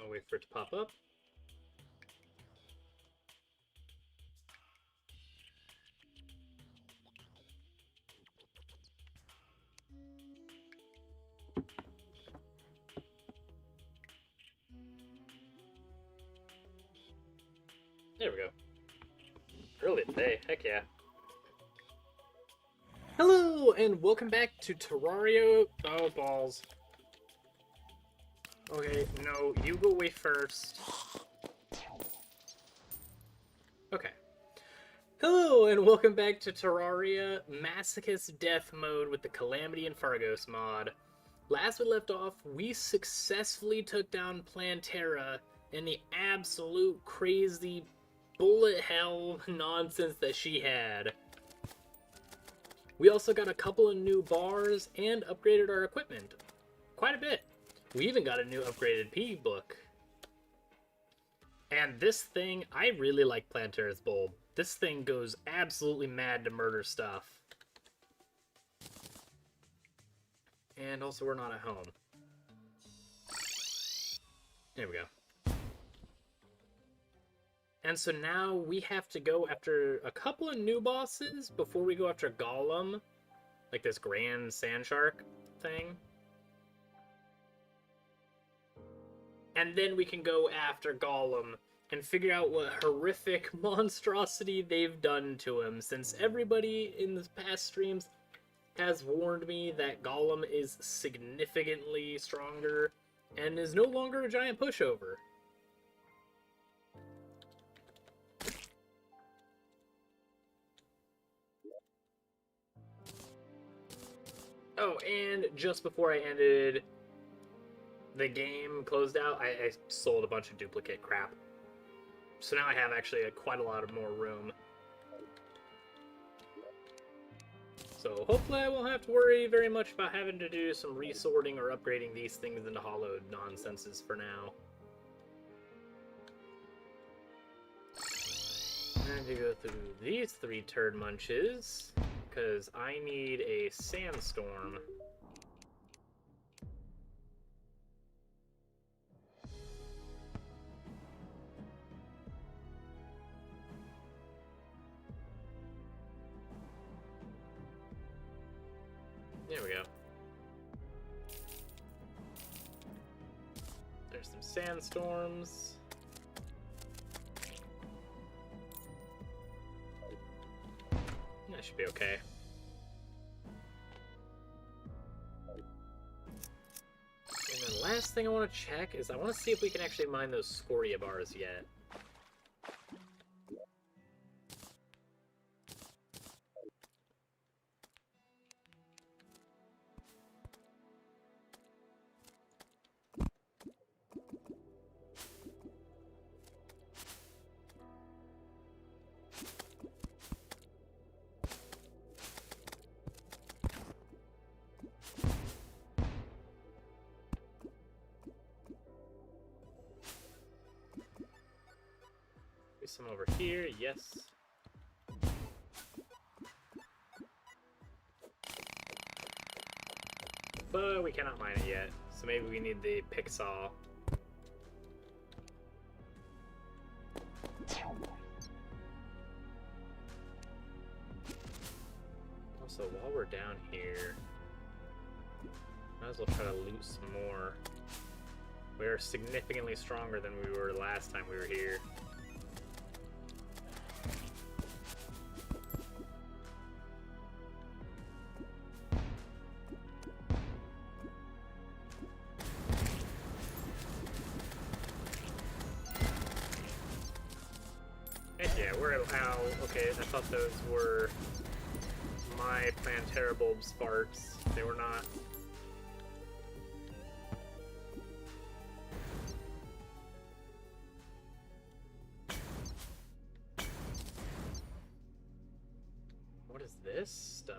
I'll wait for it to pop up. There we go. Early today, heck yeah. Hello, and welcome back to Terraria... Oh, balls. Okay, no, you go away first. Okay. Hello, and welcome back to Terraria Masochist Death Mode with the Calamity and Fargos mod. Last we left off, we successfully took down Plantera and the absolute crazy bullet hell nonsense that she had. We also got a couple of new bars and upgraded our equipment. Quite a bit. We even got a new upgraded P book. And this thing, I really like Plantera's bulb. This thing goes absolutely mad to murder stuff. And also we're not at home. There we go. And so now we have to go after a couple of new bosses before we go after Golem. Like this grand sand shark thing. And then we can go after Golem and figure out what horrific monstrosity they've done to him, since everybody in the past streams has warned me that Golem is significantly stronger and is no longer a giant pushover. Oh, and just before I ended the game, closed out, I sold a bunch of duplicate crap. So now I have actually quite a lot of more room. So hopefully I won't have to worry very much about having to do some resorting or upgrading these things into hollowed nonsenses for now. And to go through these 3 turd munches, because I need a sandstorm. There we go. There's some sandstorms. That should be okay. And the last thing I want to check is I want to see if we can actually mine those scoria bars yet. Some over here, yes. But we cannot mine it yet, so maybe we need the pick saw. Also, while we're down here, might as well try to loot some more. We're significantly stronger than we were last time we were here. Yeah, we're out. Okay, I thought those were my Plantera bulb sparks. They were not. What is this stuff?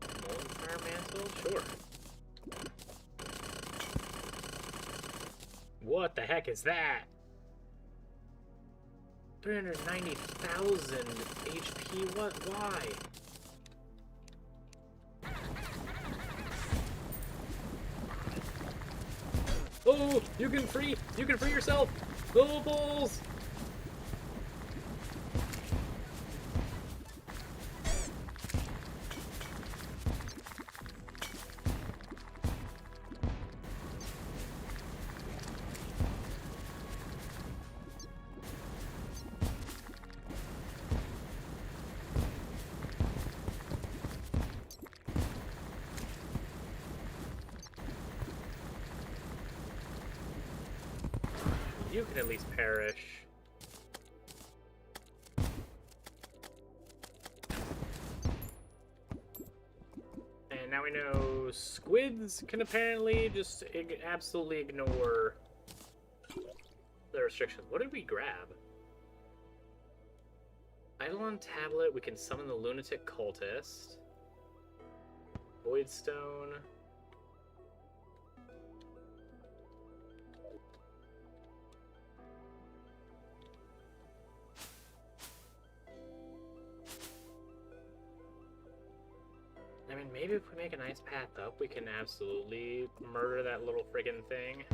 Molten fire mantle? Sure. What the heck is that? 390,000 HP? What? Why? Oh, you can free yourself. Go bulls. You can at least perish. And now we know squids can apparently just absolutely ignore the restrictions. What did we grab? Eidolon tablet, we can summon the lunatic cultist. Voidstone. I mean, maybe if we make a nice path up, we can absolutely murder that little friggin' thing.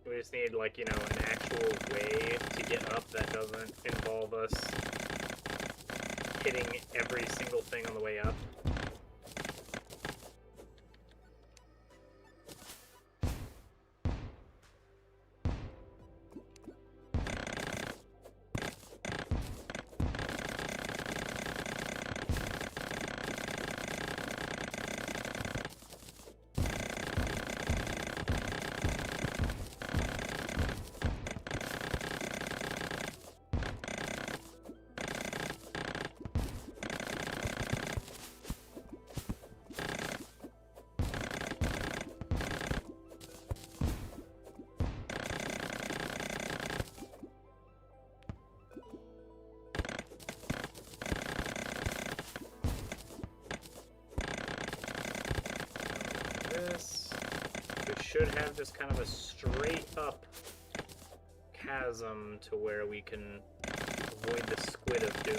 We just need, like, you know, an actual way to get up that doesn't involve us hitting every single thing on the way up. Should have just kind of a straight up chasm to where we can avoid the squid of doom.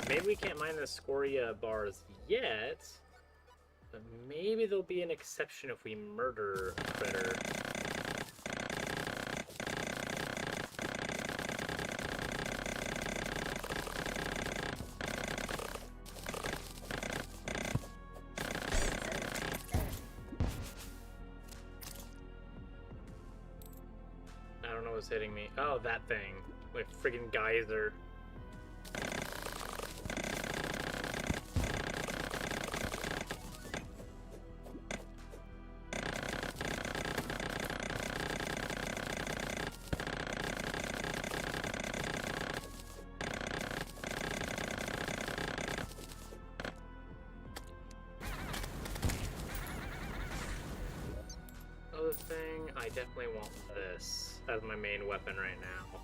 Maybe we can't mine the scoria bars yet, but maybe there'll be an exception if we murder a critter. Hitting me. Oh, that thing. Like friggin' geyser. Other thing, I definitely want this as my main weapon right now.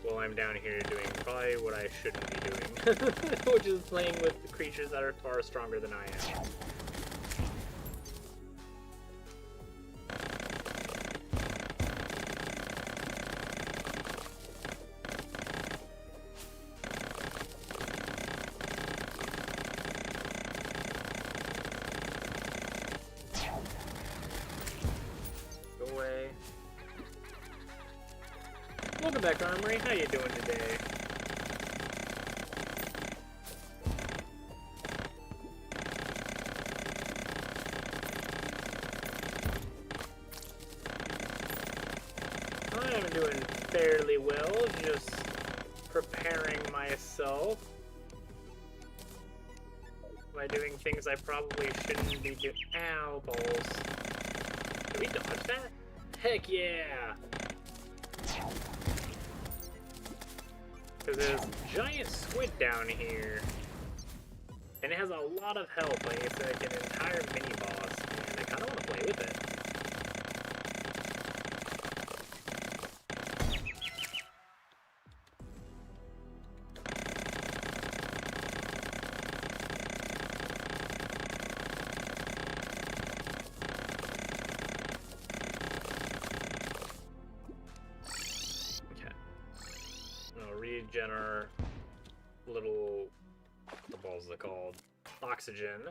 While I'm down here doing probably what I shouldn't be doing, which is playing with creatures that are far stronger than I am. Welcome back, Armory. How you doing today? I am doing fairly well, just preparing myself by doing things I probably shouldn't be doing. Ow, balls. Did we dodge that? Heck yeah! Because there's a giant squid down here, and it has a lot of health. Like it's like an entire mini boss, and I kind of want to play with it. our little, what the balls are called? Oxygen.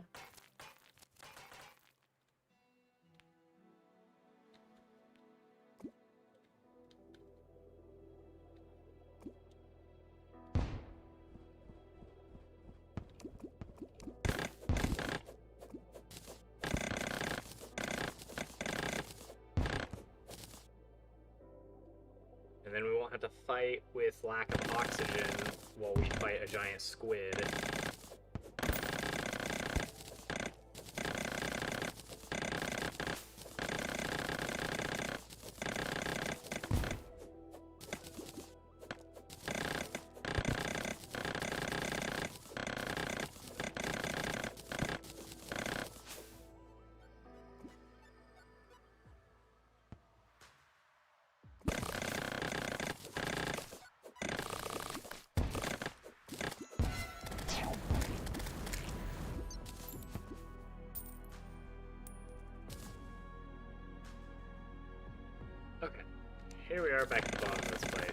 And then we won't have to fight with lack of oxygen while we fight a giant squid. Okay, here we are back at the bottom of this place.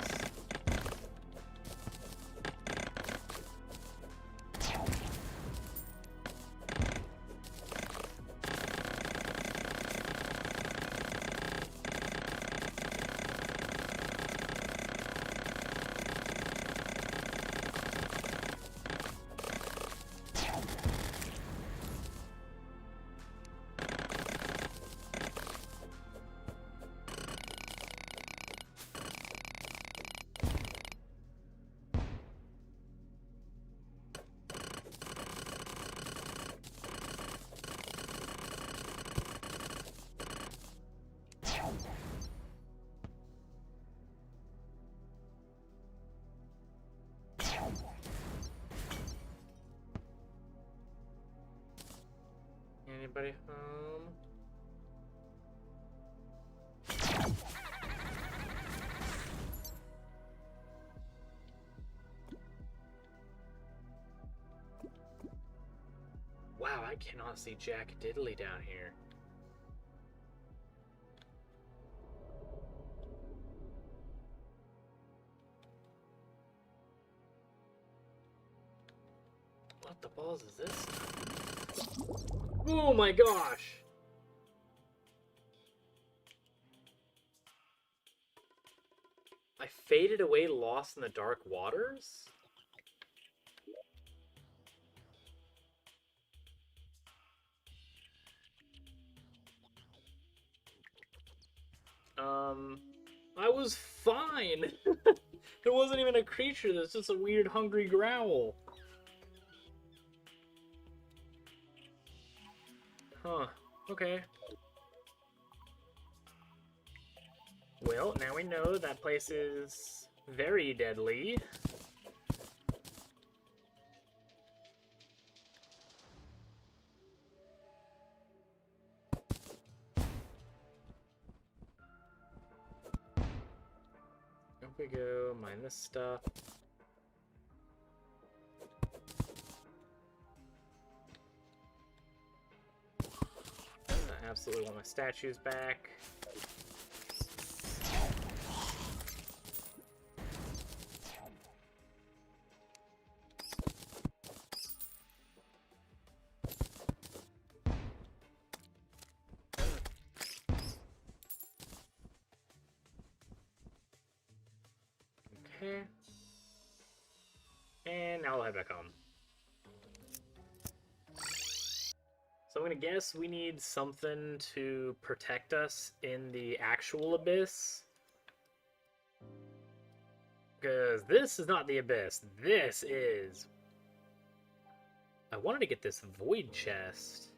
Anybody home? Wow, I cannot see Jack Diddley down here. What the balls is this? Oh my gosh! I faded away, lost in the dark waters? I was fine! There wasn't even a creature, there's just a weird hungry growl. Huh, okay. Well, now we know that place is very deadly. Up we go, mine this stuff. I absolutely want my statues back. Okay. And now we'll head back home. So I'm gonna guess we need something to protect us in the actual abyss. Because this is not the abyss. This is... I wanted to get this void chest.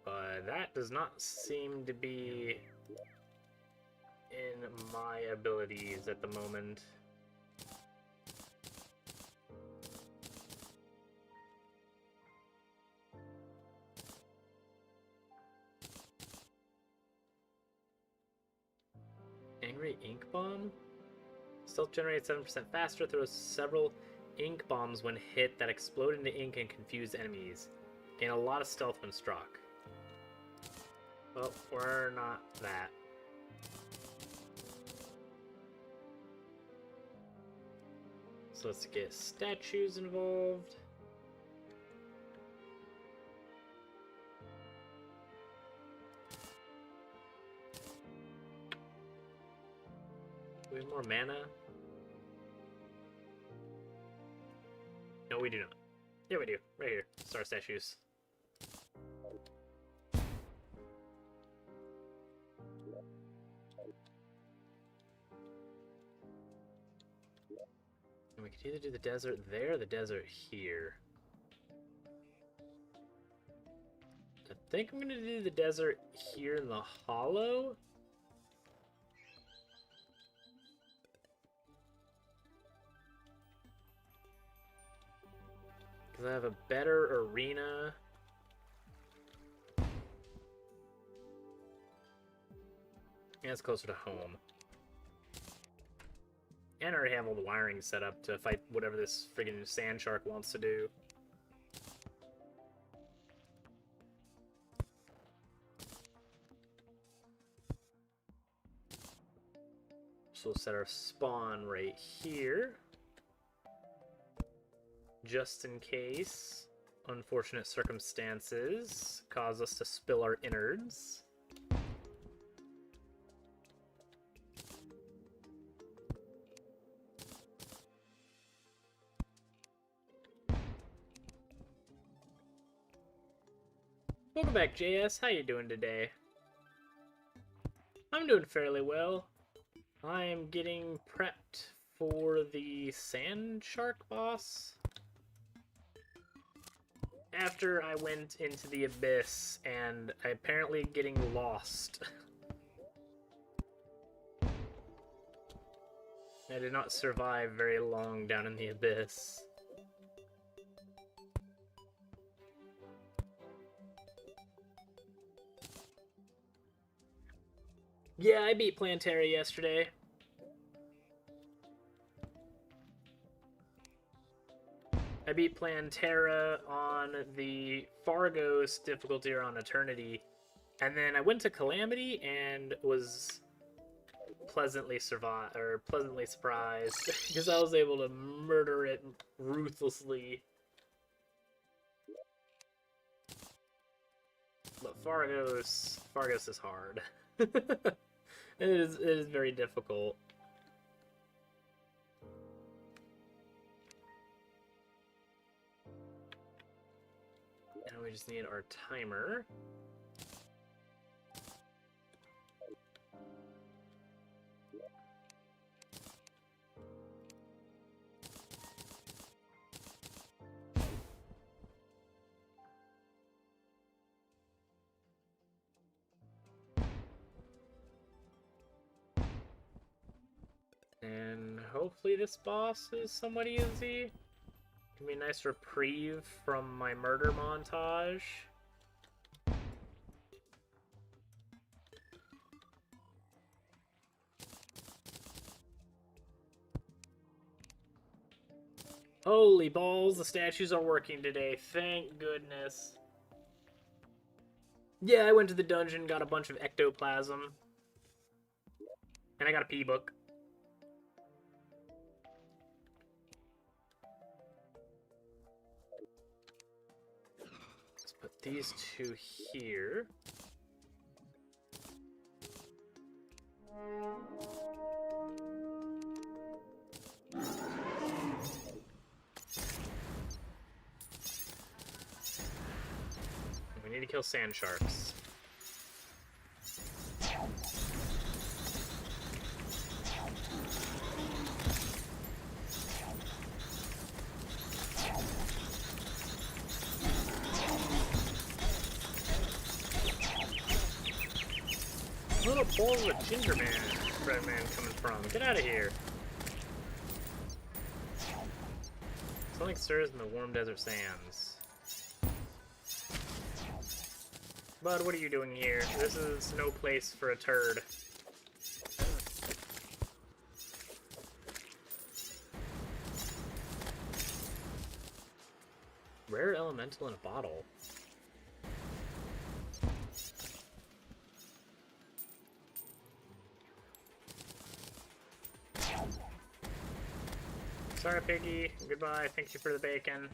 But that does not seem to be in my abilities at the moment. Angry ink bomb? Stealth generates 7% faster, throws several ink bombs when hit that explode into ink and confuse enemies. Gain a lot of stealth when struck. Well, we're not that. So let's get statues involved. Do we have more mana? No, we do not. Yeah, we do. Right here. Star statues. And we could either do the desert there or the desert here. I think I'm going to do the desert here in the hollow. Because I have a better arena. And it's closer to home. And I already have all the wiring set up to fight whatever this friggin' sand shark wants to do. So we'll set our spawn right here. Just in case unfortunate circumstances cause us to spill our innards. Welcome back, JS. How you doing today? I'm doing fairly well. I'm getting prepped for the sand shark boss. After I went into the abyss and I apparently getting lost. I did not survive very long down in the abyss. Yeah, I beat Planetary yesterday. I beat Plantera on the Fargos difficulty or on Eternity. And then I went to Calamity and was pleasantly surprised because I was able to murder it ruthlessly. But Fargos is hard. It is very difficult. And we just need our timer. And hopefully this boss is somewhat easy. Give me a nice reprieve from my murder montage. Holy balls, the statues are working today. Thank goodness. Yeah, I went to the dungeon, got a bunch of ectoplasm. And I got a P-book. Put these two here. We need to kill sand sharks. Little balls of ginger man, bread man coming from. Get out of here. Something stirs in the warm desert sands. Bud, what are you doing here? This is no place for a turd. Rare elemental in a bottle. Sorry, piggy. Goodbye. Thank you for the bacon.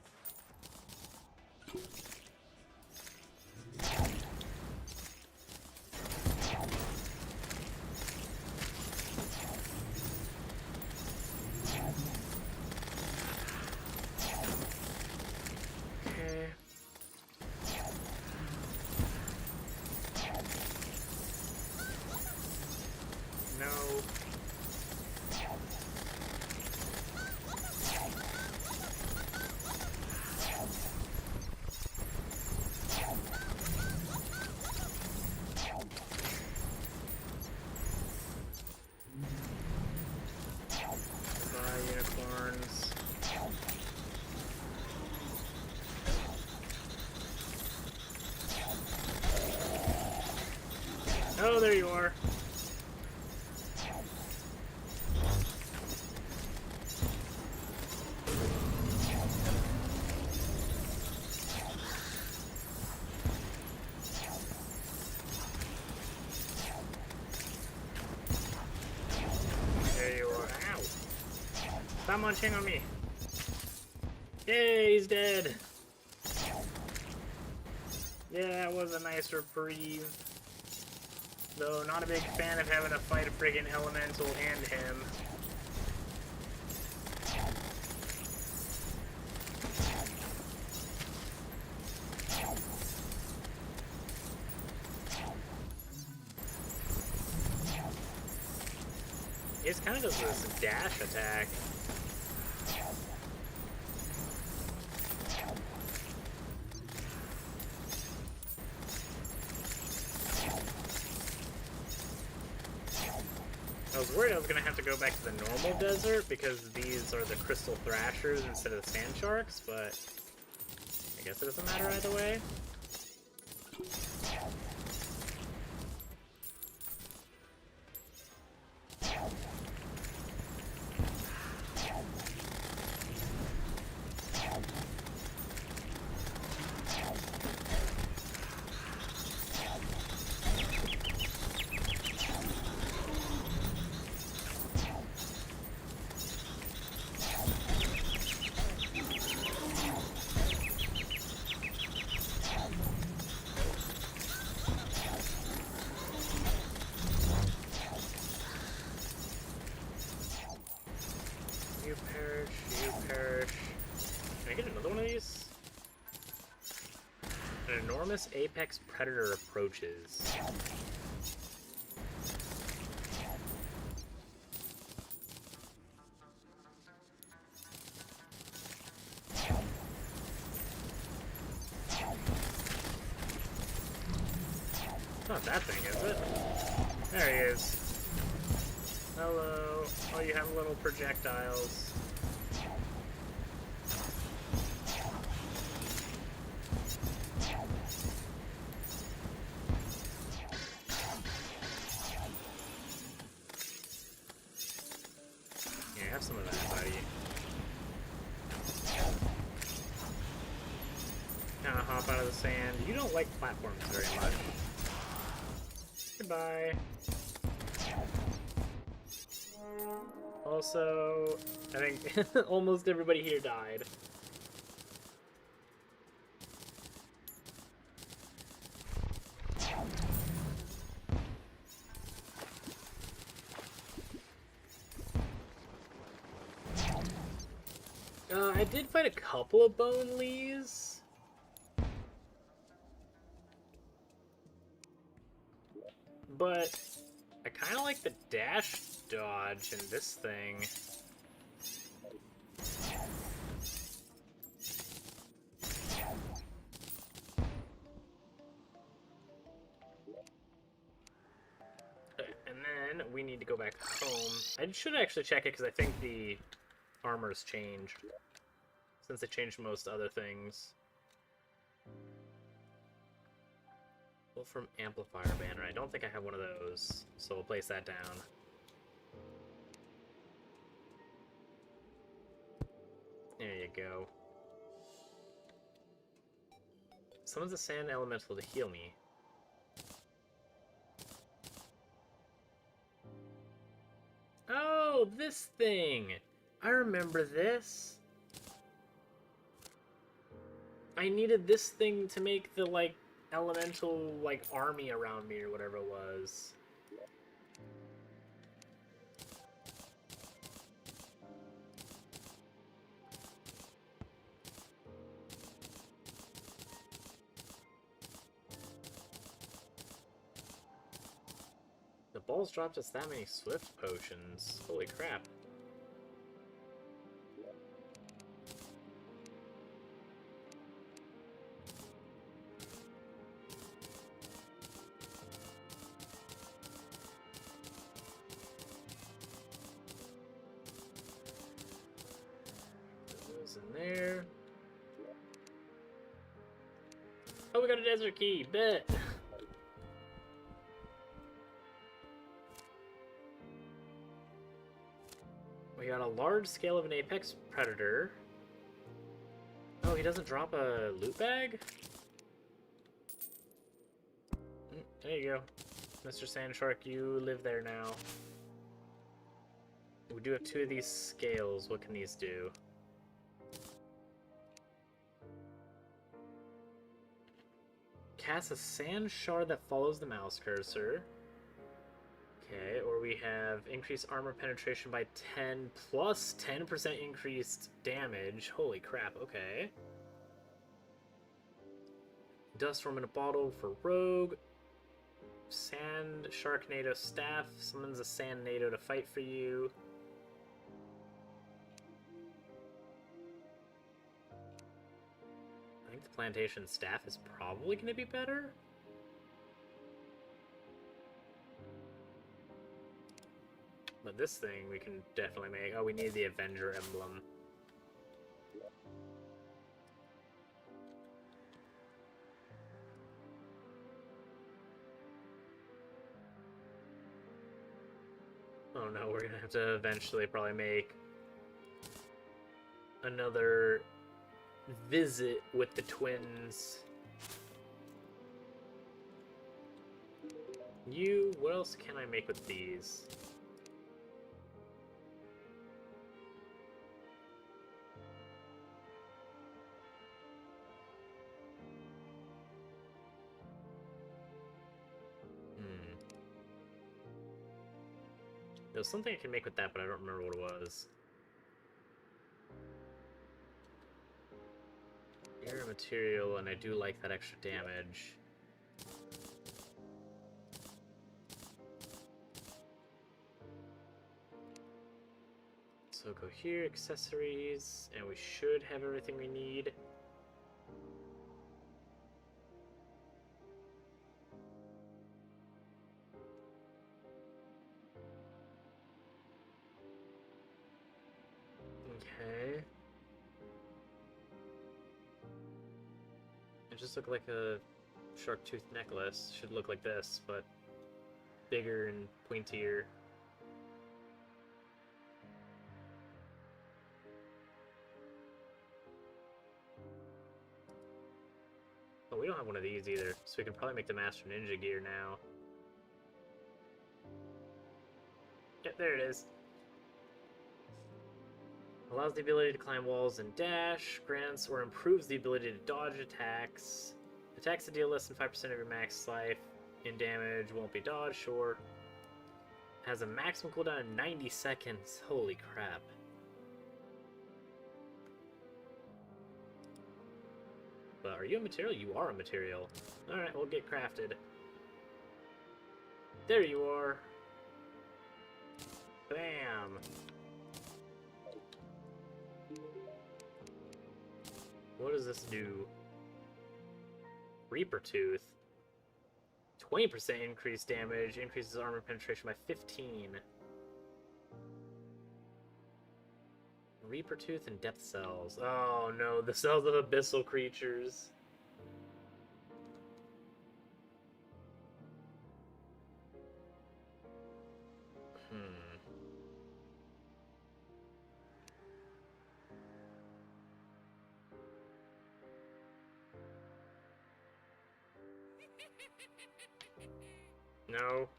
Okay. No. Goodbye, unicorns. Oh, there you are. There you are. Ow! Stop munching on me. Yay, he's dead. Yeah, that was a nice reprieve. Though, not a big fan of having to fight a friggin' elemental and him. He just kind of does this dash attack. I was worried I was going to have to go back to the normal desert because these are the crystal thrashers instead of the sand sharks, but I guess it doesn't matter either way. You perish, you perish. Can I get another one of these? An enormous apex predator approaches. Not that thing, is it? There he is. Hello. Oh, you have little projectiles. Yeah, have some of that, buddy. Kinda hop out of the sand. You don't like platforms very much. Goodbye. Also, I think almost everybody here died. I did fight a couple of bone lees. But I kind of like the dash dodge in this thing. And then we need to go back home. I should actually check it because I think the armor's changed. Since they changed most other things. From amplifier banner. I don't think I have one of those, so we'll place that down. There you go. Summons a sand elemental to heal me. Oh, this thing! I remember this. I needed this thing to make the, like, elemental, like, army around me or whatever it was. The balls dropped us that many swift potions. Holy crap. Those in there. Oh, we got a desert key. Bet. We got a large scale of an apex predator. Oh, he doesn't drop a loot bag? There you go. Mr. Sandshark, you live there now. We do have 2 of these scales. What can these do? Cast a sand shard that follows the mouse cursor. Okay, or we have increased armor penetration by 10 plus 10% increased damage. Holy crap, okay. Dust storm in a bottle for rogue. Sand Sharknado staff. Summons a Sand Nado to fight for you. I think the plantation staff is probably going to be better. But this thing we can definitely make. Oh, we need the Avenger emblem. Oh no, we're gonna have to eventually probably make another visit with the twins. What else can I make with these? There was something I can make with that, but I don't remember what it was. Air material, and I do like that extra damage. So go here, accessories, and we should have everything we need. Okay. It just looked like a shark tooth necklace. Should look like this, but bigger and pointier. Oh, we don't have one of these either, so we can probably make the Master Ninja gear now. Yep, there it is. Allows the ability to climb walls and dash. Grants or improves the ability to dodge attacks. Attacks that deal less than 5% of your max life in damage won't be dodged, sure. Has a maximum cooldown of 90 seconds. Holy crap. But are you a material? You are a material. Alright, we'll get crafted. There you are. Bam. What does this do? Reaper Tooth. 20% increased damage, increases armor penetration by 15. Reaper Tooth and Depth Cells. Oh no, the cells of abyssal creatures. No.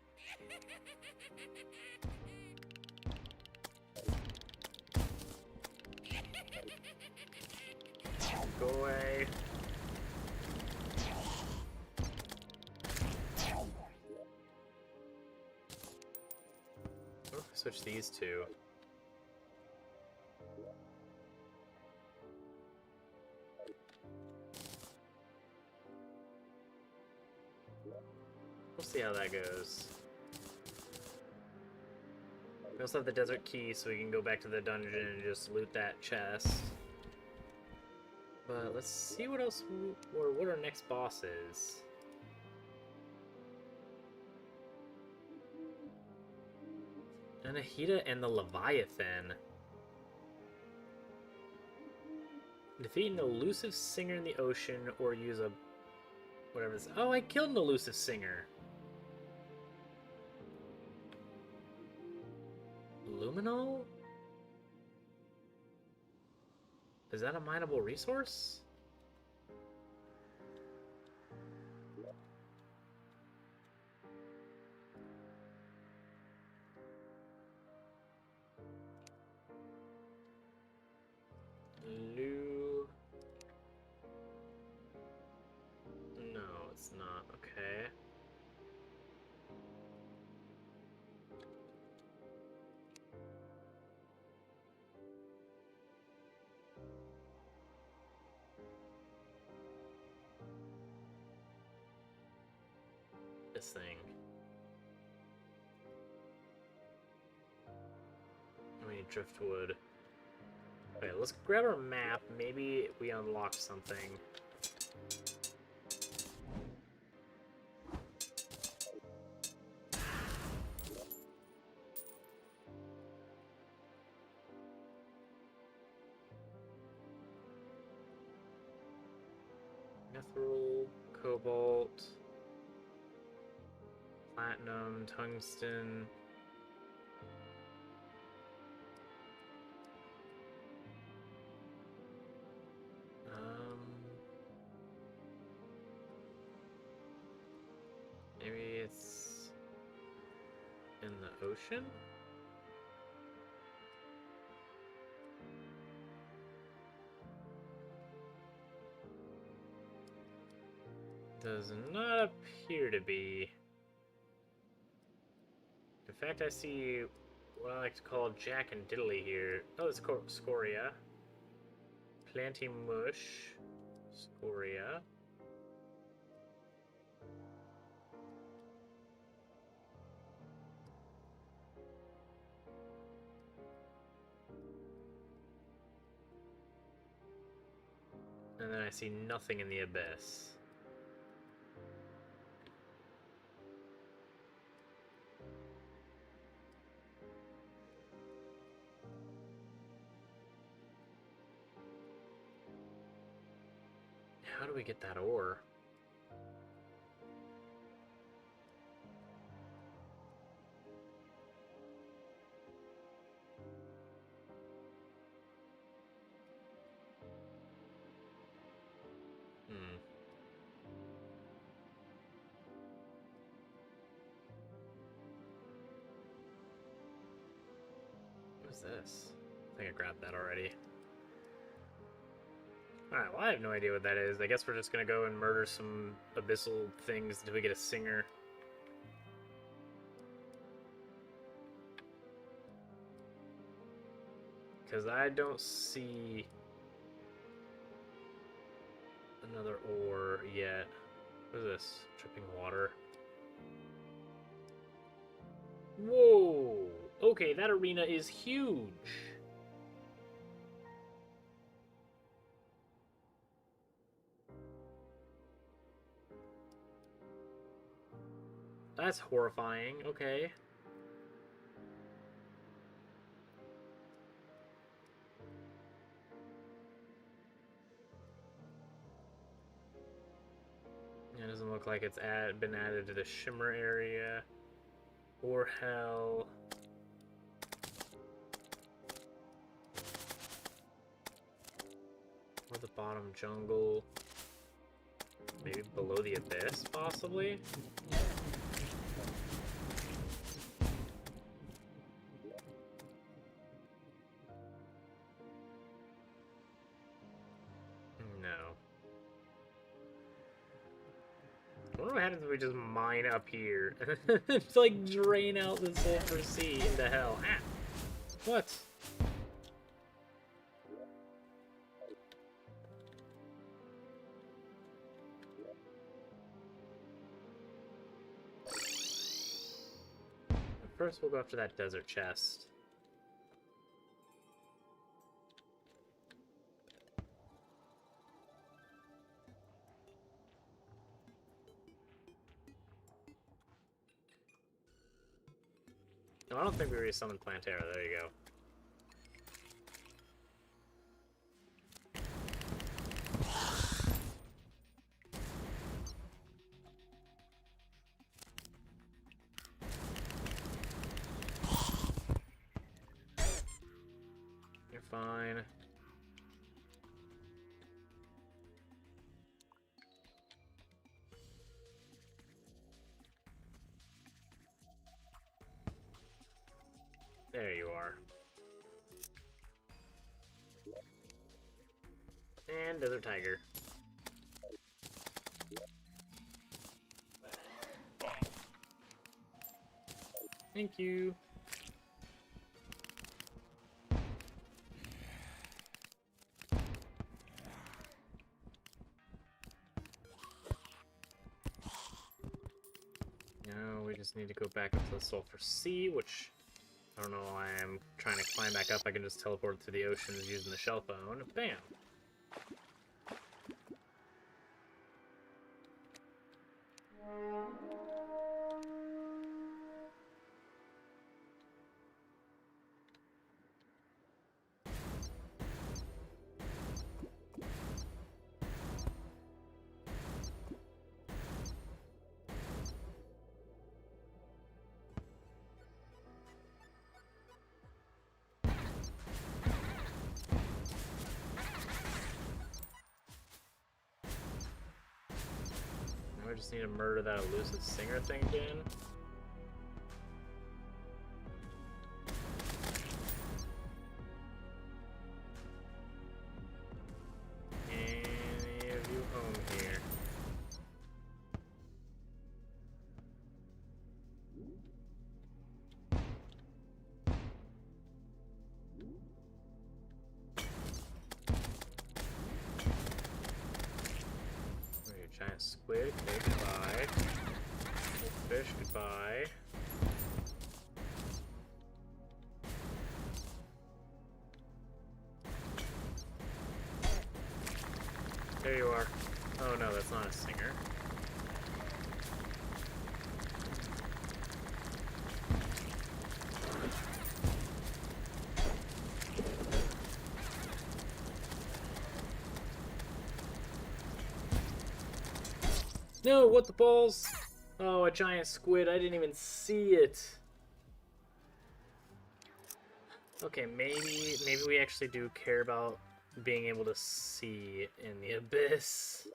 Go away. Oh, switch these two. We'll see how that goes. We also have the desert key, so we can go back to the dungeon and just loot that chest. But let's see what else, or what our next boss is. Anahita and the Leviathan. Defeat an elusive singer in the ocean, or use a... whatever this... Oh, I killed an elusive singer! Luminol? Is that a mineable resource? No, it's not. Okay. This thing. We need driftwood. Okay, let's grab our map. Maybe we unlock something. Mithril, cobalt, platinum, tungsten. Maybe it's in the ocean? Does not appear to be. In fact, I see what I like to call Jack and Diddley here. Oh, it's scoria. Planty mush. Scoria. And then I see nothing in the abyss. How do we get that ore? What is this? I think I grabbed that already. Alright, well I have no idea what that is. I guess we're just gonna go and murder some abyssal things until we get a singer. Because I don't see another ore yet. What is this? Dripping water. Whoa! Okay, that arena is huge! That's horrifying, okay. It doesn't look like it's been added to the shimmer area. Or hell. Or the bottom jungle. Maybe below the abyss, possibly? No. happens if we just mine up here? It's like drain out the sulfur sea into hell. Ah! What? First, we'll go after that desert chest. No, I don't think we resummoned Plantera. There you go. You're fine. There you are. And Desert Tiger. Thank you. Now we just need to go back up to the Sulphur Sea, which I don't know why I'm trying to climb back up. I can just teleport to the oceans using the shell phone. Bam! I just need to murder that elusive singer thing again. Any of you home here? Giant squid, okay, goodbye. Little fish, goodbye. There you are. Oh no, that's not a singer. No, what the balls? Oh, a giant squid. I didn't even see it. Okay, maybe we actually do care about being able to see in the abyss.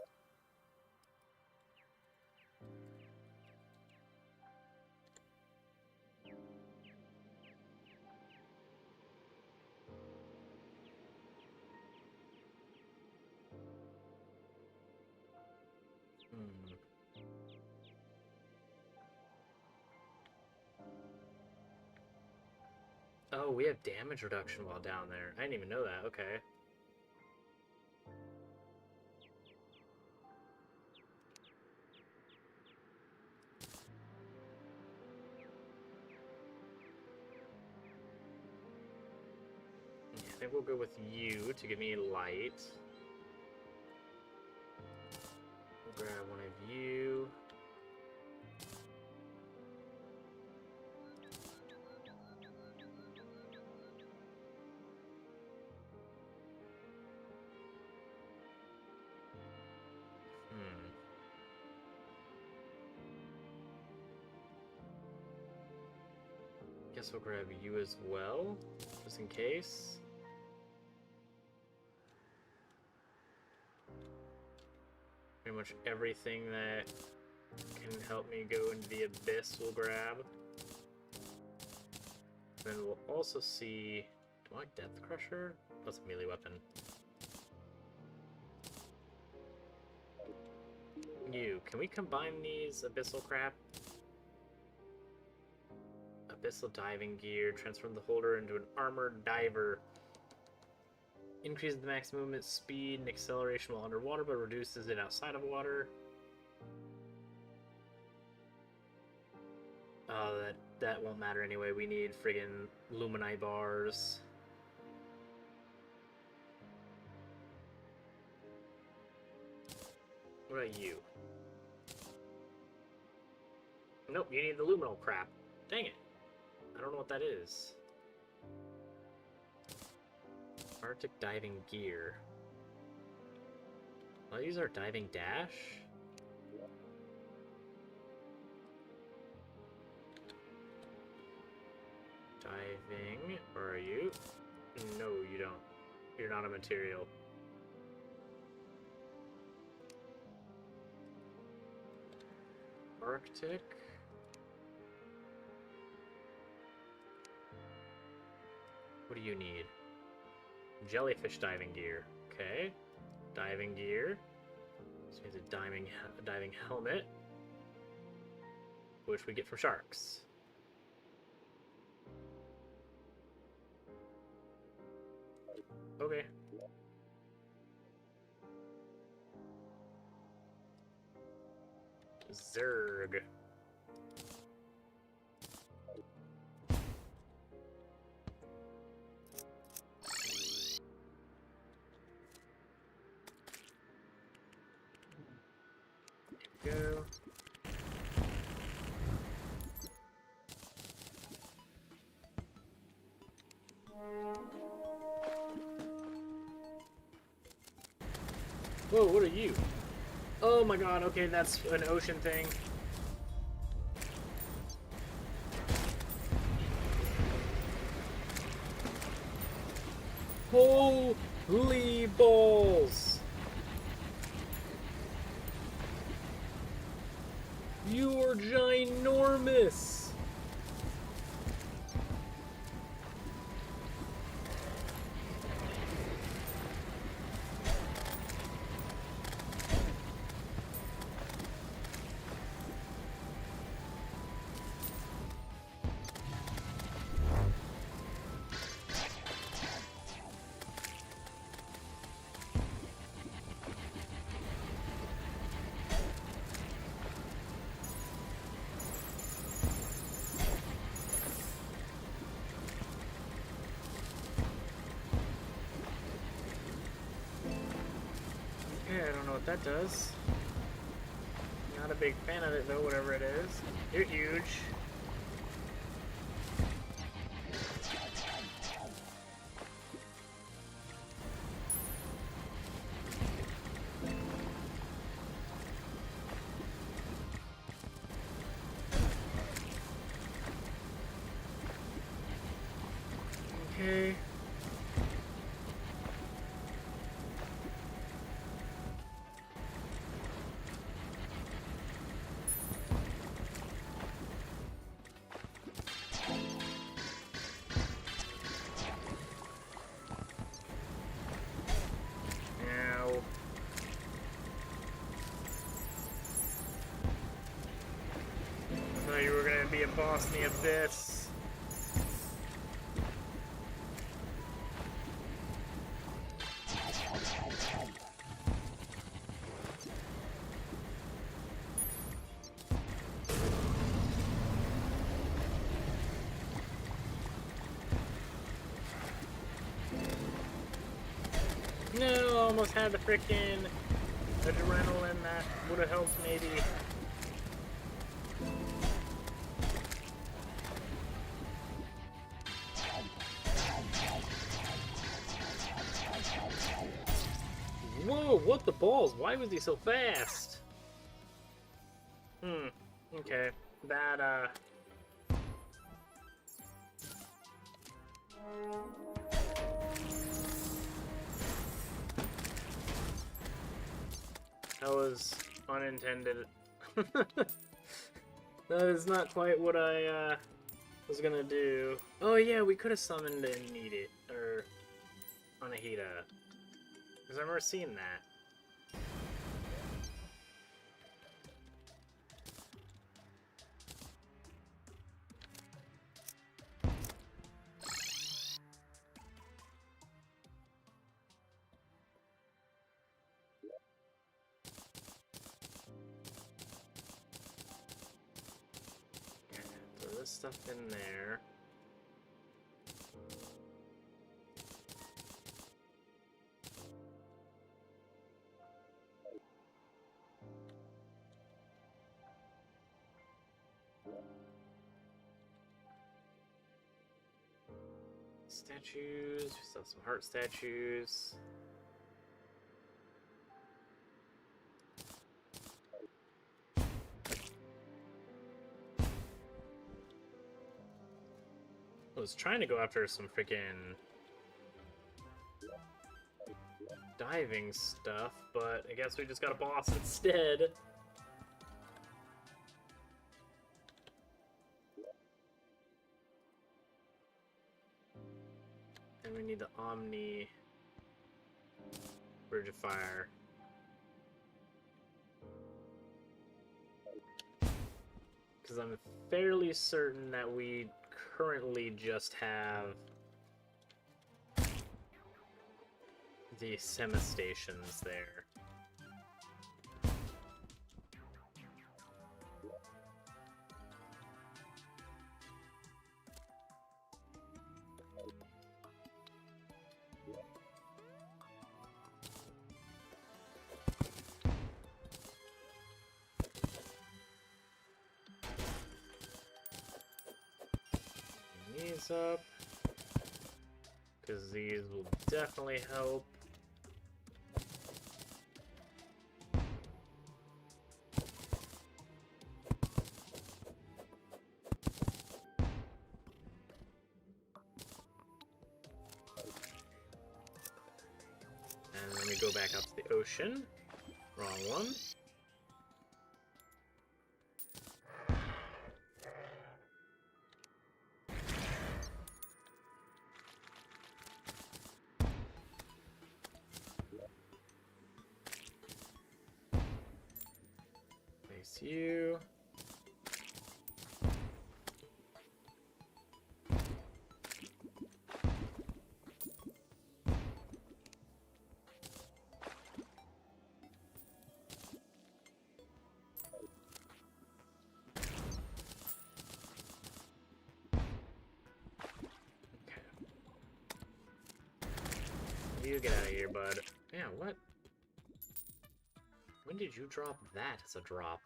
Oh, we have damage reduction while down there. I didn't even know that. Okay. I think we'll go with you to give me light. We'll grab one of you. Guess we'll grab you as well, just in case. Pretty much everything that can help me go into the abyss we'll grab. Then we'll also see... Do I like Death Crusher? That's a melee weapon. You. Can we combine these abyssal crap? Abyssal diving gear. Transform the holder into an armored diver. Increases the max movement speed and acceleration while underwater, but reduces it outside of water. Oh, that won't matter anyway. We need friggin' Luminite bars. What about you? Nope, you need the luminal crap. Dang it. I don't know what that is. Arctic diving gear. I'll use our diving dash. Diving. Where are you? No, you don't. You're not a material. Arctic. What do you need? Jellyfish diving gear. Okay. Diving gear. This means a diving helmet. Which we get from sharks. Okay. Zerg. Go. Whoa, what are you? Oh my god, okay, that's an ocean thing. Holy balls! You are ginormous! I don't know what that does. Not a big fan of it though, whatever it is. You're huge. Okay. You were gonna be a boss in the abyss. No, almost had the frickin' adrenaline that would have helped maybe. Whoa, what the balls? Why was he so fast? Okay. That, that was unintended. That is not quite what I, was gonna do. Oh yeah, we could have summoned and need it, or Anahita. Because I remember seeing that. stuff in there. Statues, we still have some heart statues. I was trying to go after some freaking diving stuff, but I guess we just got a boss instead. And we need the Omni Bridge of Fire. Because I'm fairly certain that we currently just have the semi-stations there. These up, because these will definitely help. And then we go back up to the ocean. Wrong one. Face you. You get out of here, bud. Yeah, what? When did you drop that as a drop?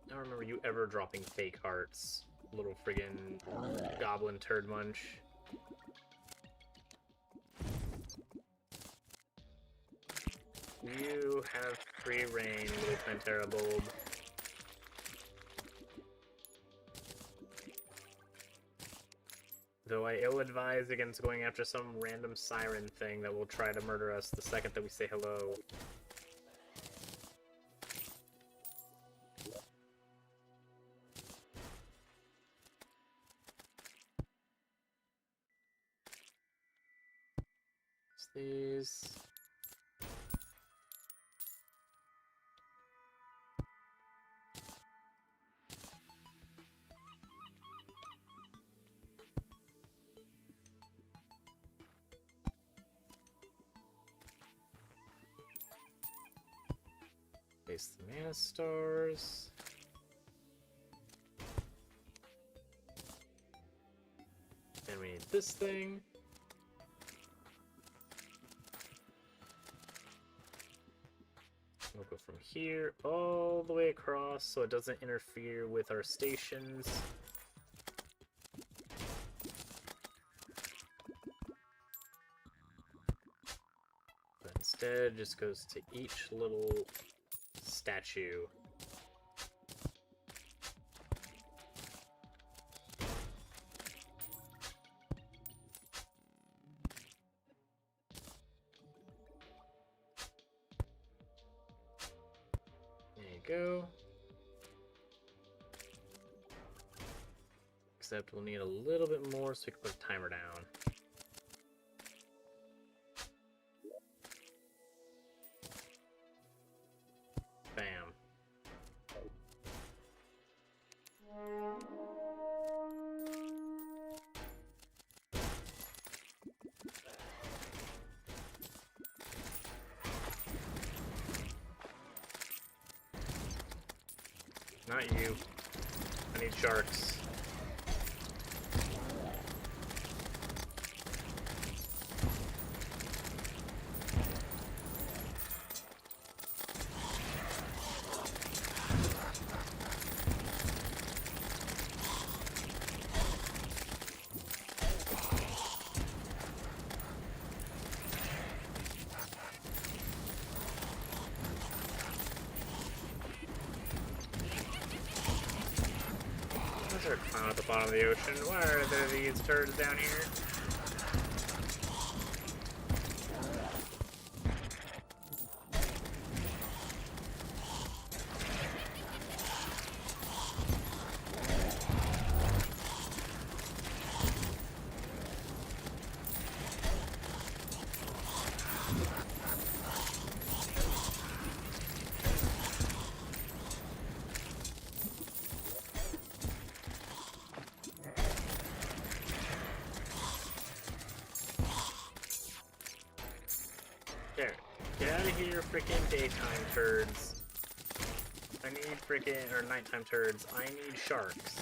I don't remember you ever dropping fake hearts, little friggin' goblin turd munch. You have free reign, little Pantera bulb. Though I ill-advise against going after some random siren thing that will try to murder us the second that we say hello. It's these. Place the mana stars. Then we need this thing. We'll go from here all the way across so it doesn't interfere with our stations. But instead, it just goes to each little statue. There you go. Except we'll need a little bit more so we can put a timer down. Bam. not you. I need sharks. There's a clown at the bottom of the ocean. Why are there these turds down here? There. Get out of here, freaking daytime turds. I need freaking, or nighttime turds. I need sharks.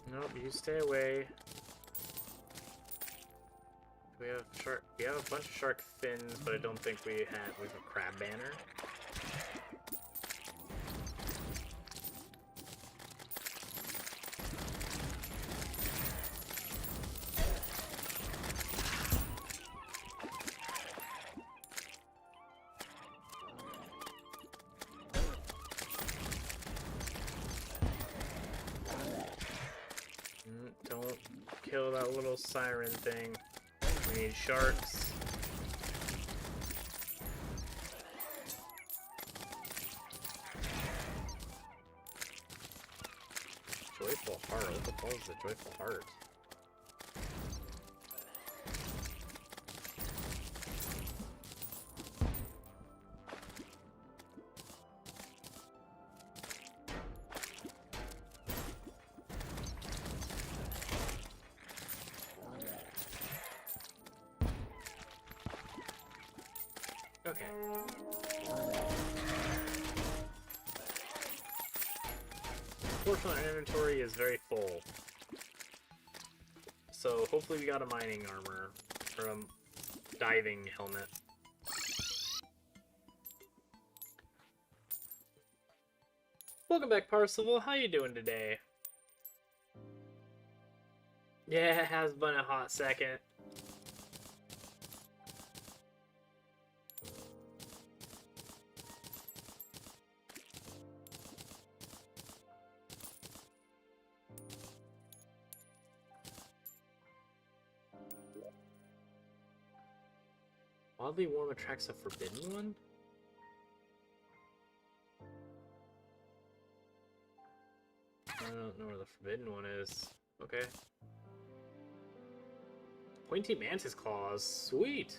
Nope, you stay away. We have shark. We have a bunch of shark fins, but I don't think we have a crab banner. Don't kill that little siren thing. We need sharks. Joyful heart. What the hell is a joyful heart? Okay. Unfortunately, our inventory is very full. So hopefully we got a mining armor, or a diving helmet. Welcome back, Parsival. How you doing today? Yeah, it has been a hot second. Oddly warm attracts a forbidden one? I don't know where the forbidden one is. Okay. Pointy mantis claws. Sweet!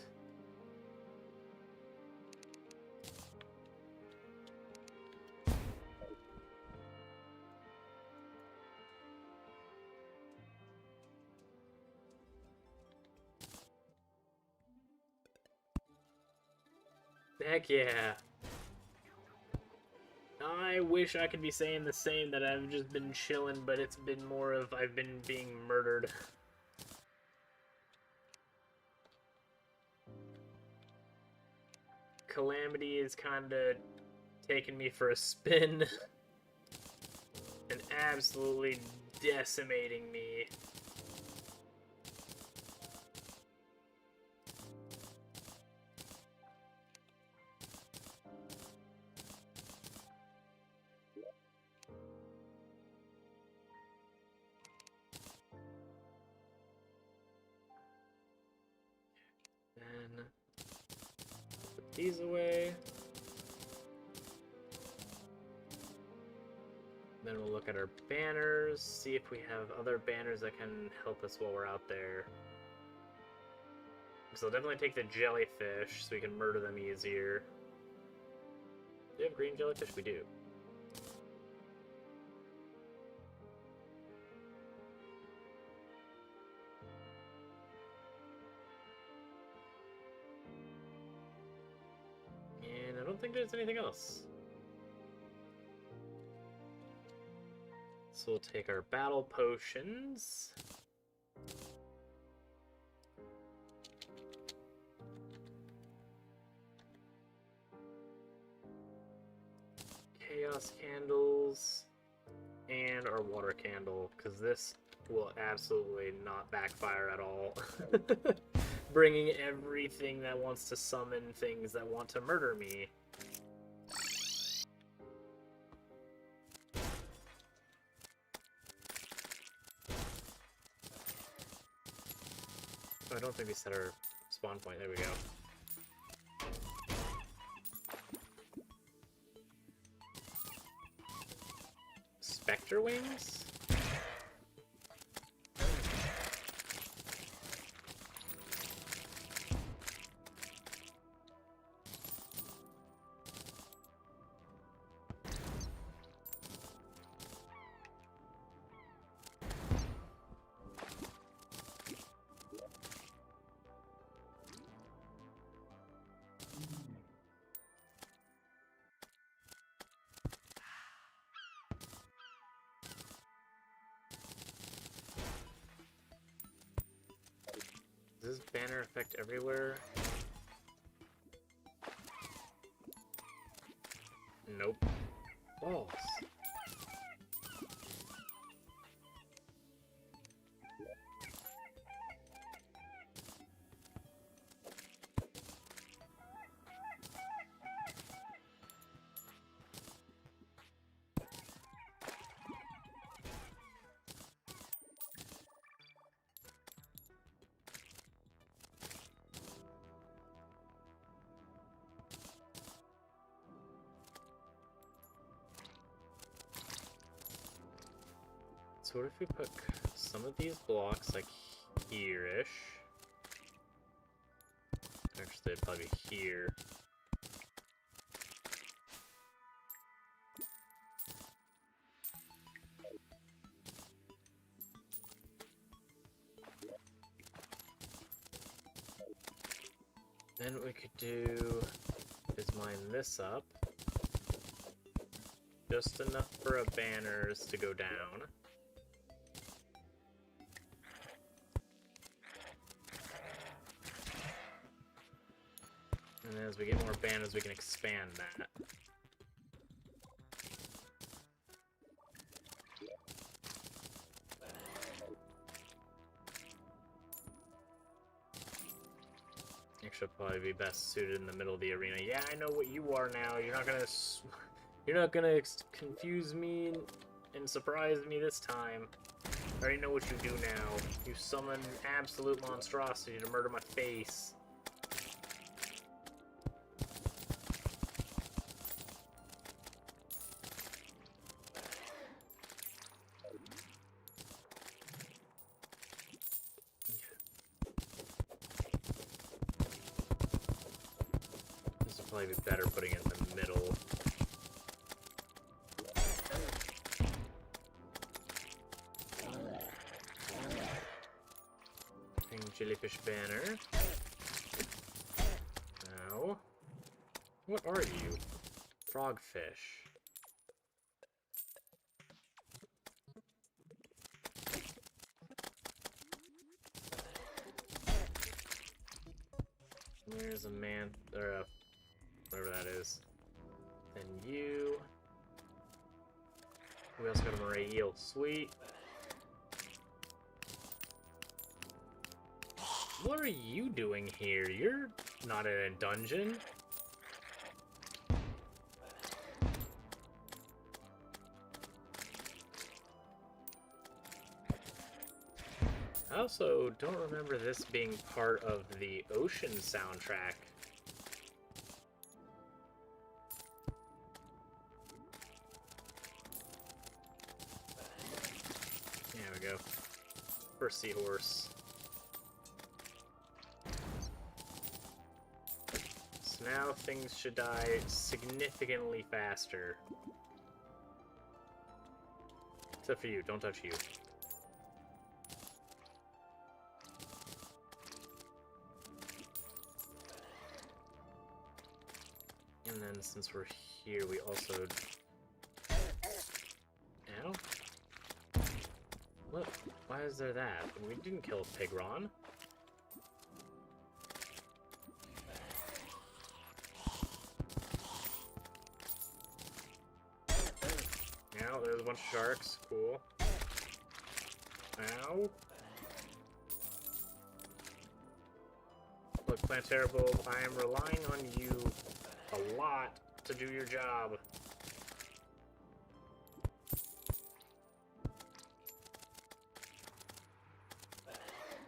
Heck yeah. I wish I could be saying the same, that I've just been chilling, but it's been more of I've been being murdered. Calamity is kinda taking me for a spin. And absolutely decimating me. then put these away. Then we'll look at our banners, see if we have other banners that can help us while we're out there. So I'll definitely take the jellyfish so we can murder them easier. Do we have green jellyfish? We do. And I don't think there's anything else. So we'll take our battle potions. Chaos candles. And our water candle, because this will absolutely not backfire at all. Bringing everything that wants to summon things that want to murder me. Oh, I don't think we set our spawn point. There we go. Spectre wings? Does this banner affect everywhere? Nope. Balls. So what if we put some of these blocks like here-ish? Actually, it'd probably be here. Then what we could do is line this up. Just enough for our banners to go down. And then as we get more banners, we can expand that. Actually, probably be best suited in the middle of the arena. Yeah, I know what you are now. You're not gonna confuse me and surprise me this time. I already know what you do now. You summon absolute monstrosity to murder my face. This would probably be better putting it in the middle. Jellyfish banner. Now, what are you? Frogfish. There's a man, or a, whatever that is. Then you. We also got a moray eel. Sweet. What are you doing here? You're not in a dungeon. Oh. also don't remember this being part of the ocean soundtrack. There we go. First seahorse. So now things should die significantly faster. Except for you, don't touch you. And then since we're here, we also... Ow? What? Why is there that? We didn't kill Pigron. Ow, there's a bunch of sharks. Cool. Ow. Look, Planetary Bulb, I am relying on you a lot to do your job.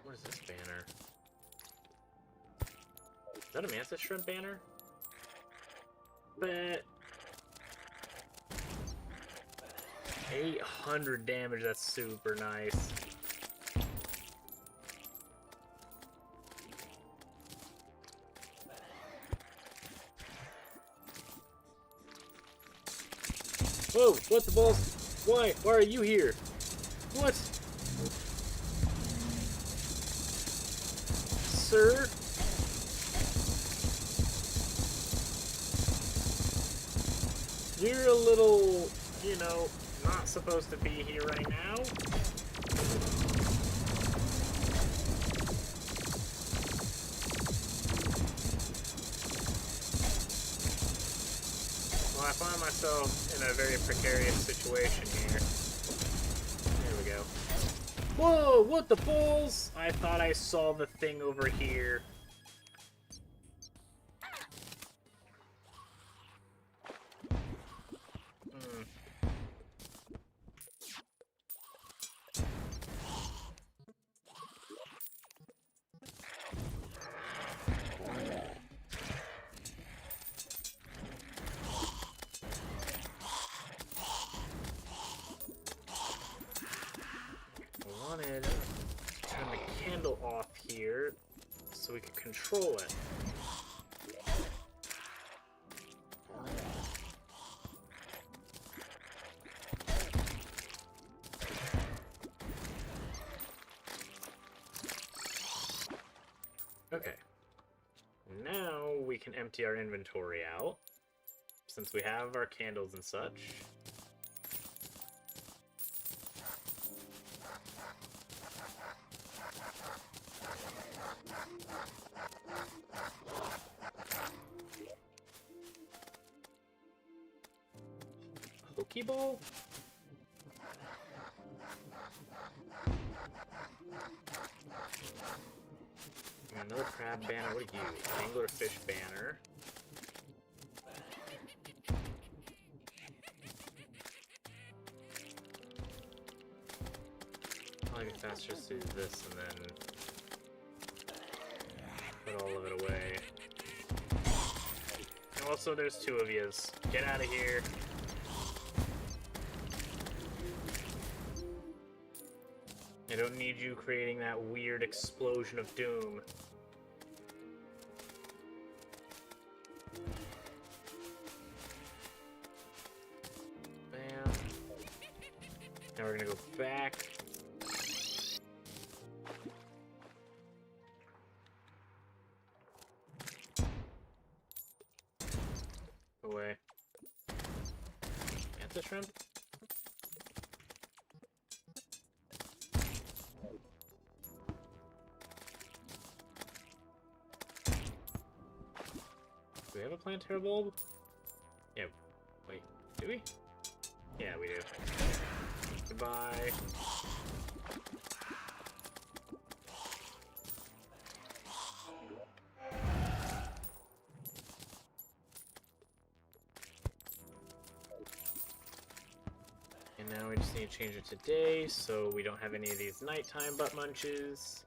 What is this banner? Is that a Mantis Shrimp banner? But 800 damage, that's super nice. Whoa, what the balls? Why? Why are you here? What? Sir? You're a little, you know, not supposed to be here right now. Well, I find myself in a very precarious situation here. There we go. Whoa, what the balls? I thought I saw the thing over here. Wanted to turn the candle off here so we could control it. Okay. Now we can empty our inventory out since we have our candles and such. Pokeball? Another crab banner. What are you? Anglerfish banner. I guess that's just do this and then put all of it away. And also, there's two of yous. Get out of here. I don't need you creating that weird explosion of doom. Bam. Now we're gonna go back. Away. Get the shrimp. Do we have a planetary bulb? Yeah. Wait, do we? Yeah, we do. Goodbye. And Now we just need to change it to day so we don't have any of these nighttime butt munches.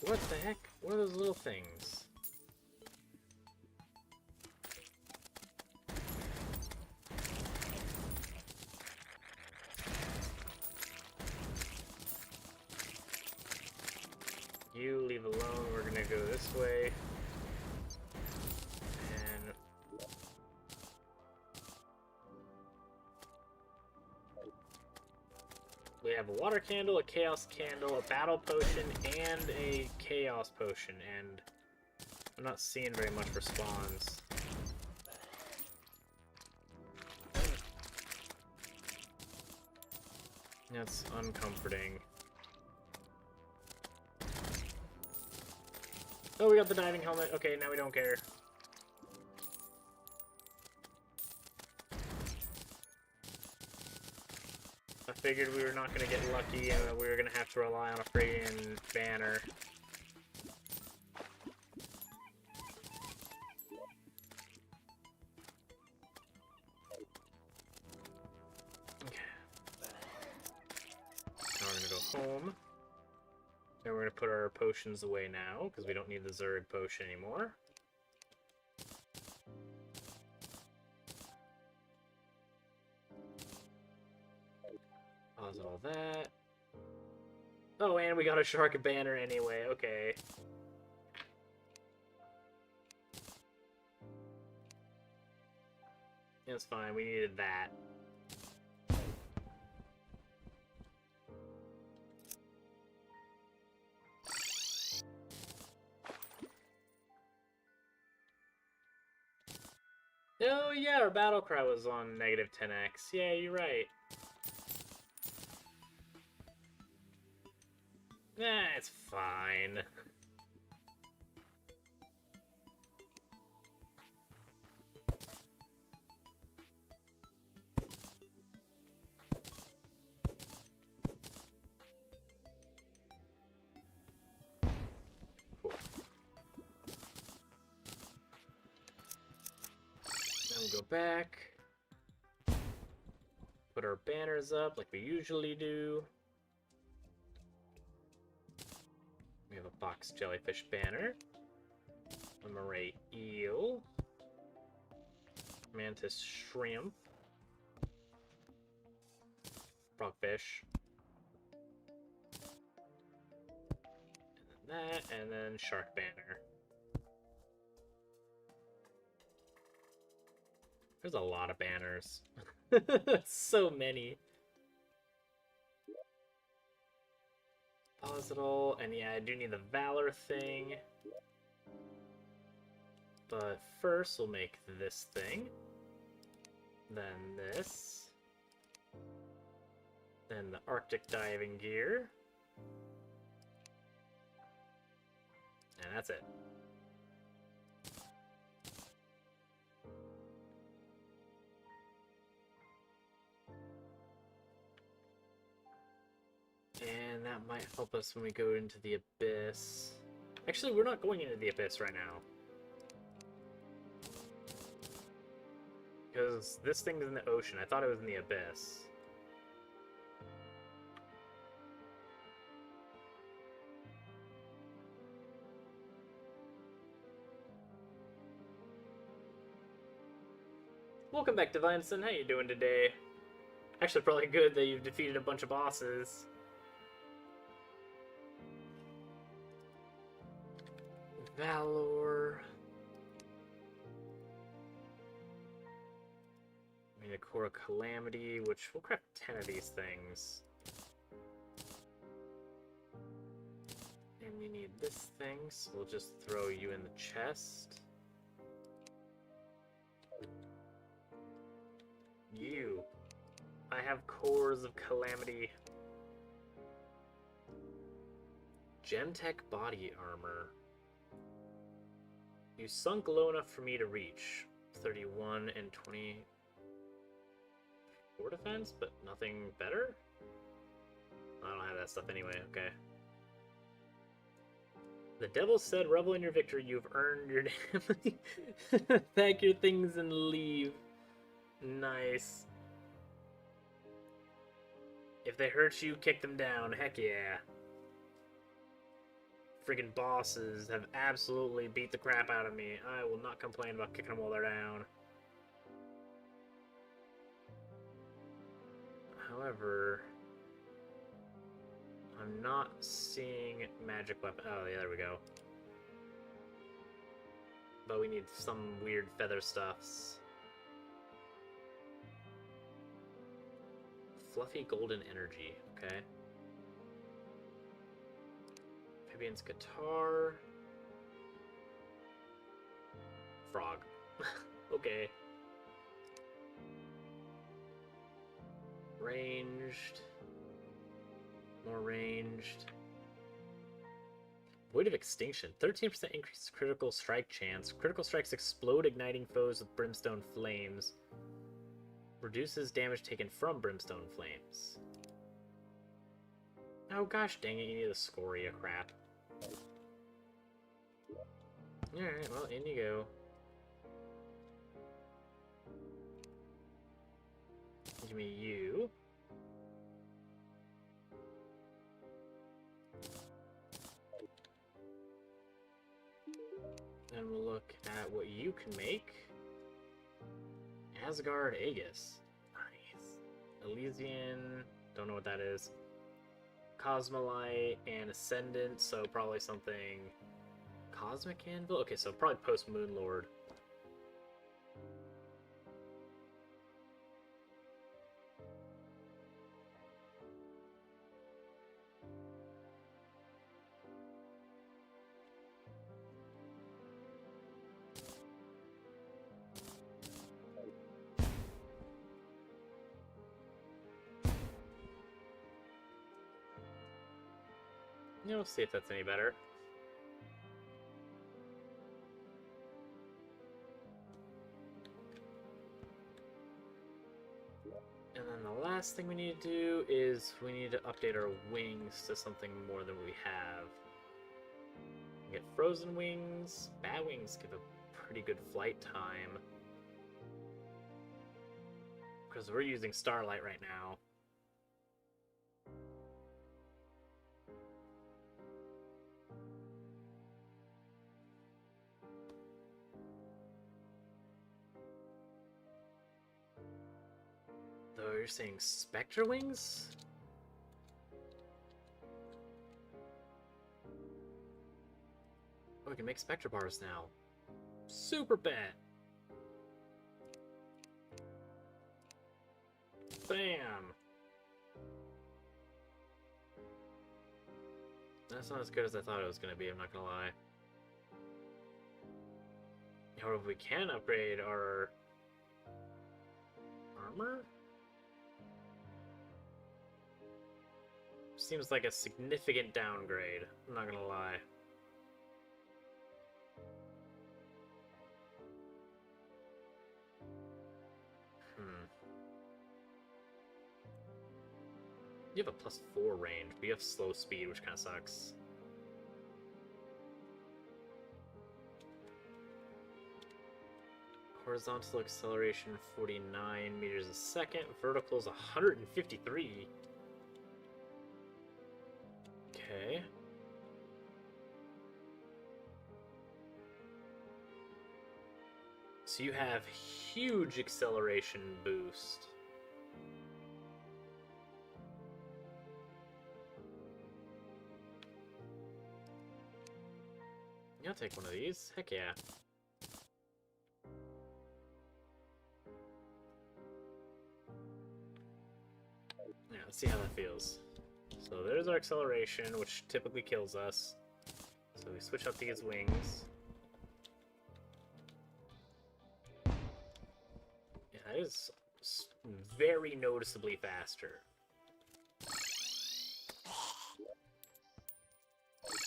What the heck? What are those little things? You leave alone, we're gonna go this way. And we have a water candle, a chaos candle, a battle potion, and a chaos potion, and I'm not seeing very much respawns. That's uncomforting. Oh, we got the diving helmet. Okay, now we don't care. I figured we were not going to get lucky and that we were going to have to rely on a friggin' banner. Okay. Now we're going to go home. And we're going to put our potions away now, because we don't need the Zerg potion anymore. Pause all that. Oh, and we got a shark banner anyway, okay. It's fine, we needed that. Oh yeah, our battle cry was on negative 10x. Yeah, you're right. Nah, it's fine. Cool. Then we go back. Put our banners up like we usually do. We have a box jellyfish banner, a moray eel, mantis shrimp, frogfish, and then that, and then shark banner. There's a lot of banners. So many. Pause it all, and yeah, I do need the Valor thing. But first, we'll make this thing. Then this. Then the Arctic diving gear. And that's it. And that might help us when we go into the Abyss. Actually, we're not going into the Abyss right now. Because this thing is in the ocean. I thought it was in the Abyss. Welcome back, Divineson. How you doing today? Actually, probably good that you've defeated a bunch of bosses. Valor. I mean, a core of Calamity, which we'll craft 10 of these things. And we need this thing, so we'll just throw you in the chest. You. I have cores of Calamity. Gemtech body armor. You sunk low enough for me to reach. 31 and 24 defense, but nothing better? I don't have that stuff anyway, okay. The devil said, revel in your victory, you've earned your damn. Pack your things and leave. Nice. If they hurt you, kick them down. Heck yeah. Friggin' bosses have absolutely beat the crap out of me. I will not complain about kicking them while they're down. However, I'm not seeing magic weapon. Oh, yeah, there we go. But we need some weird feather stuffs. Fluffy golden energy, okay. Fabian's guitar. Frog. Okay. Ranged. More ranged. Void of Extinction. 13% increased critical strike chance. Critical strikes explode, igniting foes with brimstone flames. Reduces damage taken from brimstone flames. Oh gosh dang it, you need a scoria crap. Alright, well, in you go. Give me you. And we'll look at what you can make. Asgard Aegis. Nice. Elysian. Don't know what that is. Cosmolite and Ascendant, so probably something... Cosmic Anvil? Okay, so probably post Moonlord. Yeah, we'll see if that's any better. And then the last thing we need to do is we need to update our wings to something more than we have. We get frozen wings. Bat wings give a pretty good flight time. Because we're using Starlight right now. Though you're saying Spectre Wings? Oh, we can make Spectre Bars now. Super bad. Bam! That's not as good as I thought it was going to be, I'm not going to lie. However, we can upgrade our armor? Seems like a significant downgrade, I'm not gonna lie. You have a +4 range, but you have slow speed, which kind of sucks. Horizontal acceleration 49 meters a second, vertical is 153. Okay. So you have huge acceleration boost. Yeah, I'll take one of these. Heck yeah. Yeah, let's see how that feels. So there's our acceleration, which typically kills us. So we switch up these wings. Yeah, that is very noticeably faster.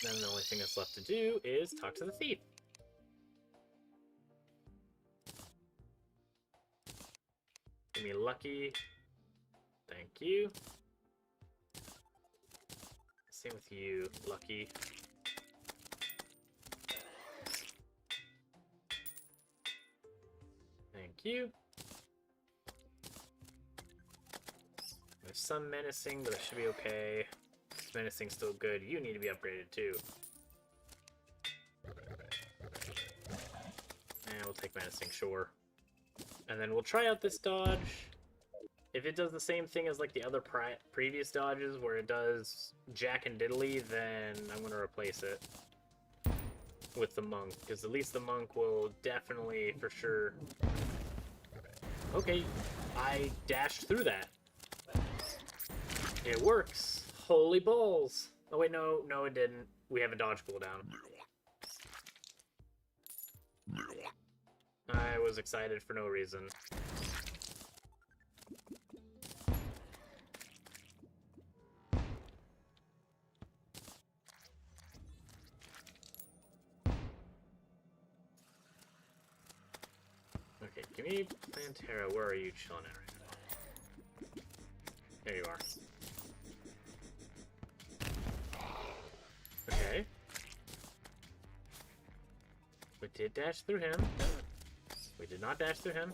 Then the only thing that's left to do is talk to the thief. me lucky. Thank you. Same with you, lucky. Thank you. There's some menacing, but it should be okay. Menacing's still good. You need to be upgraded too. And we'll take menacing, sure. And then we'll try out this dodge. If it does the same thing as like the other previous dodges, where it does Jack and Diddley, then I'm going to replace it with the monk, because at least the monk will definitely, for sure... Okay, I dashed through that. It works. Holy balls. Oh wait, no, it didn't. We have a dodge cooldown. I was excited for no reason. Okay, give me Plantera. Where are you chilling at right now? There you are. Okay. We did dash through him. We did not dash through him.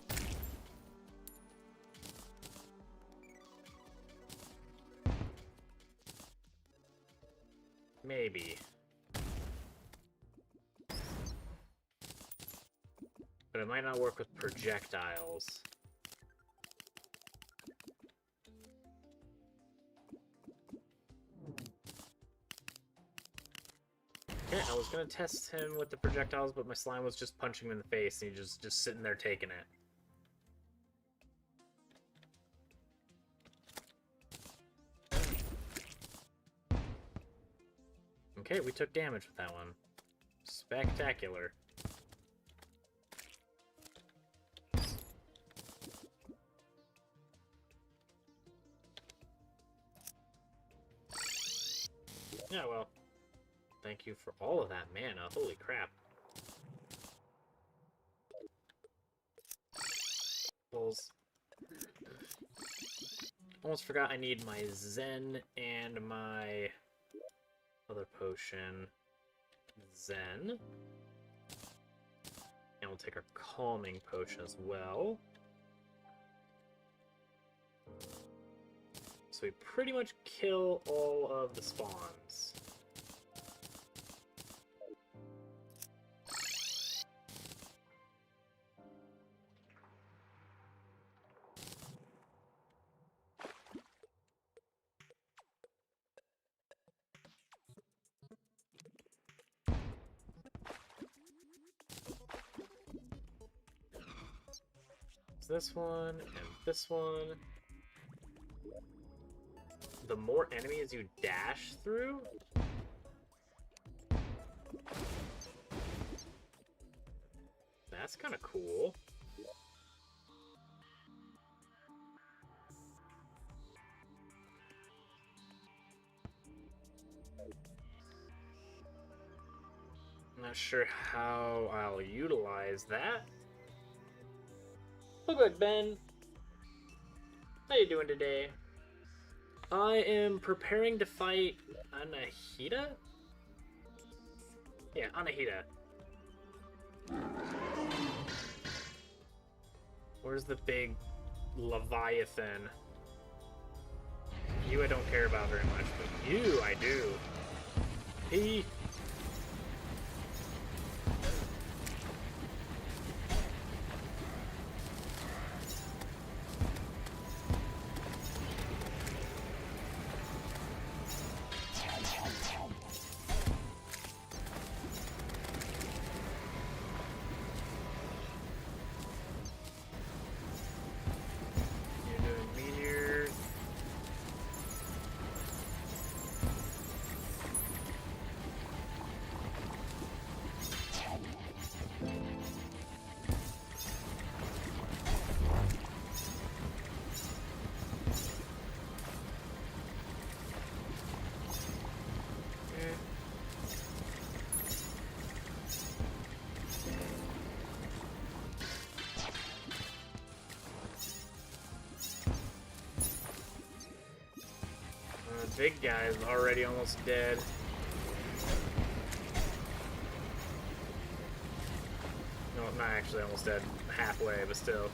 Maybe. But it might not work with projectiles. Okay, I was gonna test him with the projectiles, but my slime was just punching him in the face, and he just sitting there taking it. Okay, we took damage with that one. Spectacular. Yeah, well. Thank you for all of that mana. Holy crap. Bulls. Almost forgot I need my Zen and my other potion. Zen. And we'll take our calming potion as well. So we pretty much kill all of the spawns. This one and this one. The more enemies you dash through, that's kind of cool. I'm not sure how I'll utilize that. Oh, good, Ben. How you doing today? I am preparing to fight Anahita? Yeah, Anahita. Where's the big Leviathan? You I don't care about very much, but you I do. He... big guy is already almost dead. No, not actually almost dead. Halfway, but still.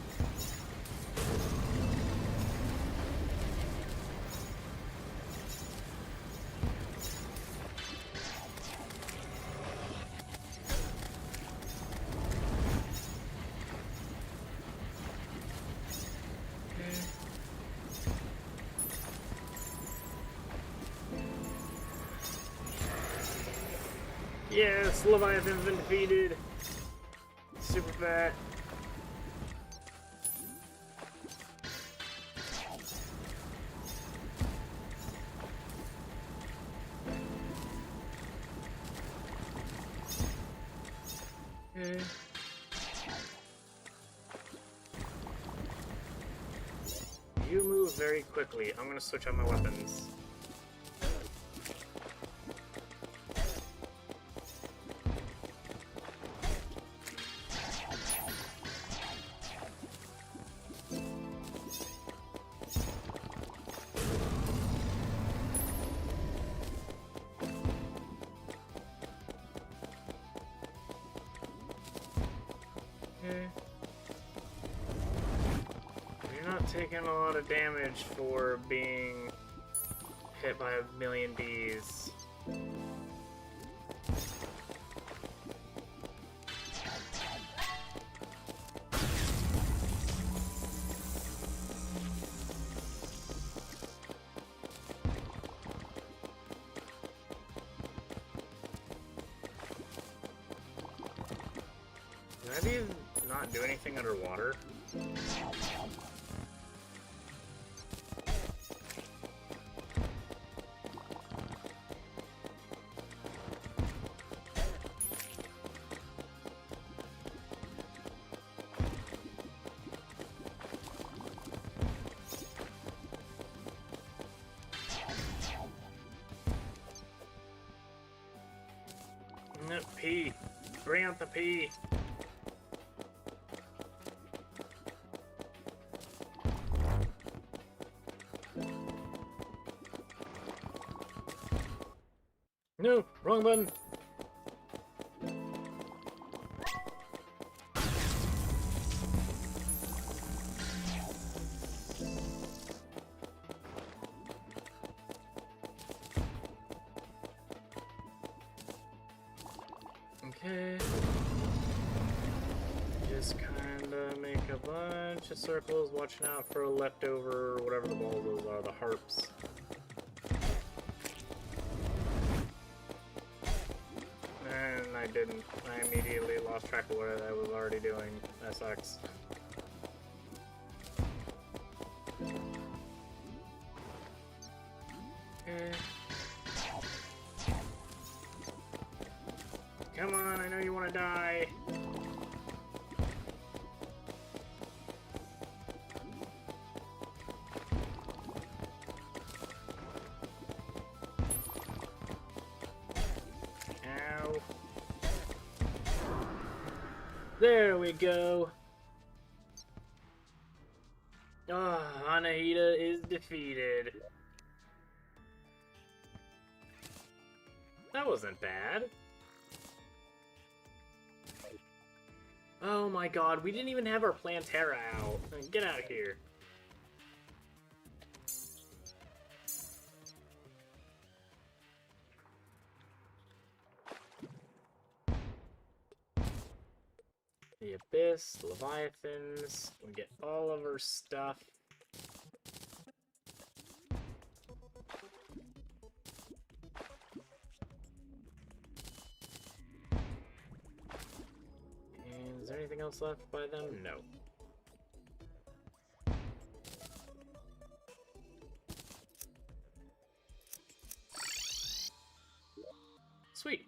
Yes, Leviathan's been defeated. Super fat. Okay. You move very quickly. I'm gonna switch out my weapons. You're not taking a lot of damage for being hit by a million bees. Can I be not do anything underwater? No, pee. Bring out the pee. No, wrong button. Okay. Just kinda make a bunch of circles, watching out for a leftover, whatever the balls those are, the harps. And I didn't. I immediately lost track of what I was already doing. That sucks. Okay. Come on, I know you want to die. Ow. There we go. Ah, Anahita is defeated. That wasn't bad. Oh my god, we didn't even have our Plantera out. Get out of here. The Abyss, Leviathans, we get all of our stuff. And is there anything else left by them? No. Sweet.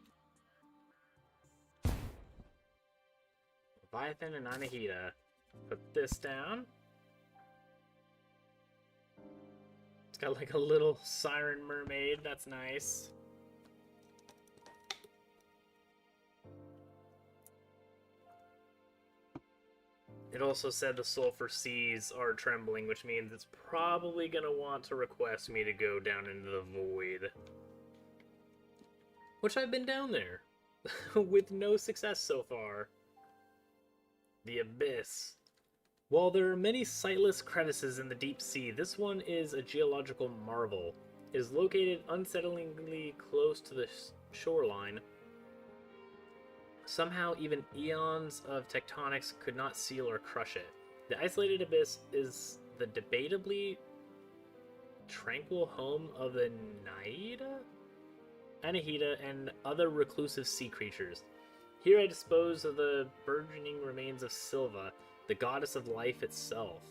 Leviathan and Anahita. Put this down. It's got like a little siren mermaid. That's nice. It also said the sulfur seas are trembling, which means it's probably going to want to request me to go down into the void. Which I've been down there, with no success so far. The Abyss. While there are many sightless crevices in the deep sea, this one is a geological marvel. It is located unsettlingly close to the shoreline. Somehow, even eons of tectonics could not seal or crush it. The isolated abyss is the debatably tranquil home of the Anahita and other reclusive sea creatures. Here I dispose of the burgeoning remains of Silva, the goddess of life itself.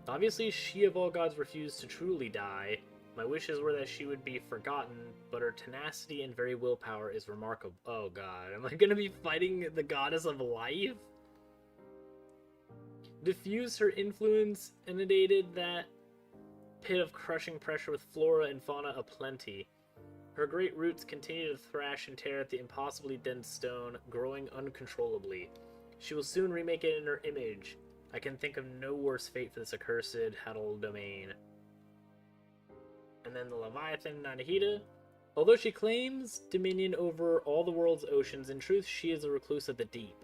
Obviously, she of all gods refused to truly die. My wishes were that she would be forgotten, but her tenacity and very willpower is remarkable. Oh god, am I gonna be fighting the goddess of life? Diffuse her influence, inundated that pit of crushing pressure with flora and fauna aplenty. Her great roots continue to thrash and tear at the impossibly dense stone, growing uncontrollably. She will soon remake it in her image. I can think of no worse fate for this accursed Hadal domain. And then the Leviathan Nanahita. Although she claims dominion over all the world's oceans, in truth she is a recluse of the deep.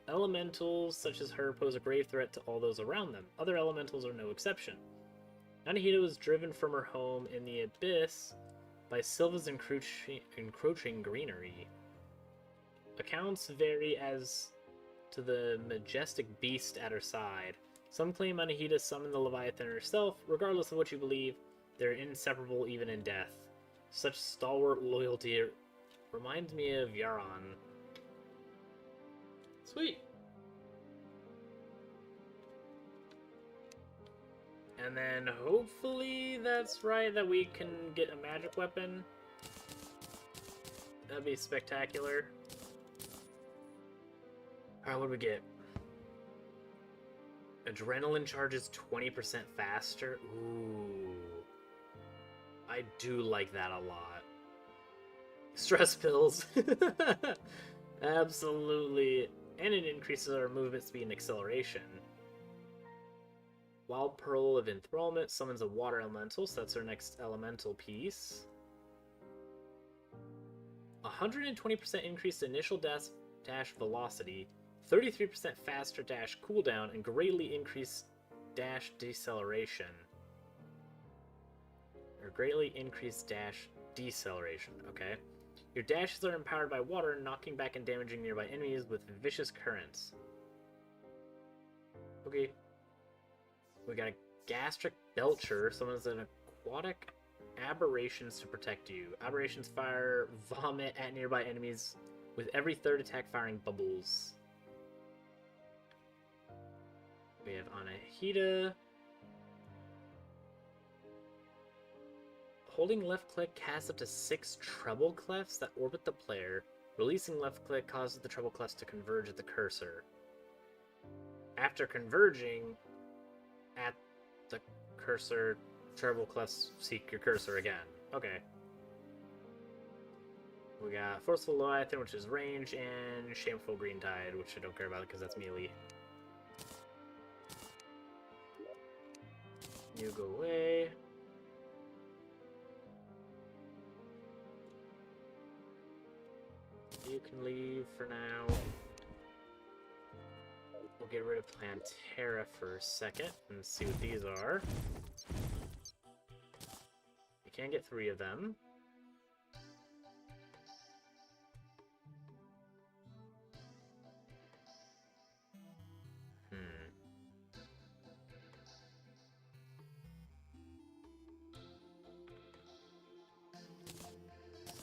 Elementals such as her pose a grave threat to all those around them. Other elementals are no exception. Nanahita was driven from her home in the Abyss by Silva's encroaching greenery. Accounts vary as to the majestic beast at her side. Some claim Anahita summoned the Leviathan herself. Regardless of what you believe, they're inseparable even in death. Such stalwart loyalty reminds me of Yaron. Sweet. And then hopefully that's right, that we can get a magic weapon. That'd be spectacular. Alright, what do we get? Adrenaline charges 20% faster. Ooh. I do like that a lot. Stress pills. Absolutely. And it increases our movement speed and acceleration. Wild Pearl of Enthrallment summons a water elemental, so that's our next elemental piece. 120% increased initial dash velocity, 33% faster dash cooldown, and greatly increased dash deceleration. Or greatly increased dash deceleration, okay. Your dashes are empowered by water, knocking back and damaging nearby enemies with vicious currents. Okay. We got a gastric belcher, summons an aquatic aberrations to protect you. Aberrations fire vomit at nearby enemies with every third attack firing bubbles. We have Anahita. Holding left click casts up to 6 treble clefs that orbit the player. Releasing left click causes the treble clefs to converge at the cursor. After converging at the cursor, treble clefs seek your cursor again. Okay. We got Forceful Leviathan, which is range, and Shameful Green Tide, which I don't care about because that's melee. You go away. You can leave for now. We'll get rid of Plantera for a second and see what these are. You can get 3 of them.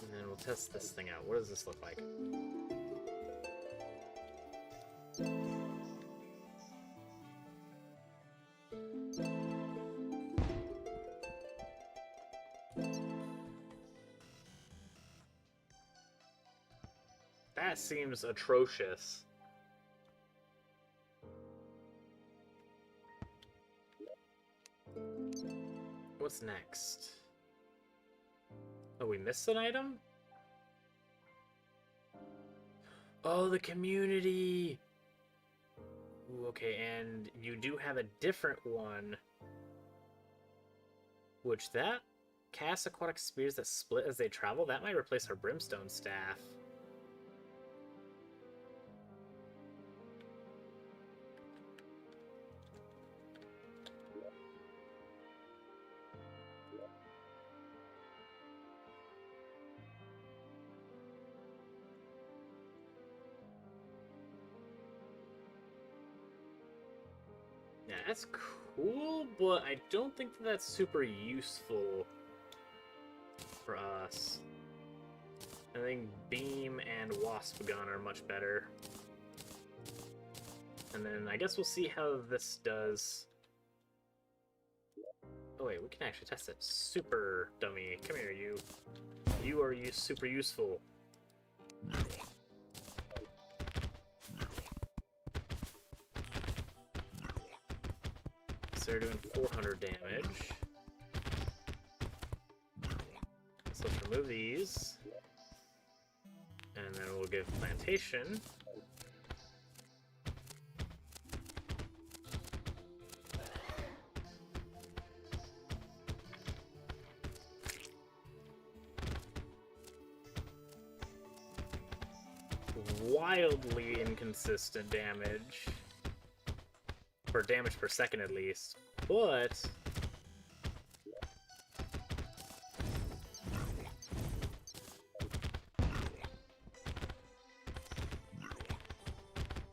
And then we'll test this thing out. What does this look like? That seems atrocious. What's next? Oh, we missed an item? Oh, the community! Ooh, okay, and you do have a different one. Which that casts aquatic spears that split as they travel. That might replace our brimstone staff. Yeah, that's cool, but I don't think that that's super useful for us. I think Beam and Wasp Gun are much better. And then I guess we'll see how this does. Oh wait, we can actually test it. Super dummy. Come here, you. You are super useful. So they're doing 400 damage. So let's remove these. And then we'll give Plantation. Wildly inconsistent damage. For damage per second at least. But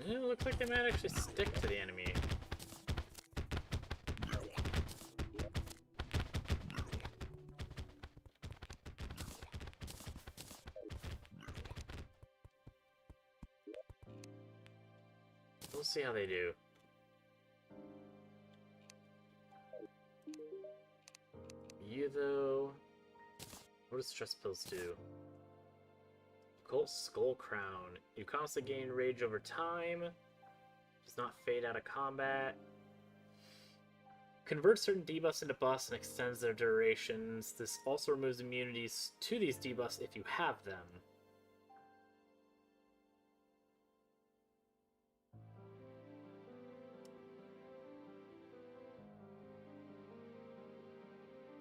it looks like they might actually stick to the enemy. We'll see how they do. You, though... What does stress pills do? Occult Skull Crown. You constantly gain rage over time. Does not fade out of combat. Converts certain debuffs into buffs and extends their durations. This also removes immunities to these debuffs if you have them.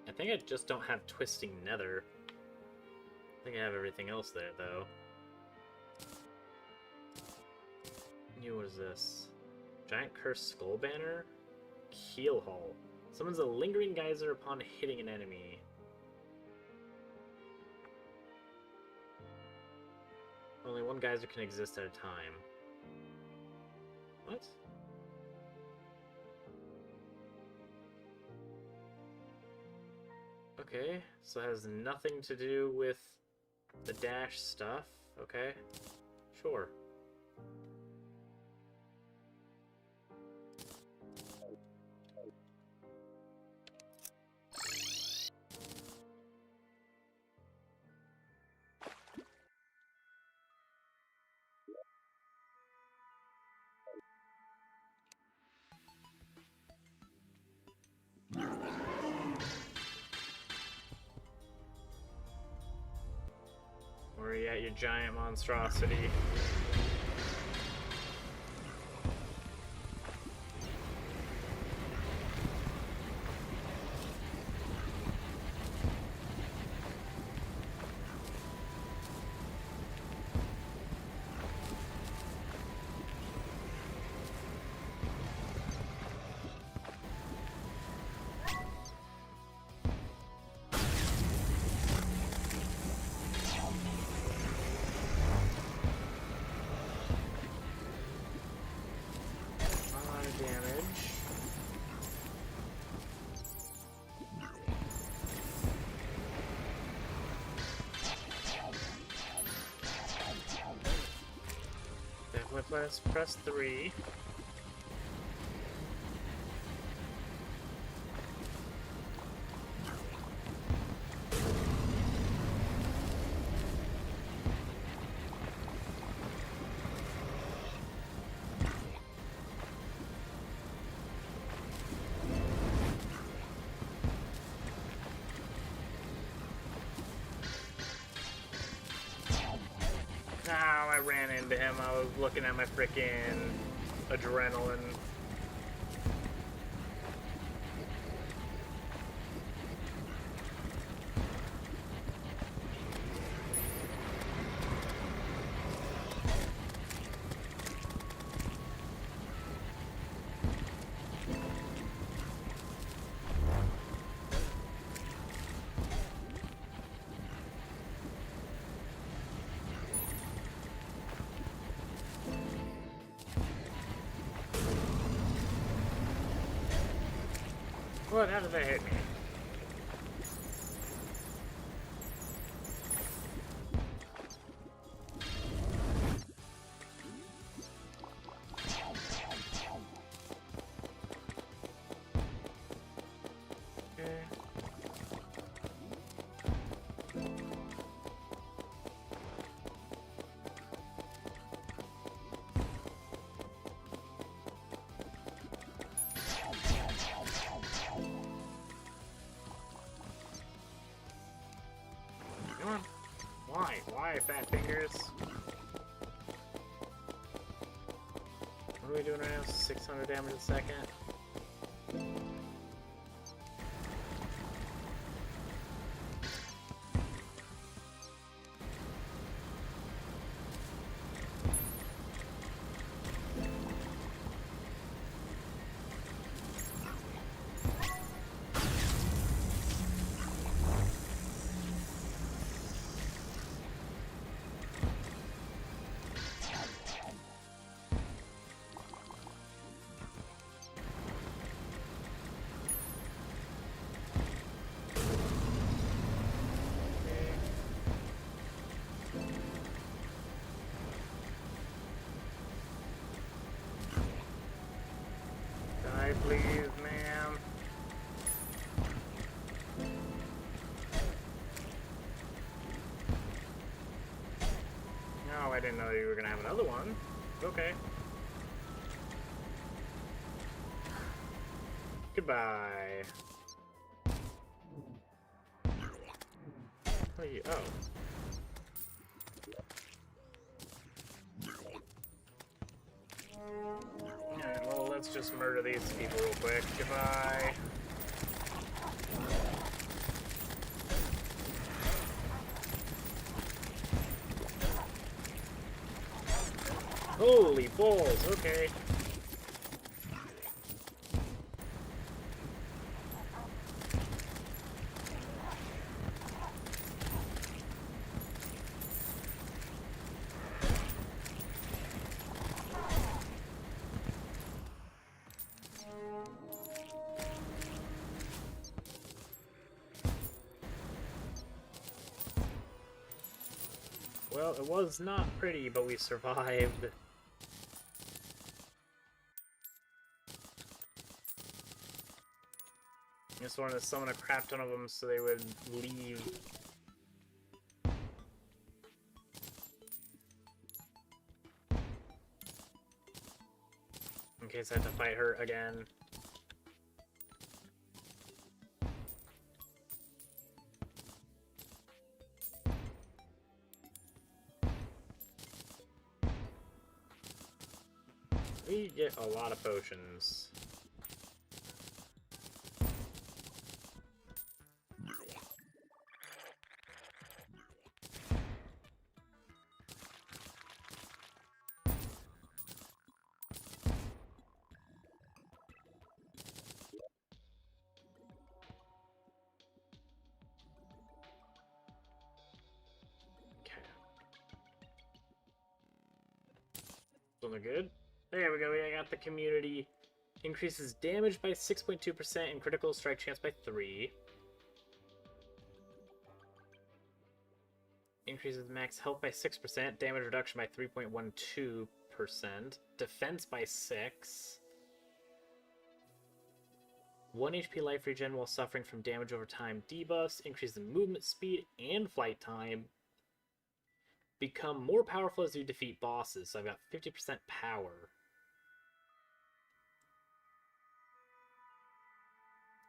I think I just don't have Twisting Nether. I think I have everything else there, though. What is this? Giant Cursed Skull Banner? Keel Hull. Summons a lingering geyser upon hitting an enemy. Only one geyser can exist at a time. What? Okay, so it has nothing to do with the dash stuff. Okay, sure. Where are you at, your giant monstrosity? Let's press 3. Ow, I ran into him. I was looking at my frickin'... adrenaline. What? How did that hit me? Come on. Why? Why, fat fingers? What are we doing right now? 600 damage a second? Please, ma'am. No, I didn't know you were gonna have another one. Okay. Goodbye. What are you? Oh. Alright, well, let's just murder these people real quick. Goodbye. Holy balls, okay. Well, it was not pretty, but we survived. Just wanted to summon a crap ton of them so they would leave. In case I have to fight her again. We get a lot of potions. Something good? There we go, we got the community. Increases damage by 6.2% and critical strike chance by 3. Increases max health by 6%, damage reduction by 3.12%, defense by 6. 1 HP life regen while suffering from damage over time debuffs, increases movement speed and flight time. Become more powerful as you defeat bosses, so I've got 50% power.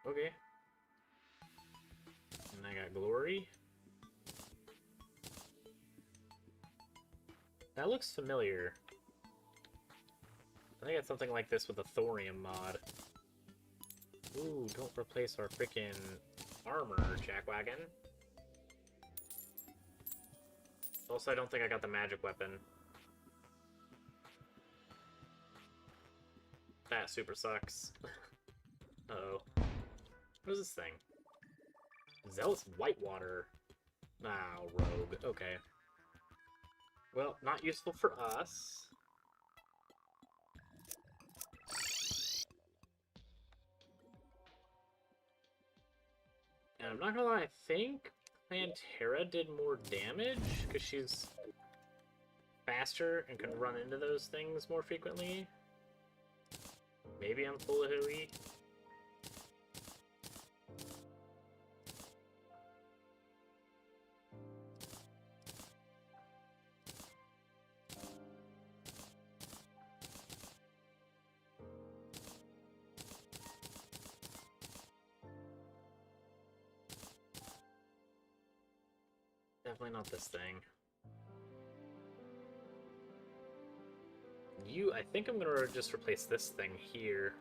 Okay. And I got glory. That looks familiar. I think it's something like this with a Thorium mod. Ooh, don't replace our freaking armor, jackwagon. Also, I don't think I got the magic weapon. That super sucks. Uh-oh. What is this thing? Zealous Whitewater. Ah, rogue. Okay. Well, not useful for us. And I'm not gonna lie, I think Plantera did more damage because she's faster and can run into those things more frequently. Maybe I'm full of hooey. Definitely not this thing. I think I'm gonna just replace this thing here.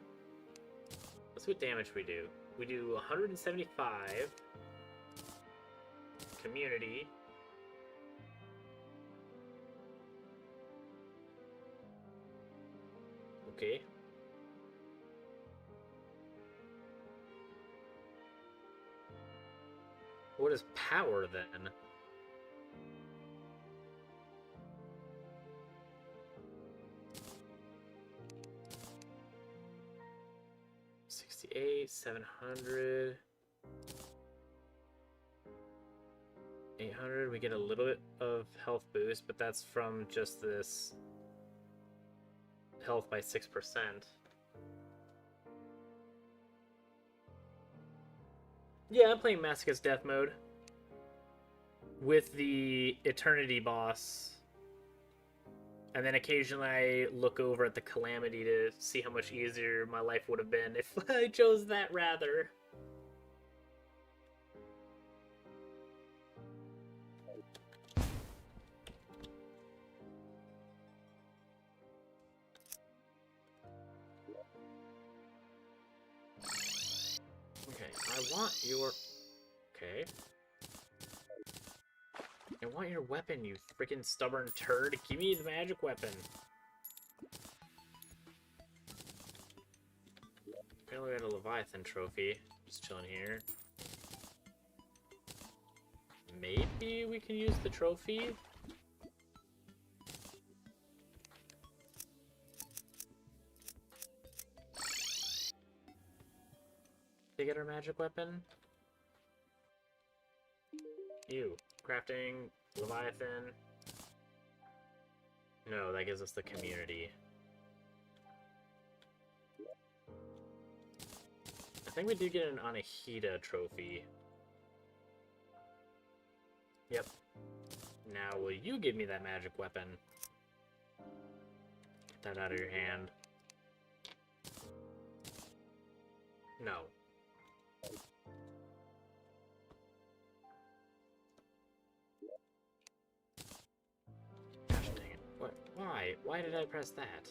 Let's see what damage we do. We do 175. Community. Okay. What is power then? $68, 700, 800. We get a little bit of health boost, but that's from just this health by 6%. Yeah, I'm playing Masochist Death Mode with the Eternity boss. And then occasionally I look over at the Calamity to see how much easier my life would have been if I chose that rather. Okay, I want your... Okay. I want your weapon, you freaking stubborn turd. Give me the magic weapon. Apparently we got a Leviathan trophy. Just chilling here. Maybe we can use the trophy? To get our magic weapon? Ew. Crafting, Leviathan. No, that gives us the community. I think we did get an Anahita trophy. Yep. Now, will you give me that magic weapon? Get that out of your hand. No. Gosh dang it. What? Why? Why did I press that?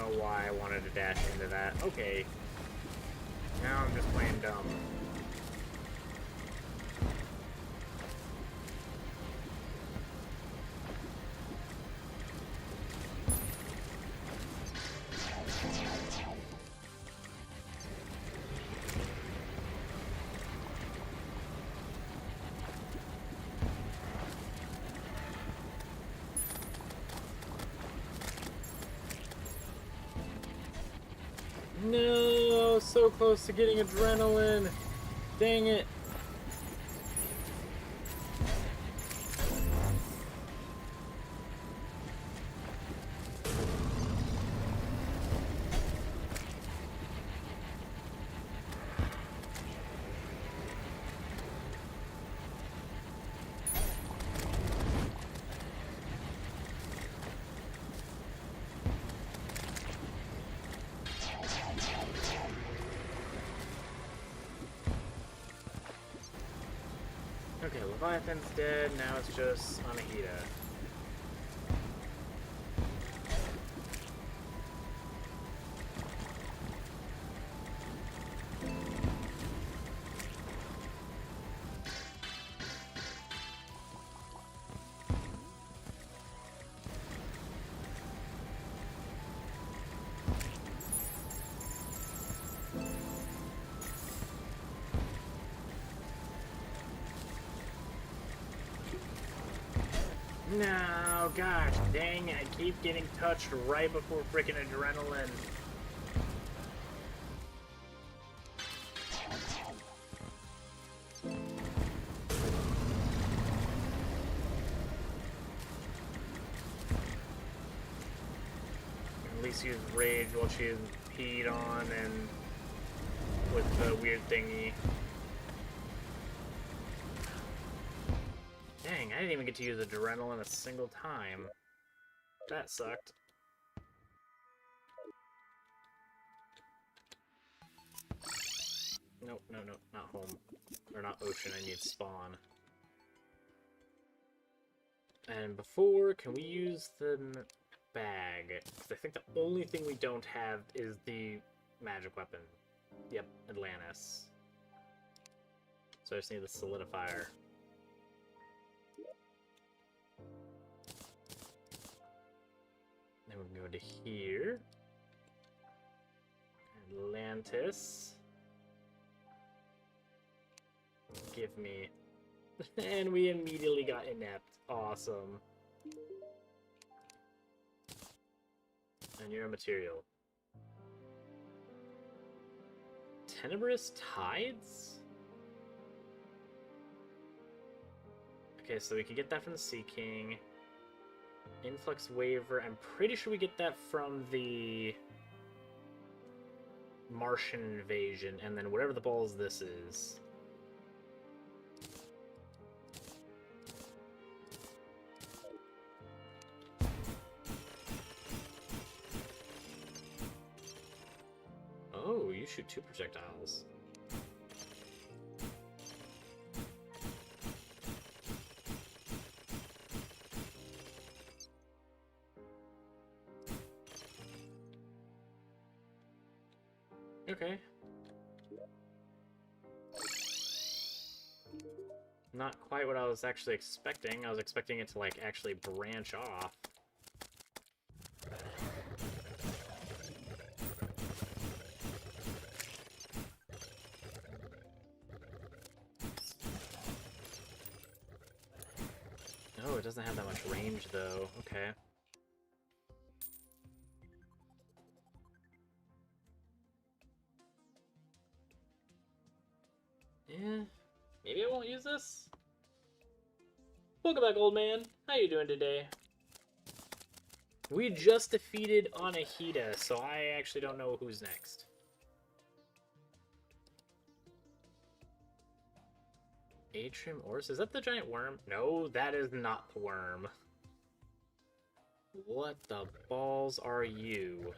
know why I wanted to dash into that. Okay. Now I'm just playing dumb. No, so close to getting adrenaline. Dang it. Okay, Leviathan's dead, now it's just Anahita. No, gosh, dang it, I keep getting touched right before freaking adrenaline. At least use rage while she's peed on and with the weird thingy. Dang, I didn't even get to use adrenaline a single time. That sucked. Nope, no, not home. Or not ocean, I need spawn. And before, can we use the bag? Because I think the only thing we don't have is the magic weapon. Yep, Atlantis. So I just need the solidifier. Then we can go to here. Atlantis. Give me. And we immediately got inept. Awesome. And you're a material. Tenebrous Tides? Okay, so we can get that from the Sea King. Influx Waiver. I'm pretty sure we get that from the Martian Invasion, and then whatever the balls this is. Oh, you shoot 2 projectiles. Okay. Not quite what I was actually expecting. I was expecting it to, like, actually branch off. Oh, it doesn't have that much range, though. Okay. Yeah, maybe I won't use this. Welcome back, old man. How you doing today? We just defeated Anahita, so I actually don't know who's next. Atrium Ors? Is that the giant worm? No, that is not the worm. What the balls are you?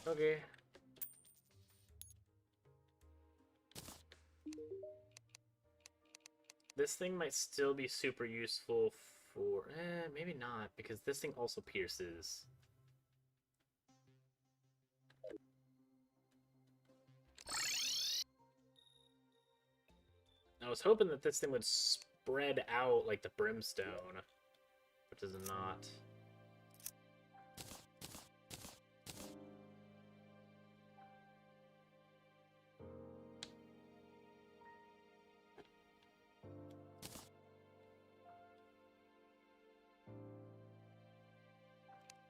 Okay. this thing might still be super useful for... maybe not, because this thing also pierces. I was hoping that this thing would spread out like the brimstone, which is not.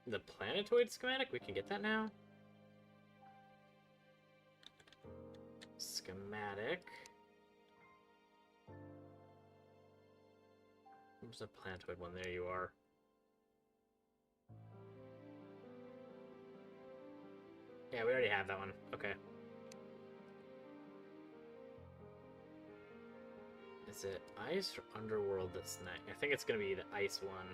The planetoid schematic? We can get that now? Schematic. Where's the planetoid one? There you are. Yeah, we already have that one. Okay. Is it ice or underworld that's next? I think it's gonna be the ice one.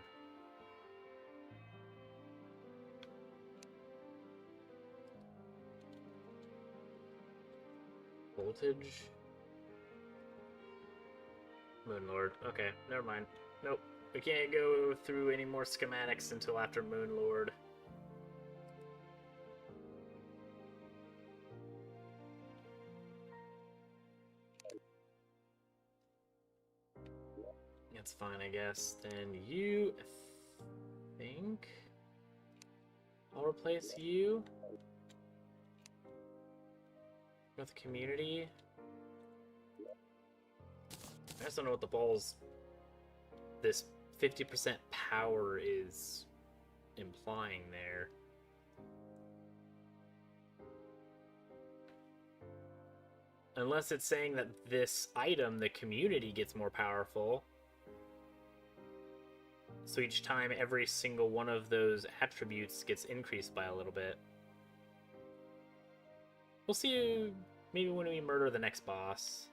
Voltage. Moonlord. Okay, never mind. Nope. We can't go through any more schematics until after Moonlord. That's fine, I guess. Then you, I think I'll replace you with community. I just don't know what the balls this 50% power is implying there. Unless it's saying that this item, the community, gets more powerful. So each time every single one of those attributes gets increased by a little bit. We'll see you maybe when we murder the next boss.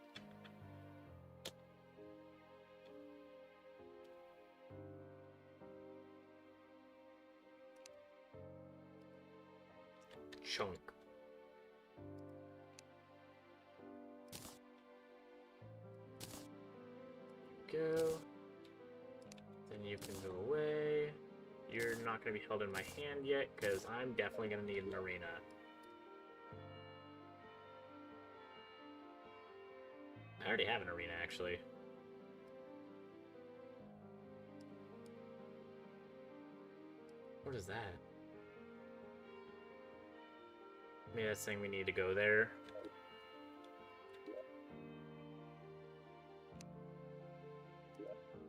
Chunk. Go. Then you can go away. You're not going to be held in my hand yet, because I'm definitely going to need an arena. I already have an arena, actually. What is that? Maybe that's saying we need to go there.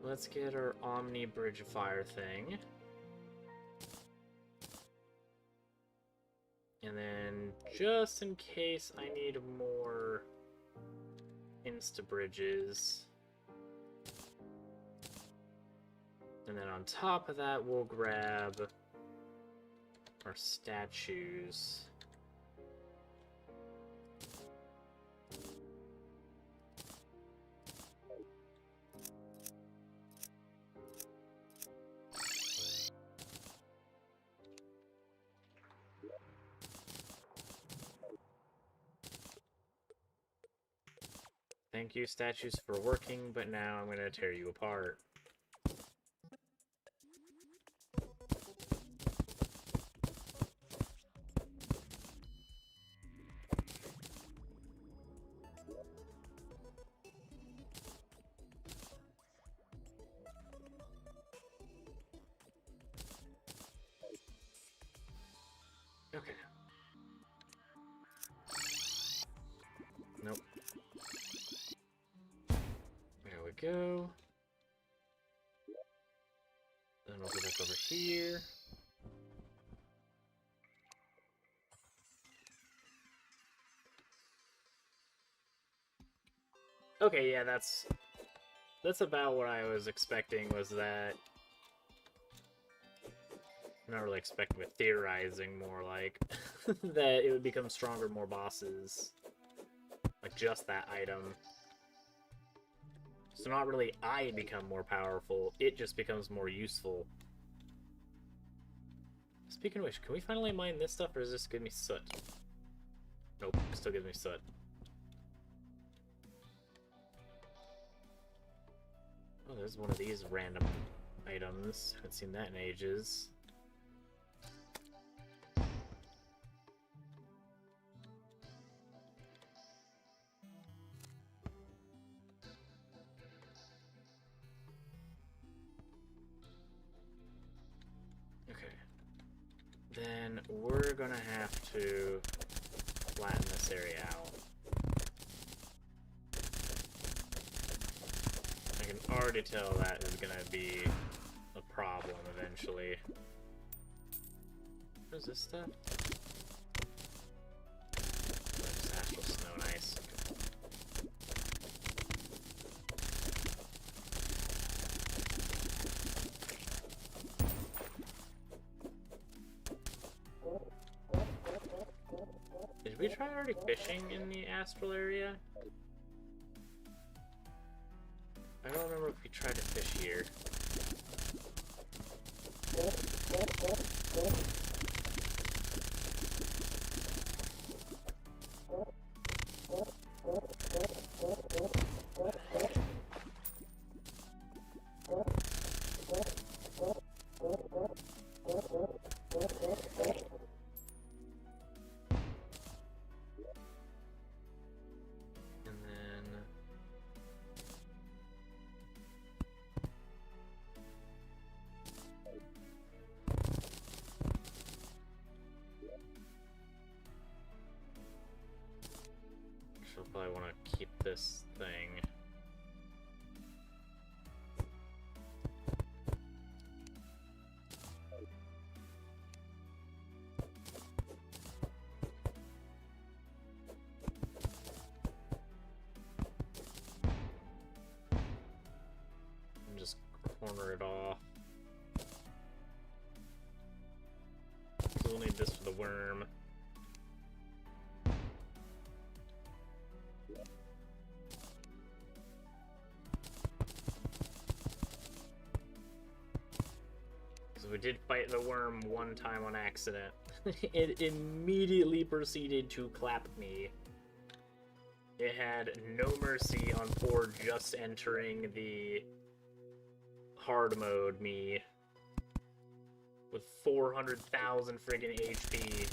Let's get our Omni Bridge Fire thing. And then, just in case I need more insta-bridges. And then on top of that, we'll grab our statues. Thank you, statues, for working, but now I'm going to tear you apart. Okay. Nope. There we go. Then we'll go back over here. Okay, yeah, that's about what I was expecting, was that... I'm not really expecting, but theorizing more like that it would become stronger, more bosses. Like just that item. So not really I become more powerful, it just becomes more useful. Speaking of which, can we finally mine this stuff, or does this give me soot? Nope, it still gives me soot. there's one of these random items. Haven't seen that in ages. Okay. Then we're gonna have to flatten this area out. I can already tell that is gonna be a problem eventually. What is this stuff? Just actual snow and ice. Did we try already fishing in the astral area? I don't remember if we tried to fish here. She'll probably want to keep this thing. And just corner it off. So we'll need this for the worm. We did fight the worm one time on accident. It immediately proceeded to clap me. It had no mercy on poor just entering the hard mode me with 400,000 friggin' HP.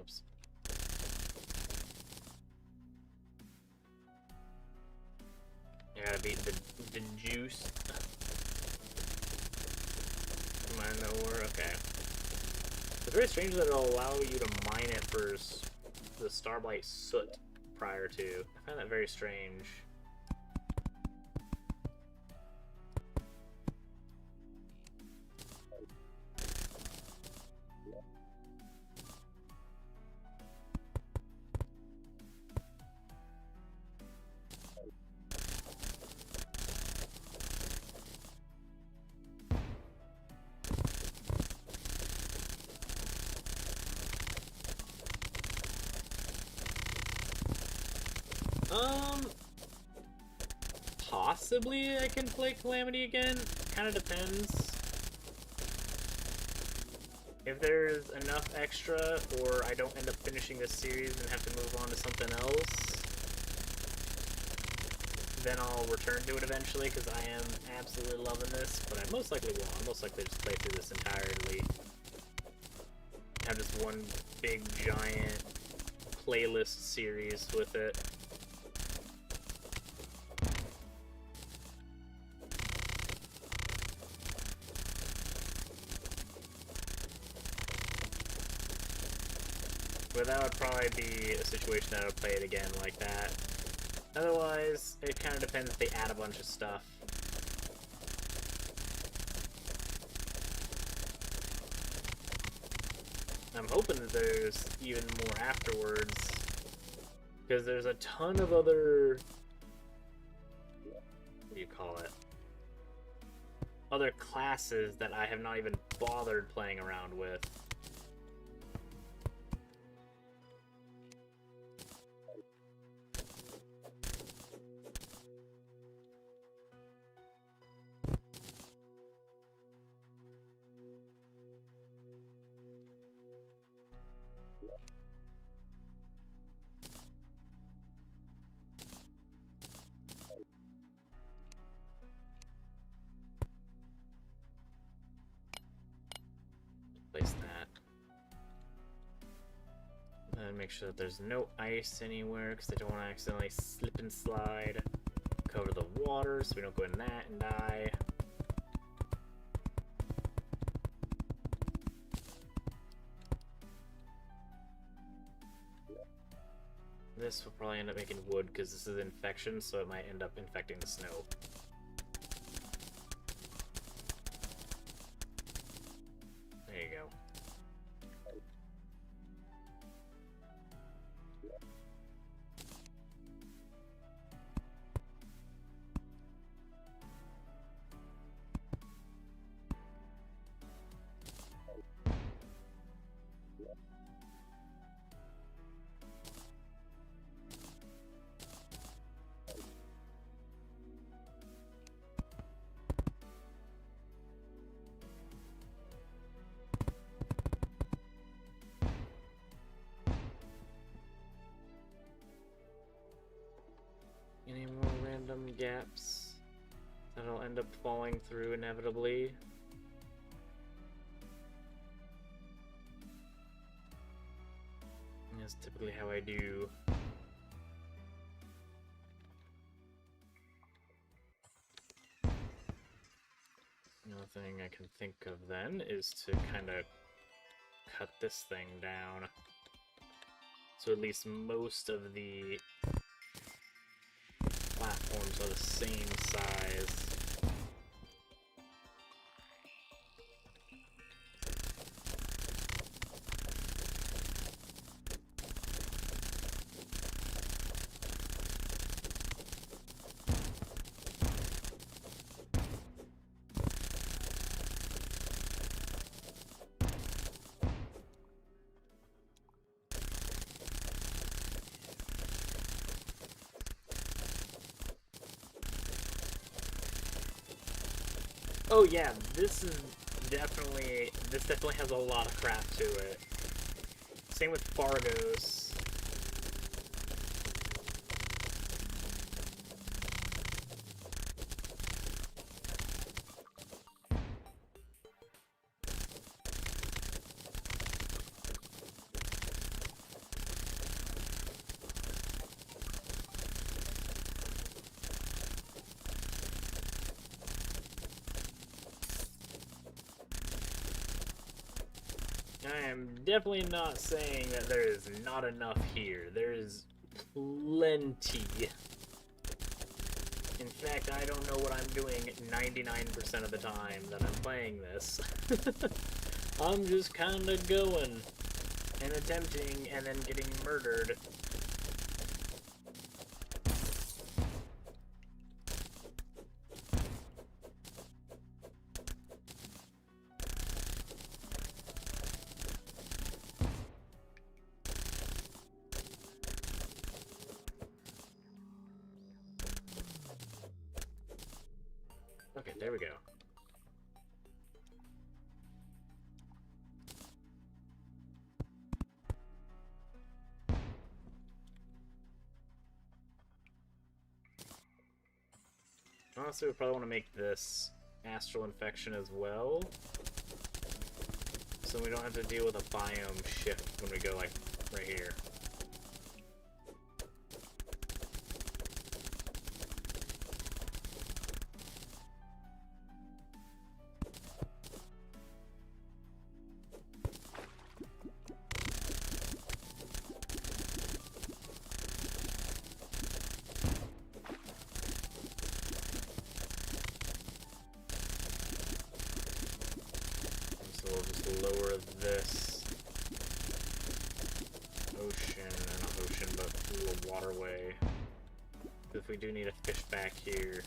Oops. You gotta beat the juice. Mine nowhere. Okay. It's very strange that it'll allow you to mine it for the Starblight soot prior to. I find that very strange. Possibly I can play Calamity again. Kind of depends. If there's enough extra, or I don't end up finishing this series and have to move on to something else, then I'll return to it eventually, because I am absolutely loving this, but I most likely won't. I'll most likely just play through this entirely. Have just one big, giant playlist series with it. But that would probably be a situation that I would play it again like that. Otherwise, it kind of depends if they add a bunch of stuff. I'm hoping that there's even more afterwards, because there's a ton of other... what do you call it? Other classes that I have not even bothered playing around with. then make sure that there's no ice anywhere, because I don't want to accidentally slip and slide. Cover the water so we don't go in that and die. This will probably end up making wood because this is infection, so it might end up infecting the snow. There you go. Any more random gaps that'll end up falling through inevitably? That's typically how I do. Another thing I can think of then is to kind of cut this thing down. So at least most of the platforms are the same size. Oh yeah, this definitely has a lot of crap to it. Same with Fargos. I am definitely not saying that there is not enough here. There is plenty. In fact, I don't know what I'm doing 99% of the time that I'm playing this. I'm just kinda going and attempting and then getting murdered. Okay, there we go. Honestly, we probably want to make this astral infection as well, so we don't have to deal with a biome shift when we go, like, right here. We'll just lower this ocean, or not ocean, but little waterway. If we do need a fish back here,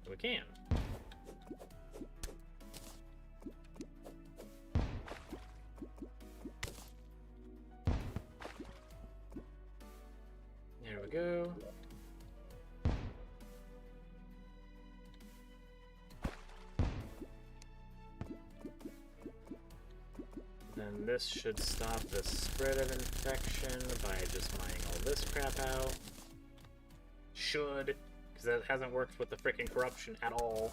we can. There we go. Then this should stop the spread of infection by just mining all this crap out. Should, because that hasn't worked with the freaking corruption at all.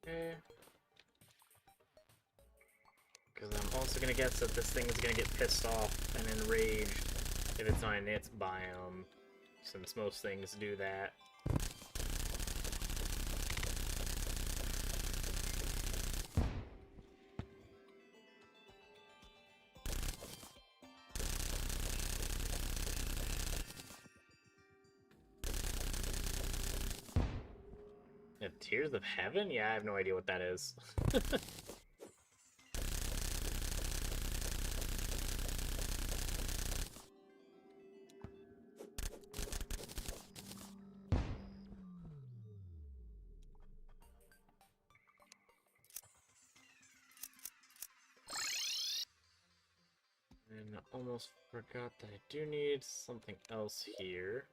Okay. Because I'm also gonna guess that this thing is gonna get pissed off and enraged if it's not in its biome, since most things do that. Tears of Heaven? Yeah, I have no idea what that is. And I almost forgot that I do need something else here.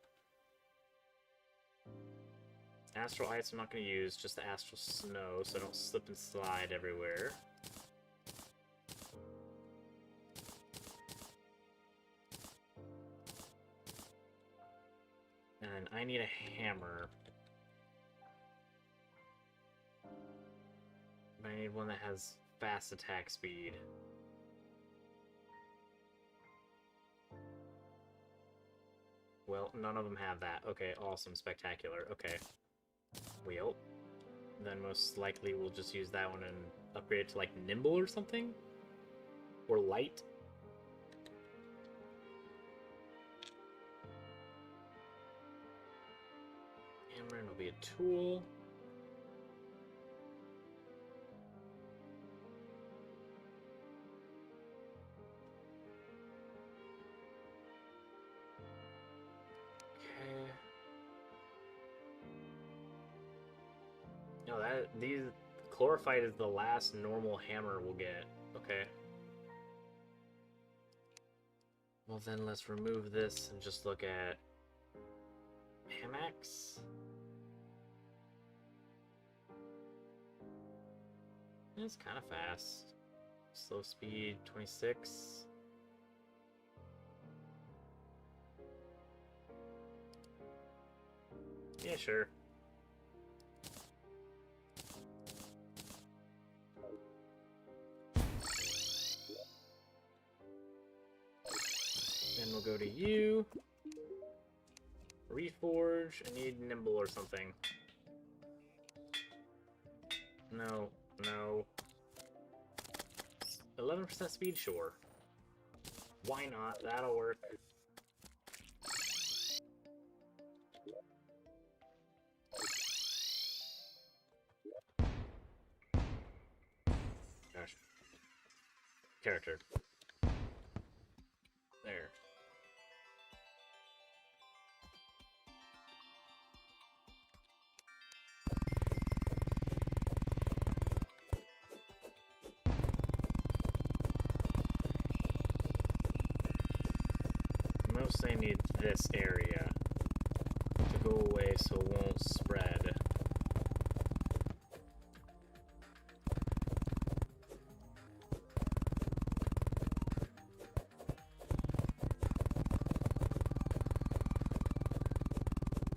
Astral Ice I'm not going to use, just the Astral Snow, so I don't slip and slide everywhere. And I need a hammer. But I need one that has fast attack speed. Well, none of them have that. Okay, awesome, spectacular. Okay. Well, then most likely we'll just use that one and upgrade it to, like, Nimble or something? Or Light? Hammer will be a tool. Okay. No, these Chlorophyte is the last normal hammer we'll get. Okay. Well then let's remove this and just look at Hamax. It's kind of fast. Slow speed 26. Yeah, sure. Then we'll go to you. Reforge. I need Nimble or something. No, no. 11% speed, sure. Why not? That'll work. Gosh. Character. There. Most I need this area to go away so it won't spread.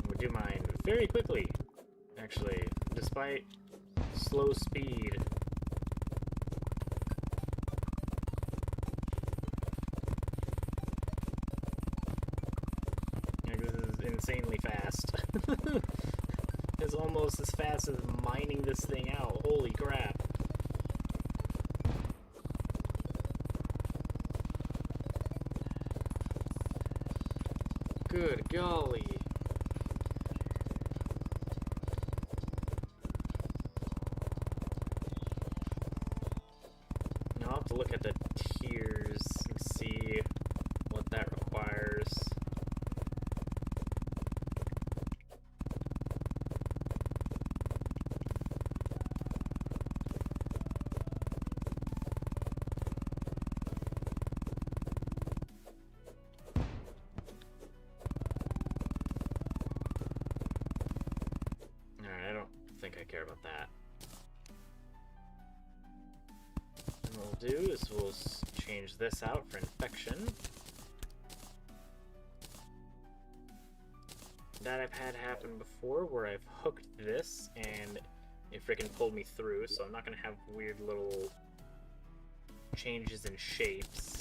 Would you mind very quickly, actually, despite slow speed. Insanely fast. It's almost as fast as mining this thing out. Holy crap. Good golly. Now I'll have to look at the tiers and see what that requires. I care about that. And what we'll do is we'll change this out for infection. That I've had happen before where I've hooked this and It freaking pulled me through, so I'm not gonna have weird little changes in shapes.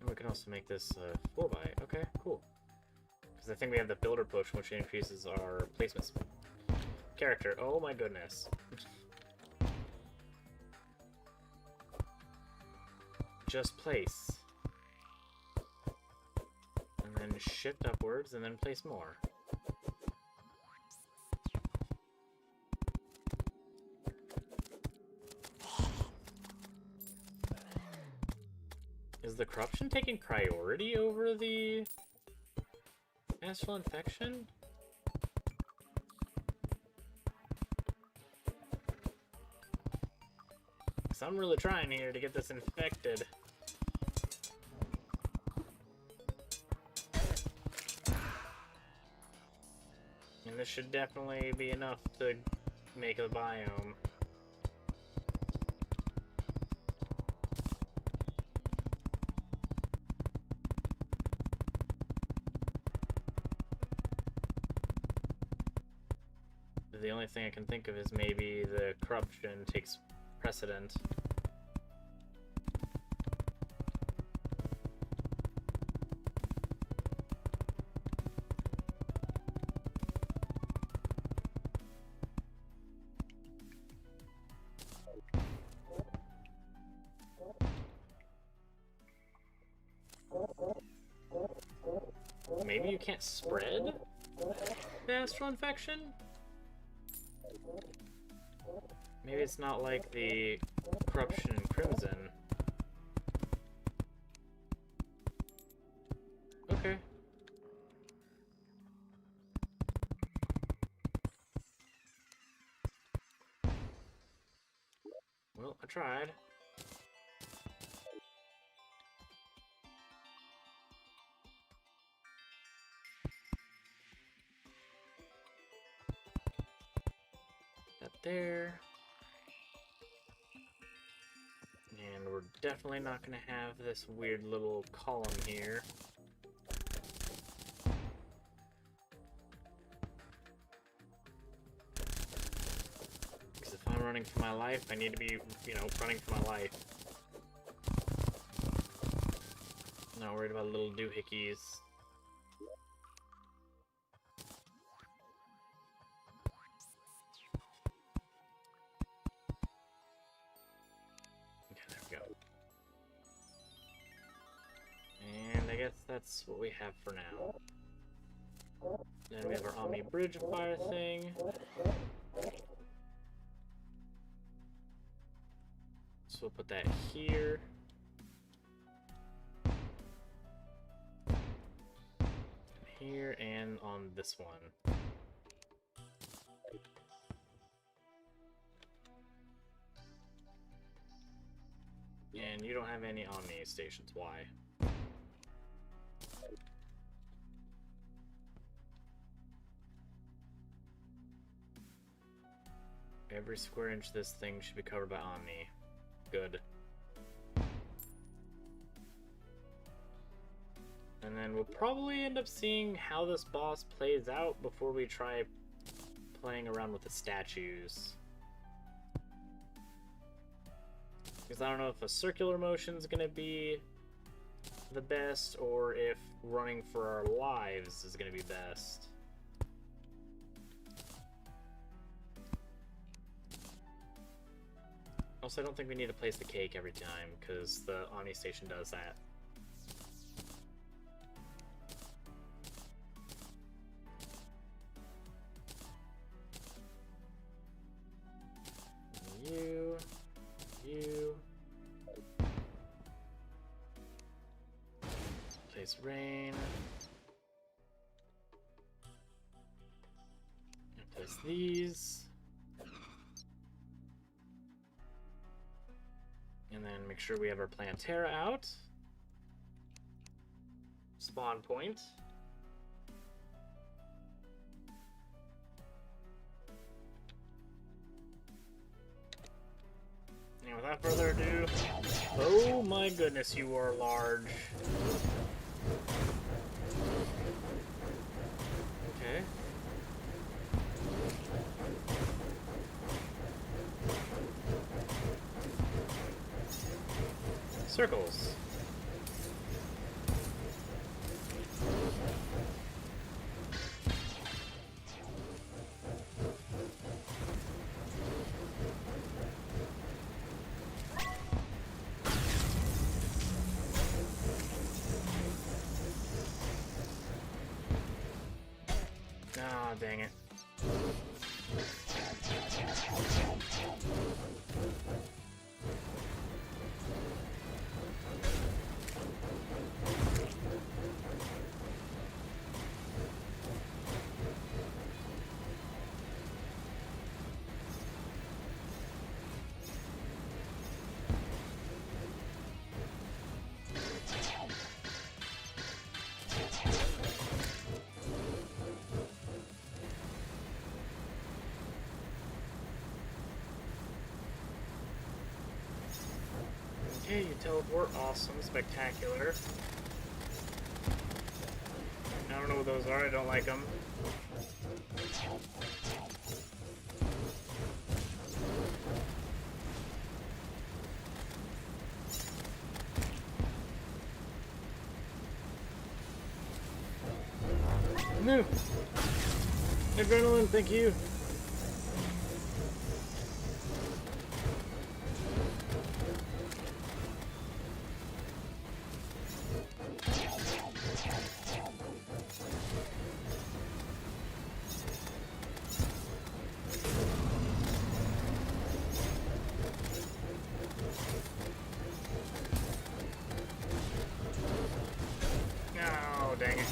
We can also make this 4x. Okay, cool. Because I think we have the builder push, which increases our placement character. Oh my goodness. Just place. And then shift upwards, and then place more. Is the corruption taking priority over the astral infection? Because I'm really trying here to get this infected. And this should definitely be enough to make a biome. The only thing I can think of is maybe the corruption takes precedent. Maybe you can't spread the astral infection? Maybe it's not like the corruption in Crimson. Okay. Well, I tried. That there. And we're definitely not going to have this weird little column here. Because if I'm running for my life, I need to be, running for my life. Not worried about little doohickeys. And I guess that's what we have for now. Then we have our Omni Bridge Fire thing. So we'll put that here. Here and on this one. And you don't have any Omni stations. Why? Every square inch of this thing should be covered by Omni. Good. And then we'll probably end up seeing how this boss plays out before we try playing around with the statues. Because I don't know if a circular motion is going to be the best, or if running for our lives is going to be best. Also, I don't think we need to place the cake every time, because the Omni Station does that. you, you. Place rain. And place these. And then make sure we have our Plantera out. Spawn point. And without further ado, oh my goodness, you are large. Okay. Circles. Ah, dang it. Okay, you teleport. Awesome. Spectacular. I don't know what those are. I don't like them. No! Adrenaline, thank you! Oh, dang it.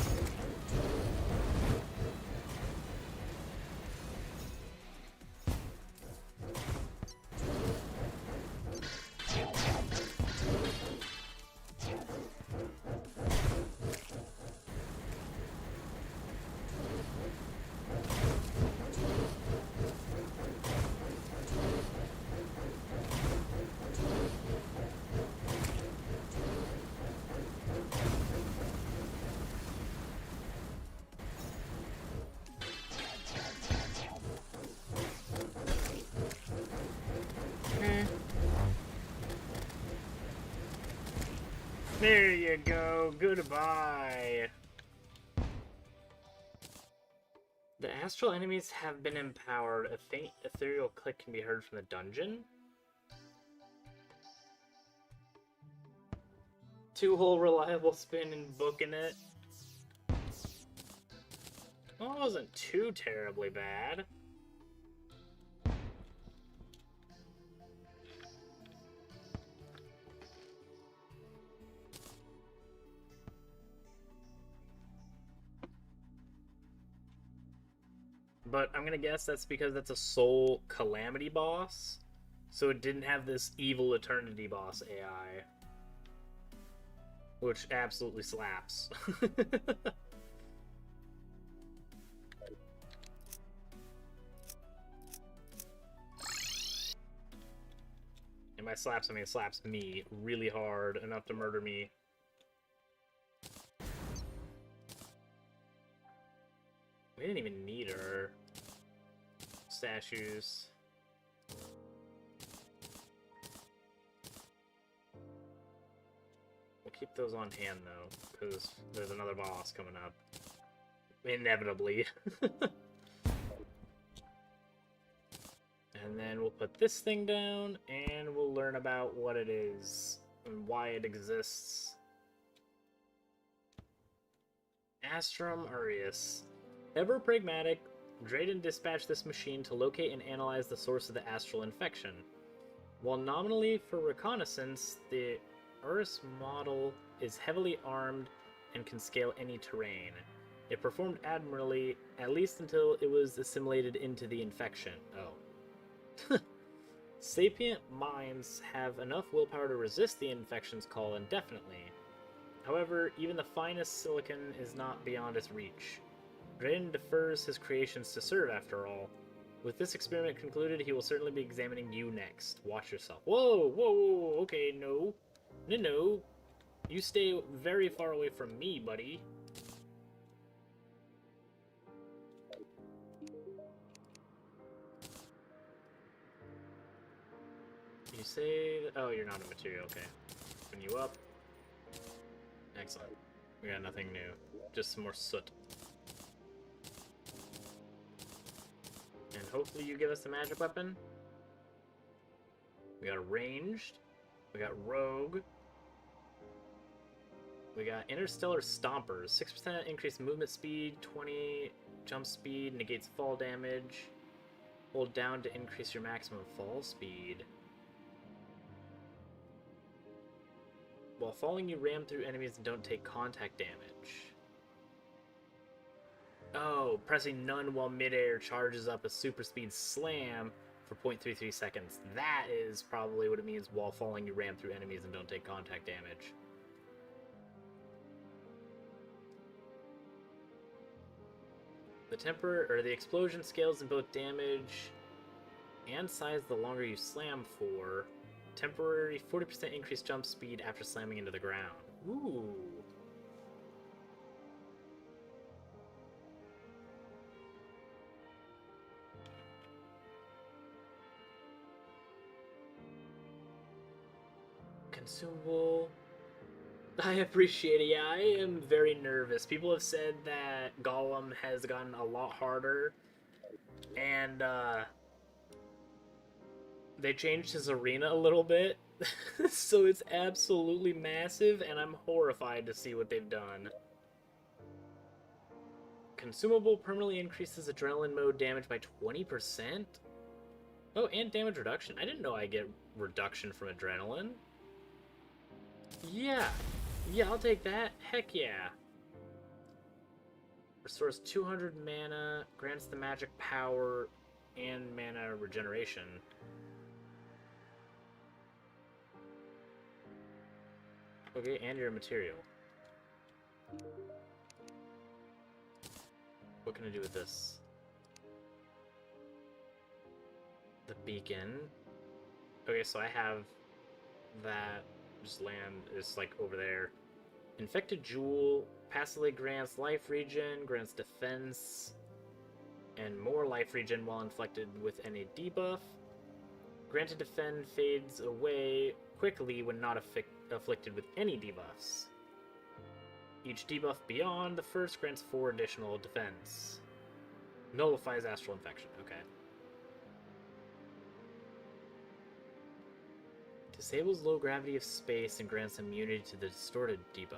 There you go. Goodbye. The astral enemies have been empowered. A faint ethereal click can be heard from the dungeon. 2-hole reliable spin and booking it. Well, it wasn't too terribly bad. But I'm gonna guess that's because that's a Soul Calamity boss, so it didn't have this Evil Eternity boss AI. Which absolutely slaps. And by slaps, I mean it slaps me really hard, enough to murder me. We didn't even need her statues. We'll keep those on hand, though, because there's another boss coming up. Inevitably. And then we'll put this thing down, and we'll learn about what it is and why it exists. Astrum Aureus. Ever pragmatic, Drayden dispatched this machine to locate and analyze the source of the astral infection. While nominally for reconnaissance, the Urus model is heavily armed and can scale any terrain. It performed admirably, at least until it was assimilated into the infection. Oh. Sapient minds have enough willpower to resist the infection's call indefinitely. However, even the finest silicon is not beyond its reach. Drayden defers his creations to serve, after all. With this experiment concluded, he will certainly be examining you next. Watch yourself. Whoa, whoa, whoa, okay, no. No. You stay very far away from me, buddy. You say... Oh, you're not a material, okay. Open you up. Excellent. We got nothing new. Just some more soot. And hopefully you give us a magic weapon. We got a ranged. We got rogue. We got interstellar stompers. 6% increased movement speed, 20 jump speed, negates fall damage. Hold down to increase your maximum fall speed. While falling, you ram through enemies and don't take contact damage. Oh, pressing none while midair charges up a super speed slam for 0.33 seconds. That is probably what it means. While falling, you ram through enemies and don't take contact damage. The explosion scales in both damage and size the longer you slam for. Temporary 40% increased jump speed after slamming into the ground. Ooh. Consumable. I appreciate it. Yeah, I am very nervous. People have said that Golem has gotten a lot harder, and they changed his arena a little bit, so it's absolutely massive, and I'm horrified to see what they've done. Consumable permanently increases adrenaline mode damage by 20%? Oh, and damage reduction. I didn't know I get reduction from adrenaline. Yeah, I'll take that. Heck yeah. Restores 200 mana, grants the magic power, and mana regeneration. Okay, and you're a material. What can I do with this? The beacon. Okay, so I have that. Just land is like over there. Infected Jewel passively grants life regen, grants defense, and more life regen while inflicted with any debuff. Granted defend fades away quickly when not afflicted with any debuffs. Each debuff beyond the first grants 4 additional defense. Nullifies astral infection. Okay. Disables low gravity of space and grants immunity to the distorted debuff.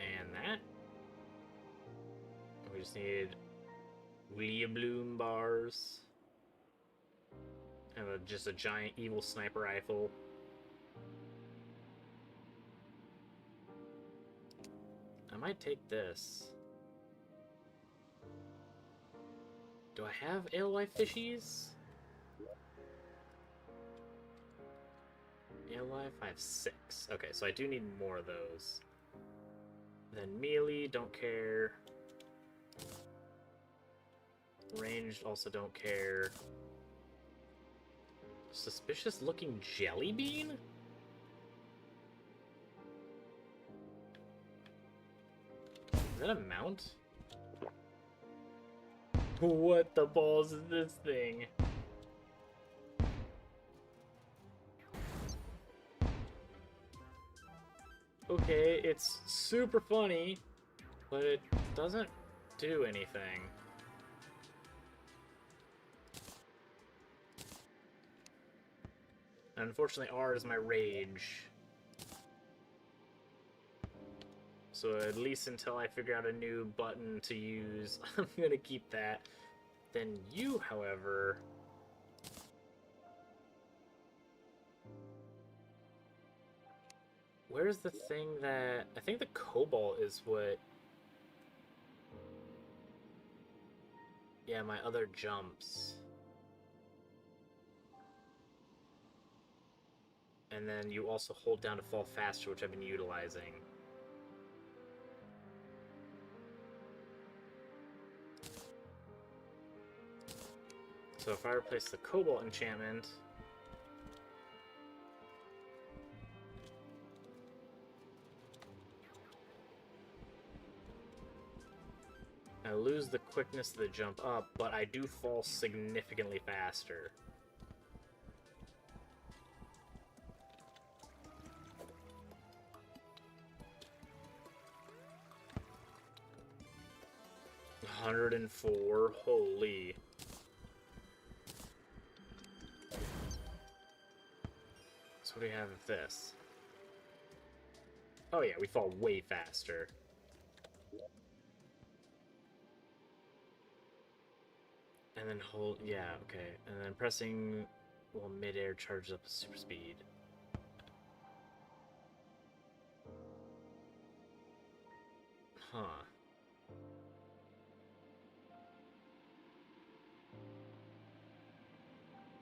And that. We just need Leah Bloom bars. And just a giant evil sniper rifle. I might take this. Do I have alewife fishies? Alewife, I have 6. Okay, so I do need more of those. Then melee, don't care. Ranged, also don't care. Suspicious looking jelly bean? Is that a mount? What the balls is this thing? Okay, it's super funny, but it doesn't do anything. Unfortunately, R is my rage. So at least until I figure out a new button to use, I'm gonna keep that. Then you, however... Where's the thing that... I think the cobalt is what... Yeah, my other jumps. And then you also hold down to fall faster, which I've been utilizing. So if I replace the cobalt enchantment... I lose the quickness of the jump up, but I do fall significantly faster. $104, holy. So what do we have with this? Oh yeah, we fall way faster. And then hold, yeah, okay. And then pressing while mid-air charges up super speed. Huh.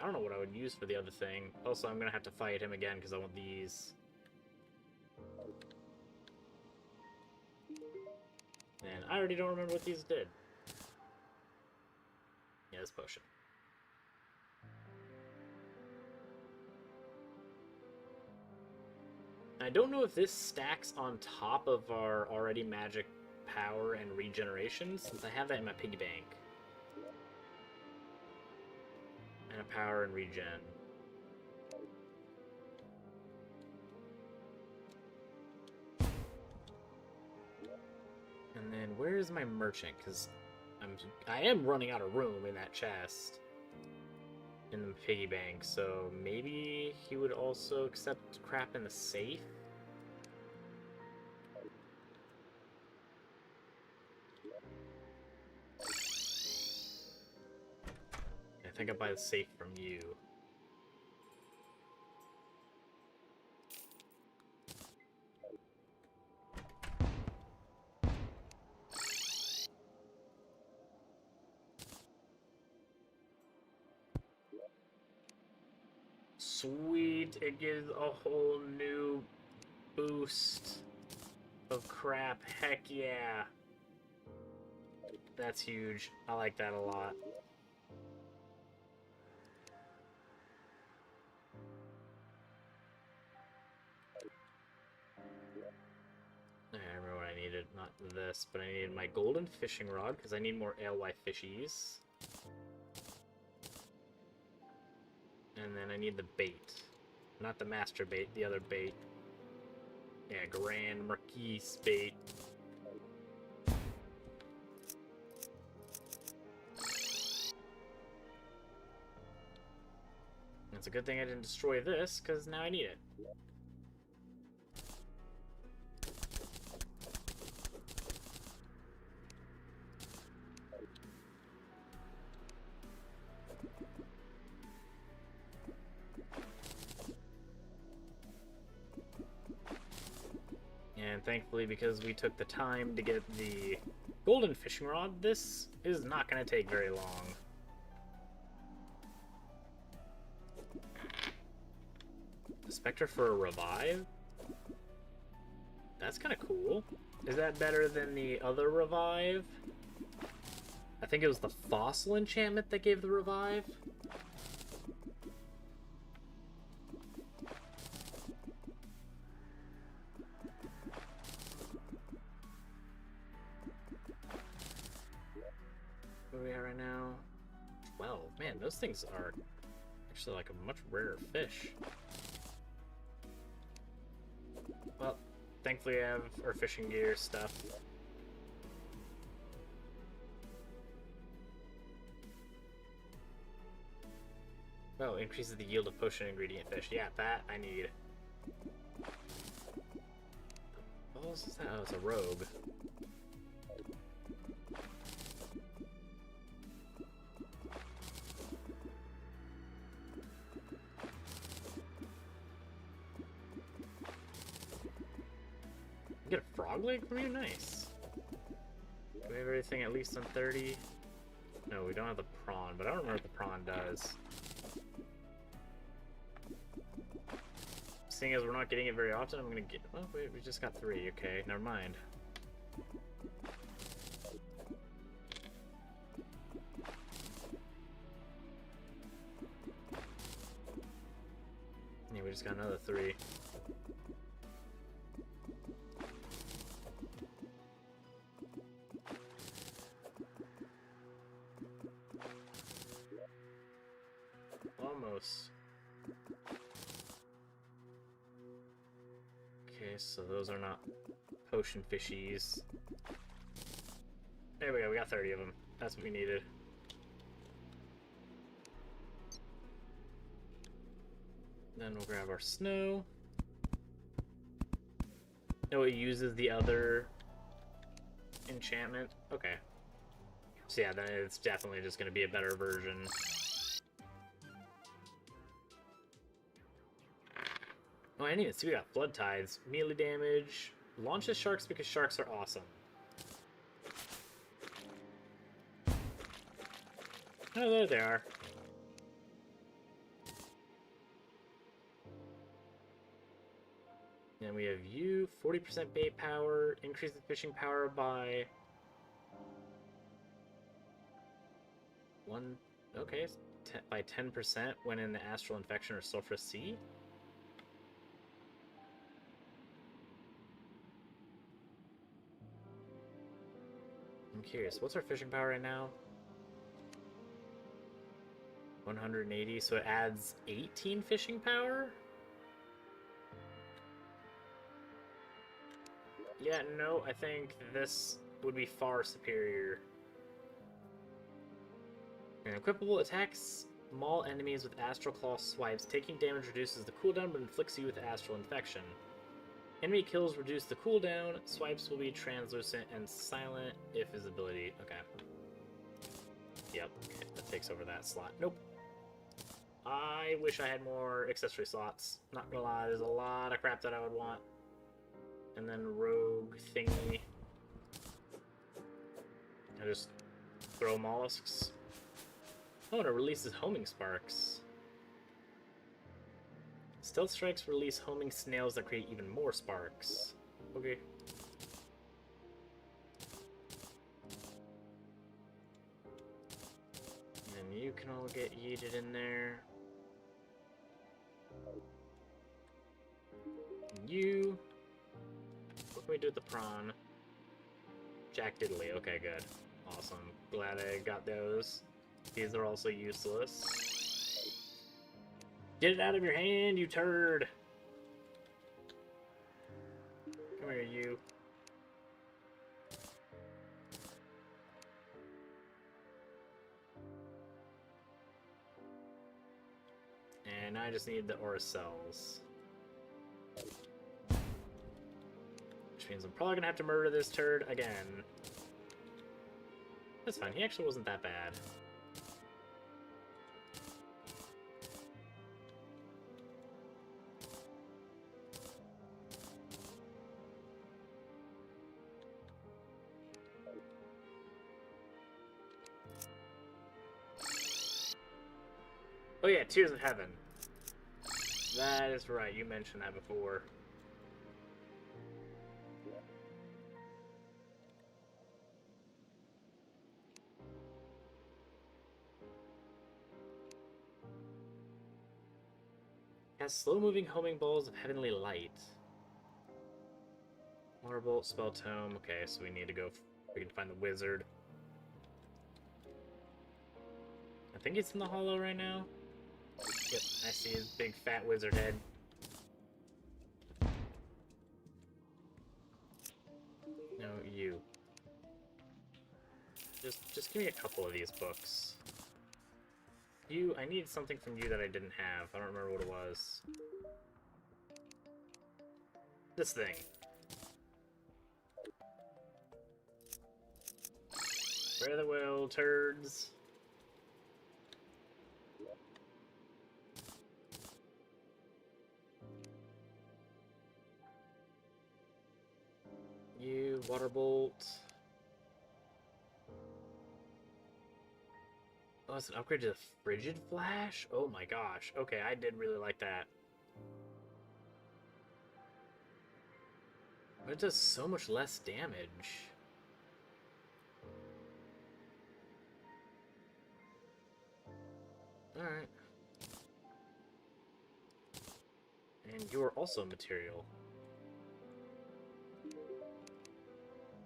I don't know what I would use for the other thing. Also, I'm gonna have to fight him again because I want these. And I already don't remember what these did. Yeah, this potion. I don't know if this stacks on top of our already magic power and regeneration, since I have that in my piggy bank. And a power and regen. And then where is my merchant? Because I am running out of room in that chest. In the piggy bank, so maybe he would also accept crap in the safe? I think I'll buy the safe from you. Sweet, it gives a whole new boost of crap. Heck yeah. That's huge. I like that a lot. I remember what I needed. Not this, but I needed my golden fishing rod because I need more ALY fishies. And then I need the bait. Not the master bait, the other bait. Yeah, Grand Marquis bait. It's a good thing I didn't destroy this, because now I need it. And thankfully, because we took the time to get the golden fishing rod, this is not going to take very long. The Spectre for a revive? That's kind of cool. Is that better than the other revive? I think it was the fossil enchantment that gave the revive. What are we at right now? 12. Man, those things are actually like a much rarer fish. Well, thankfully I have our fishing gear stuff. Oh, increases the yield of potion ingredient fish. Yeah, that I need. The What was that? Oh, it's a rogue. Get a frog leg from you? Nice. Do we have everything at least on 30? No, we don't have the prawn, but I don't remember what the prawn does. Seeing as we're not getting it very often, I'm gonna get... Oh, wait, we just got 3. Okay, never mind. Yeah, we just got another 3. Almost. Okay, so those are not potion fishies. There we go, we got 30 of them. That's what we needed. Then we'll grab our snow. No, it uses the other enchantment. Okay. So yeah, then it's definitely just going to be a better version. Oh, I didn't even see we got flood tides. Melee damage. Launches sharks because sharks are awesome. Oh, there they are. And we have you, 40% bait power, increase the fishing power by 1, okay, by 10% when in the astral infection or sulfurous sea. I'm curious, what's our fishing power right now? 180, so it adds 18 fishing power? Yeah, no, I think this would be far superior. And equipable attacks maul enemies with astral claw swipes. Taking damage reduces the cooldown but inflicts you with astral infection. Enemy kills reduce the cooldown. Swipes will be translucent and silent if his ability... Okay. Yep, okay, that takes over that slot. Nope. I wish I had more accessory slots. Not gonna lie, there's a lot of crap that I would want. And then rogue thingy. I just throw mollusks. Oh, and it releases homing sparks. Stealth strikes release homing snails that create even more sparks. Okay. And you can all get yeeted in there. You. What can we do with the prawn? Jack Diddley. Okay, good. Awesome. Glad I got those. These are also useless. Get it out of your hand, you turd! Come here, you. And I just need the aura cells. Which means I'm probably gonna have to murder this turd again. That's fine, he actually wasn't that bad. Oh yeah, Tears of Heaven. That is right, you mentioned that before. Has slow-moving homing balls of heavenly light. Water bolt, spell tome. Okay, so we need to go. We can find the wizard. I think he's in the hollow right now. Yep, I see his big fat wizard head. No, you. Just give me a couple of these books. You, I need something from you that I didn't have. I don't remember what it was. This thing. Where are the little turds? You, water bolt. Oh, it's an upgrade to the frigid flash? Oh my gosh. Okay, I did really like that. But it does so much less damage. Alright. And you're also material.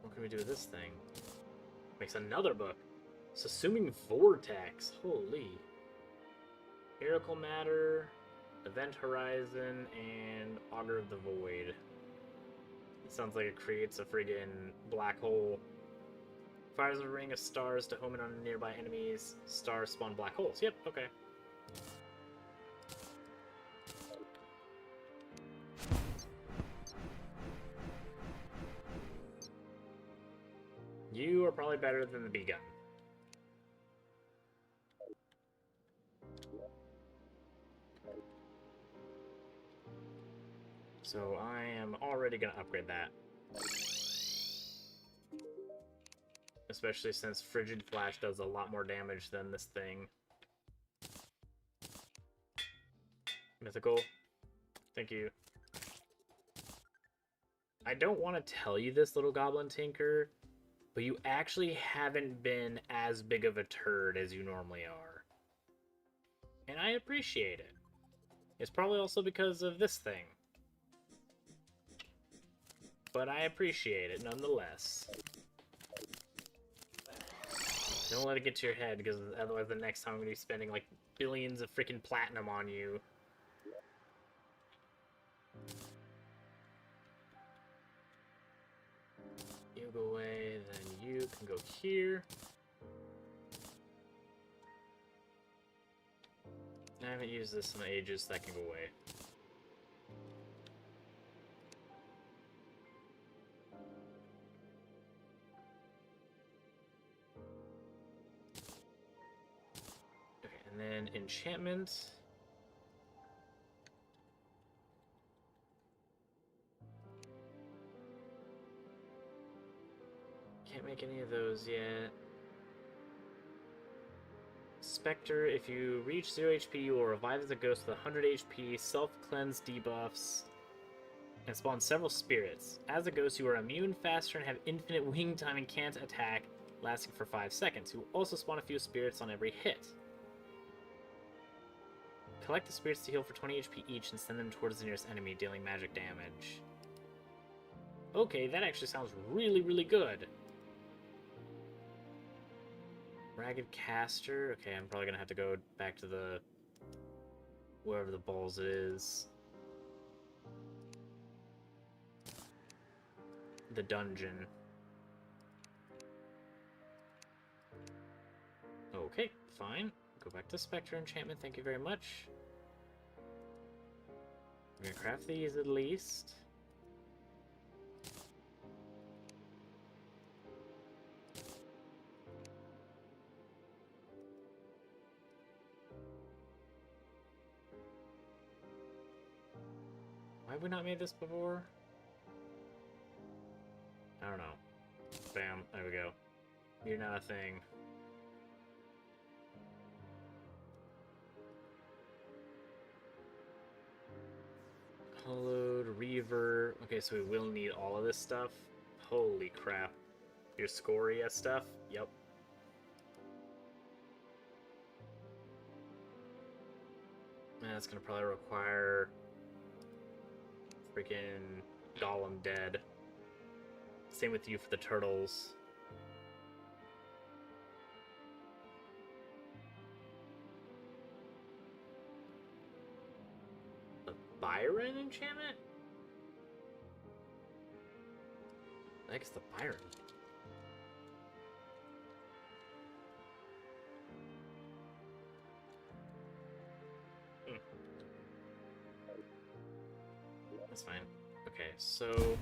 What can we do with this thing? Makes another book. It's assuming Vortex. Holy. Miracle Matter, Event Horizon, and Augur of the Void. It sounds like it creates a friggin' black hole. Fires a ring of stars to home in on nearby enemies. Stars spawn black holes. Yep, okay. You are probably better than the bee gun. So I am already going to upgrade that. Especially since Frigid Flash does a lot more damage than this thing. Mythical. Thank you. I don't want to tell you this, little Goblin Tinker, but you actually haven't been as big of a turd as you normally are. And I appreciate it. It's probably also because of this thing. But I appreciate it nonetheless. Don't let it get to your head, because otherwise the next time I'm going to be spending like billions of freaking platinum on you. You go away, then you can go here. I haven't used this in ages, so that can go away. Okay, and then enchantment. Can't make any of those yet. Spectre, if you reach 0 HP, you will revive as a ghost with 100 HP, self-cleanse debuffs, and spawn several spirits. As a ghost, you are immune, faster, and have infinite wing time and can't attack, lasting for 5 seconds. You will also spawn a few spirits on every hit. Collect the spirits to heal for 20 HP each and send them towards the nearest enemy, dealing magic damage. Okay, that actually sounds really, really good. Ragged Caster. Okay, I'm probably gonna have to go back to the... wherever the balls is. The dungeon. Okay, fine. Go back to Spectre Enchantment, thank you very much. We're gonna craft these at least. Why have we not made this before? I don't know. Bam, there we go. You're not a thing. Hollowed, Reaver. Okay, so we will need all of this stuff. Holy crap. Your Scoria stuff? Yep. That's gonna probably require freaking Golem dead. Same with you for the turtles. The Byron enchantment? I guess the Byron. That's fine. Okay, so...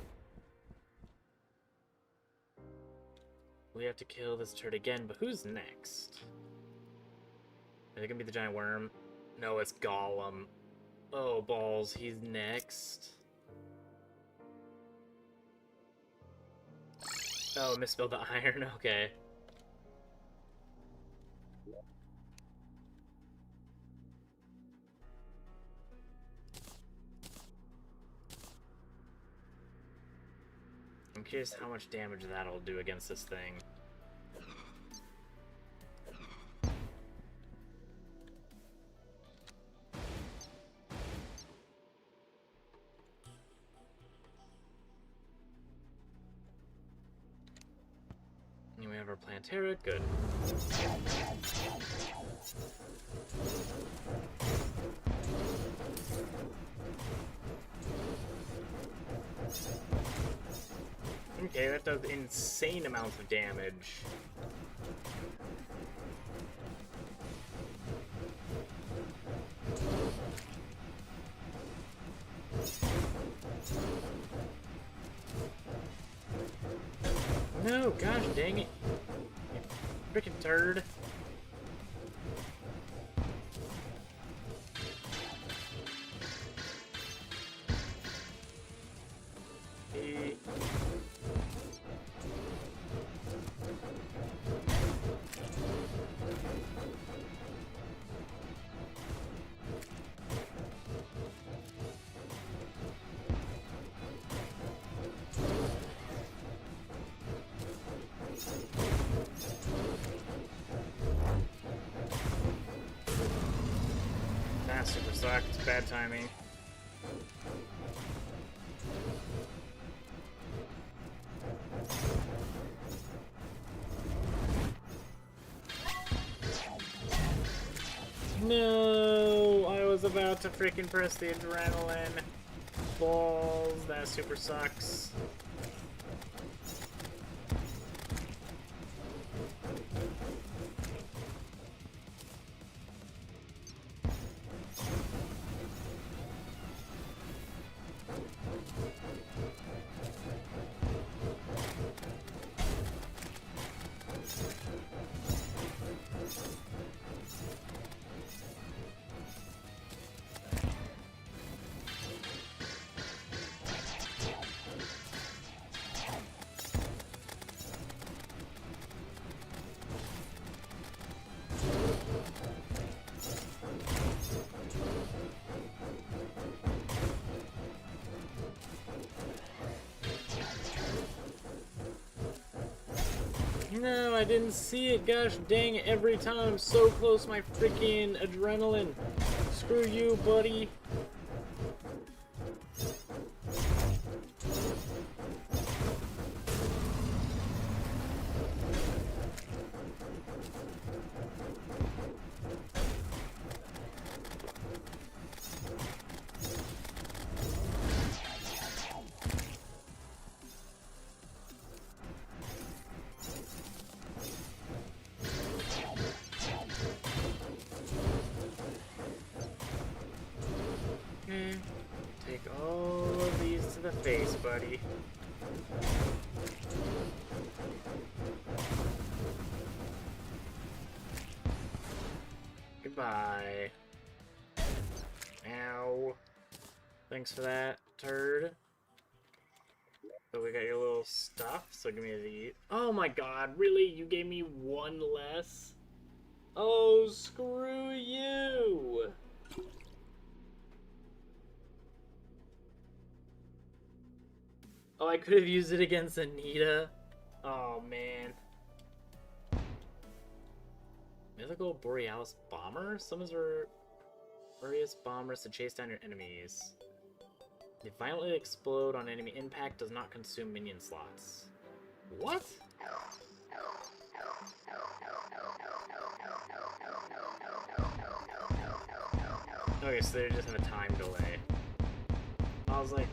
We have to kill this turd again, but who's next? Is it gonna be the giant worm? No, it's Golem. Oh, balls, he's next. Oh, misspelled the iron, okay. I'm curious how much damage that'll do against this thing. And we have our Plantera, good. Okay, that does insane amounts of damage. No, gosh dang it. You freaking turd. That super sucked. Bad timing. No! I was about to freaking press the adrenaline. Balls. That super sucks. No, I didn't see it. Gosh dang it. Every time I'm so close, my freaking adrenaline. Screw you, buddy. Take all of these to the face, buddy. Goodbye. Ow. Thanks for that, turd. So we got your little stuff, so give me the... Oh my god, really? You gave me one less? Oh, screw you! Oh, I could have used it against Anita. Oh, man. Mythical Borealis Bomber? Summons Borealis Bombers to chase down your enemies. They violently explode on enemy impact, does not consume minion slots. What? Okay, so they just have a time delay. I was like,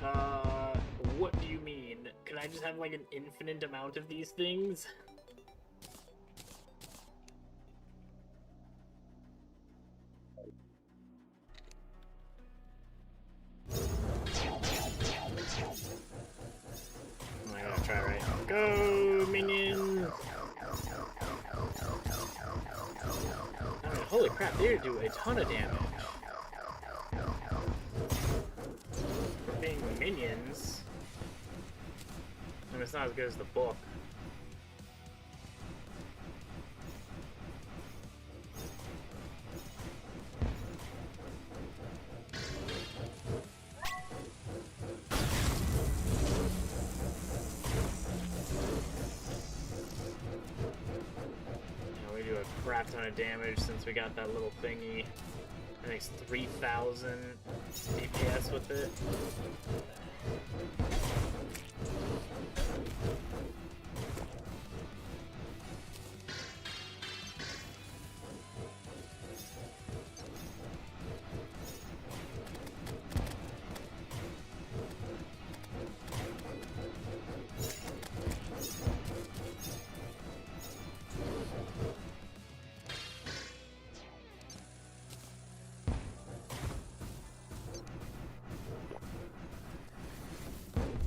what do you mean? Can I just have like an infinite amount of these things? I gotta try right. Go, minions! They do a ton of damage. For being minions, I mean, it's not as good as the book. Crap ton of damage since we got that little thingy. I think it's 3,000 DPS with it.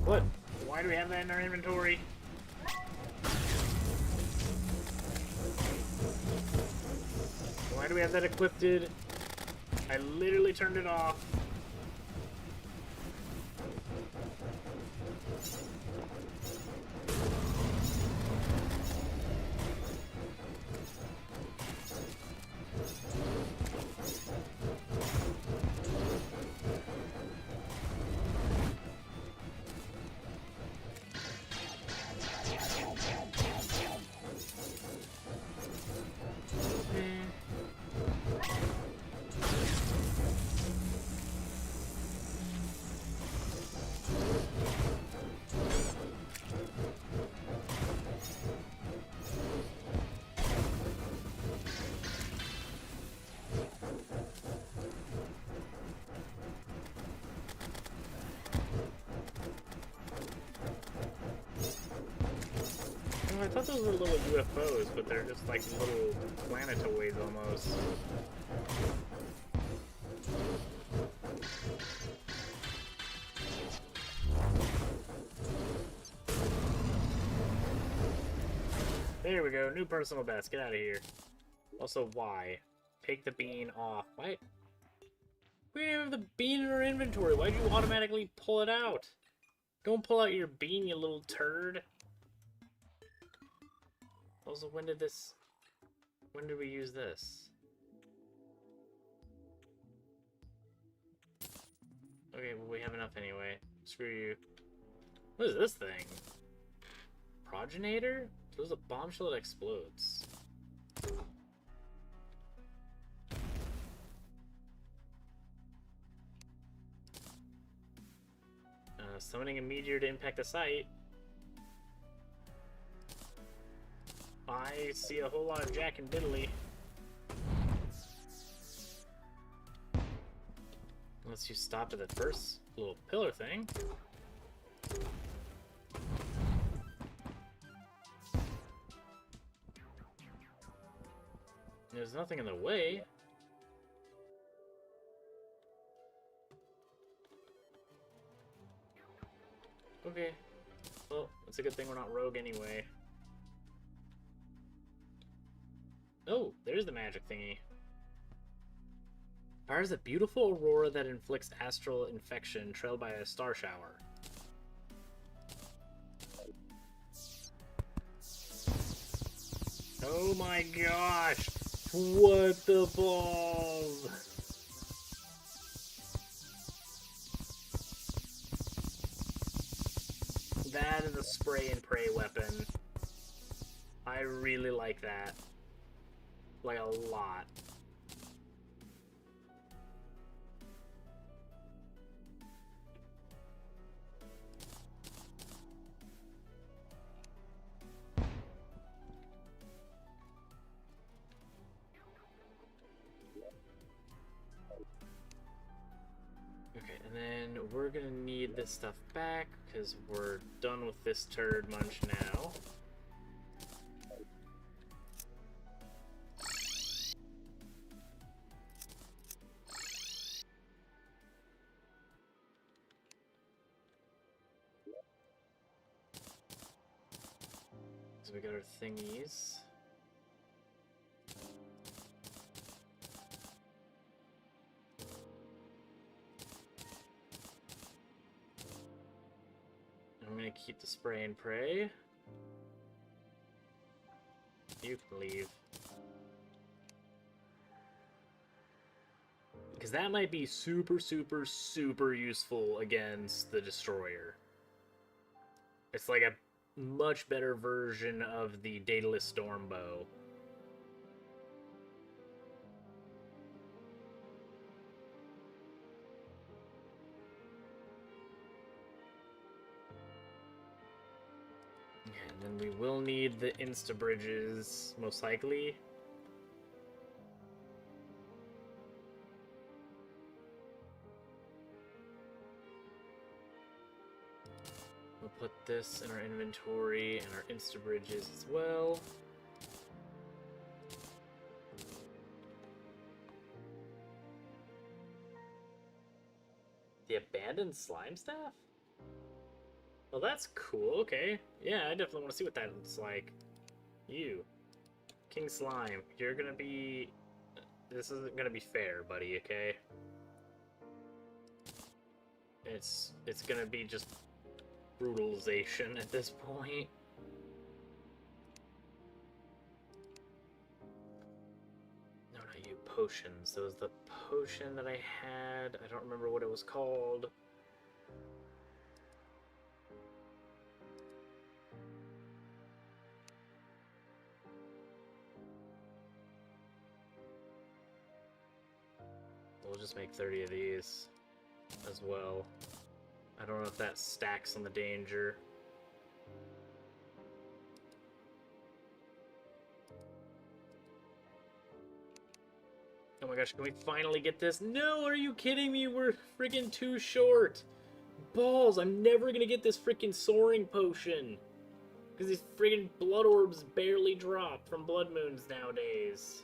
What? Why do we have that in our inventory? Why do we have that equipped? I literally turned it off. I thought those were little UFOs, but they're just like little planetoids almost. There we go, new personal best. Get out of here. Also, why? Take the bean off. Why? We didn't have the bean in our inventory. Why'd you automatically pull it out? Don't pull out your bean, you little turd. Also, when did we use this? Okay, well, we have enough anyway. Screw you. What is this thing? Progenitor? So there's a bombshell that explodes. Summoning a meteor to impact the site. I see a whole lot of Jack and Diddley. Unless you stop at the first little pillar thing. There's nothing in the way. Okay. Well, it's a good thing we're not rogue anyway. Oh, there's the magic thingy. Fires a beautiful aurora that inflicts astral infection, trailed by a star shower. Oh my gosh! What the balls? That is a spray and pray weapon. I really like that. Like a lot. Okay, and then we're gonna need this stuff back because we're done with this turd munch now. So we got our thingies. gonna keep the spray and pray. You can leave. Because that might be super, super, super useful against the Destroyer. It's like a much better version of the Daedalus Stormbow. And then we will need the insta-bridges, most likely. We'll put this in our inventory and our insta-bridges as well. The abandoned slime staff? Well, that's cool. Okay. Yeah, I definitely want to see what that looks like. You. King Slime. You're gonna be... This isn't gonna be fair, buddy, okay? It's gonna be just brutalization at this point. No, not you. Potions. There was the potion that I had. I don't remember what it was called. We'll just make 30 of these as well. I don't know if that stacks on the danger. Oh my gosh, can we finally get this? No, are you kidding me? We're freaking too short. Balls, I'm never gonna get this freaking soaring potion. Because these freaking blood orbs barely drop from blood moons nowadays.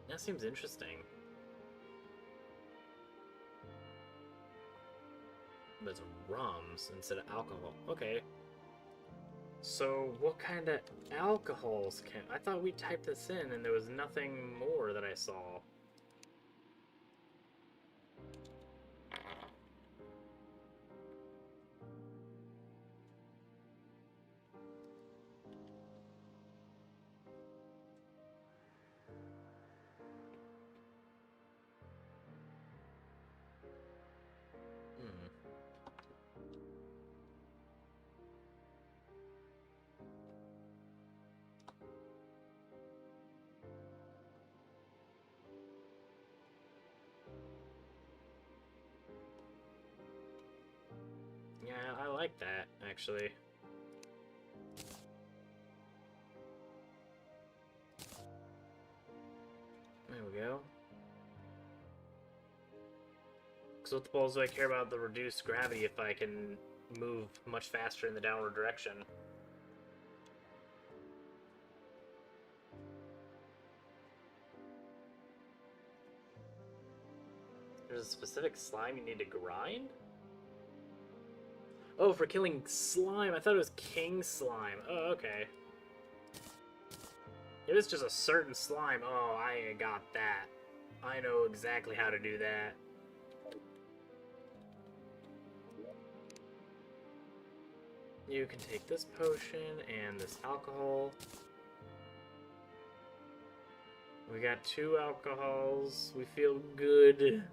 That seems interesting. But it's rums instead of alcohol. Okay. So, what kind of alcohols can... I thought we typed this in and there was nothing more that I saw. Yeah, I like that, actually. There we go. Because what the balls do I care about the reduced gravity if I can move much faster in the downward direction? There's a specific slime you need to grind? Oh, for killing slime. I thought it was king slime. Oh, okay. If it's just a certain slime, oh, I got that. I know exactly how to do that. You can take this potion and this alcohol. We got 2 alcohols. We feel good.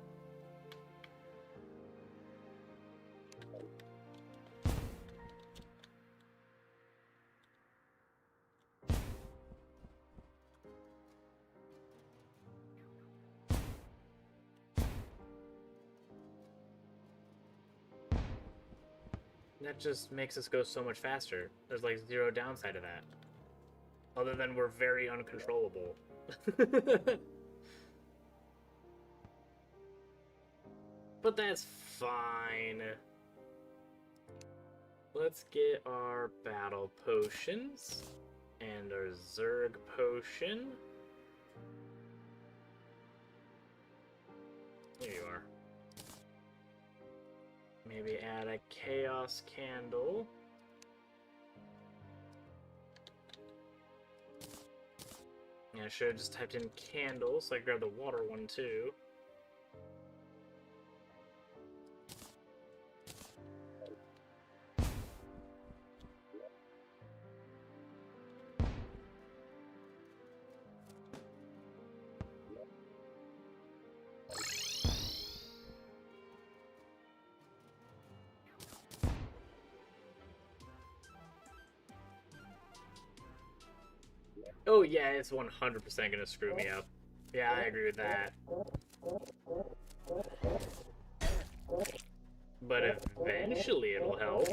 That just makes us go so much faster. There's like 0 downside to that. Other than we're very uncontrollable. But that's fine. Let's get our battle potions. And our Zerg potion. There you are. Maybe add a Chaos Candle. Yeah, I should have just typed in candle, so I grabbed the water one too. Oh yeah, it's 100% gonna screw me up. Yeah, I agree with that. But eventually it'll help.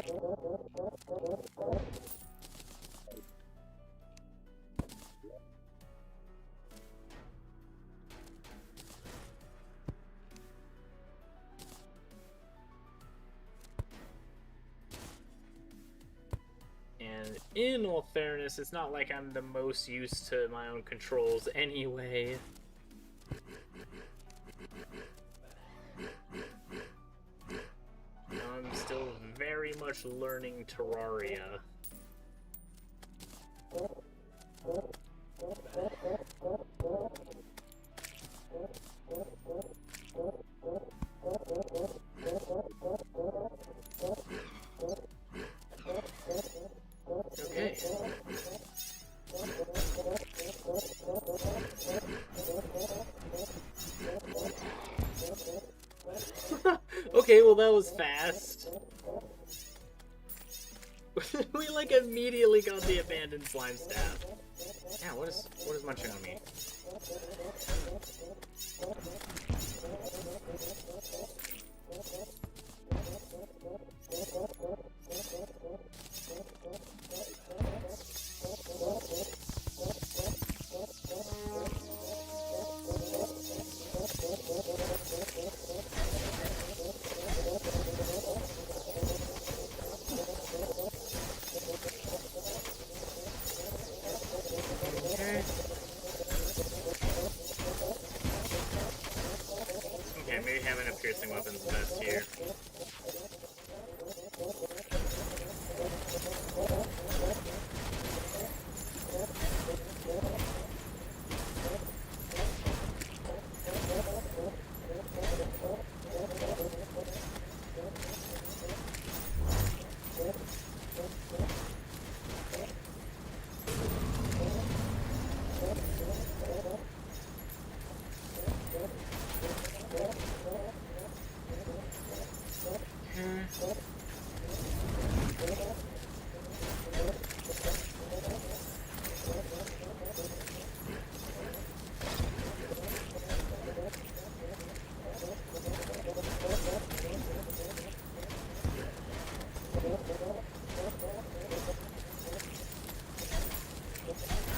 And in all fairness, it's not like I'm the most used to my own controls anyway. I'm still very much learning Terraria. Okay. Okay, well that was fast. We like immediately got the abandoned slime staff. Yeah, what is munching on me? Okay, maybe having a piercing weapon's best here.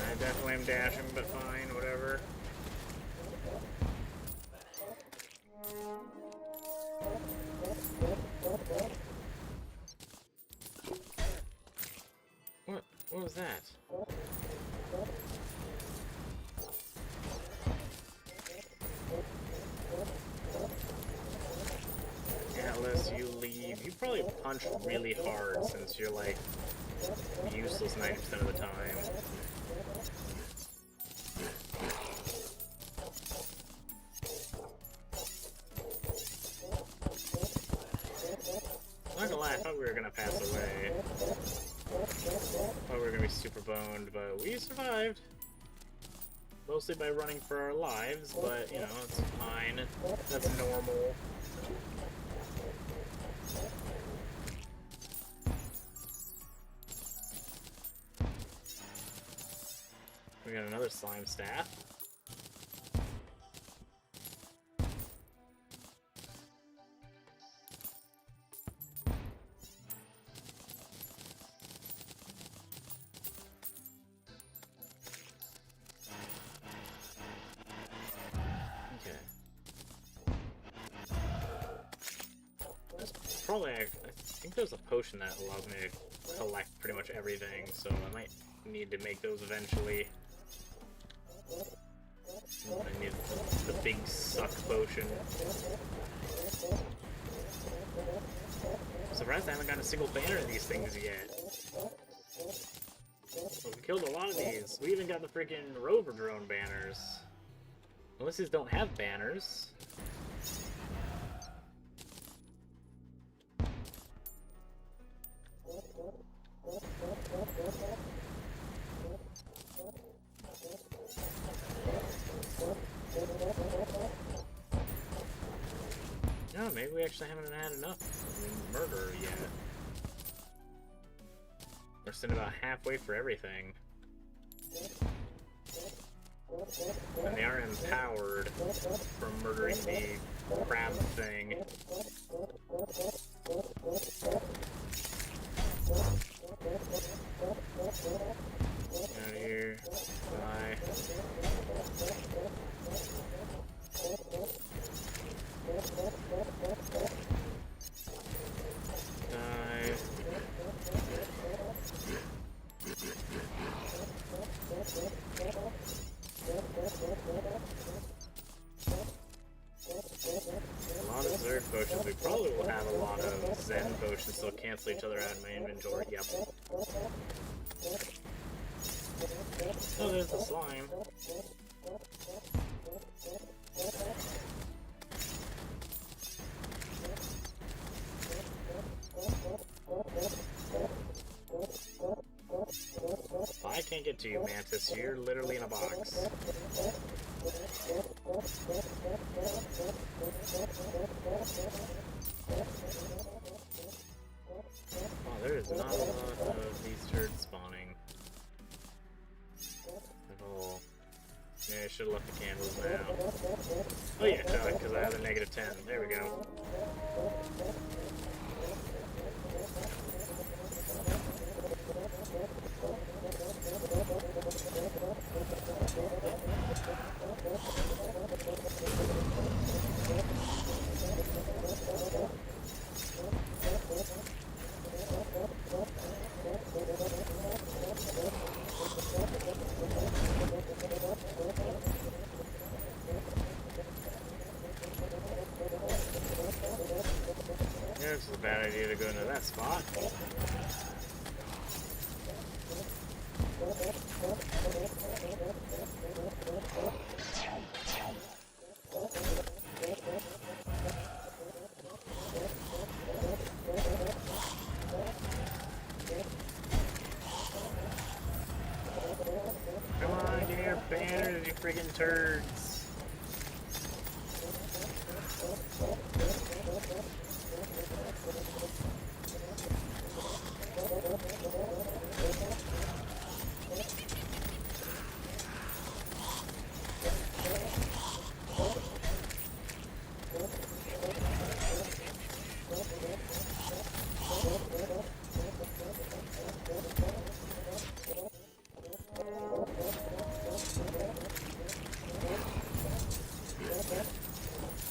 I definitely am dashing, but fine, whatever. What was that? Atlas, you leave. You probably punch really hard since you're like useless 90% of the time. I'm not gonna lie, I thought we were gonna pass away. I thought we were gonna be super boned, but we survived. Mostly by running for our lives, but you know, it's fine. That's normal. We got another slime staff. Probably, I think there's a potion that allows me to collect pretty much everything, so I might need to make those eventually. I need the big suck potion. I'm surprised I haven't gotten a single banner of these things yet. Well, we killed a lot of these. We even got the freaking rover drone banners. Unless these don't have banners. No, maybe we actually haven't had enough murder yet. We're sitting about halfway for everything. And they are empowered from murdering the crab thing. Out here. Bye. Die. A lot of Zerg potions. We probably will have a lot of Zen potions, so I'll cancel each other out in my inventory. Yep. Oh, there's the slime. I can't get to you, Mantis. You're literally in a box. Oh, there is not a lot of these turds spawning. At all. Yeah, I should have left the candles now. Oh yeah, no, because I have a -10. There we go. Yeah, this is a bad idea to go into that spot. Come on, give me your banners, you friggin' turds.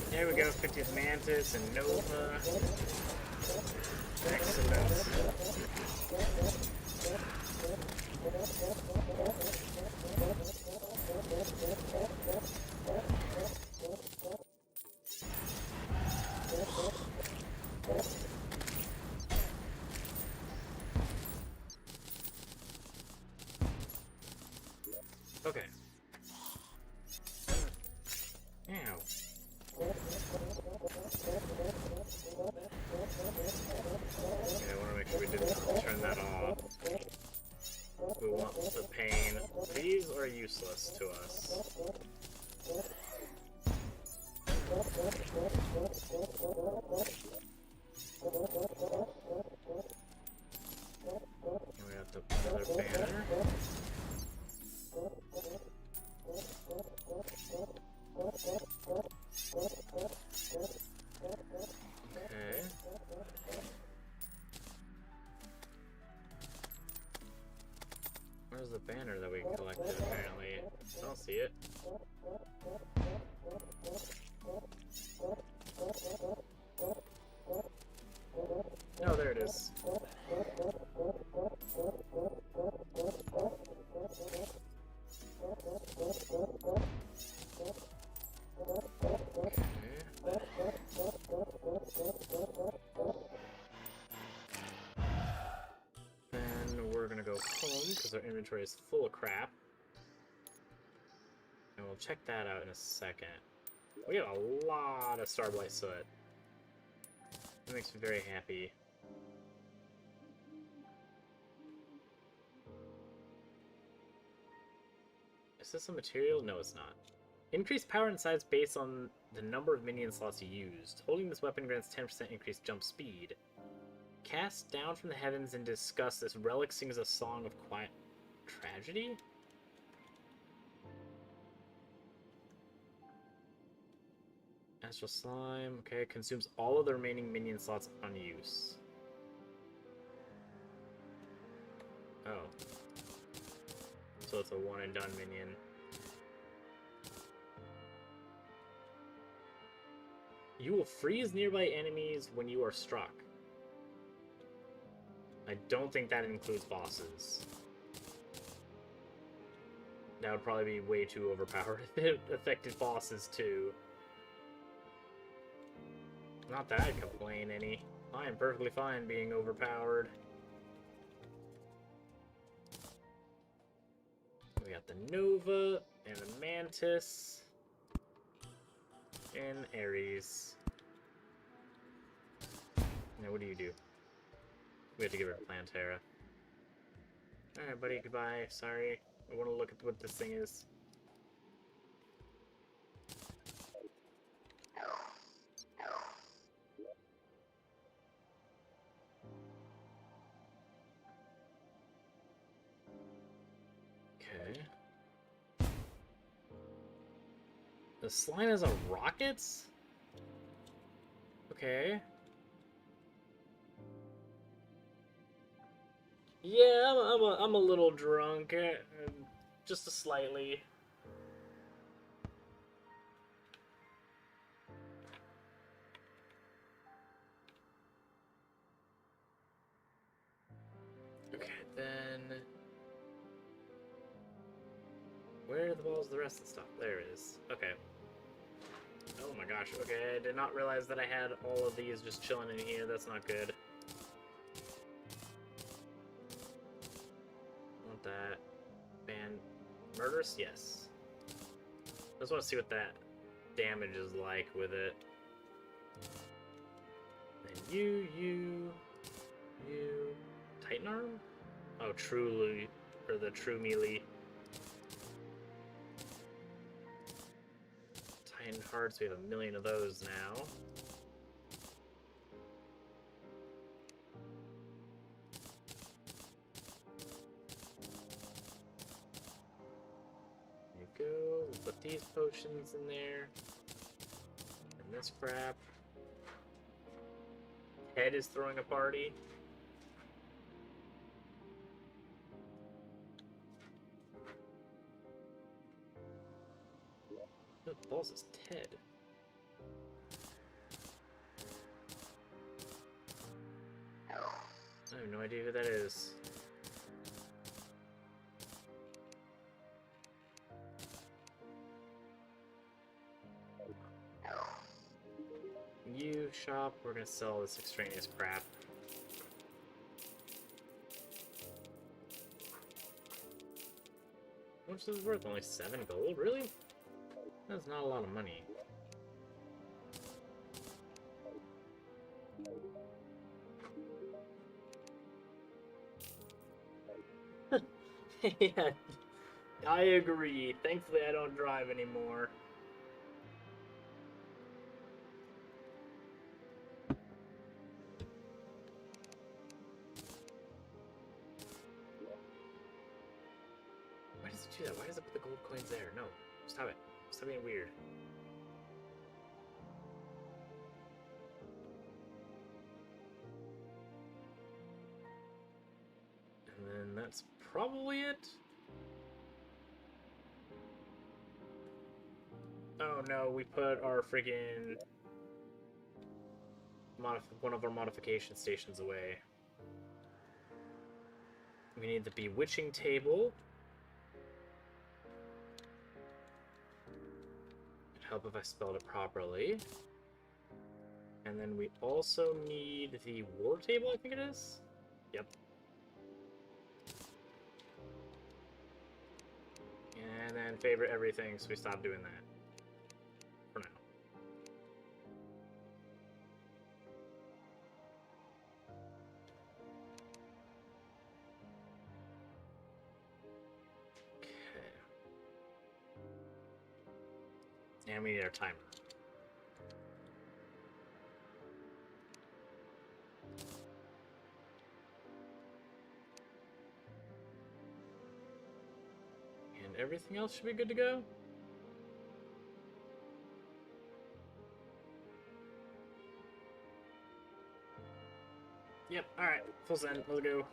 There we go, 50th Mantis and Nova. Excellent. Okay. Ow. Okay, I want to make sure we didn't turn that off. We want the pain. These are useless to us. And we have the other banner. Okay. Where's the banner that we collected, apparently? I don't see it. Oh, there it is. Then we're gonna go home because our inventory is full of crap. And we'll check that out in a second. We got a lot of starblight soot. That makes me very happy. Is this a material? No, it's not. Increased power and size based on the number of minion slots you used. Holding this weapon grants 10% increased jump speed. Cast down from the heavens and discuss this relic sings a song of quiet tragedy? Astral Slime, okay, consumes all of the remaining minion slots on use. Oh. So it's a one and done minion. You will freeze nearby enemies when you are struck. I don't think that includes bosses. That would probably be way too overpowered if it affected bosses too. Not that I'd complain any. I am perfectly fine being overpowered. We got the Nova, and the Mantis, and Ares. Now what do you do? We have to give her a Plantera. Alright, buddy, goodbye. Sorry. I want to look at what this thing is. Okay. The slime has a rockets? Okay. Yeah, I'm a little drunk, just a slightly. Okay, then where are the balls of the rest of the stuff? There it is. Okay. Oh my gosh, okay, I did not realize that I had all of these just chilling in here. That's not good. Want that. Ban murderous? Yes. I just want to see what that damage is like with it. And you. Titan arm? Oh, truly, or the true melee. Titan hearts, we have 1,000,000 of those now. There you go. We'll put these potions in there. And this crap. Head is throwing a party. What the balls is Ted? I have no idea who that is. You shop, we're gonna sell this extraneous crap. How much is this worth? Only 7 gold? Really? That's not a lot of money. Yeah, I agree. Thankfully, I don't drive anymore. Why does it do that? Why does it put the gold coins there? No, stop it. Stop being weird. And then that's probably it. Oh no, we put our friggin' one of our modification stations away. We need the bewitching table. It'd help if I spelled it properly. And then we also need the war table, I think it is? Yep. And then favorite everything, so we stop doing that. For now. Okay. And we need our timer. And everything else should be good to go. Yep, alright, full send, let's go.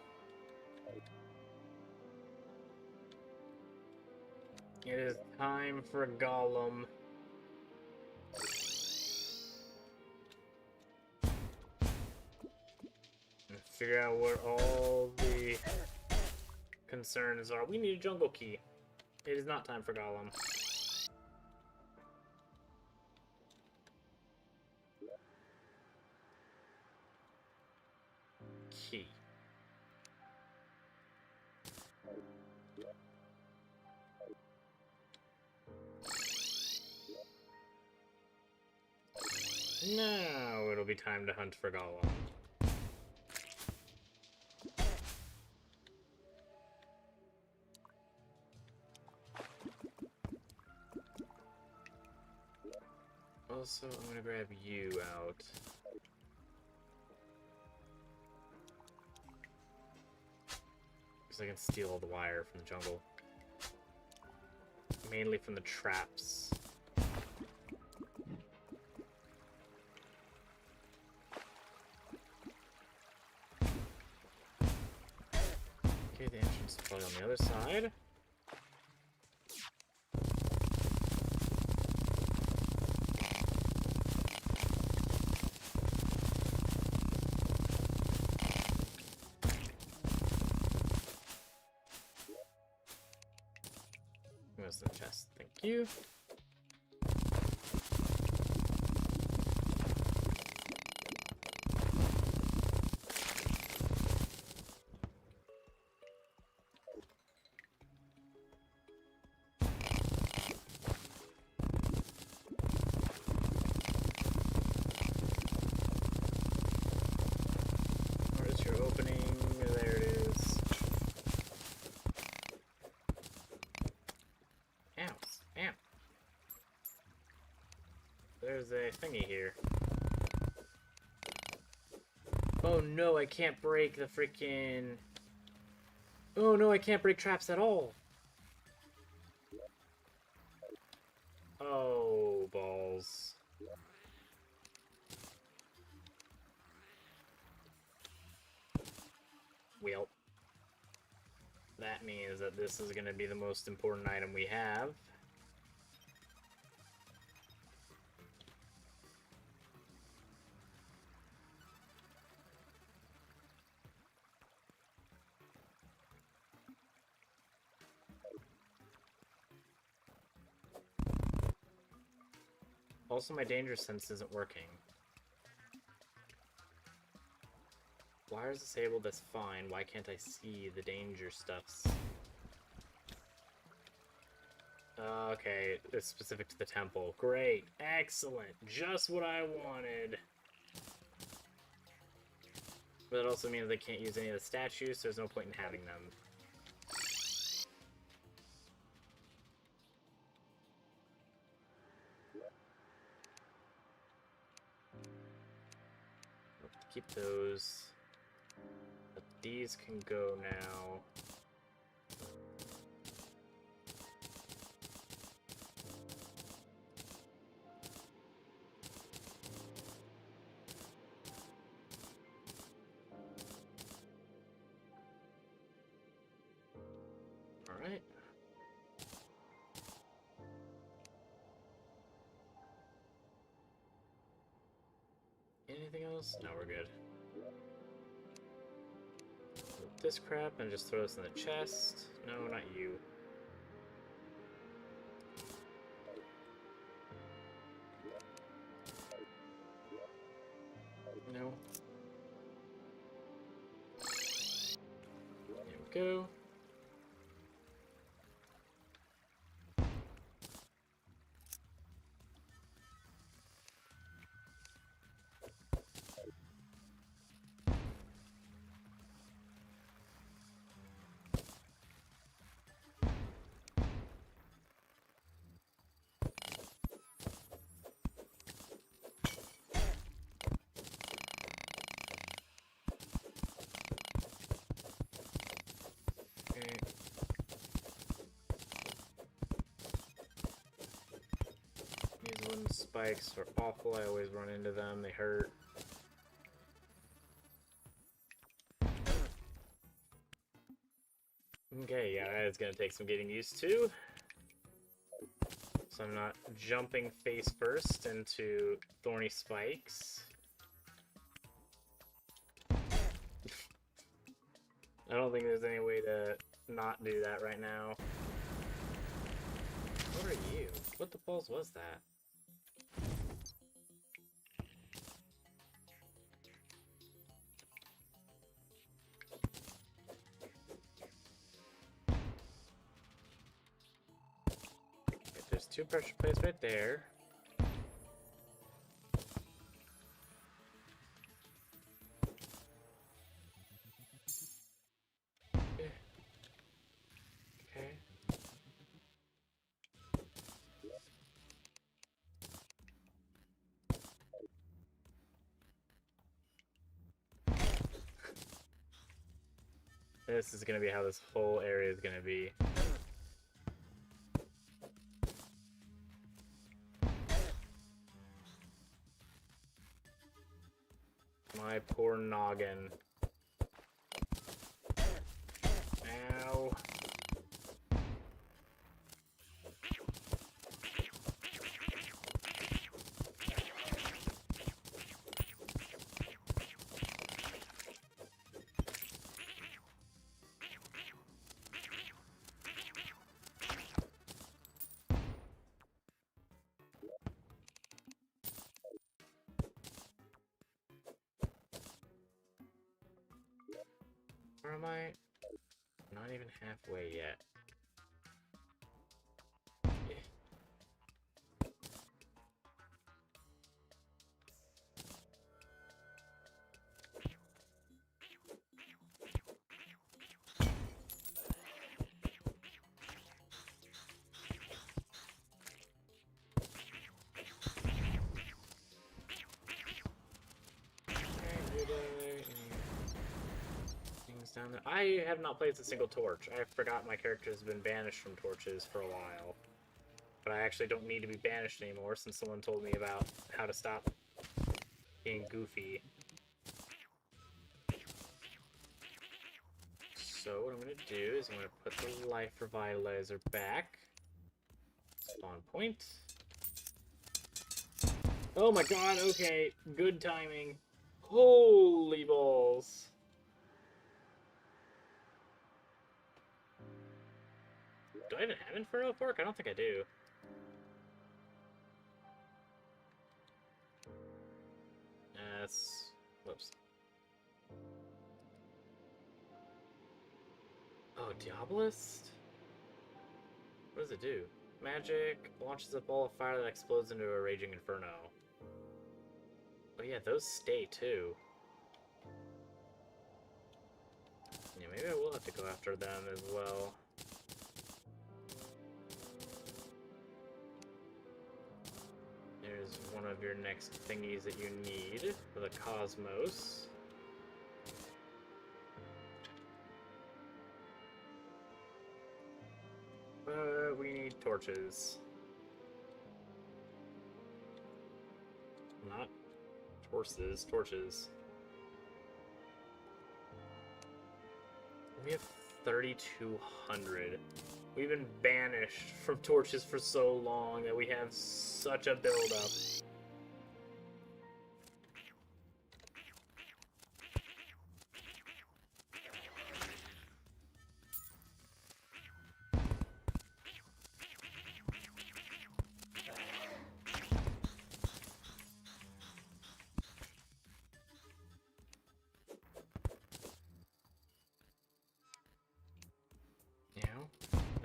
It is time for a Golem. And figure out what all the concerns are. We need a jungle key. It is not time for Golem. Key. Now it'll be time to hunt for Golem. Also, I'm gonna grab you out. Because I can steal all the wire from the jungle. Mainly from the traps. Okay, the entrance is probably on the other side. Where's the chest? Thank you. Where's your opening? There it is. Ow. Ow. There's a thingy here. Oh no, I can't break the freaking... Oh no, I can't break traps at all. Oh, balls. Well, that means that this is going to be the most important item we have. Also, my danger sense isn't working. Wire's disabled, that's fine. Why can't I see the danger stuffs? Okay, it's specific to the temple. Great. Excellent. Just what I wanted. But it also means I can't use any of the statues, so there's no point in having them. Keep those. But these can go now. Alright. Anything else? No, we're good. Put this crap and just throw this in the chest. No, not you. No. There we go. spikes are awful. I always run into them. They hurt. Okay, yeah, it's gonna take some getting used to. So I'm not jumping face first into thorny spikes. I don't think there's any way to not do that right now. What are you? What the balls was that? There's 2 pressure plates right there. Okay. This is gonna be how this whole area is gonna be. My poor noggin. Ow. Where am I? Not even halfway yet. Down there. I have not placed a single torch. I forgot my character has been banished from torches for a while. But I actually don't need to be banished anymore since someone told me about how to stop being goofy. So what I'm going to do is I'm going to put the life revitalizer back. Spawn point. Oh my god, okay. Good timing. Holy balls. Do I even have Inferno Pork? I don't think I do. Whoops. Oh, Diabolist? What does it do? Magic launches a ball of fire that explodes into a raging inferno. Oh yeah, those stay too. Yeah, maybe I will have to go after them as well. There's one of your next thingies that you need for the Cosmos. We need torches. Not horses, torches. We have 3,200. We've been banished from torches for so long that we have such a buildup.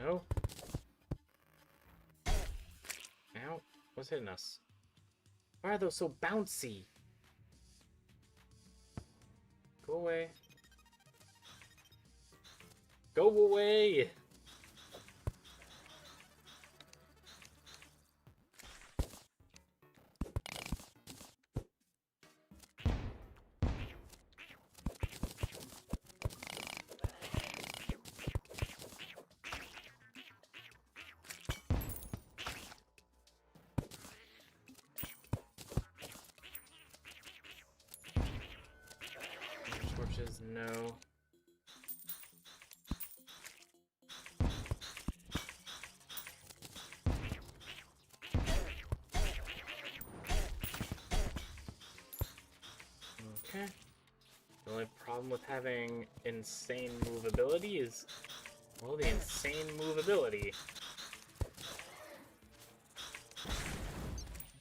No. Ow. What's hitting us? Why are those so bouncy? Go away. Go away! No. Okay. The only problem with having insane movability is, well, the insane movability.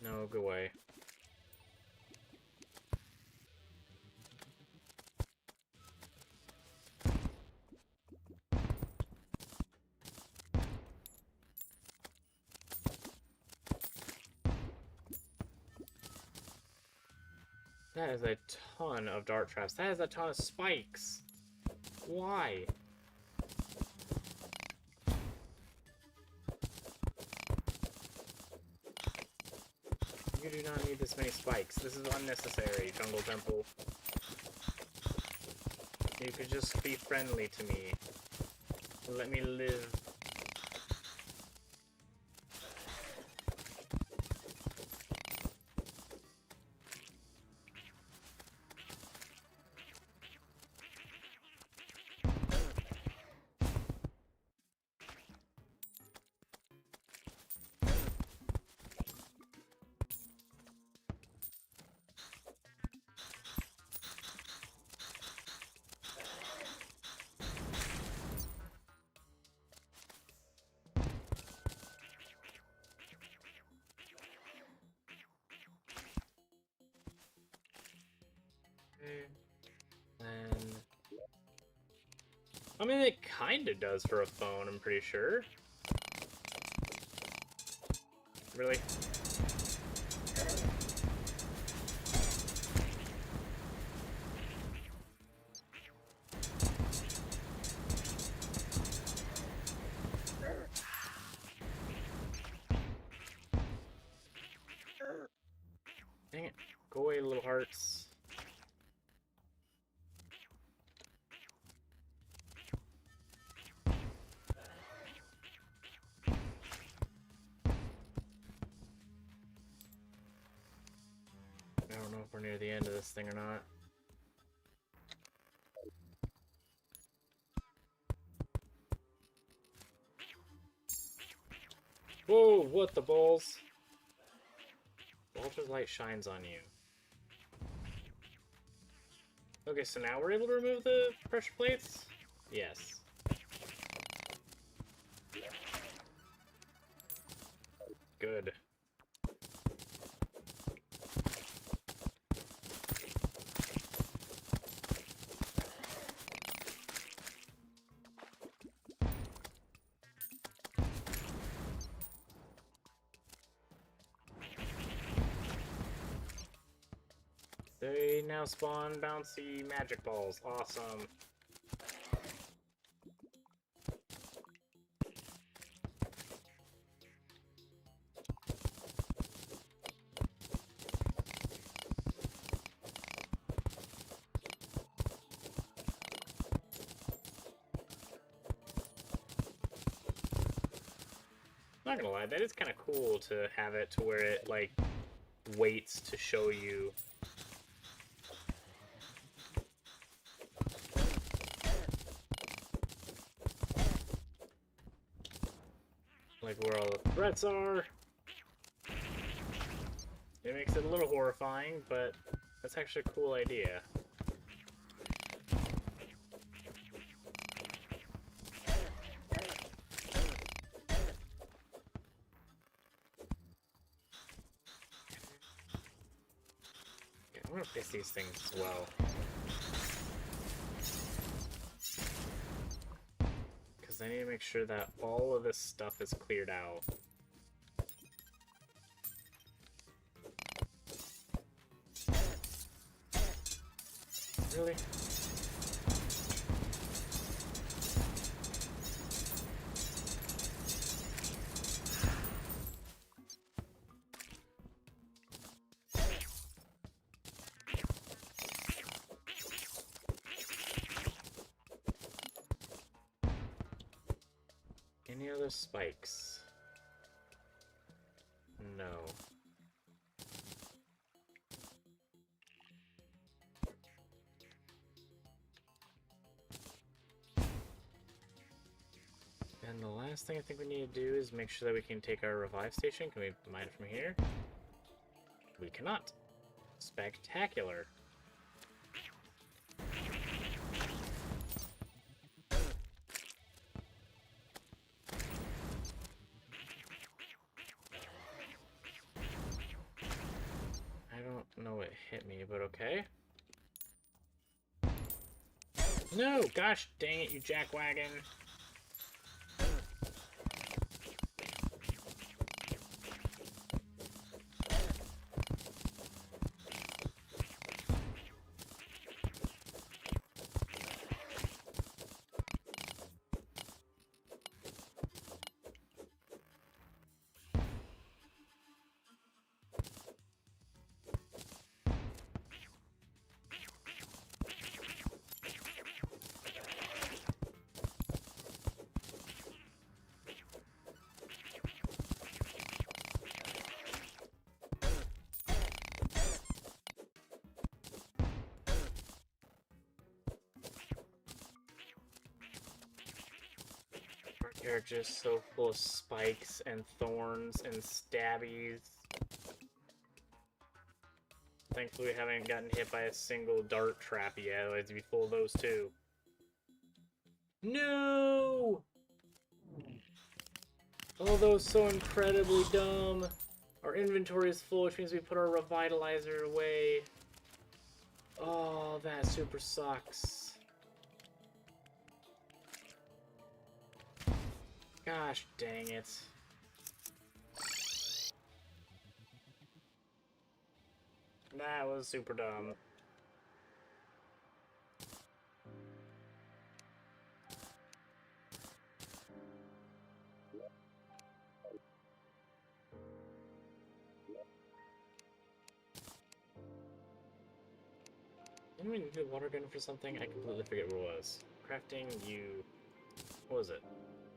No, go away. That is a ton of dart traps. That is a ton of spikes. Why? You do not need this many spikes. This is unnecessary, Jungle Temple. You could just be friendly to me. Let me live. And I mean, it kinda does for a phone, I'm pretty sure. Really? Dang it. Go away, little hearts. I don't know if we're near the end of this thing or not. Whoa, what the balls? Walter's light shines on you. Okay, so now we're able to remove the pressure plates? Yes. Good. They now spawn bouncy magic balls. Awesome. Not gonna lie, that is kind of cool to have it to where it, like, waits to show you. Like, where all the threats are. It makes it a little horrifying, but that's actually a cool idea. Okay, I'm gonna fix these things as well. Because I need to make sure that all of this stuff is cleared out. Really? Any other spikes? No. And the last thing I think we need to do is make sure that we can take our revive station. Can we mine it from here? We cannot. Spectacular. I don't know what hit me, but okay. No! Gosh dang it, you jackwagon! They're just so full of spikes and thorns and stabbies. Thankfully, we haven't gotten hit by a single dart trap yet, otherwise it'd be full of those too. No! Oh, those so incredibly dumb. Our inventory is full, which means we put our revitalizer away. Oh, that super sucks. Gosh dang it. That was super dumb. Didn't we need a water gun for something? I completely forget what it was. Crafting, you... What was it?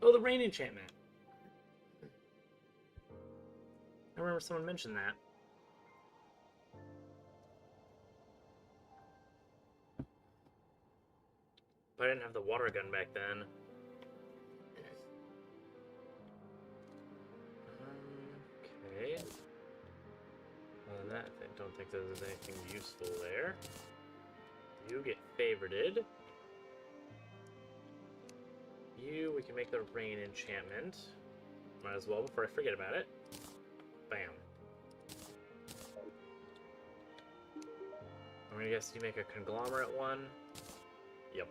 Oh, the rain enchantment! I remember someone mentioned that. But I didn't have the water gun back then. Okay. Other than that, I don't think there's anything useful there. You get favorited. You, we can make the rain enchantment. Might as well before I forget about it. Bam. I'm gonna guess you make a conglomerate one. Yep.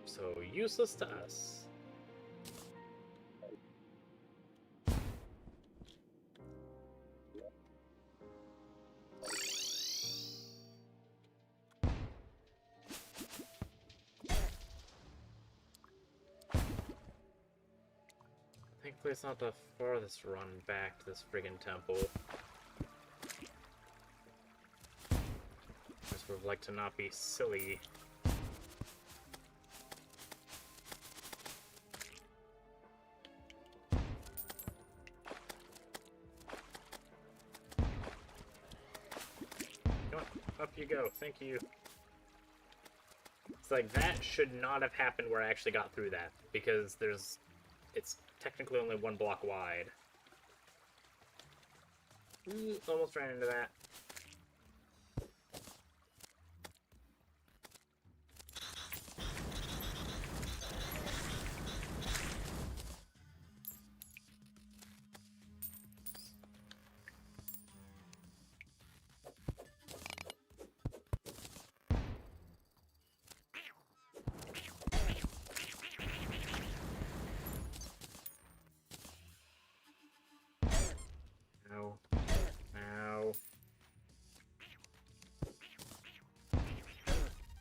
So useless to us. Thankfully it's not the farthest run back to this friggin' temple. I just would like to not be silly. Come on, up you go, thank you. It's like, that should not have happened where I actually got through that, because it's technically only one block wide. Almost ran into that. Ow. Ow.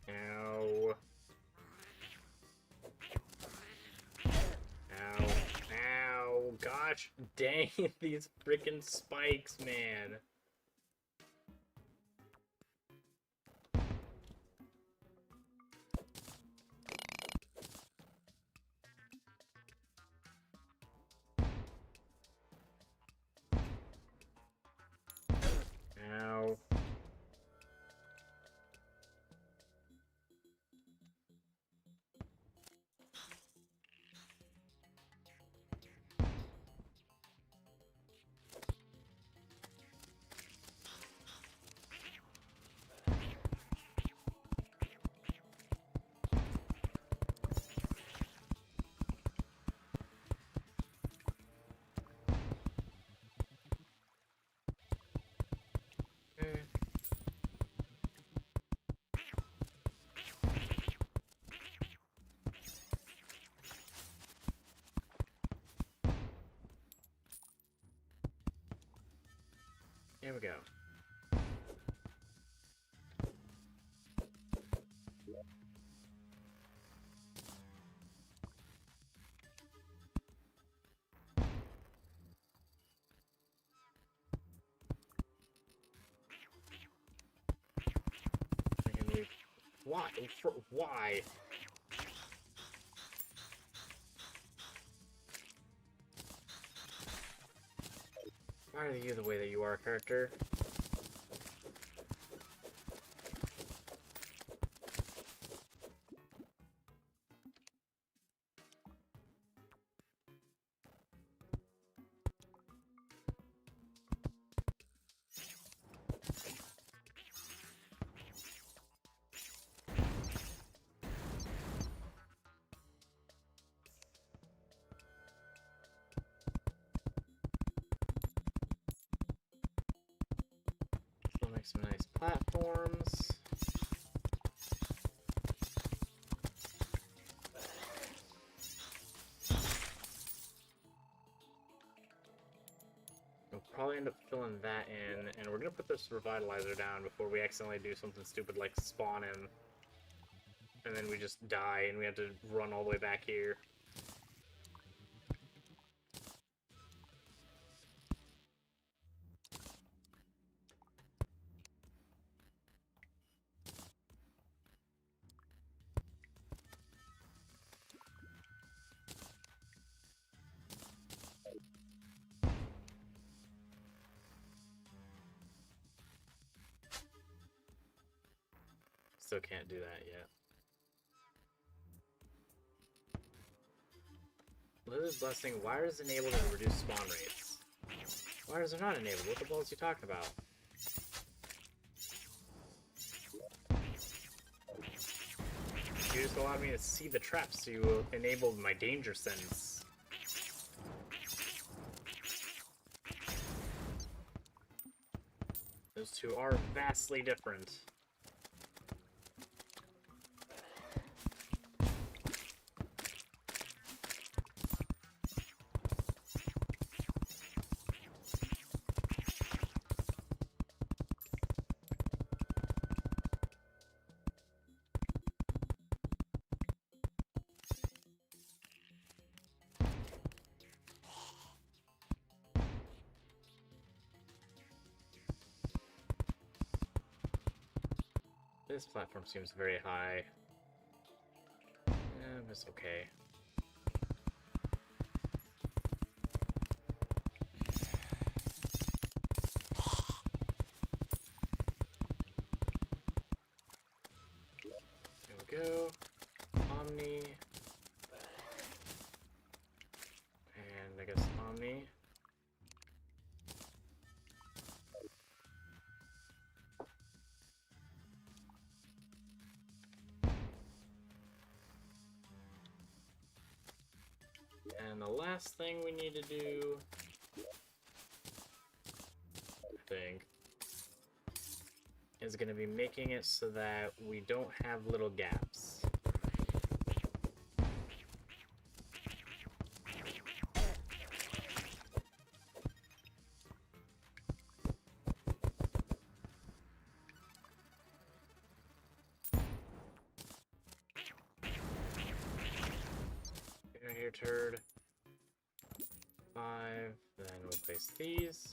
Ow. Ow. Ow. Gosh dang it, these frickin' spikes, man. Ow. Here we go. Why? Why? Why are you the way that you are, character? We'll make some nice platforms. We'll probably end up filling that in, and we're gonna put this revitalizer down before we accidentally do something stupid like spawn him. And then we just die and we have to run all the way back here. Still can't do that yet. Lizard's Blessing, wires enabled to reduce spawn rates. Wires are not enabled. What the balls are you talking about? You just allowed me to see the traps, so you enabled my danger sense. Those two are vastly different. This platform seems very high. It's okay. There we go. Omni. And I guess Omni. And the last thing we need to do, I think, is going to be making it so that we don't have little gaps. Get out here, turd. 5, then we'll place these.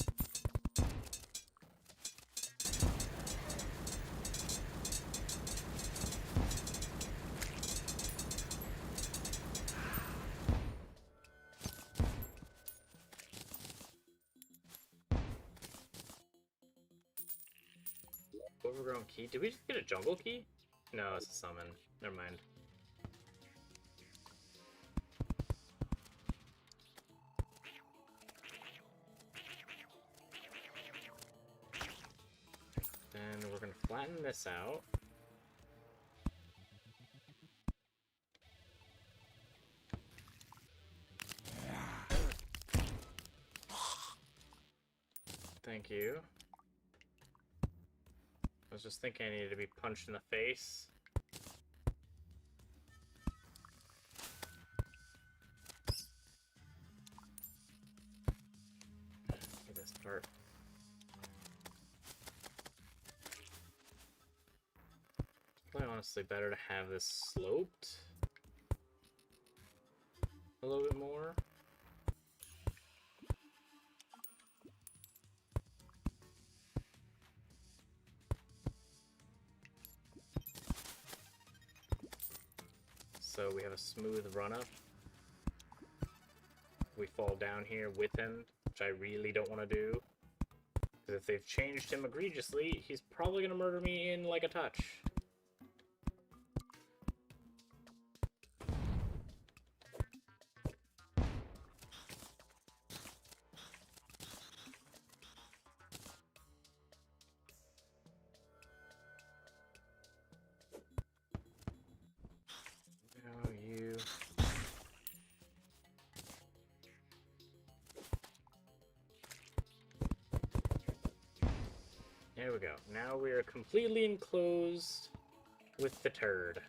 Overgrown key. Did we just get a jungle key? No, it's a summon. Never mind. Then we're going to flatten this out. Thank you. I was just thinking I needed to be punched in the face. Get this part. Probably honestly better to have this sloped a little bit more. So we have a smooth run-up. We fall down here with him, which I really don't want to do. Because if they've changed him egregiously, he's probably going to murder me in like a touch. Now you... There we go. Now we are completely enclosed with the turd.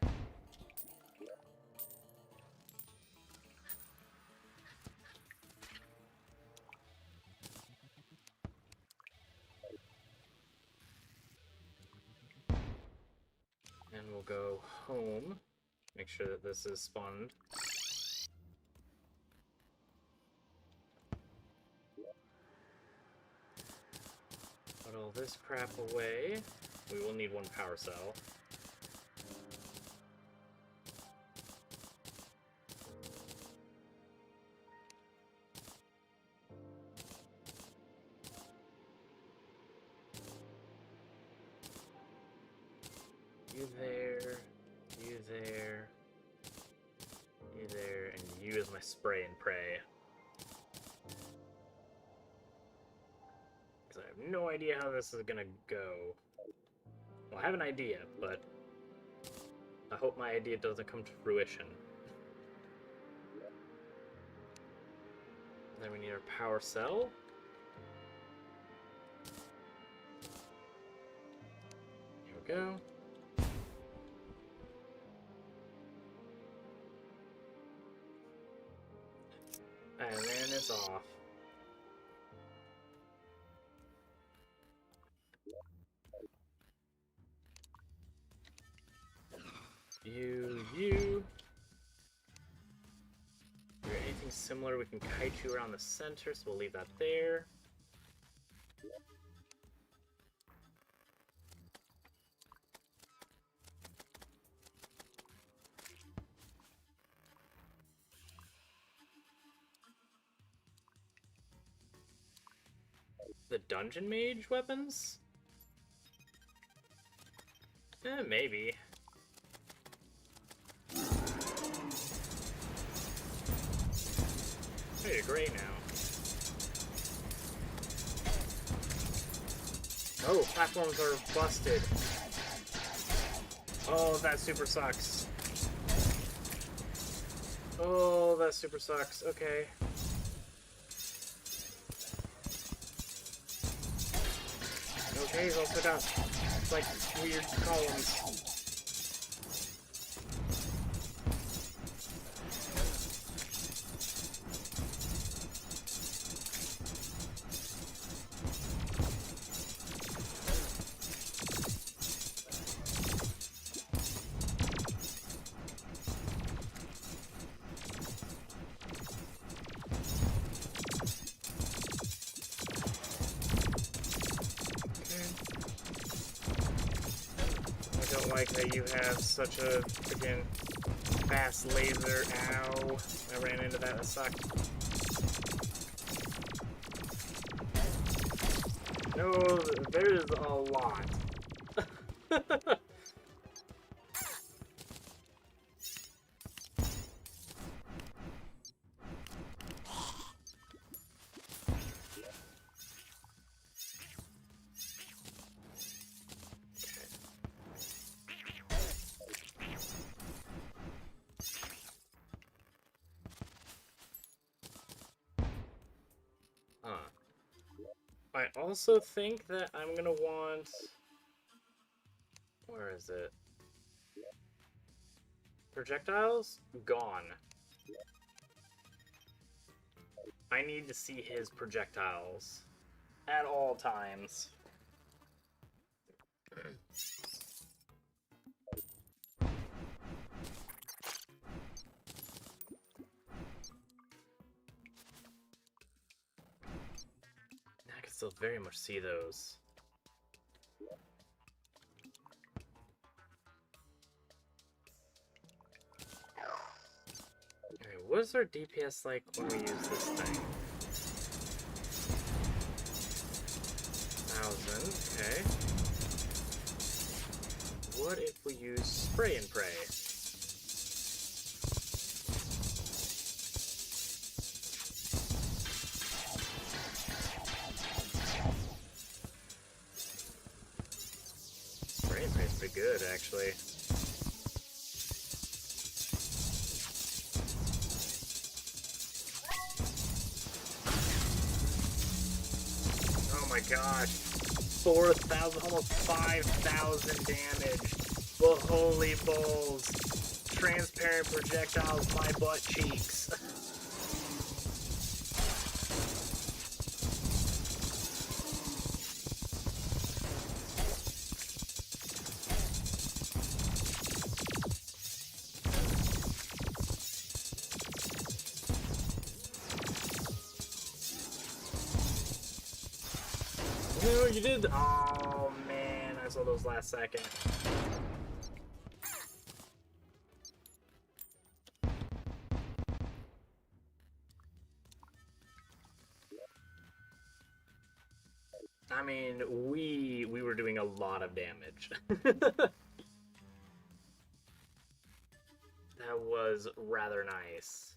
And we'll go home. Make sure that this is spawned. Put all this crap away. We will need one power cell. You there, you there, you there, and you as my spray and pray. Because I have no idea how this is gonna go. Well, I have an idea, but I hope my idea doesn't come to fruition. Then we need our power cell. Here we go. And then it's off. You. If you're anything similar, we can kite you around the center, so we'll leave that there. The dungeon mage weapons? Maybe. Oh, you're great now. Oh, platforms are busted. Oh, that super sucks. Oh, that super sucks. Okay. Okay, he's also got, like, weird columns. I don't like that you have such a freaking fast laser. Ow. I ran into that. That sucked. No, there's a lot. I also think that I'm gonna want... Where is it? Projectiles? Gone. I need to see his projectiles. At all times. still very much see those. Okay, what is our DPS like when we use this thing? 1,000, okay. What if we use spray and pray? Spray and pray is pretty good, actually. Oh my gosh. 4,000, almost 5,000 damage. But holy balls. Transparent projectiles, my butt cheeks. No, you did. Oh man, I saw those last second. I mean, we were doing a lot of damage. That was rather nice.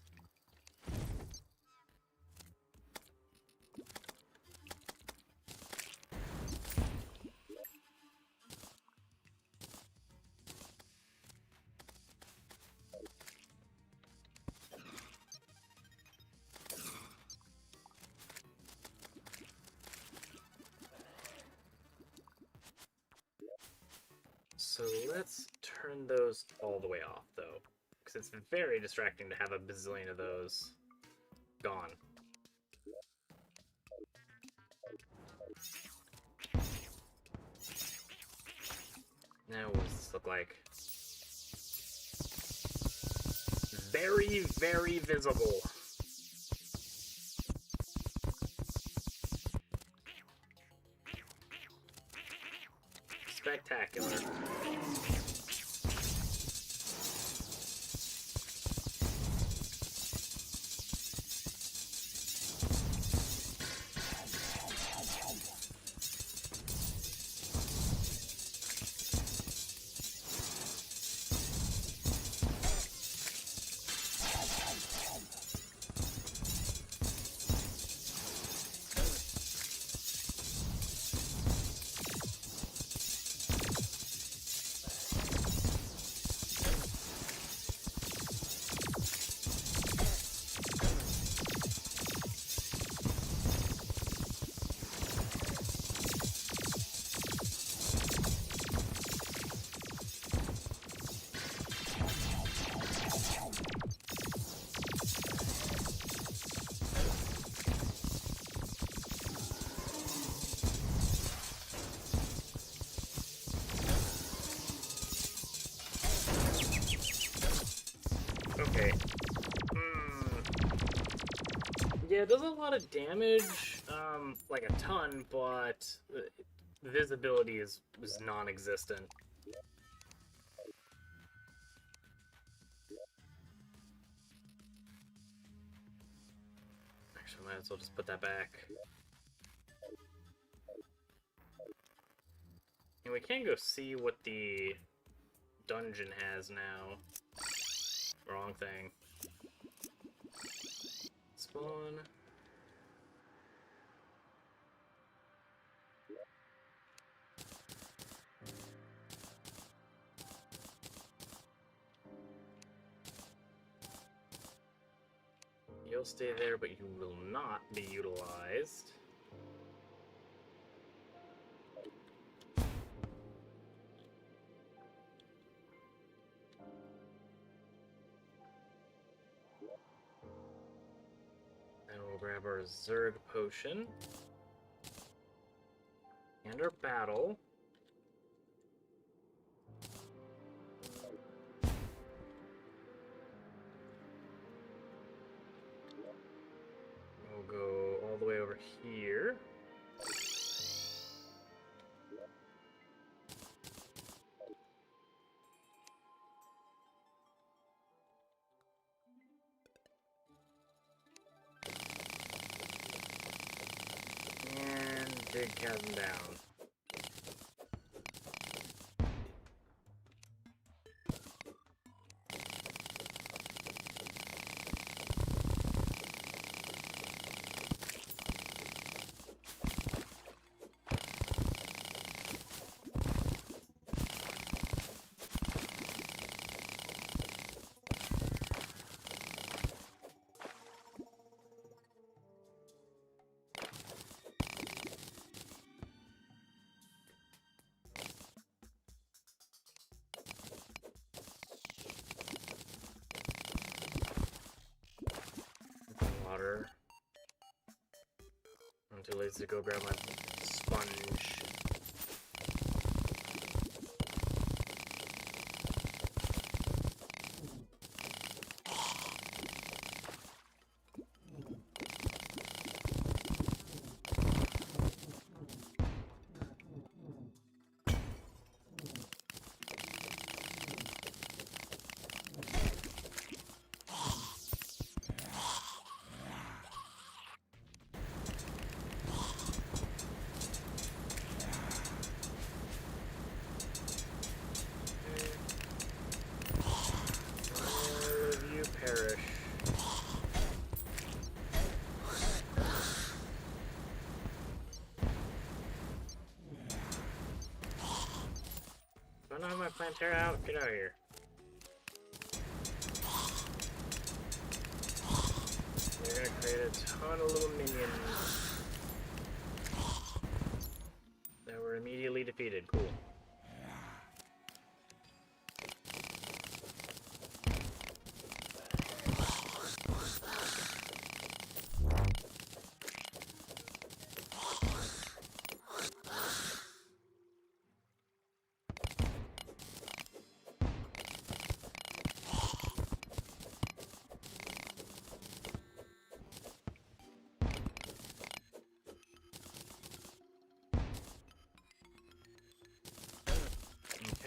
So let's turn those all the way off, though, because it's very distracting to have a bazillion of those gone. Now what does this look like? Very, very visible. Spectacular. Okay. Yeah, it does a lot of damage, like a ton, but visibility is non-existent. Actually, might as well just put that back. And we can go see what the dungeon has now. Wrong thing. Spawn. You'll stay there, but you will not be utilized. And we'll grab our Zerg potion. And our battle. We'll go all the way over here. big chasm down. Water. I'm too lazy to go grab my sponge. Perish. Do I not have my Plantera out? Get out of here. You're gonna create a ton of little minions that were immediately defeated. Cool.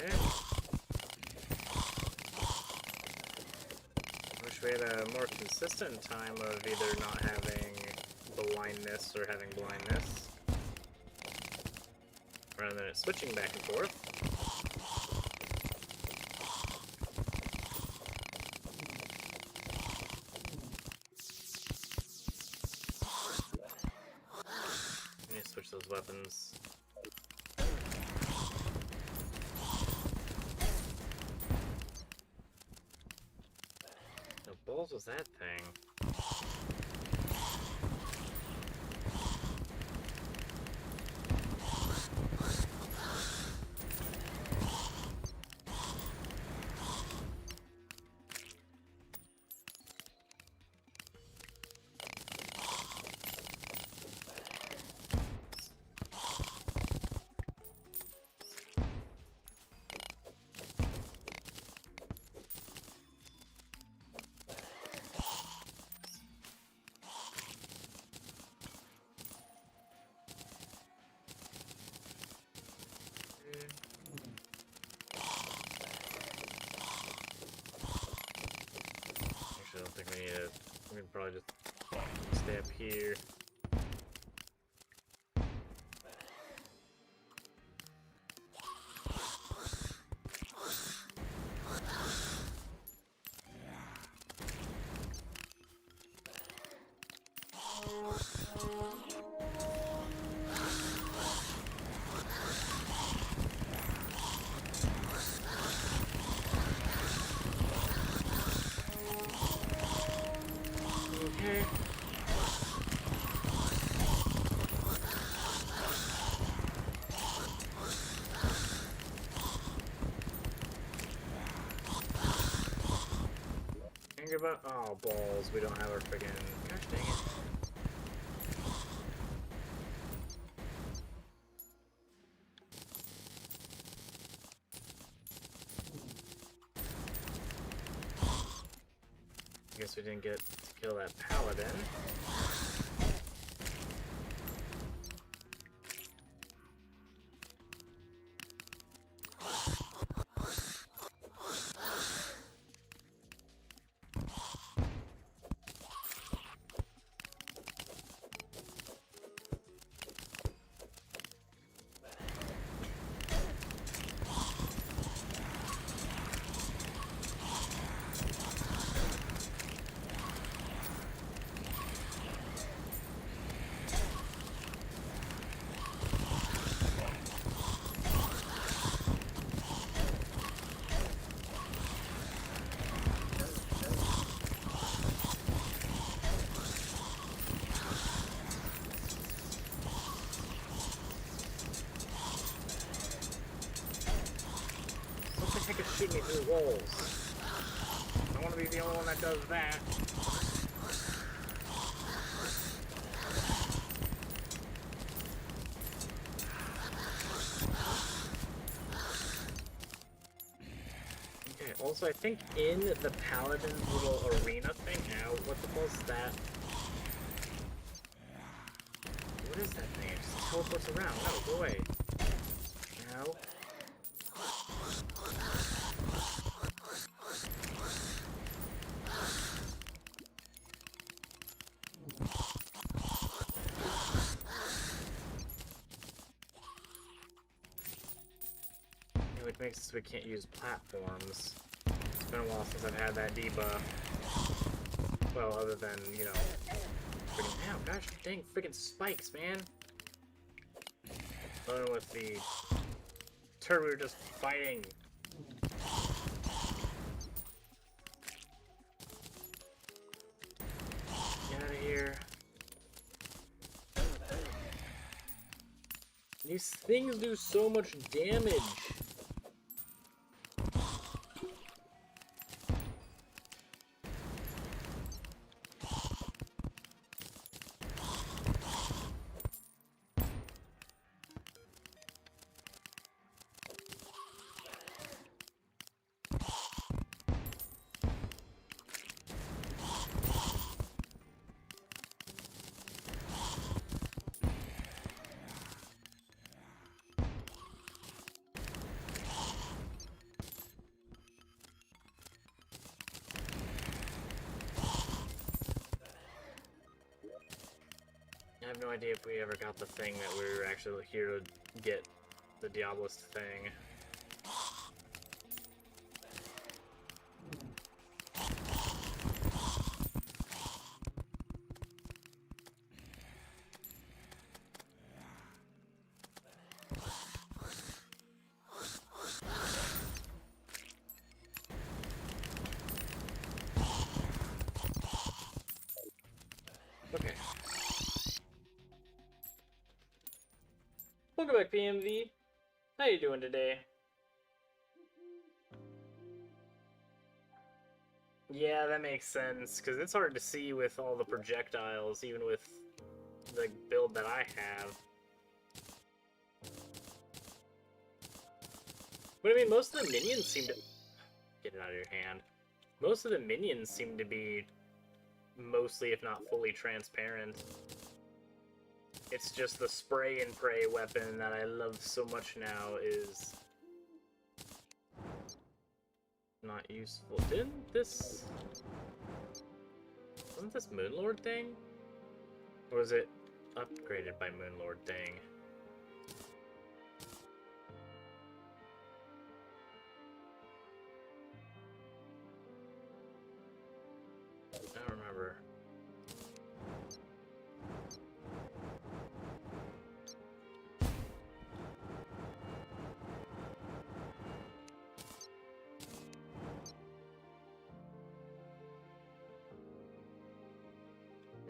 Okay. Wish we had a more consistent time of either not having blindness or having blindness, rather than it switching back and forth. I need to switch those weapons. What balls was that thing? Actually, I don't think we need it. We can probably just stay up here. Okay. Think about oh balls, we don't have our friggin' gosh dang it. Guess we didn't get to kill that paladin. fight me through walls. I don't want to be the only one that does that. Okay, also I think in the Paladin's little arena thing, ow, what the hell is that? What is that thing? It just teleports around. No, go away. Ow. Which makes it so we can't use platforms. It's been a while since I've had that debuff. Well, other than, you know, freaking, ow, gosh dang, freaking spikes, man. Other than with the turret we were just fighting. Get out of here. These things do so much damage. I have no idea if we ever got the thing that we were actually here to get, the Diabolist thing. Okay. Welcome back, PMV. How you doing today? Yeah, that makes sense, because it's hard to see with all the projectiles, even with the build that I have. But I mean, most of the minions seem to... Get it out of your hand. Most of the minions seem to be mostly, if not fully, transparent. It's just the spray and pray weapon that I love so much now is not useful. Didn't this... Wasn't this Moonlord thing? Or was it upgraded by Moonlord thing? I don't remember.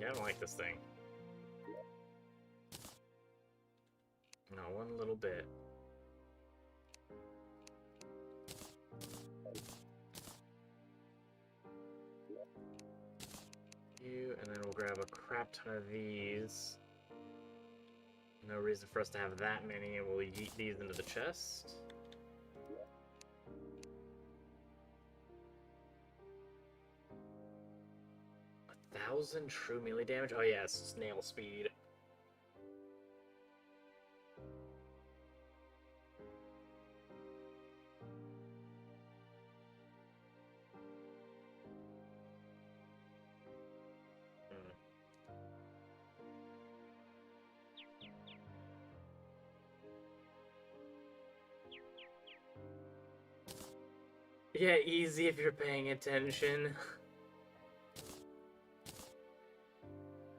Yeah, I don't like this thing. Not one little bit. You, and then we'll grab a crap ton of these. No reason for us to have that many, and we'll yeet these into the chest. A 1,000 true melee damage? Oh yeah, it's snail speed. Yeah, easy if you're paying attention.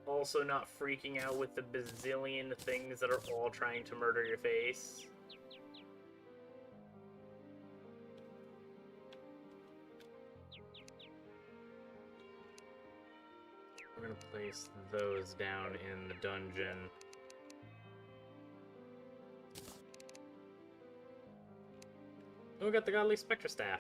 Also not freaking out with the bazillion things that are all trying to murder your face. We're gonna place those down in the dungeon. Oh, we got the Godly Spectre Staff.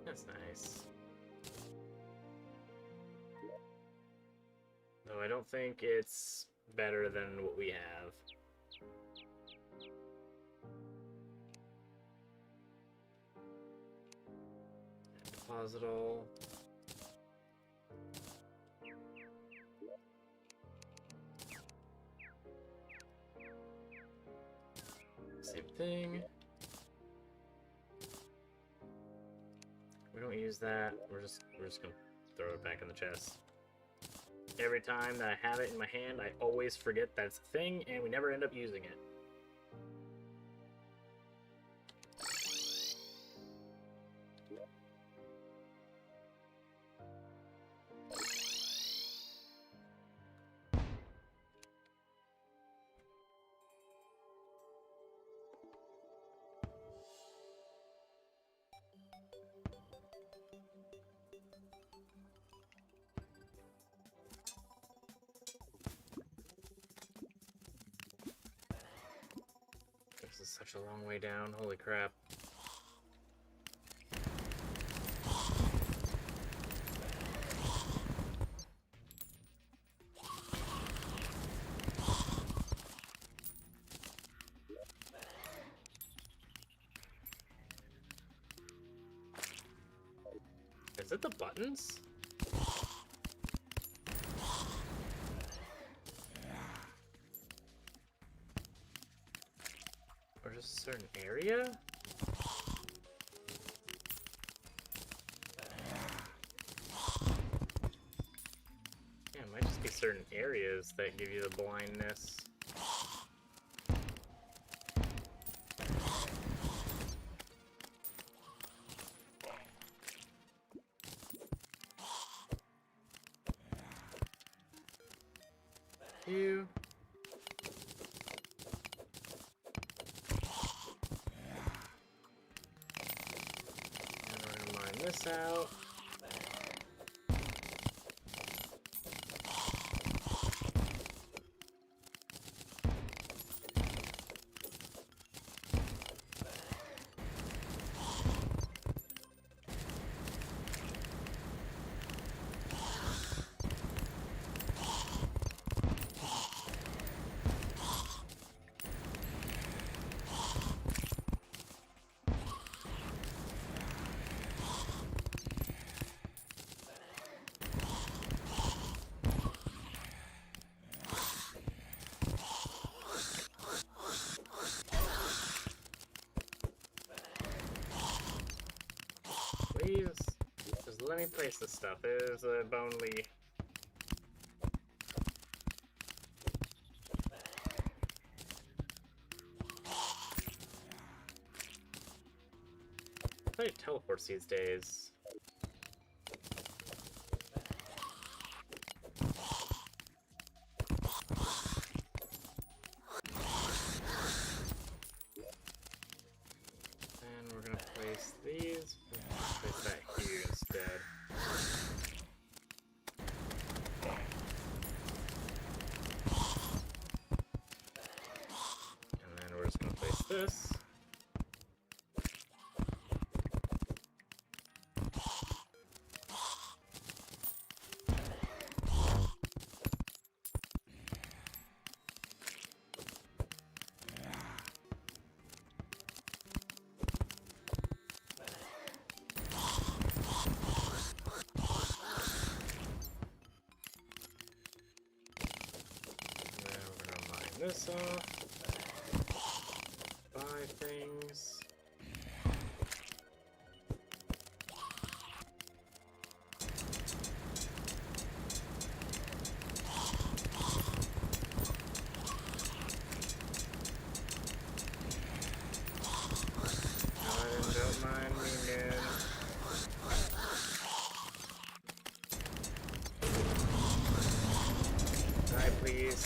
That's nice. Though I don't think it's better than what we have. Deposit all. Same thing. We don't use that. We're just gonna throw it back in the chest. Every time that I have it in my hand, I always forget that's a thing, and we never end up using it. This is such a long way down, holy crap. Is it the buttons? Or just a certain area? Yeah, it might just be certain areas that give you the blindness. You. And we're gonna mine this out. Please, just let me place this stuff. There's a bone leaf. I thought it teleports these days. And we're gonna place these. Place that here instead. And then we're just gonna place this. This off. Buy things. Don't mind me, man. Die, please.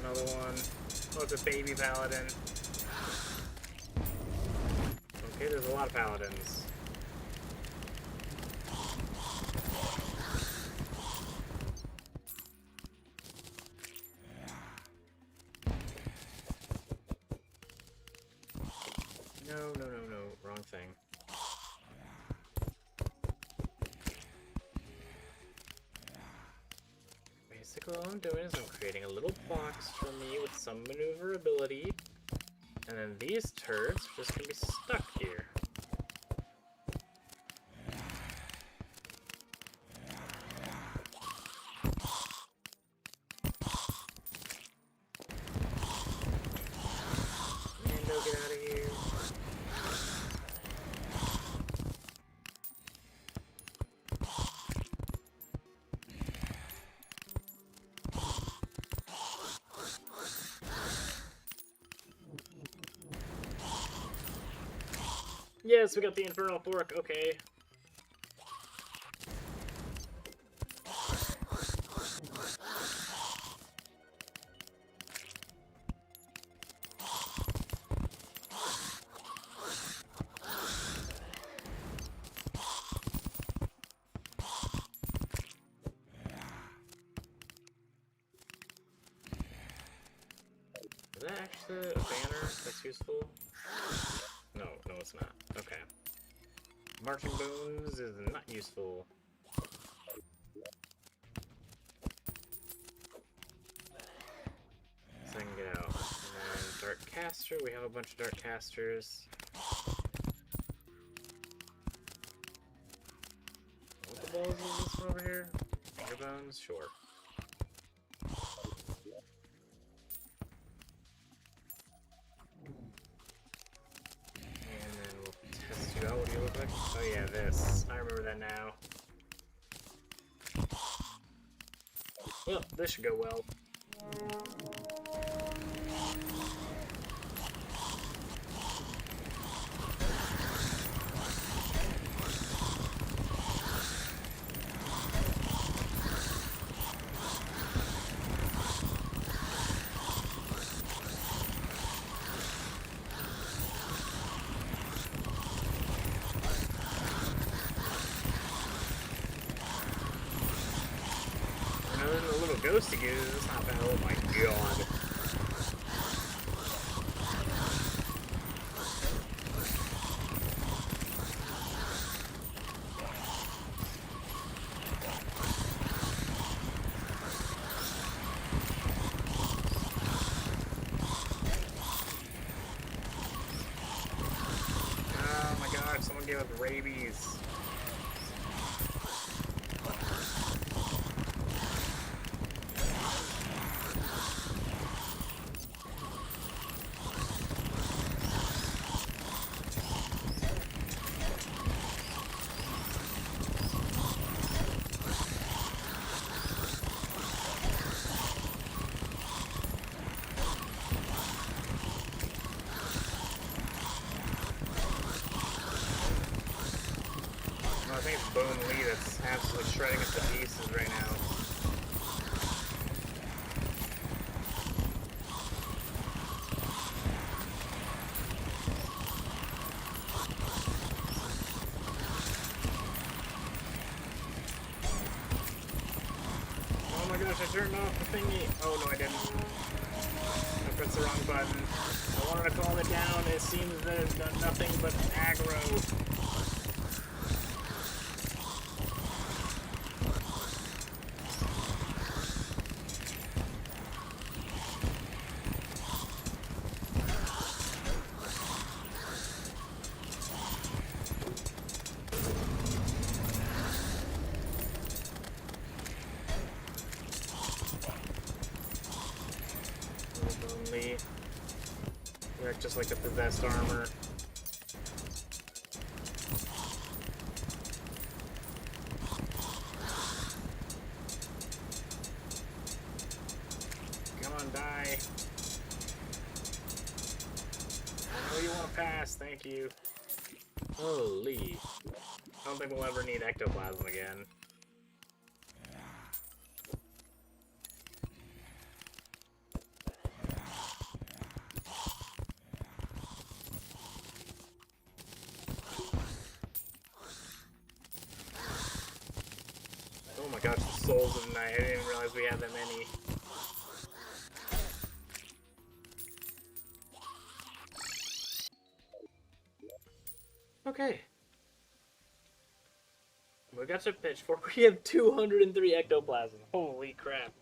Another one. Oh, it's a baby paladin. Okay, there's a lot of paladins. No, wrong thing. Basically all I'm doing is I'm creating a little box for me with some maneuverability, and then these turds are just gonna be stuck here. Mando, get out of here. Yes, we got the Infernal Fork, okay. Is that actually a banner that's useful? No, it's not. Okay. Marching bones is not useful. So I can get out. And then Dark Caster, we have a bunch of Dark Casters. What the balls is this one over here? Finger bones? Sure. And then we'll test you out. What do you look like? Oh yeah, this. I remember that now. Well, this should go well. A little ghosty goose, that's not bad. Oh my god. Oh my god, someone gave us rabies. I think it's Bone Lee that's absolutely shredding us to pieces right now. Oh my gosh, I turned off the thingy. Oh no, I didn't. I pressed the wrong button. I wanted to calm it down. It seems that it's done nothing but aggro. You act just like a possessed armor. Come on, die. I know you want to pass, thank you. Holy. I don't think we'll ever need ectoplasm again. gosh, the souls of the night. I didn't even realize we had that many. Okay. We got your pitchfork. We have 203 ectoplasm. Holy crap.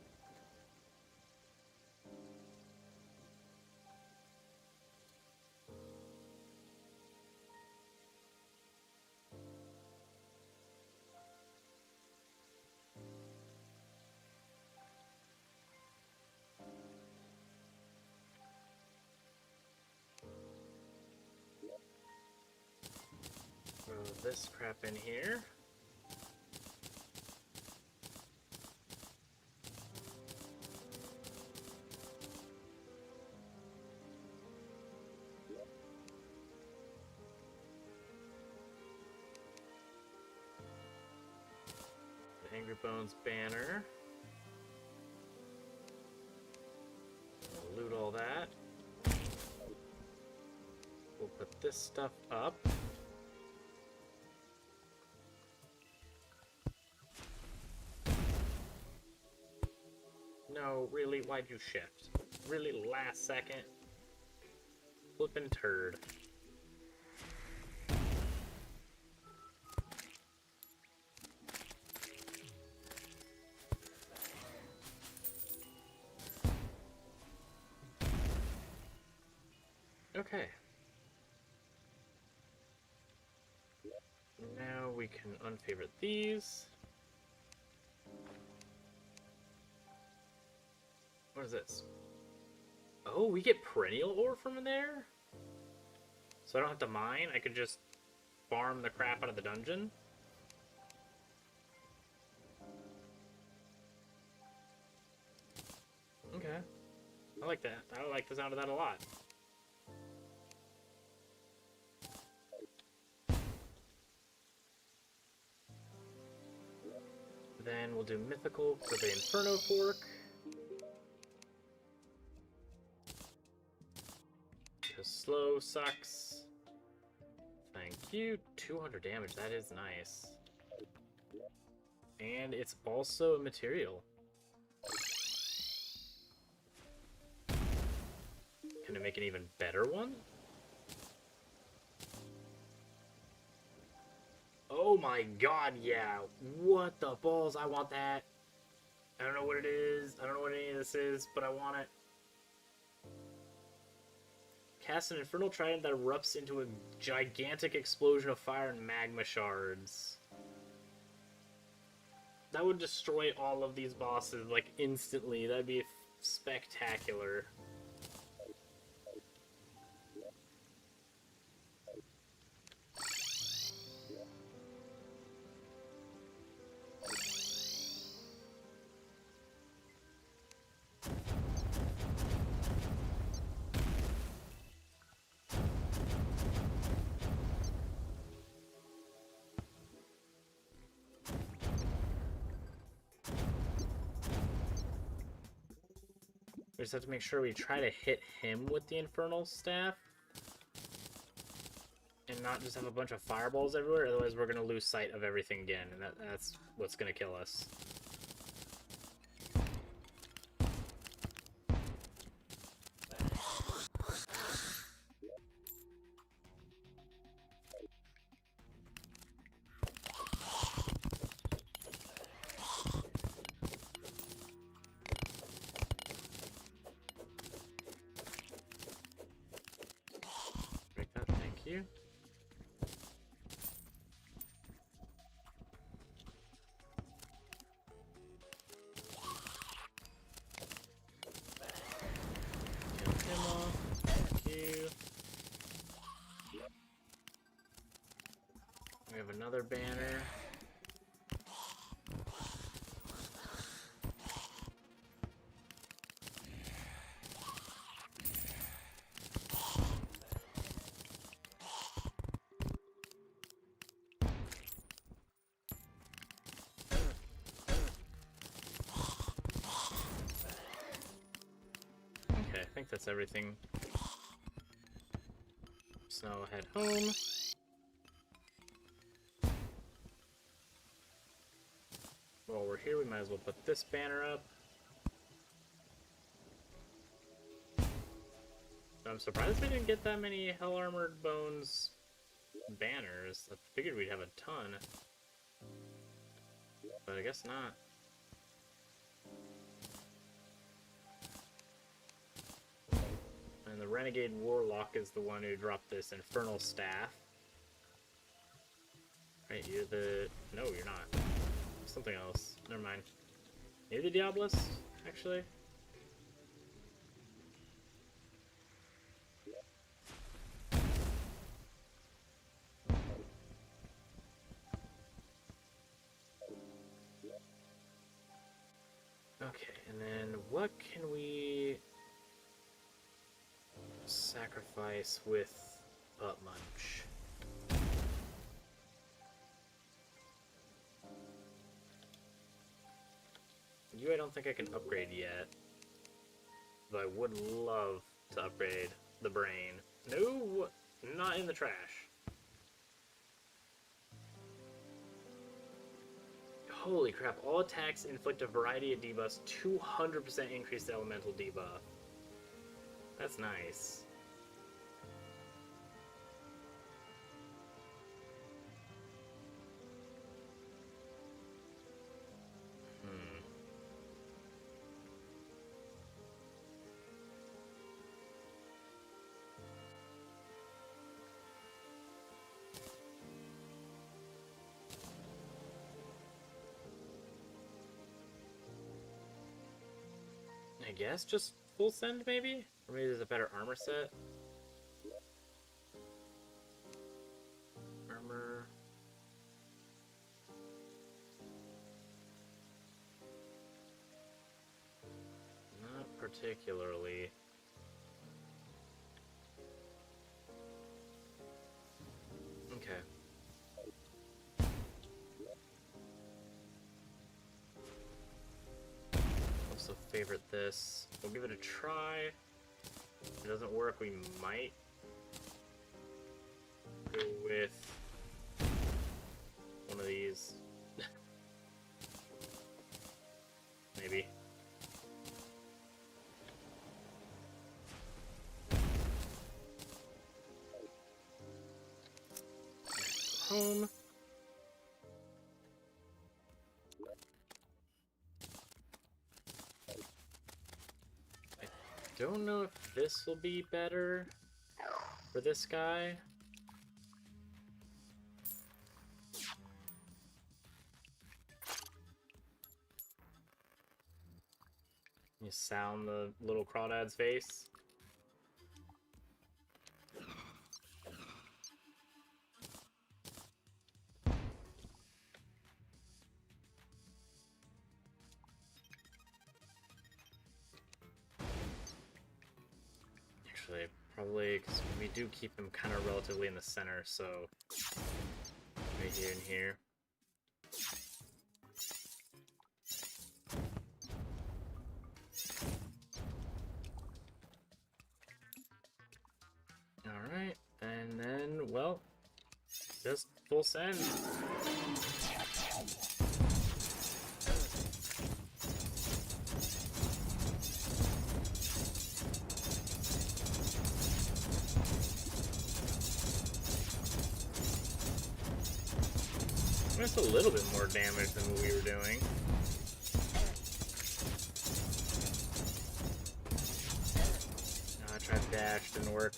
Throw this crap in here. The Angry Bones banner. Loot all that. We'll put this stuff up. No, really? Why'd you shift? Really, last second? Flippin' turd. Okay. Now we can unfavorite these. What is this? Oh, we get perennial ore from there? So I don't have to mine? I could just farm the crap out of the dungeon? Okay. I like that. I like the sound of that a lot. Then we'll do mythical for the Inferno Fork. Because slow sucks. Thank you. 200 damage, that is nice. And it's also a material. Can I make an even better one? Oh my god, yeah. What the balls? I want that. I don't know what it is. I don't know what any of this is, but I want it. Cast an infernal trident that erupts into a gigantic explosion of fire and magma shards. That would destroy all of these bosses, like, instantly. That'd be spectacular. We just have to make sure we try to hit him with the Infernal Staff. And not just have a bunch of fireballs everywhere, otherwise we're going to lose sight of everything again, and that's what's going to kill us. Break that, thank you. We have another banner. Okay, I think that's everything. So head home. while we're here, we might as well put this banner up. I'm surprised we didn't get that many Hell Armored Bones banners. I figured we'd have a ton. But I guess not. And the Renegade Warlock is the one who dropped this Infernal Staff. Right, you're the... No, you're not. Something else. Never mind. Maybe the Diabolus, actually? Okay, and then what can we sacrifice with Butt Munch? You I don't think I can upgrade yet, but I would love to upgrade the brain. No, not in the trash. Holy crap, all attacks inflict a variety of debuffs, 200% increased elemental debuff. That's nice. I guess just full send, maybe? Or maybe there's a better armor set? Armor... Not particularly. Okay. Also favorite this. We'll give it a try. If it doesn't work, we might go with one of these. Maybe. Home. I don't know if this will be better for this guy. You sound the little crawdad's face. Actually, probably, because we do keep them kind of relatively in the center, so right here and here. Alright, and then, well, just full send. That's a little bit more damage than what we were doing. No, I tried dash, didn't work.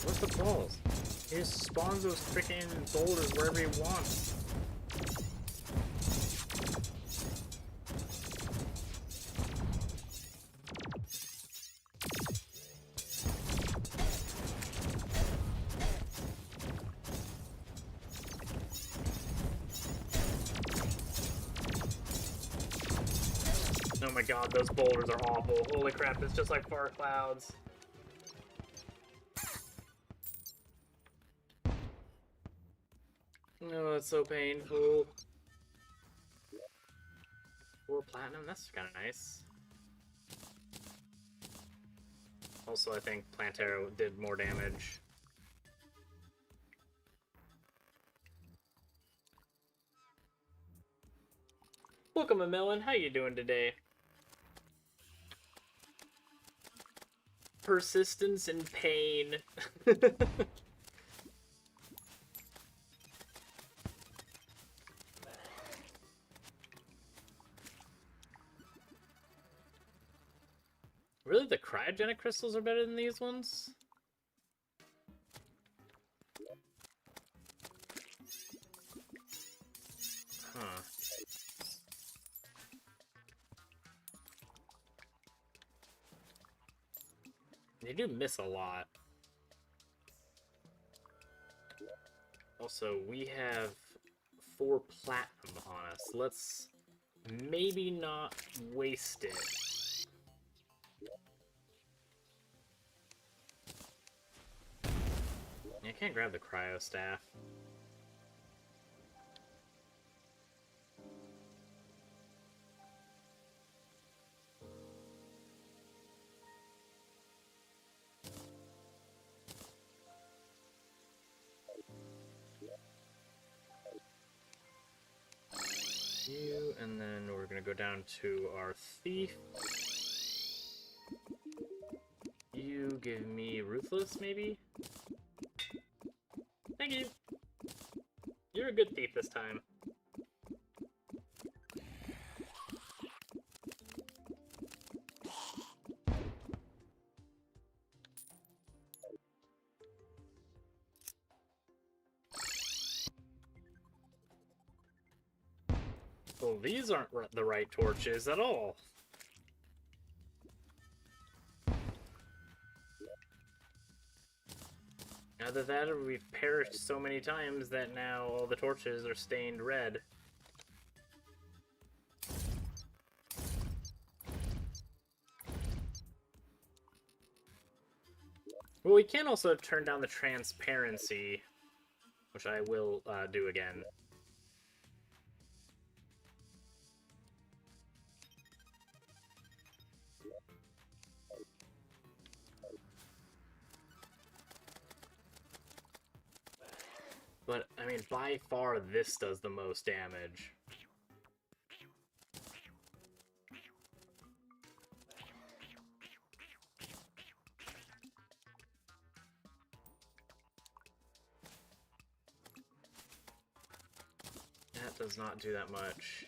What's the balls? He just spawns those freaking boulders wherever he wants. Oh my god, those boulders are awful. Holy crap, it's just like far clouds. Oh, it's so painful. 4 platinum, that's kind of nice. Also, I think Plantera did more damage. Welcome, Melon. How you doing today? Persistence and pain. Really, the cryogenic crystals are better than these ones? Huh. They do miss a lot. Also, we have 4 platinum on us. Let's maybe not waste it. I can't grab the cryo staff. You, and then we're gonna go down to our thief. You give me ruthless, maybe? Thank you. You're a good thief this time. Well, these aren't the right torches at all. Either that or we've perished so many times that now all the torches are stained red. Well, we can also turn down the transparency, which I will do again. But, I mean, by far, this does the most damage. That does not do that much.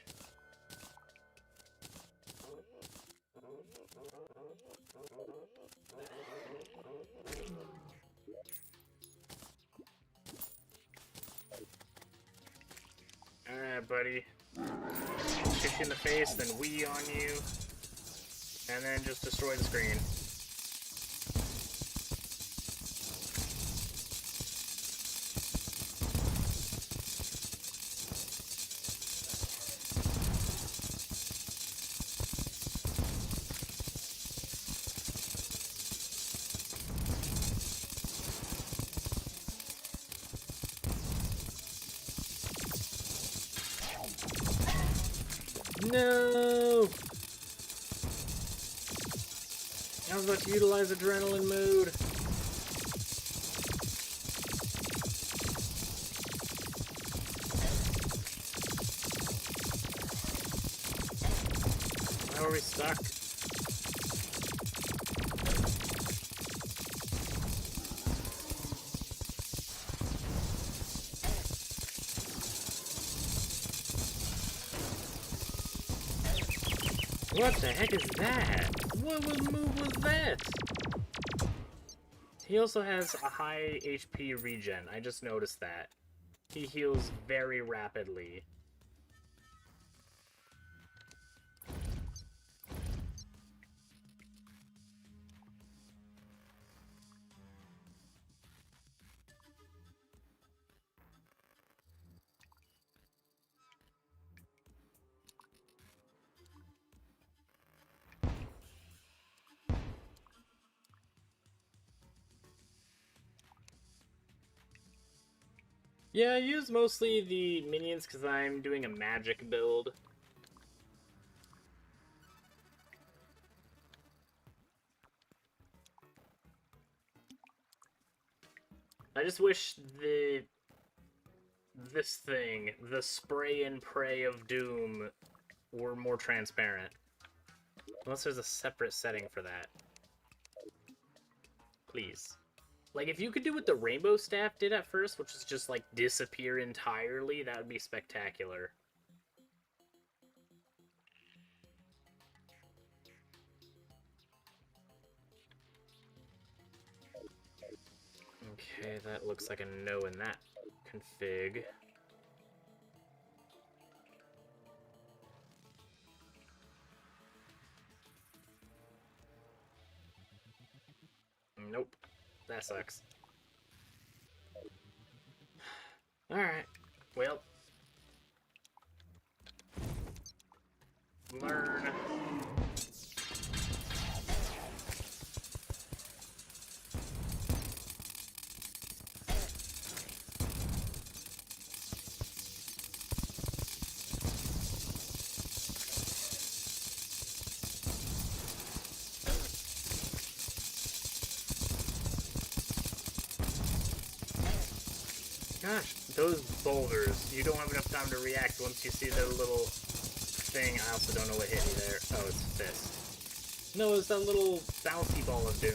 Alright, buddy. Kick you in the face, then wee on you. And then just destroy the screen. No! I was about to utilize adrenaline mode. How are we stuck? What the heck is that? What move was that? He also has a high HP regen. I just noticed that. He heals very rapidly. Yeah, I use mostly the minions because I'm doing a magic build. I just wish this thing, the spray and pray of doom, were more transparent. Unless there's a separate setting for that. Please. Like, if you could do what the rainbow staff did at first, which is just, like, disappear entirely, that would be spectacular. Okay, that looks like a no in that config. Nope. That sucks. Alright. Well. Learn. Gosh, those boulders, you don't have enough time to react once you see the little thing. I also don't know what hit me there. Oh, it's fist. No, it's that little bouncy ball of doom.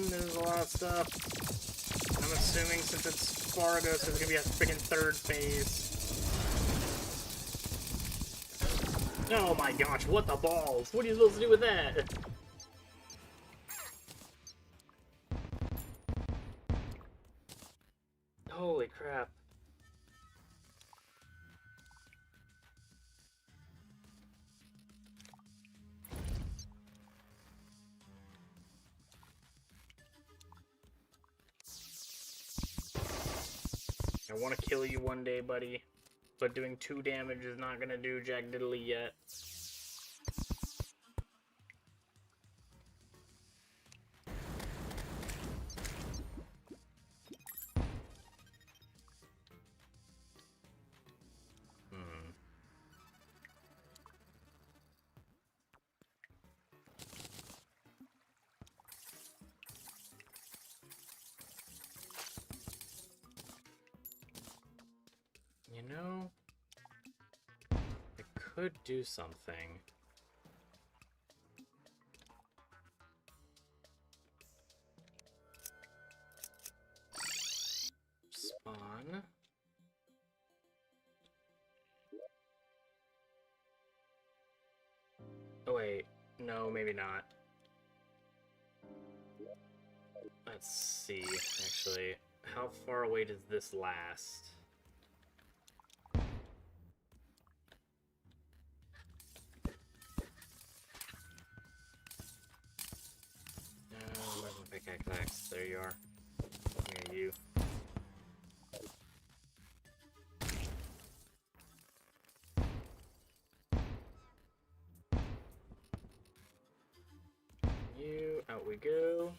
There's a lot of stuff. I'm assuming since it's Fargos, there's gonna be a freaking third phase. Oh my gosh, what the balls? What are you supposed to do with that? Holy crap. I want to kill you one day, buddy, but doing 2 damage is not gonna do jack diddly yet. You know, I could do something. Spawn. Oh wait, no, maybe not. Let's see, actually. How far away does this last? Where's my pickaxe? There you are. Near you. You, out we go.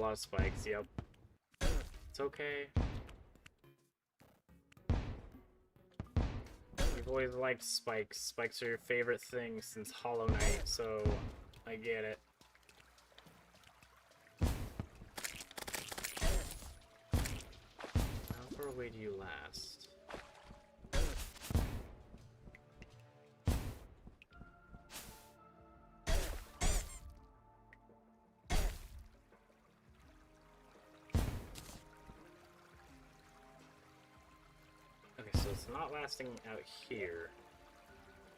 lot of spikes, yep. It's okay. You've always liked spikes. Spikes are your favorite thing since Hollow Knight, so I get it. How far away do you last? Okay, so it's not lasting out here,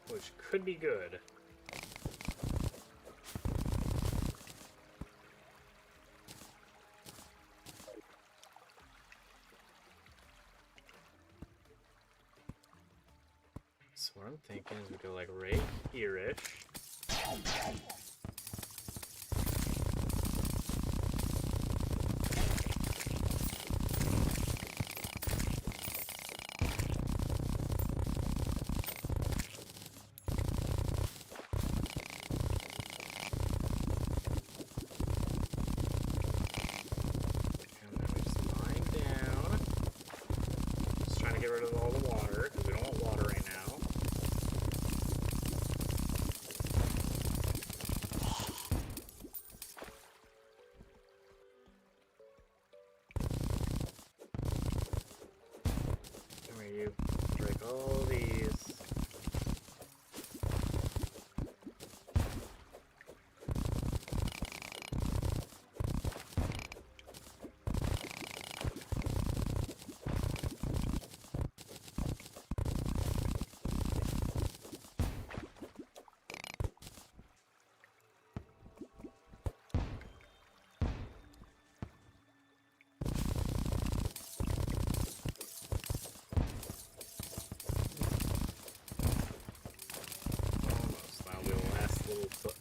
which could be good. So what I'm thinking is we go like right here-ish. Get rid of all the water, because we don't want water right now. Where are you? Break all these.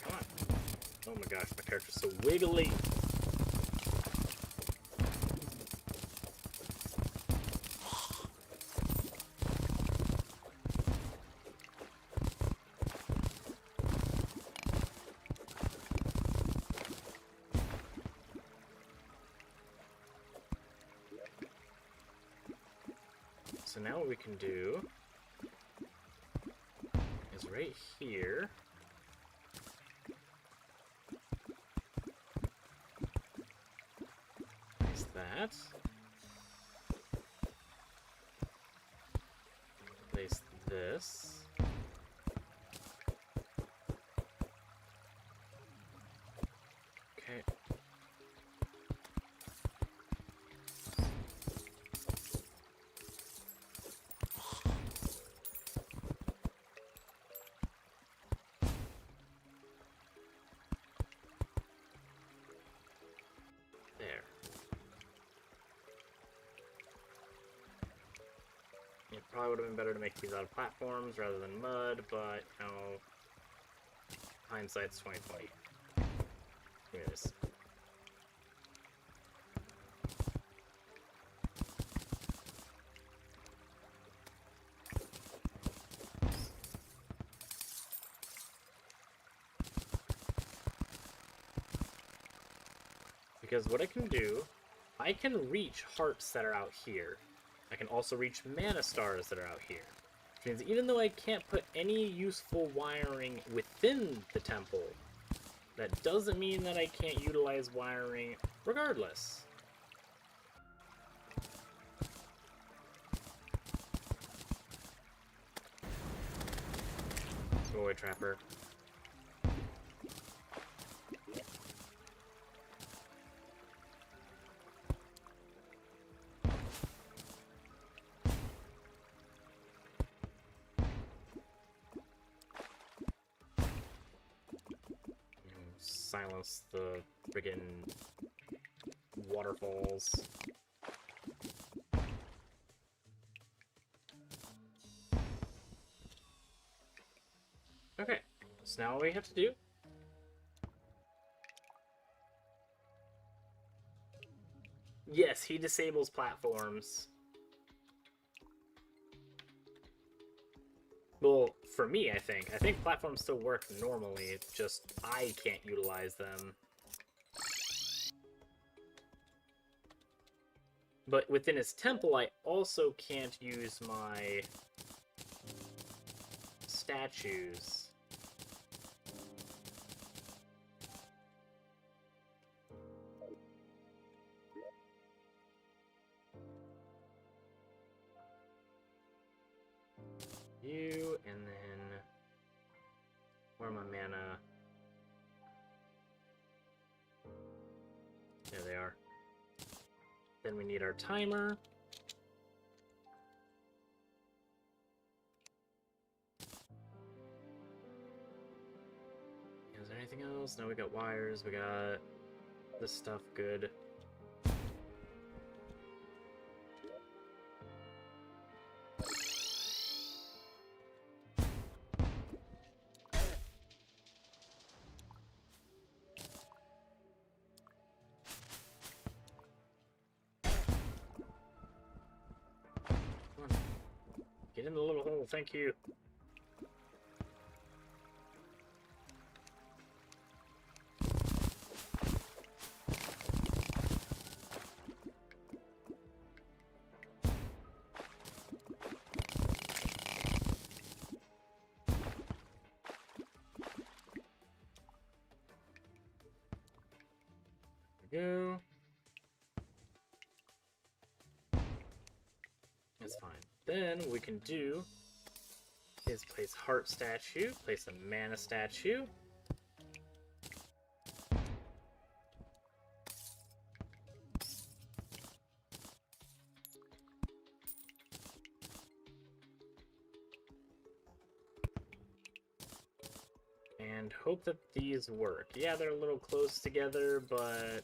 Come on. Oh my gosh, my character's so wiggly. So now what we can do is right here. Place that. Place this. Okay. There. It probably would have been better to make these out of platforms rather than mud, but, you know, hindsight's 20/20. Here it is. Because what I can do, I can reach hearts that are out here. I can also reach mana stars that are out here. Which means even though I can't put any useful wiring within the temple, that doesn't mean that I can't utilize wiring regardless. Go away, Trapper. Silence the friggin' waterfalls. Okay, so now what we have to do yes, he disables platforms. Well, for me, I think platforms still work normally, it's just I can't utilize them. But within his temple, I also can't use my statues. You, and then... Where are my mana? There they are. Then we need our timer. Is there anything else? No, we got wires, we got this stuff, good. Get in the little hole, thank you. There we go. That's fine. Then what we can do is place heart statue, place a mana statue. And hope that these work. Yeah, they're a little close together, but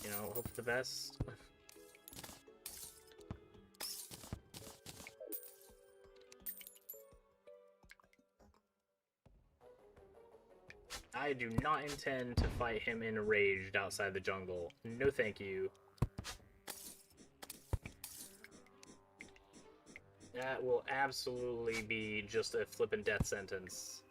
you know, hope for the best. I do not intend to fight him enraged outside the jungle. No thank you. That will absolutely be just a flippin' death sentence.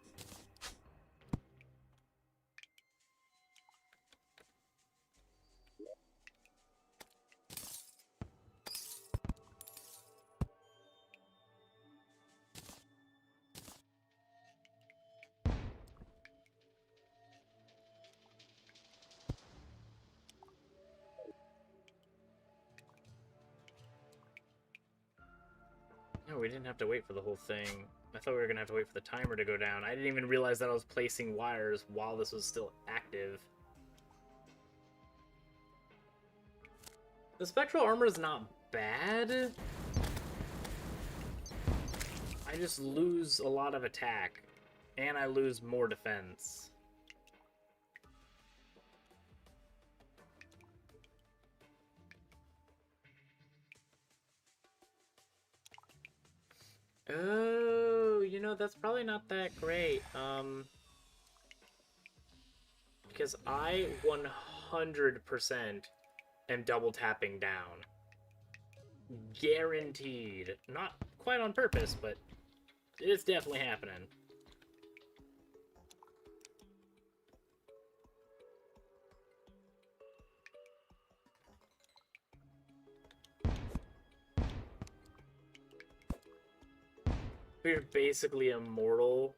No, we didn't have to wait for the whole thing. I thought we were gonna have to wait for the timer to go down. I didn't even realize that I was placing wires while this was still active. The spectral armor is not bad. I just lose a lot of attack, and I lose more defense. Oh, you know, that's probably not that great. Because I 100% am double tapping down. Guaranteed. Not quite on purpose, but it's definitely happening. We're basically immortal.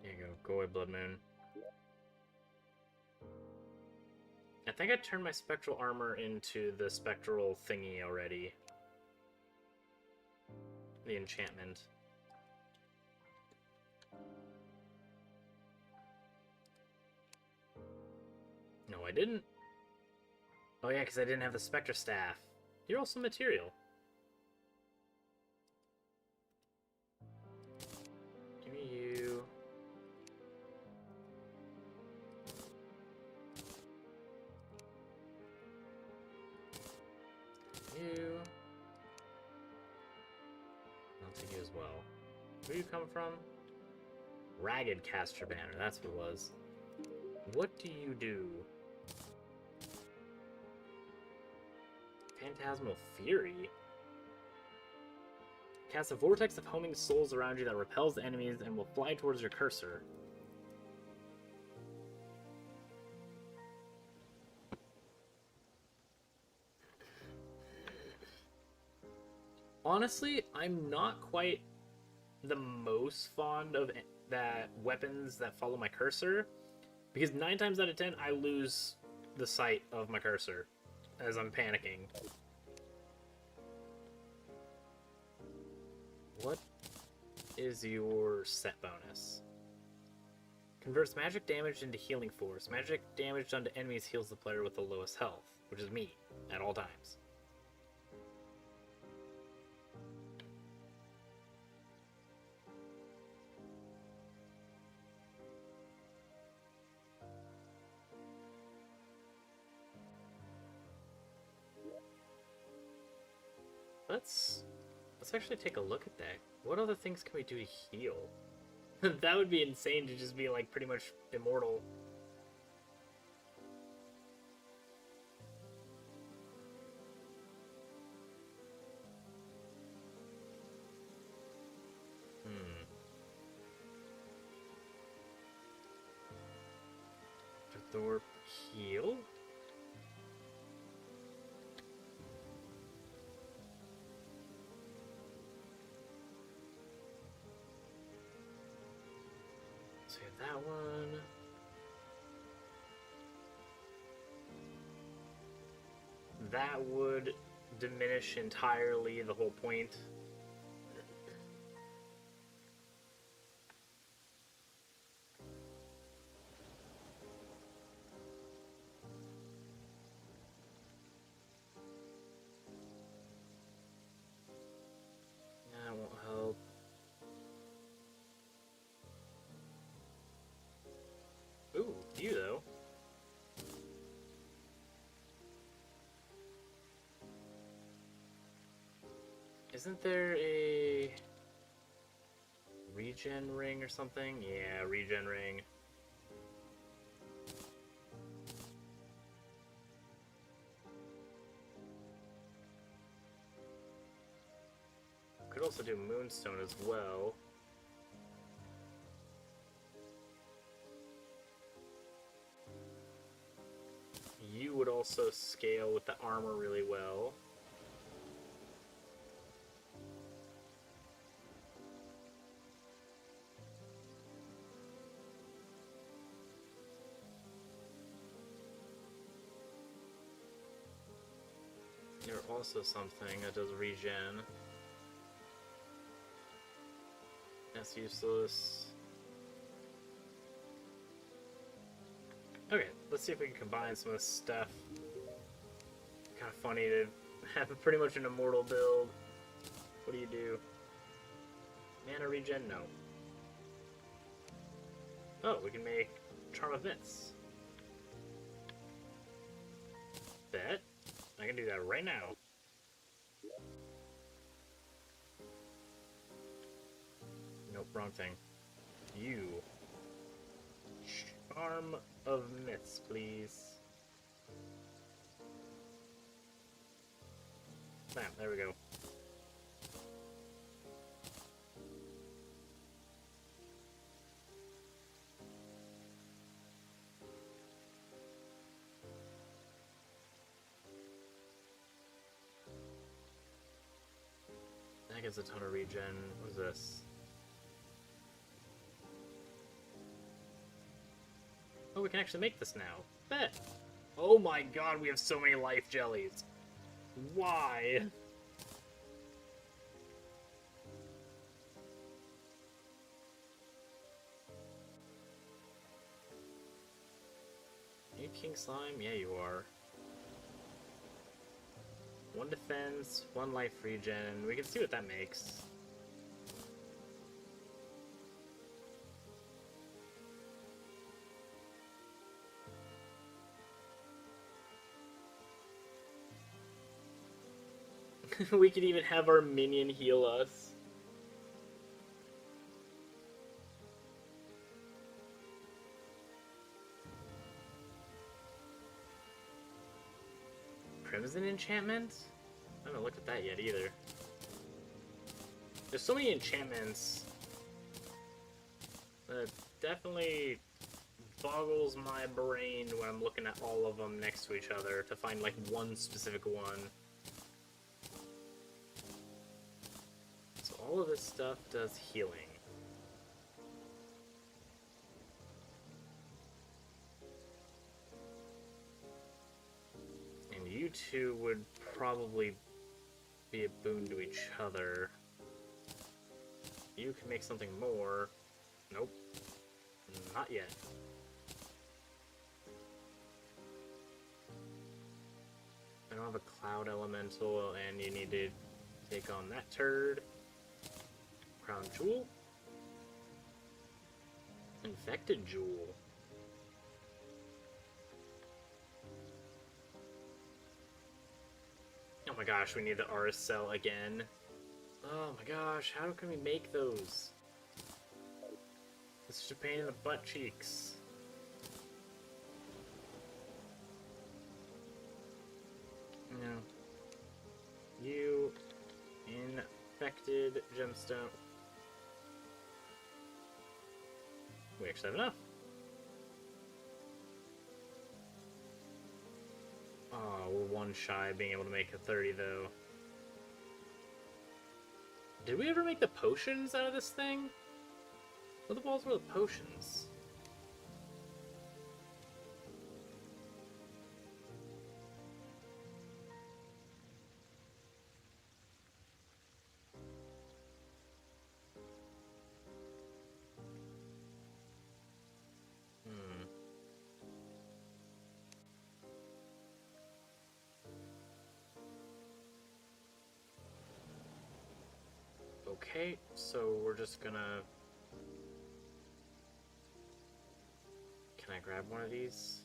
There you go. Go away, Blood Moon. I think I turned my spectral armor into the spectral thingy already. The enchantment. No, I didn't. Oh yeah, because I didn't have the Spectre Staff. You're also material. Give me you. You. I'll take you as well. Where do you come from? Ragged Caster Banner, that's what it was. What do you do? Phantasmal Fury. Cast a vortex of homing souls around you that repels the enemies and will fly towards your cursor. Honestly, I'm not quite the most fond of that weapons that follow my cursor, because 9 times out of 10 I lose the sight of my cursor as I'm panicking. What is your set bonus? Converts magic damage into healing force. Magic damage done to enemies heals the player with the lowest health, which is me, at all times. Let's actually take a look at that. What other things can we do to heal? That would be insane to just be like pretty much immortal. Thor heal? So we have that one. That would diminish entirely the whole point. That won't help. Ooh, you though. Isn't there a regen ring or something? Yeah, regen ring. Could also do moonstone as well. You would also scale with the armor really well. You're also something that does regen. That's useless. Okay, let's see if we can combine some of this stuff. Kind of funny to have pretty much an immortal build. What do you do? Mana regen? No. Oh, we can make Charm of Myths. Bet. I can do that right now. Nope, wrong thing. You. Charm of Myths, please. Bam, there we go. That gives a ton of regen. What is this? Oh, we can actually make this now. Bet! Oh my god, we have so many life jellies. Why? Are you King Slime? Yeah, you are. 1 defense, 1 life regen. We can see what that makes. We could even have our minion heal us. Crimson enchantment? I haven't looked at that yet either. There's so many enchantments that definitely boggles my brain when I'm looking at all of them next to each other to find like one specific one. So all of this stuff does healing. And you two would probably be a boon to each other. You can make something more. Nope. Not yet. I don't have a cloud elemental, and you need to take on that turd. Crown jewel. Infected jewel. Oh my gosh, we need the Aris cell again. Oh my gosh, how can we make those? It's just a pain in the butt cheeks. No. You infected gemstone. We actually have enough. Oh, we're one shy of being able to make a 30 though. Did we ever make the potions out of this thing? What the balls were the potions? Okay, so we're just gonna... Can I grab one of these?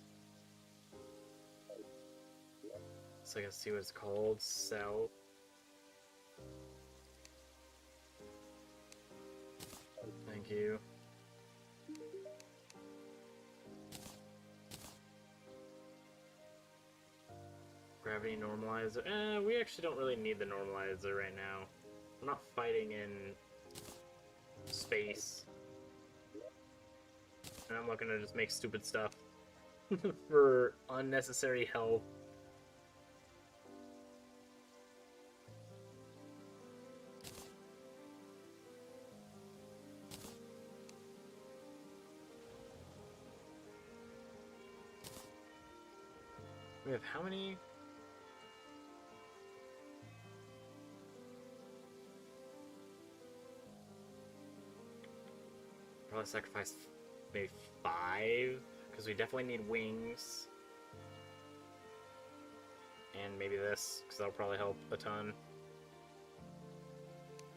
So I can see what it's called. Sell. Thank you. Gravity normalizer. We actually don't really need the normalizer right now. We're not fighting in space. And I'm looking to just make stupid stuff for unnecessary health. We have how many? Probably sacrifice maybe 5, because we definitely need wings. And maybe this, because that'll probably help a ton.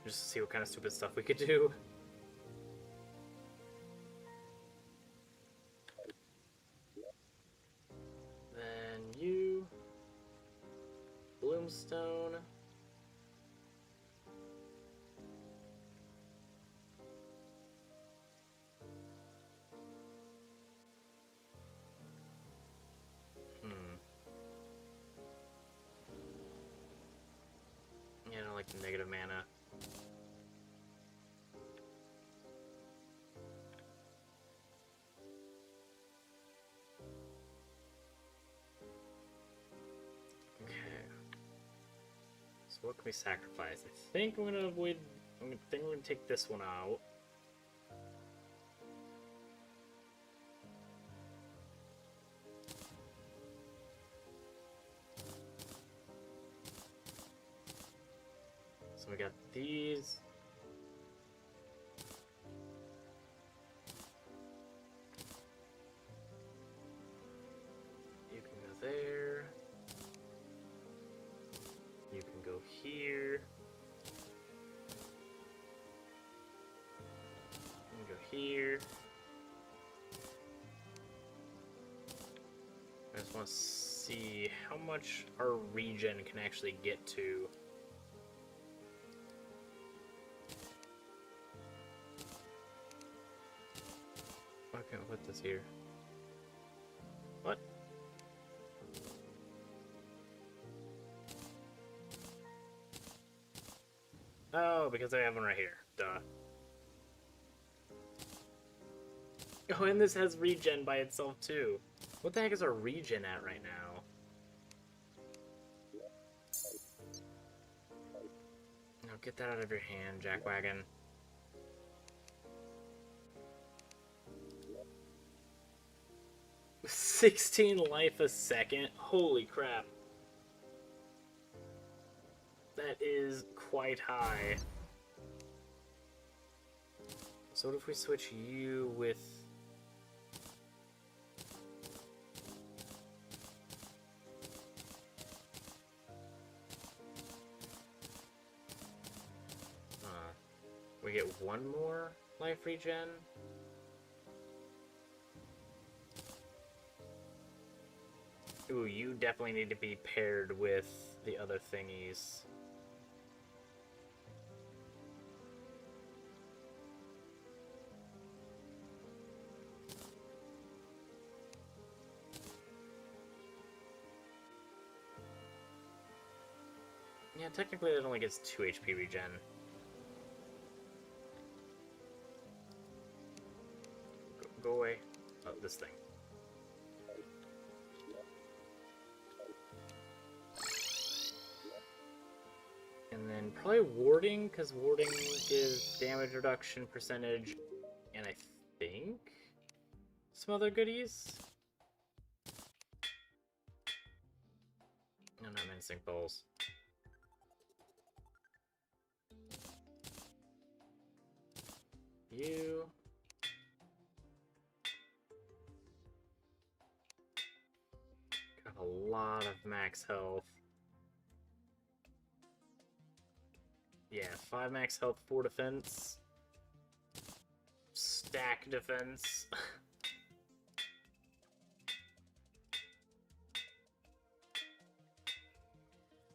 Just to see what kind of stupid stuff we could do. Then you... Bloomstone. Yeah, I don't like the negative mana. Okay. So what can we sacrifice? I think I'm gonna avoid... I think we're gonna take this one out. So we got these. You can go there. You can go here. You can go here. I just want to see how much our regen can actually get to. Why can't I put this here? What? Oh, because I have one right here. Duh. Oh, and this has regen by itself, too. What the heck is our regen at right now? No, get that out of your hand, Jackwagon. 16 life a second? Holy crap. That is quite high. So what if we switch you with... we get one more life regen? Ooh, you definitely need to be paired with the other thingies. Yeah, technically it only gets 2 HP regen. Go away. Oh, this thing. And then probably warding, because warding gives damage reduction percentage, and I think some other goodies. No, not menacing balls. You. Got a lot of max health. Yeah, 5 max health, 4 defense. Stack defense.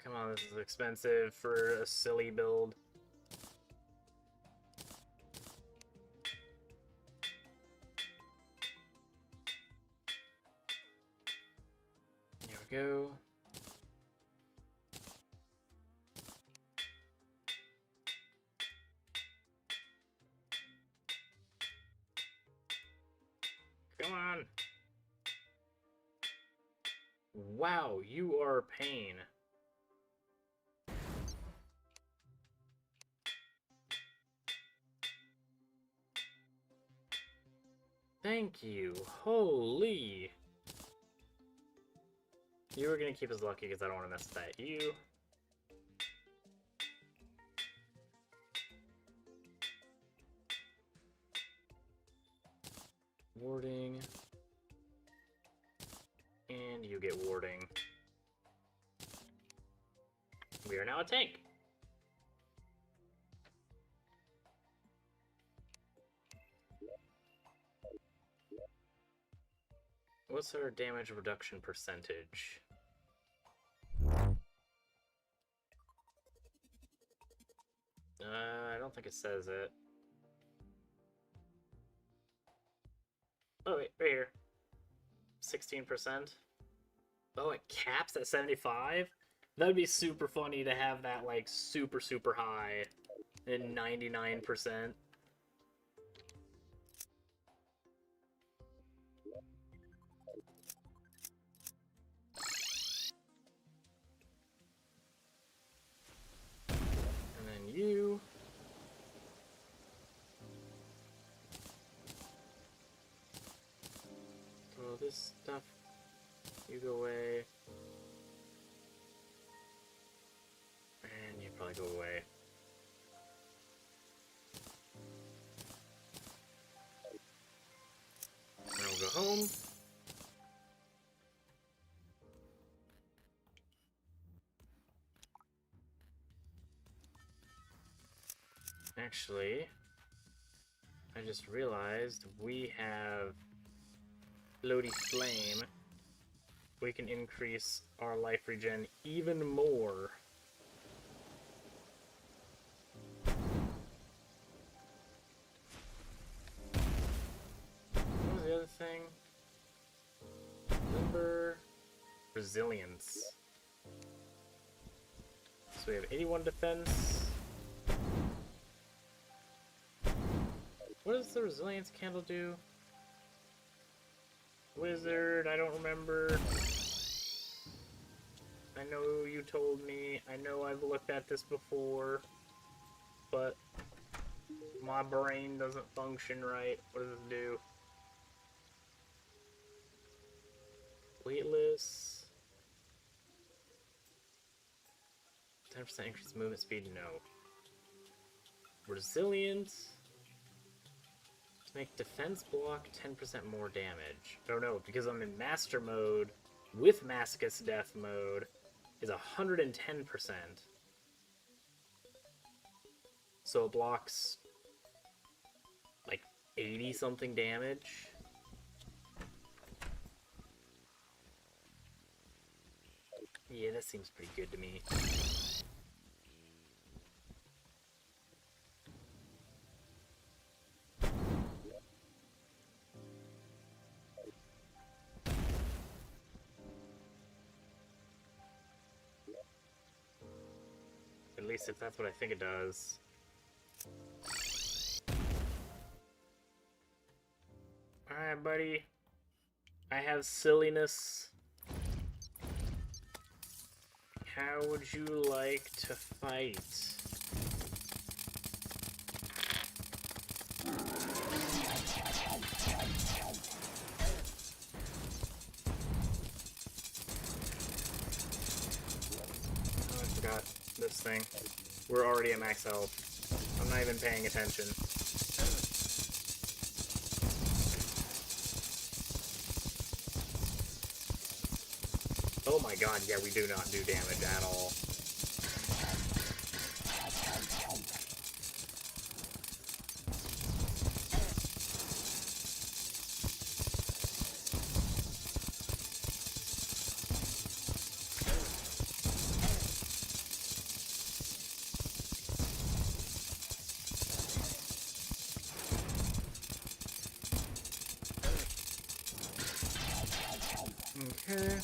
Come on, this is expensive for a silly build. There we go. Come on. Wow, you are pain. Thank you. Holy. You were gonna keep us lucky because I don't want to mess with that. You. Warding. And you get warding. We are now a tank. What's our damage reduction percentage? I don't think it says it. Oh, wait, right here. 16%. Oh, it caps at 75? That would be super funny to have that, like, super, super high. And 99%. And then you... throw this stuff. You go away. And you probably go away. Now we'll go home. Actually, I just realized we have Floaty Flame. We can increase our life regen even more. What was the other thing? Number resilience. So we have 81 defense, What does the resilience candle do? Wizard, I don't remember. I know you told me. I know I've looked at this before. But my brain doesn't function right. What does it do? Weightless. 10% increased movement speed? No. Resilience. To make defense block 10% more damage. Oh no, because I'm in master mode with Masochist Death mode is 110%. So it blocks like 80 something damage. Yeah, that seems pretty good to me. At least if that's what I think it does. Alright, buddy. I have silliness. How would you like to fight? Oh, I forgot this thing. We're already at max health. I'm not even paying attention. Oh my god, yeah, we do not do damage at all. Okay.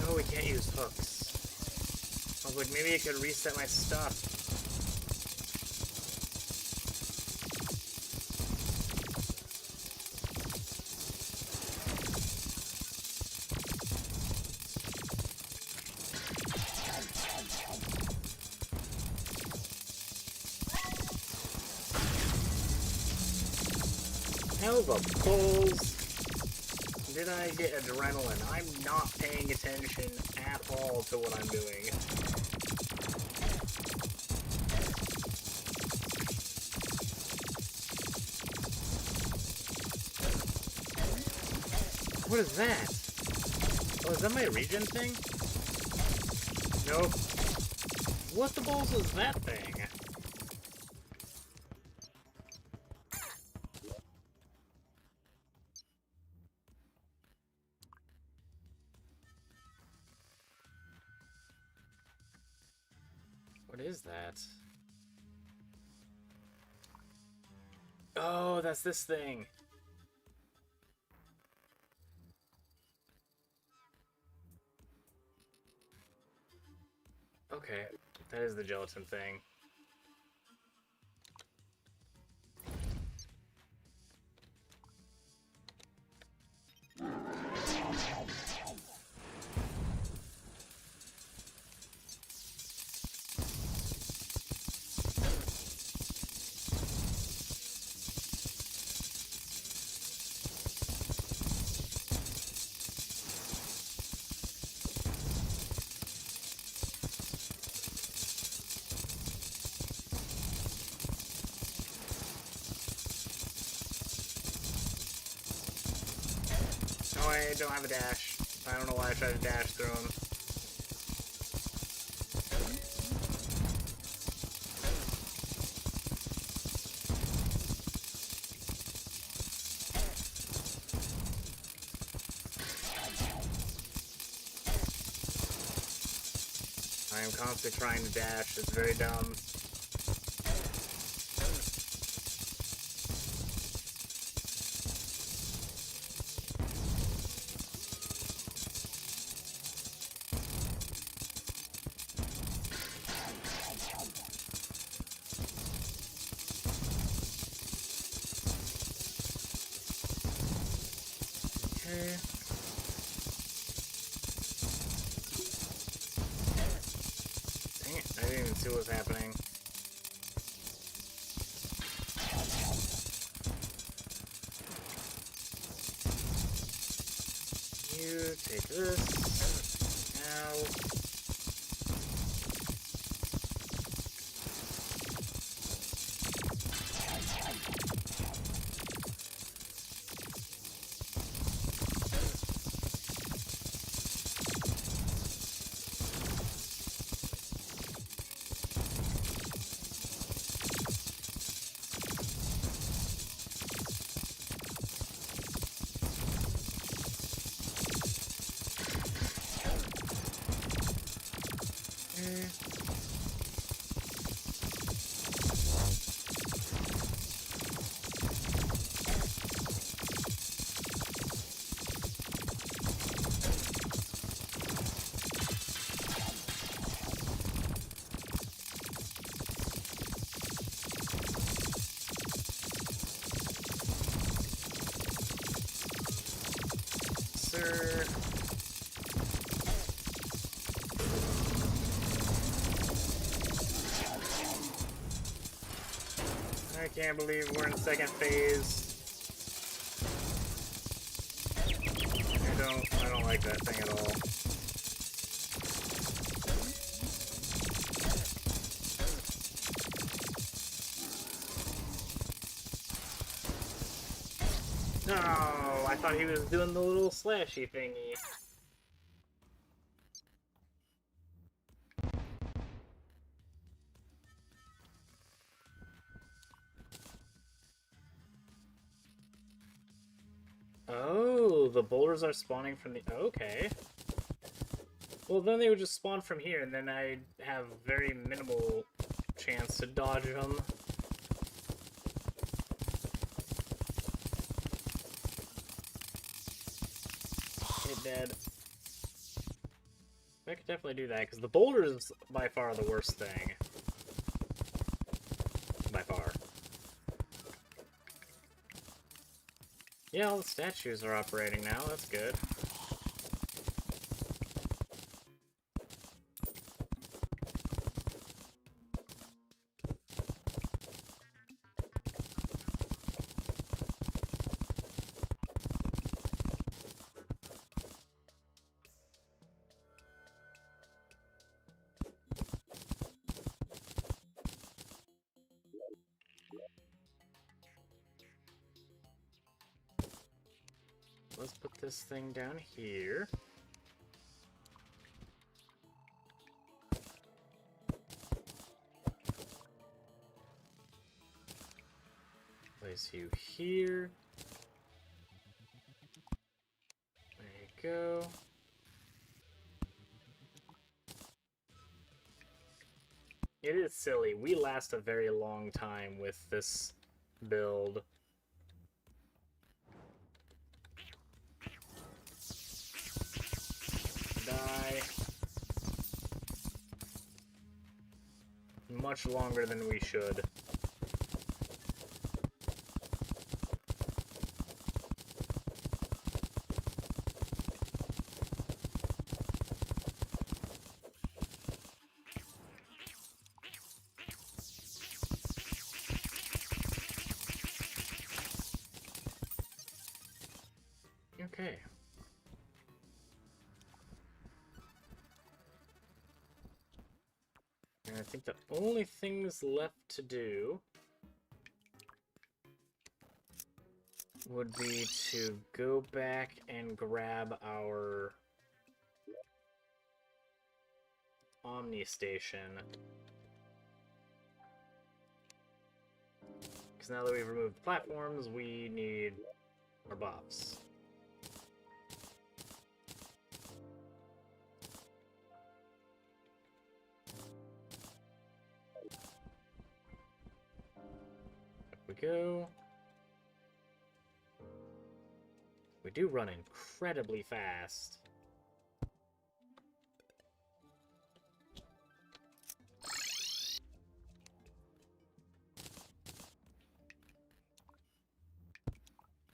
No, we can't use hooks. I was like, maybe it could reset my stuff. How the balls did I get adrenaline? I'm not paying attention at all to what I'm doing. What is that? Oh, is that my regen thing? Nope. What the balls is that thing? What is that? Oh, that's this thing. Okay, that is the gelatin thing. No, I don't have a dash. I don't know why I tried to dash through him. I am constantly trying to dash. It's very dumb. didn't even see what was happening. You take this. Ow. Sir. I can't believe we're in second phase. I don't like that thing at all. No, I thought he was doing the little slashy thingy. Oh, the boulders are spawning from the... Okay. Well, then they would just spawn from here, and then I'd have very minimal chance to dodge them. Hit dead. I could definitely do that, because the boulders by far are the worst thing. By far. Yeah, all the statues are operating now, that's good. Let's put this thing down here. Place you here. There you go. It is silly. We last a very long time with this build. Die. Much longer than we should. Okay. And I think the only things left to do would be to go back and grab our Omni Station. Because now that we've removed the platforms, we need our buffs. There we go. We do run incredibly fast.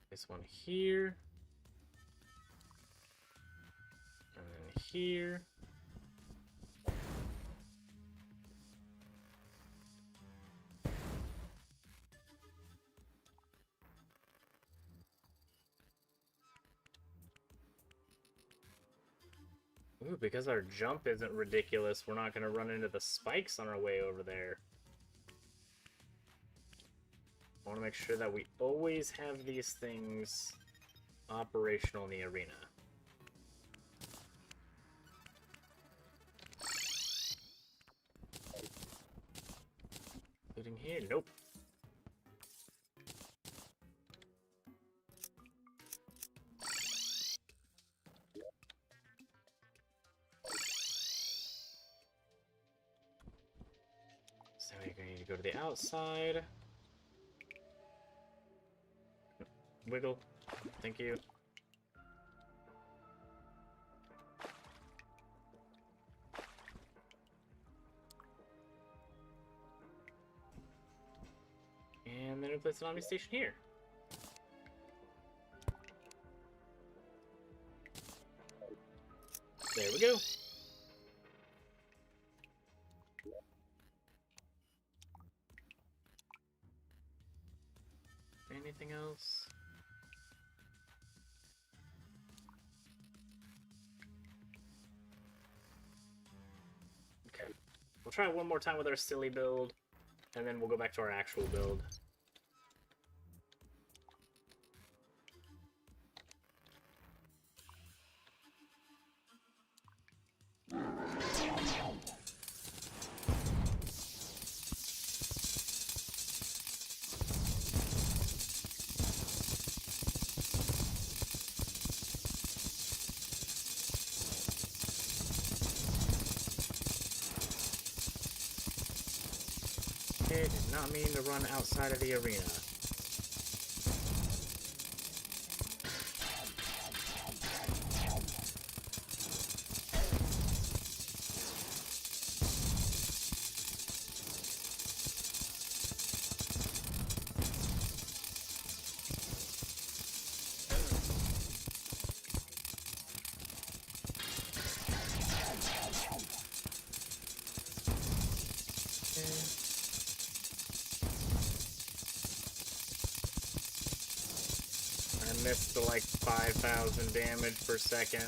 This one here. And then here. Ooh, because our jump isn't ridiculous, we're not going to run into the spikes on our way over there. I want to make sure that we always have these things operational in the arena. Including here? Nope. So we're going to need to go to the outside. Wiggle. Thank you. And then we place an Omni Station here. There we go. Anything else? Okay. We'll try it one more time with our silly build, and then we'll go back to our actual build. Okay, did not mean to run outside of the arena. Missed the like 5,000 damage per second.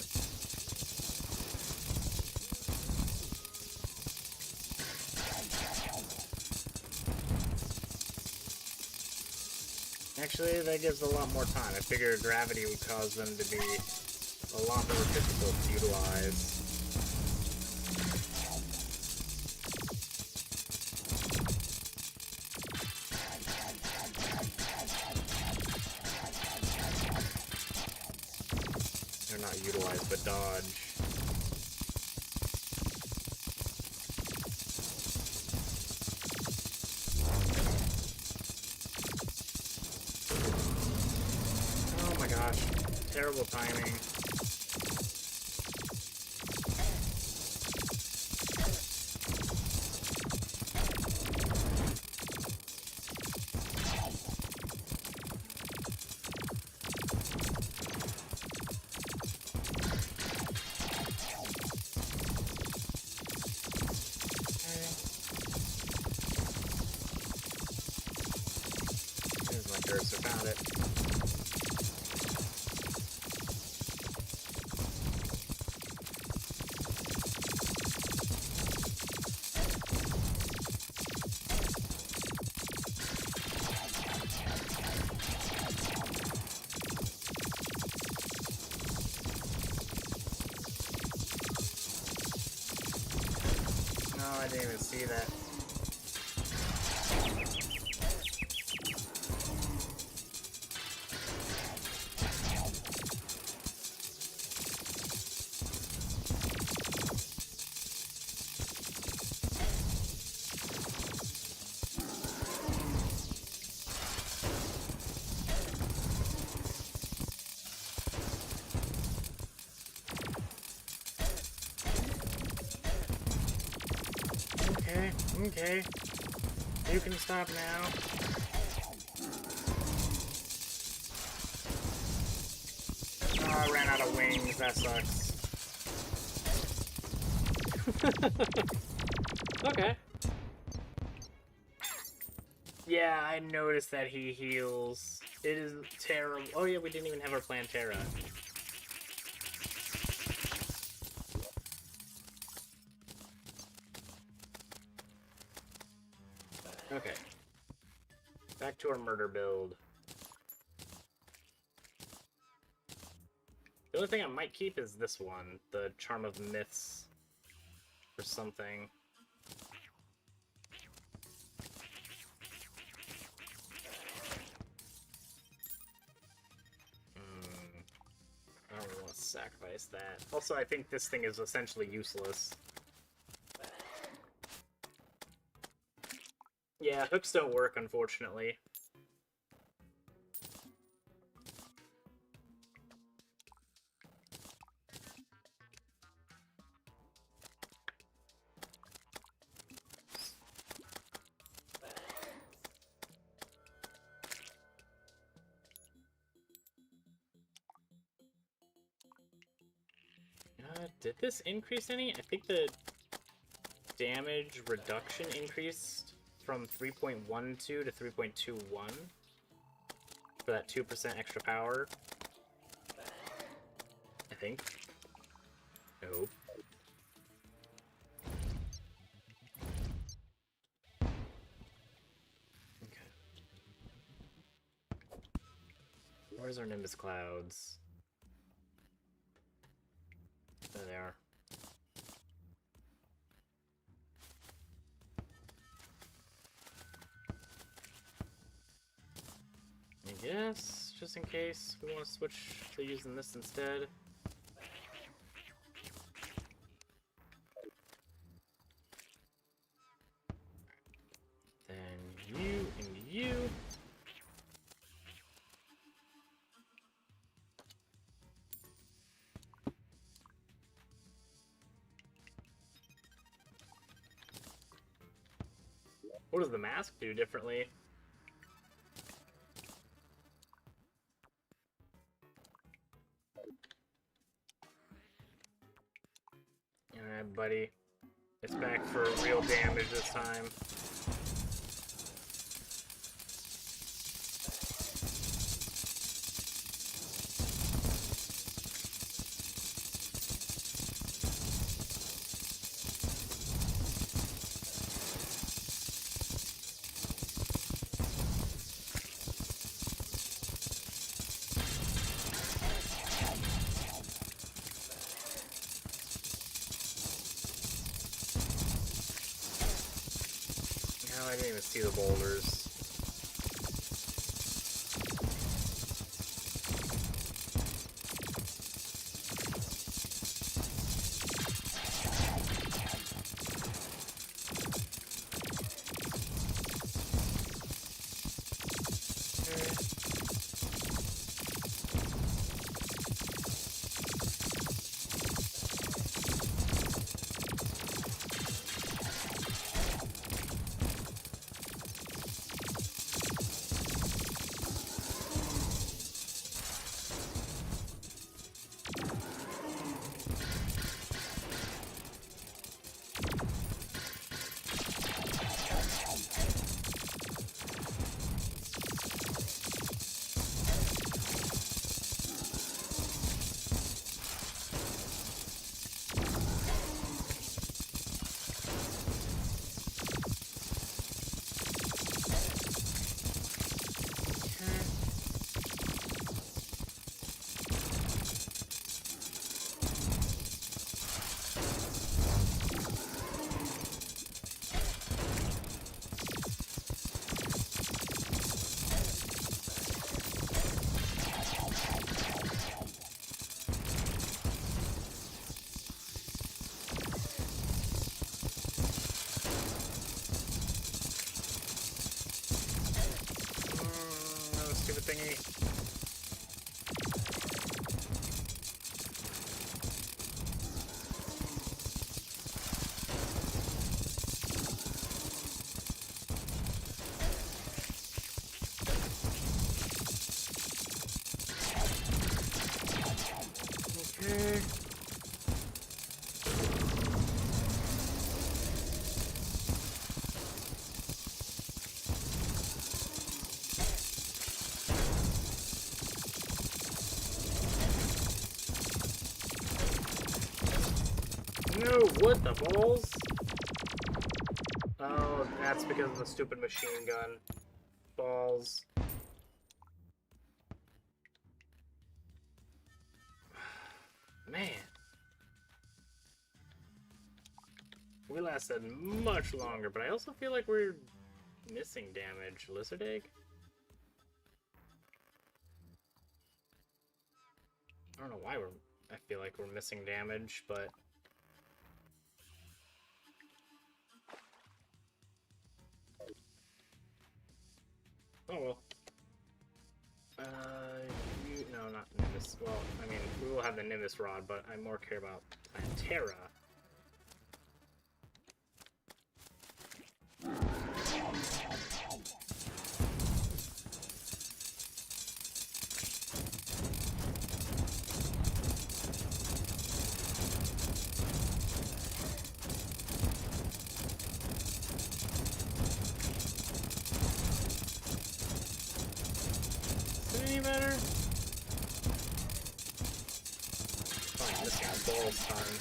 Actually, that gives a lot more time. I figure gravity would cause them to be a lot more difficult to utilize. Not utilize, but dodge. Oh my gosh. Terrible timing. So found it. No, I didn't even see that. Okay, you can stop now. Oh, I ran out of wings, that sucks. Okay. Yeah, I noticed that he heals. It is terrible. Oh yeah, we didn't even have our Plantera. Okay. Back to our murder build. The only thing I might keep is this one, the Charm of Myths, or something. I don't really want to sacrifice that. Also, I think this thing is essentially useless. Yeah, hooks don't work, unfortunately. Did this increase any? I think the damage reduction increased from 3.12 to 3.21 for that 2% extra power. I think. Nope. Okay. Where's our Nimbus Clouds? There they are. I guess, just in case we want to switch to using this instead. Then you and you. What does the mask do differently? Alright, buddy. It's back for real damage this time. I didn't even see the boulders. Stupid thingy. Okay. No, what the balls? Oh, that's because of the stupid machine gun. Balls. Man. We lasted much longer, but I also feel like we're missing damage. Lizard egg? I don't know why I feel like we're missing damage, but... Oh well. No, not Nimbus. Well, I mean, we will have the Nimbus Rod, but I more care about Plantera. Is it any better? Oh, I'm missing a ball time.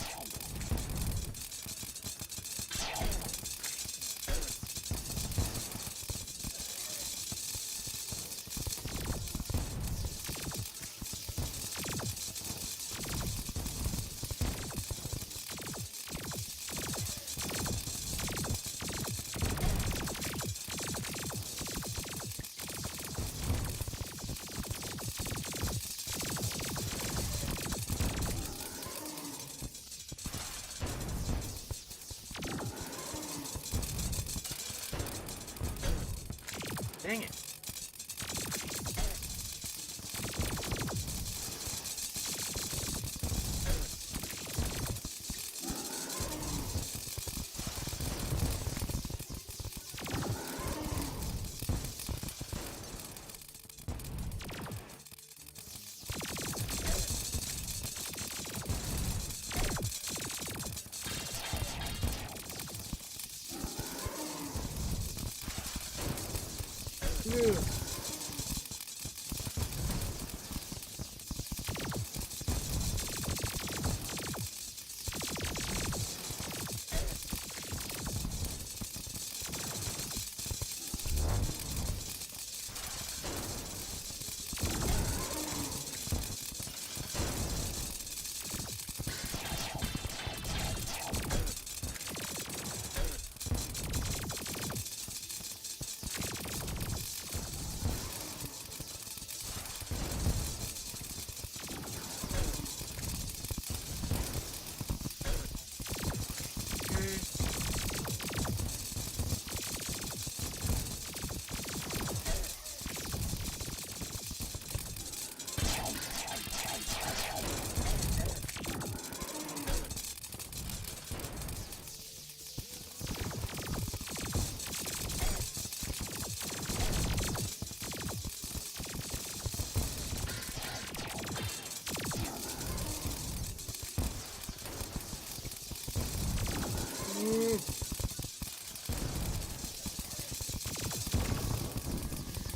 Dang it.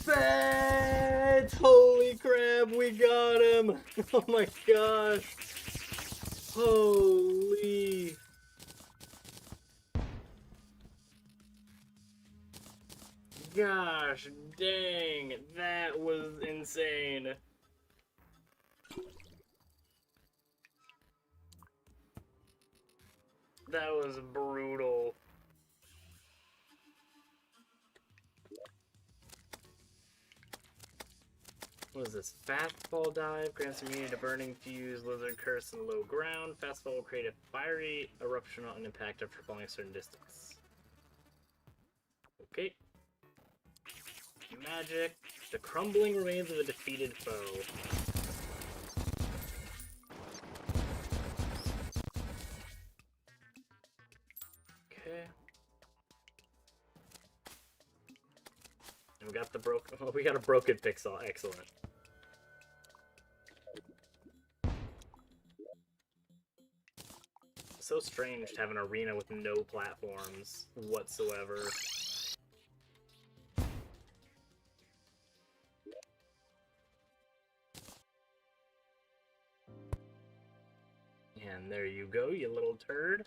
Fat! Holy crap, we got him! Oh my gosh! Holy! Gosh dang, that was insane. That was brutal. What is this? Fastball dive grants immunity to burning, fuse, lizard curse, and low ground. Fastball will create a fiery eruption on impact after falling a certain distance. Okay. Magic. The crumbling remains of a defeated foe. Okay. And we got the broken. Oh, we got a broken pixel. Excellent. So strange to have an arena with no platforms whatsoever. And there you go, you little turd.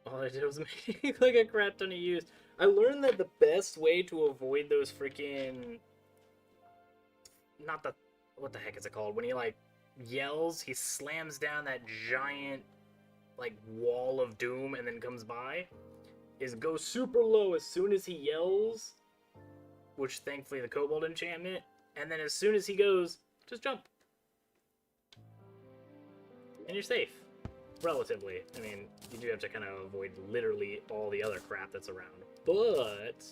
All I did was make like a crap ton of use. I learned that the best way to avoid those freaking... Not the... What the heck is it called? When he, like, yells, he slams down that giant, like, wall of doom and then comes by, is go super low as soon as he yells, which thankfully the Kobold enchantment, and then as soon as he goes, just jump. And you're safe. Relatively. I mean, you do have to kind of avoid literally all the other crap that's around. But...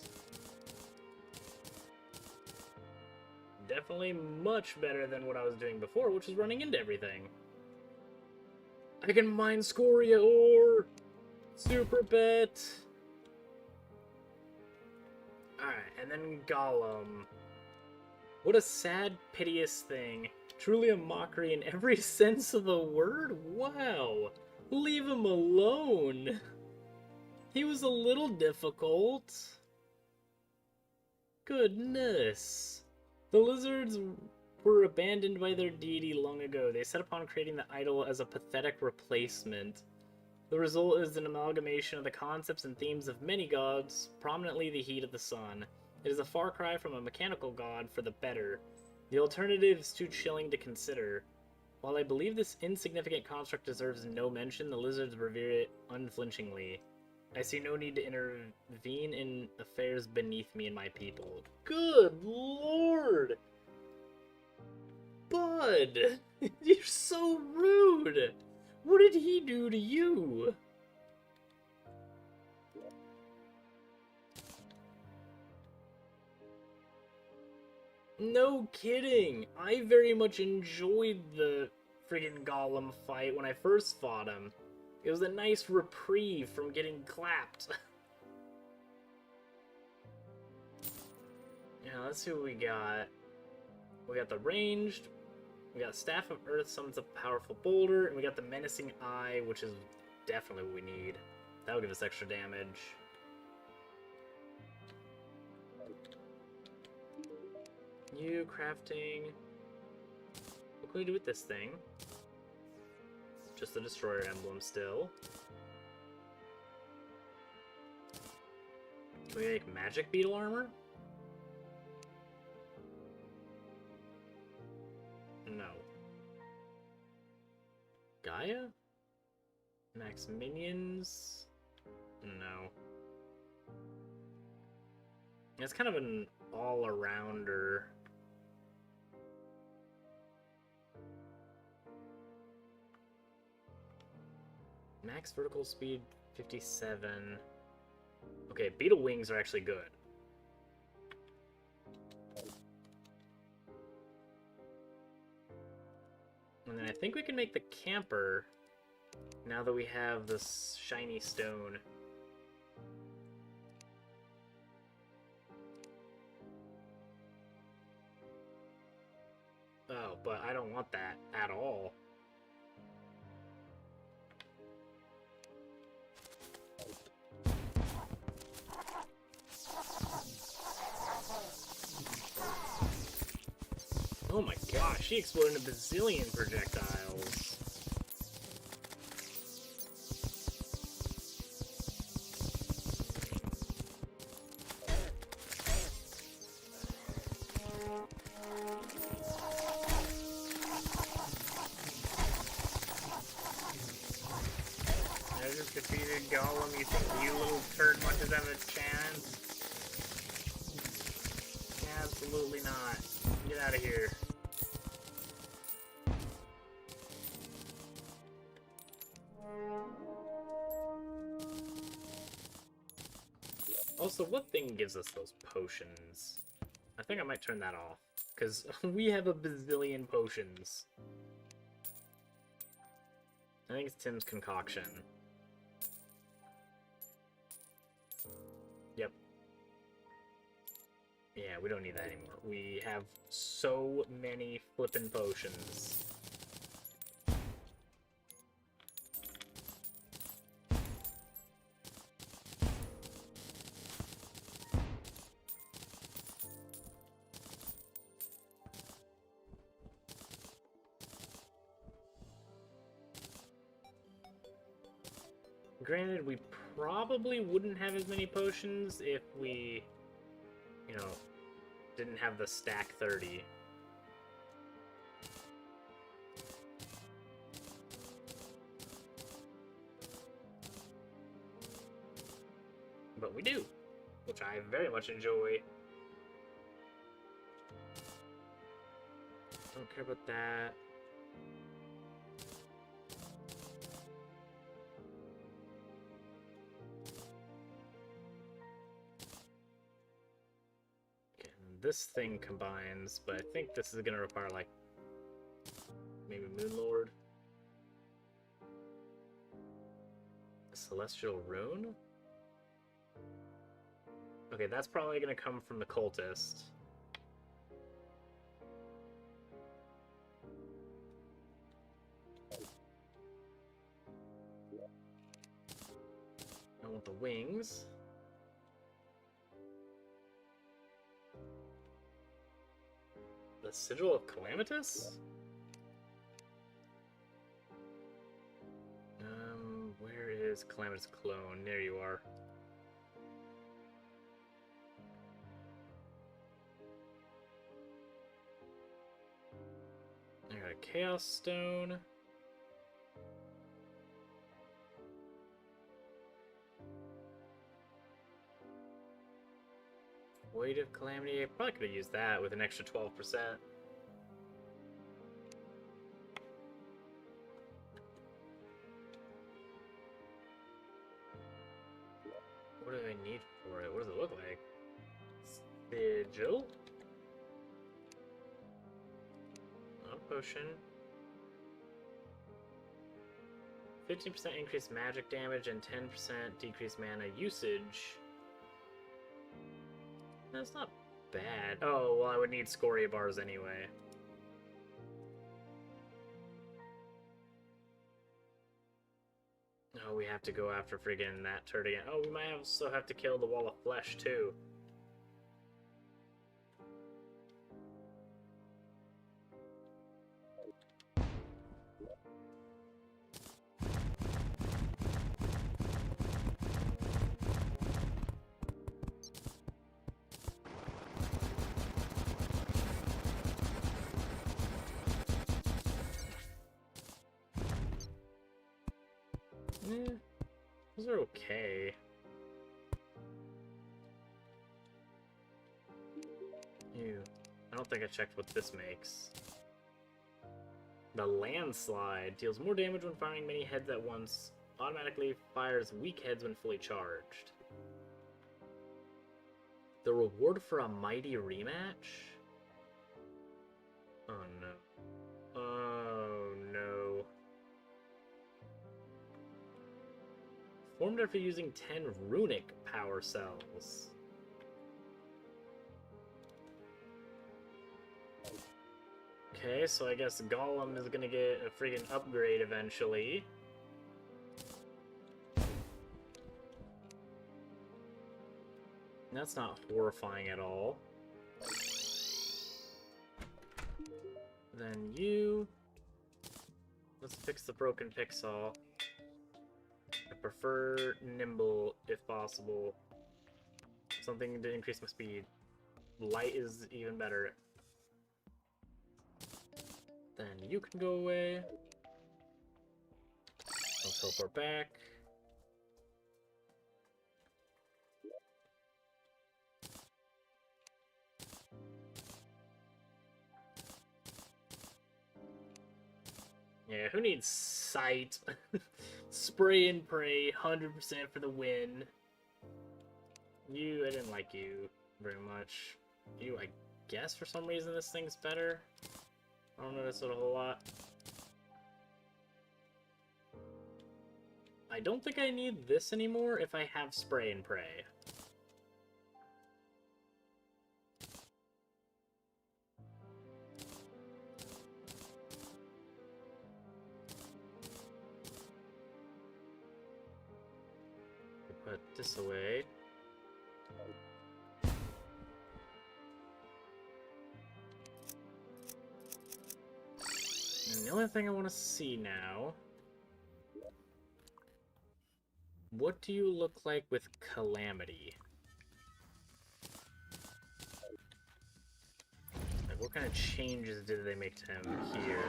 definitely much better than what I was doing before, which is running into everything. I can mine Scoria ore! Super bet! Alright, and then Golem. What a sad, piteous thing. Truly a mockery in every sense of the word? Wow! Leave him alone! He was a little difficult. Goodness. The lizards were abandoned by their deity long ago. They set upon creating the idol as a pathetic replacement. The result is an amalgamation of the concepts and themes of many gods, prominently the heat of the sun. It is a far cry from a mechanical god for the better. The alternative is too chilling to consider. While I believe this insignificant construct deserves no mention, the lizards revere it unflinchingly. I see no need to intervene in affairs beneath me and my people. Good lord! Bud! You're so rude! What did he do to you? No kidding! I very much enjoyed the friggin' Golem fight when I first fought him. It was a nice reprieve from getting clapped. Yeah, let's see what we got. We got the ranged, we got Staff of Earth summons a powerful boulder, and we got the Menacing Eye, which is definitely what we need. That'll give us extra damage. New crafting. What can we do with this thing? Just the Destroyer emblem still. Can we make magic beetle armor? No. Gaia? Max minions? No. It's kind of an all-arounder. Max vertical speed 57. Okay, beetle wings are actually good. And then I think we can make the camper now that we have this shiny stone. Oh, but I don't want that at all. Oh my gosh, she exploded a bazillion projectiles. I just defeated Golem. You think you little turd munches have a chance? Absolutely not. Get out of here. Also, what thing gives us those potions? I think I might turn that off, because we have a bazillion potions. I think it's Tim's concoction. Yep. Yeah, we don't need that anymore. We have so many flippin' potions. Granted, we probably wouldn't have as many potions if we, you know, didn't have the stack 30. But we do, which I very much enjoy. Don't care about that. Okay, this thing combines, but I think this is gonna require like maybe Moonlord. A Celestial Rune? Okay, that's probably gonna come from the Cultist. I want the wings. The Sigil of Calamitous? Where is Calamitous clone? There you are. I got a Chaos Stone. Weight of Calamity. I probably could have used that with an extra 12%. What do I need for it? What does it look like? Sigil? Not a potion. 15% increased magic damage and 10% decreased mana usage. That's not bad. Oh, well, I would need Scoria bars anyway. Oh, we have to go after friggin' that turret again. Oh, we might also have to kill the wall of flesh, too. Those are okay. Ew. I don't think I checked what this makes. The Landslide deals more damage when firing many heads at once. Automatically fires weak heads when fully charged. The reward for a mighty rematch? Oh no. Oh no. Formed after using 10 runic power cells. Okay, so I guess Golem is gonna get a friggin' upgrade eventually. That's not horrifying at all. Then you... Let's fix the broken pixel. I prefer nimble, if possible. Something to increase my speed. Light is even better. Then you can go away. I'll teleport back. Yeah, who needs sight? Spray and pray, 100% for the win. I didn't like you very much. You, I guess for some reason this thing's better. I don't notice it a whole lot. I don't think I need this anymore if I have spray and pray. Put this away. And the only thing I want to see now What do you look like with Calamity? Like, what kind of changes did they make to him here?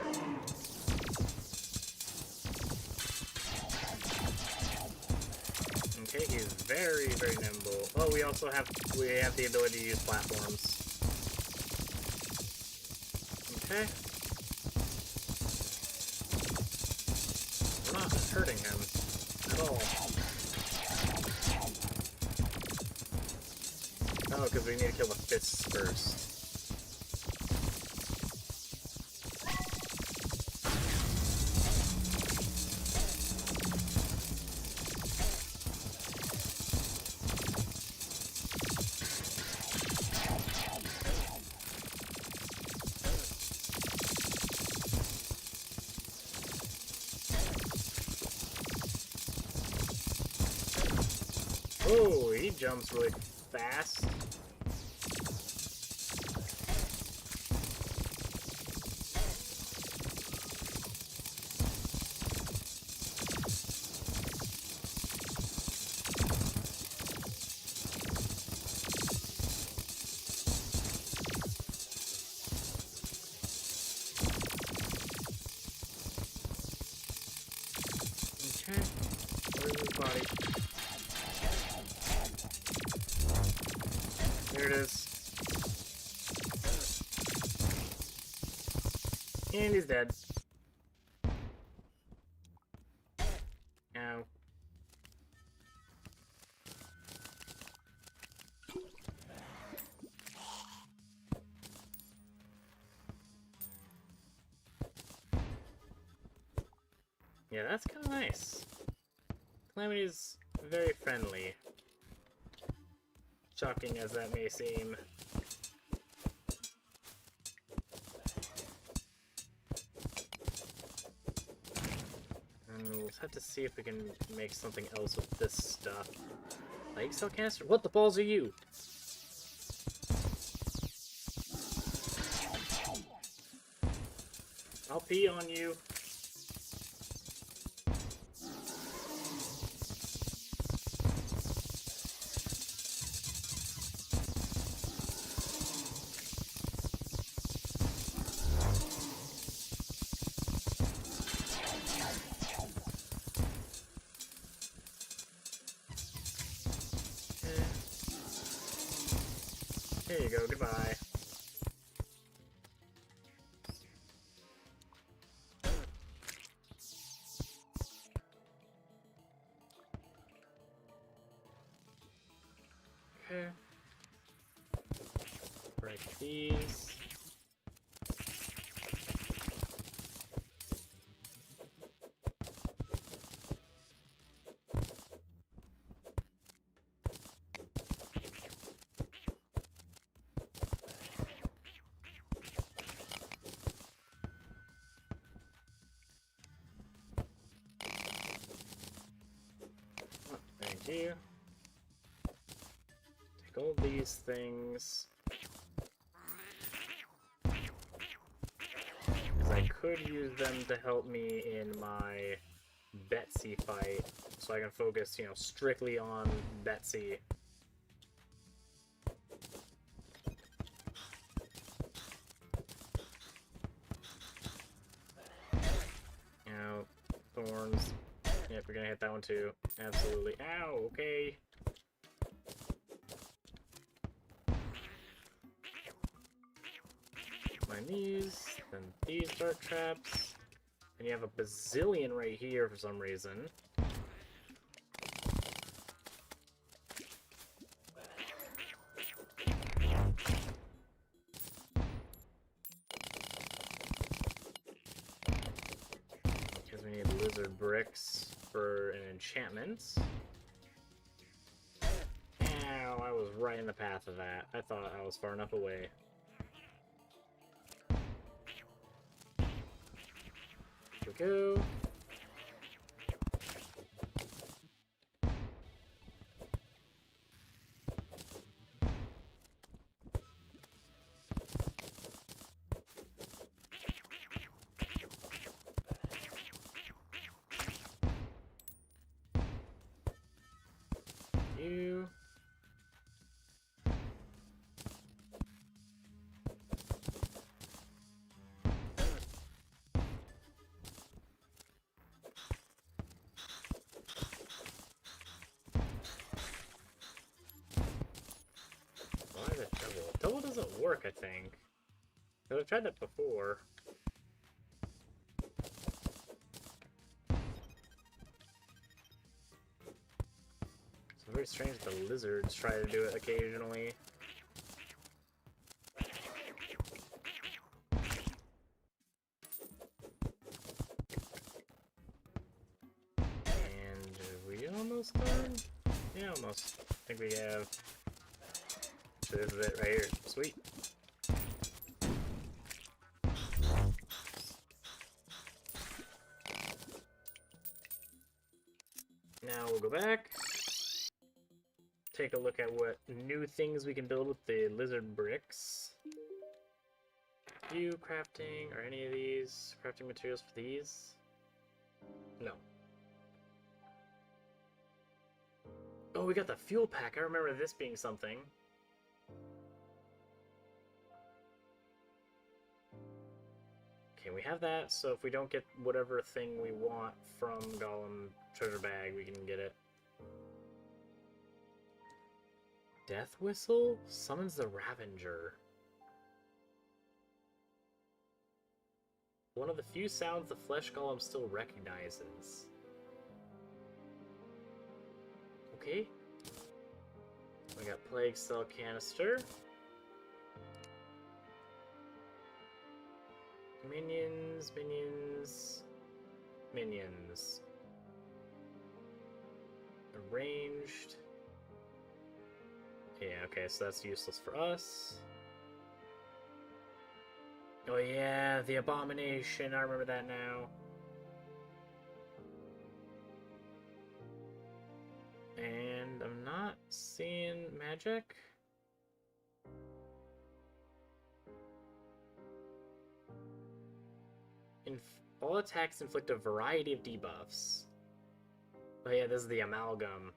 Okay, he's very, very nimble. Oh, we have the ability to use platforms. Okay. We're not hurting him at all. Oh, because we need to kill the fists first. Oh, he jumps really fast. Okay, where's his body? There it is. And he's dead. Ow. Yeah, that's kind of nice. Calamity's very friendly. Shocking as that may seem. And we'll have to see if we can make something else with this stuff. Like cell canister? What the balls are you? I'll pee on you. There you go, goodbye. Okay. Break these. Thank you. Take all these things. Because I could use them to help me in my Betsy fight, so I can focus, strictly on Betsy. Thorns. Yep, we're gonna hit that one too. Absolutely. Ow, okay. My knees, then these dart traps. And you have a bazillion right here for some reason. Because we need lizard bricks for an enchantment. Ow, I was right in the path of that. I thought I was far enough away. Here we go. you. Why the double? Double doesn't work, I think. I've tried that before. It's very strange that the lizards try to do it occasionally. And are we almost done? Yeah, almost. I think we have. So this is it right here. Sweet. Now we'll go back. Take a look at what new things we can build with the lizard bricks. You crafting, or any of these crafting materials for these? No. Oh, we got the fuel pack. I remember this being something. Okay, we have that, so if we don't get whatever thing we want from Golem treasure bag, we can get it. Death Whistle summons the Ravenger. One of the few sounds the flesh golem still recognizes. Okay. We got Plague Cell Canister. Minions, minions, minions. Arranged. Yeah, okay, so that's useless for us. Oh yeah, the Abomination, I remember that now. And I'm not seeing magic. All attacks inflict a variety of debuffs. Oh yeah, this is the Amalgam.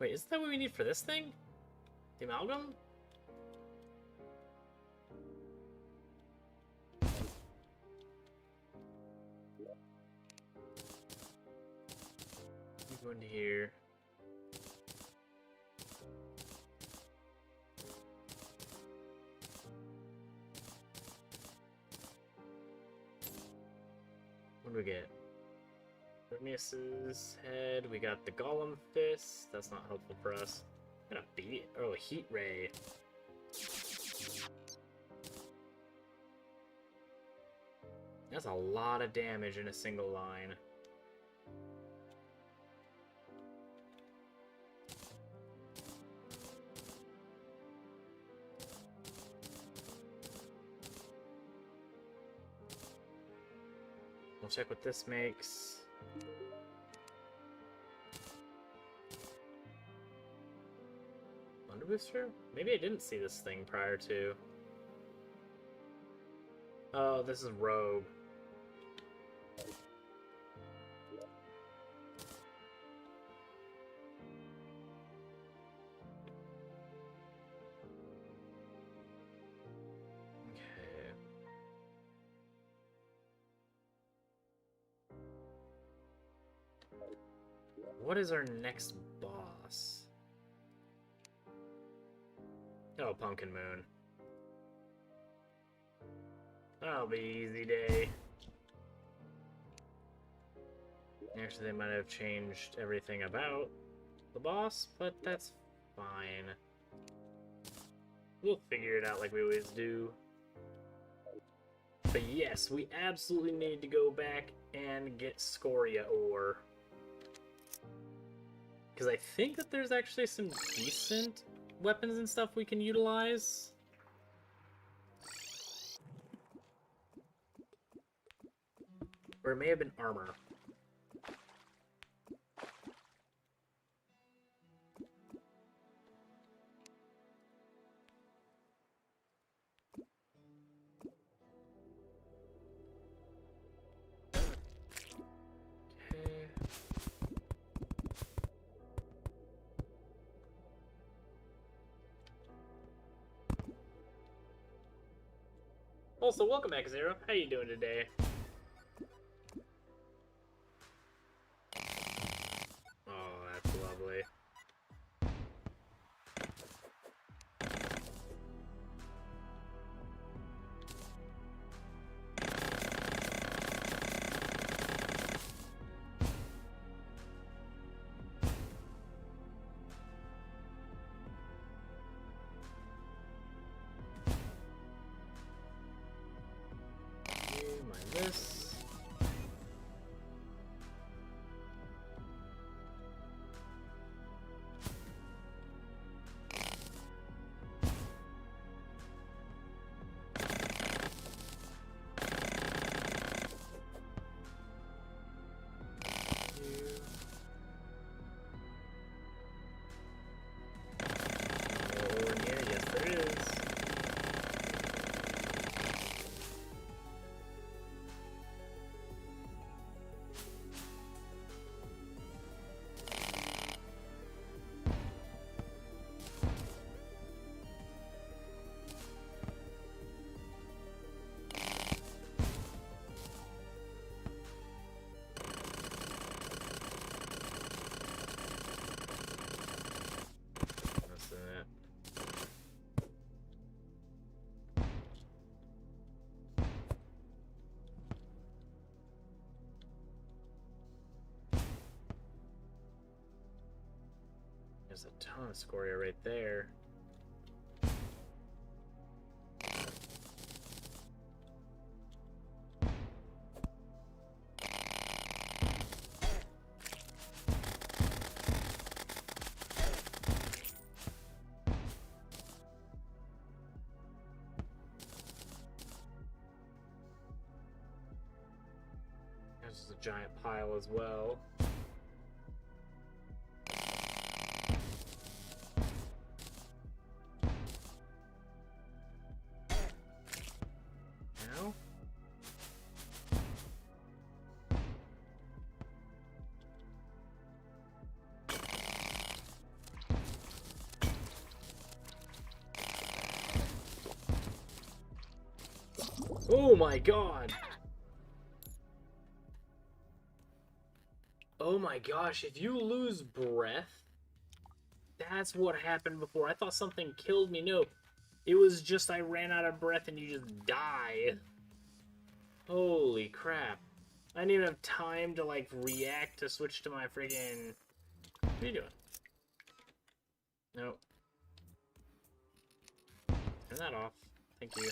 Wait, isn't that what we need for this thing? The Amalgam? Go into here. What do we get? Hermias's head. We got the Golem fist. That's not helpful for us. Got a beat. Oh, a heat ray. That's a lot of damage in a single line. We'll check what this makes. Thunder Booster? Maybe I didn't see this thing prior to. Oh, this is Rogue. What is our next boss? Oh, Pumpkin Moon. That'll be easy day. Actually, they might have changed everything about the boss, but that's fine. We'll figure it out like we always do. But yes, we absolutely need to go back and get Scoria ore. Because I think that there's actually some decent weapons and stuff we can utilize. Or it may have been armor. Also, welcome back, Zero. How you doing today? Oh, that's lovely. Mind this. There's a ton of scoria right there. There's just a giant pile as well. Oh my god! Oh my gosh, if you lose breath, that's what happened before. I thought something killed me. No, it was just I ran out of breath and you just die. Holy crap. I didn't even have time to, like, react to switch to my friggin... What are you doing? Nope. Turn that off. Thank you.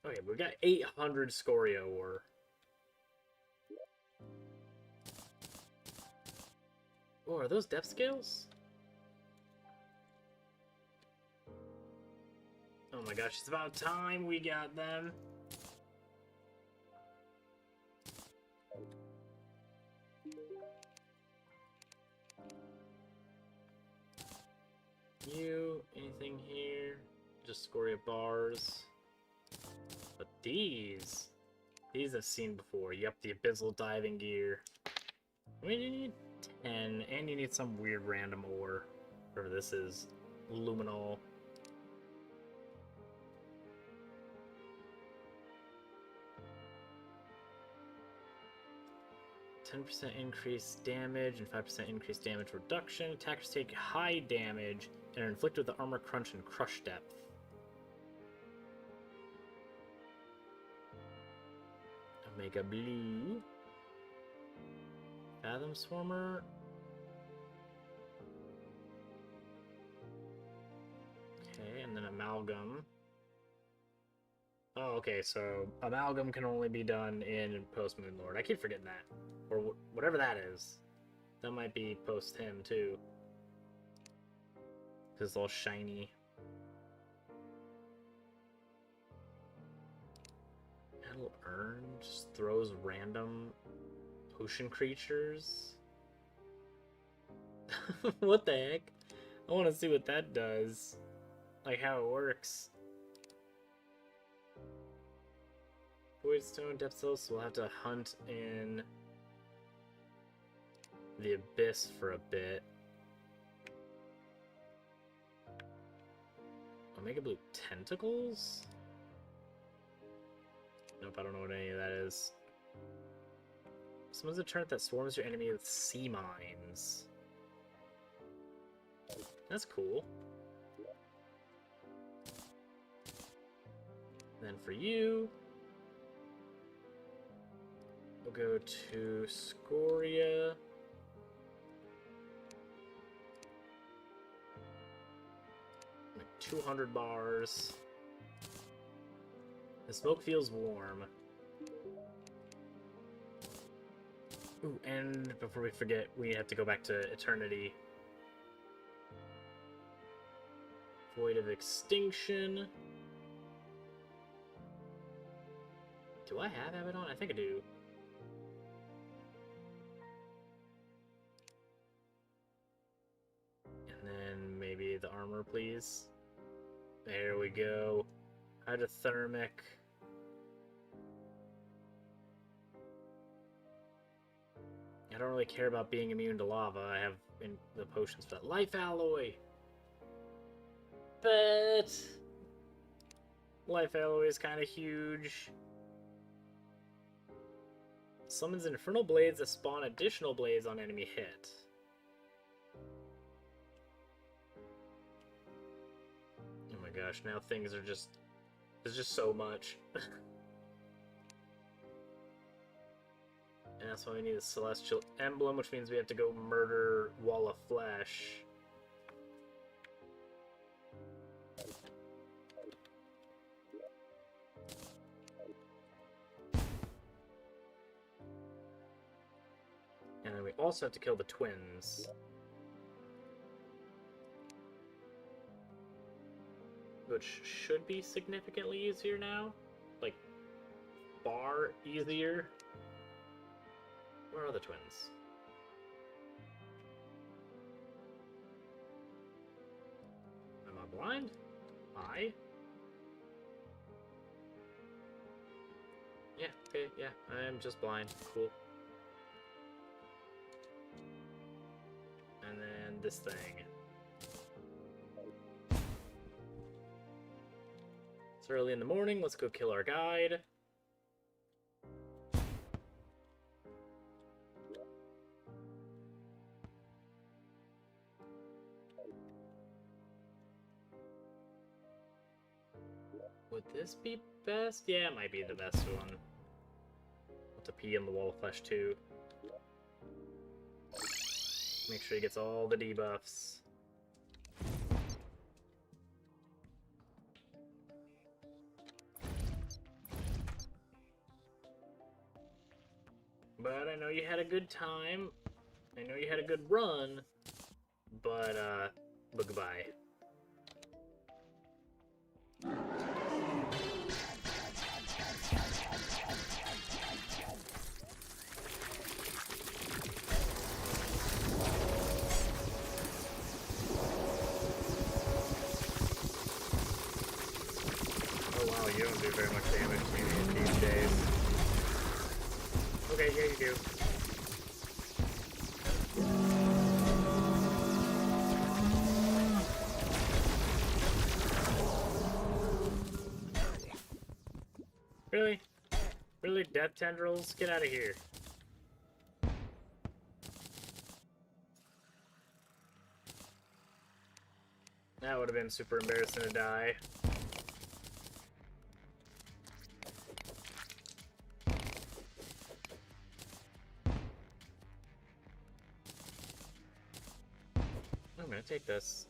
Okay, we got 800 scoria ore. Oh, are those depth scales? Oh my gosh, it's about time we got them. Anything here? Just scoria bars. But these I've seen before. Yep, the abyssal diving gear. We need 10, and you need some weird random ore. Whatever this is. Luminol. %10 increased damage and 5% increased damage reduction. Attackers take high damage and are inflicted with the armor crunch and crush depth. Omega Blue. Fathom Swarmer. Okay, and then Amalgam. Oh, okay, so Amalgam can only be done in post Moon Lord. I keep forgetting that. Or whatever that is. That might be post him, too. Because it's all shiny. Metal Urn just throws random ocean creatures. What the heck? I want to see what that does. Like how it works. Voidstone, Depth Cells, so we'll have to hunt in the Abyss for a bit. Omega Blue Tentacles? Nope, I don't know what any of that is. Summons a turret that swarms your enemy with sea mines. That's cool. And then for you, we'll go to Scoria. Like 200 bars. The smoke feels warm. Ooh, and before we forget, we have to go back to Eternity. Void of Extinction. Do I have Abaddon? I think I do. And then maybe the armor, please. There we go. Hydrothermic. I don't really care about being immune to lava. I have the potions for that. Life alloy! But life alloy is kind of huge. Summons infernal blades that spawn additional blades on enemy hit. Oh my gosh, now things are just... There's just so much. And that's why we need a Celestial Emblem, which means we have to go murder Wall of Flesh. And then we also have to kill the twins. Which should be significantly easier now. Like, far easier. Where are the twins? Am I blind? Yeah, okay, yeah, I'm just blind. Cool. And then this thing. It's early in the morning, let's go kill our guide. Would this be best? Yeah, it might be the best one. Have to pee on the Wall of Flesh too. Make sure he gets all the debuffs. But I know you had a good time. I know you had a good run. But, goodbye. Oh wow, you don't do very much damage to me these days. Okay, yeah you do. Really? Really, death tendrils? Get out of here. That would have been super embarrassing to die. I'm gonna take this.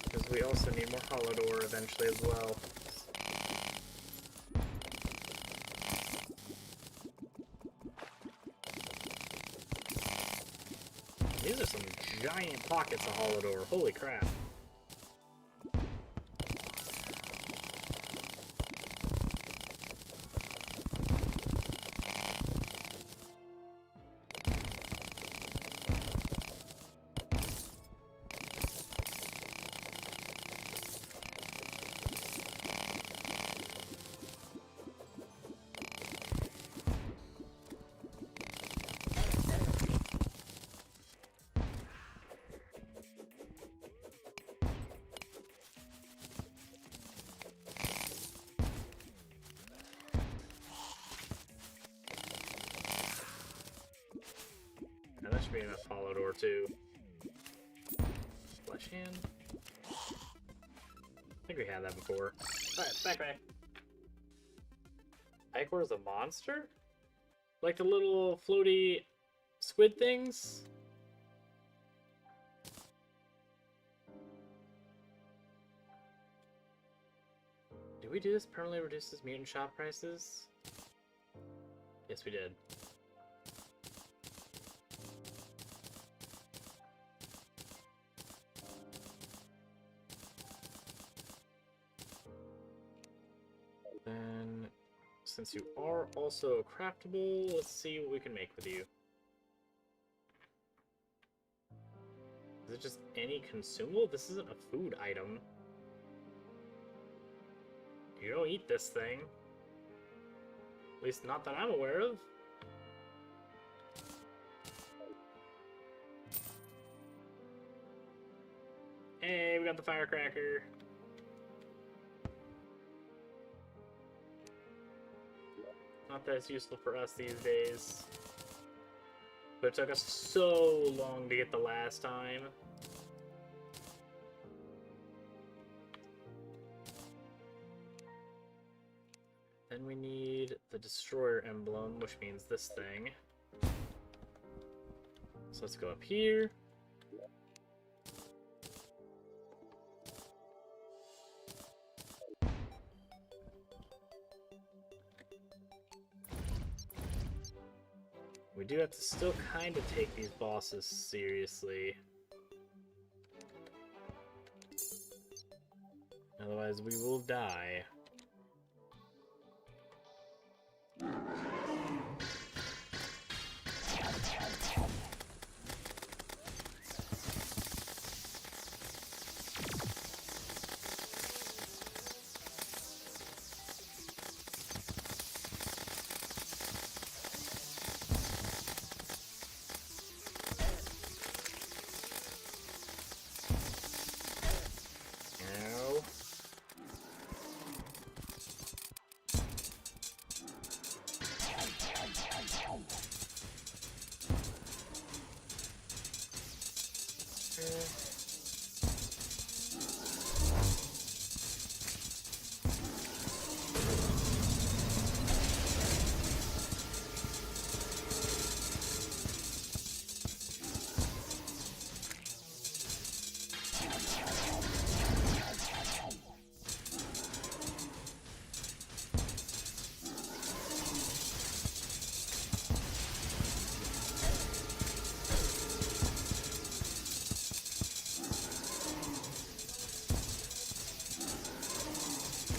Because we also need more Holodor eventually as well. These are some giant pockets of Holodor. Holy crap. hollow door too. Flesh hand. I think we had that before. Alright, back. Ichor's a monster? Like the little floaty squid things? Did we do this permanently reduces mutant shop prices? Yes, we did. Then, since you are also craftable, let's see what we can make with you. Is it just any consumable? This isn't a food item. You don't eat this thing. At least not that I'm aware of. Hey, we got the firecracker. Not that it's useful for us these days. But it took us so long to get the last time. Then we need the destroyer emblem, which means this thing. So let's go up here. We do have to still kind of take these bosses seriously. Otherwise we will die.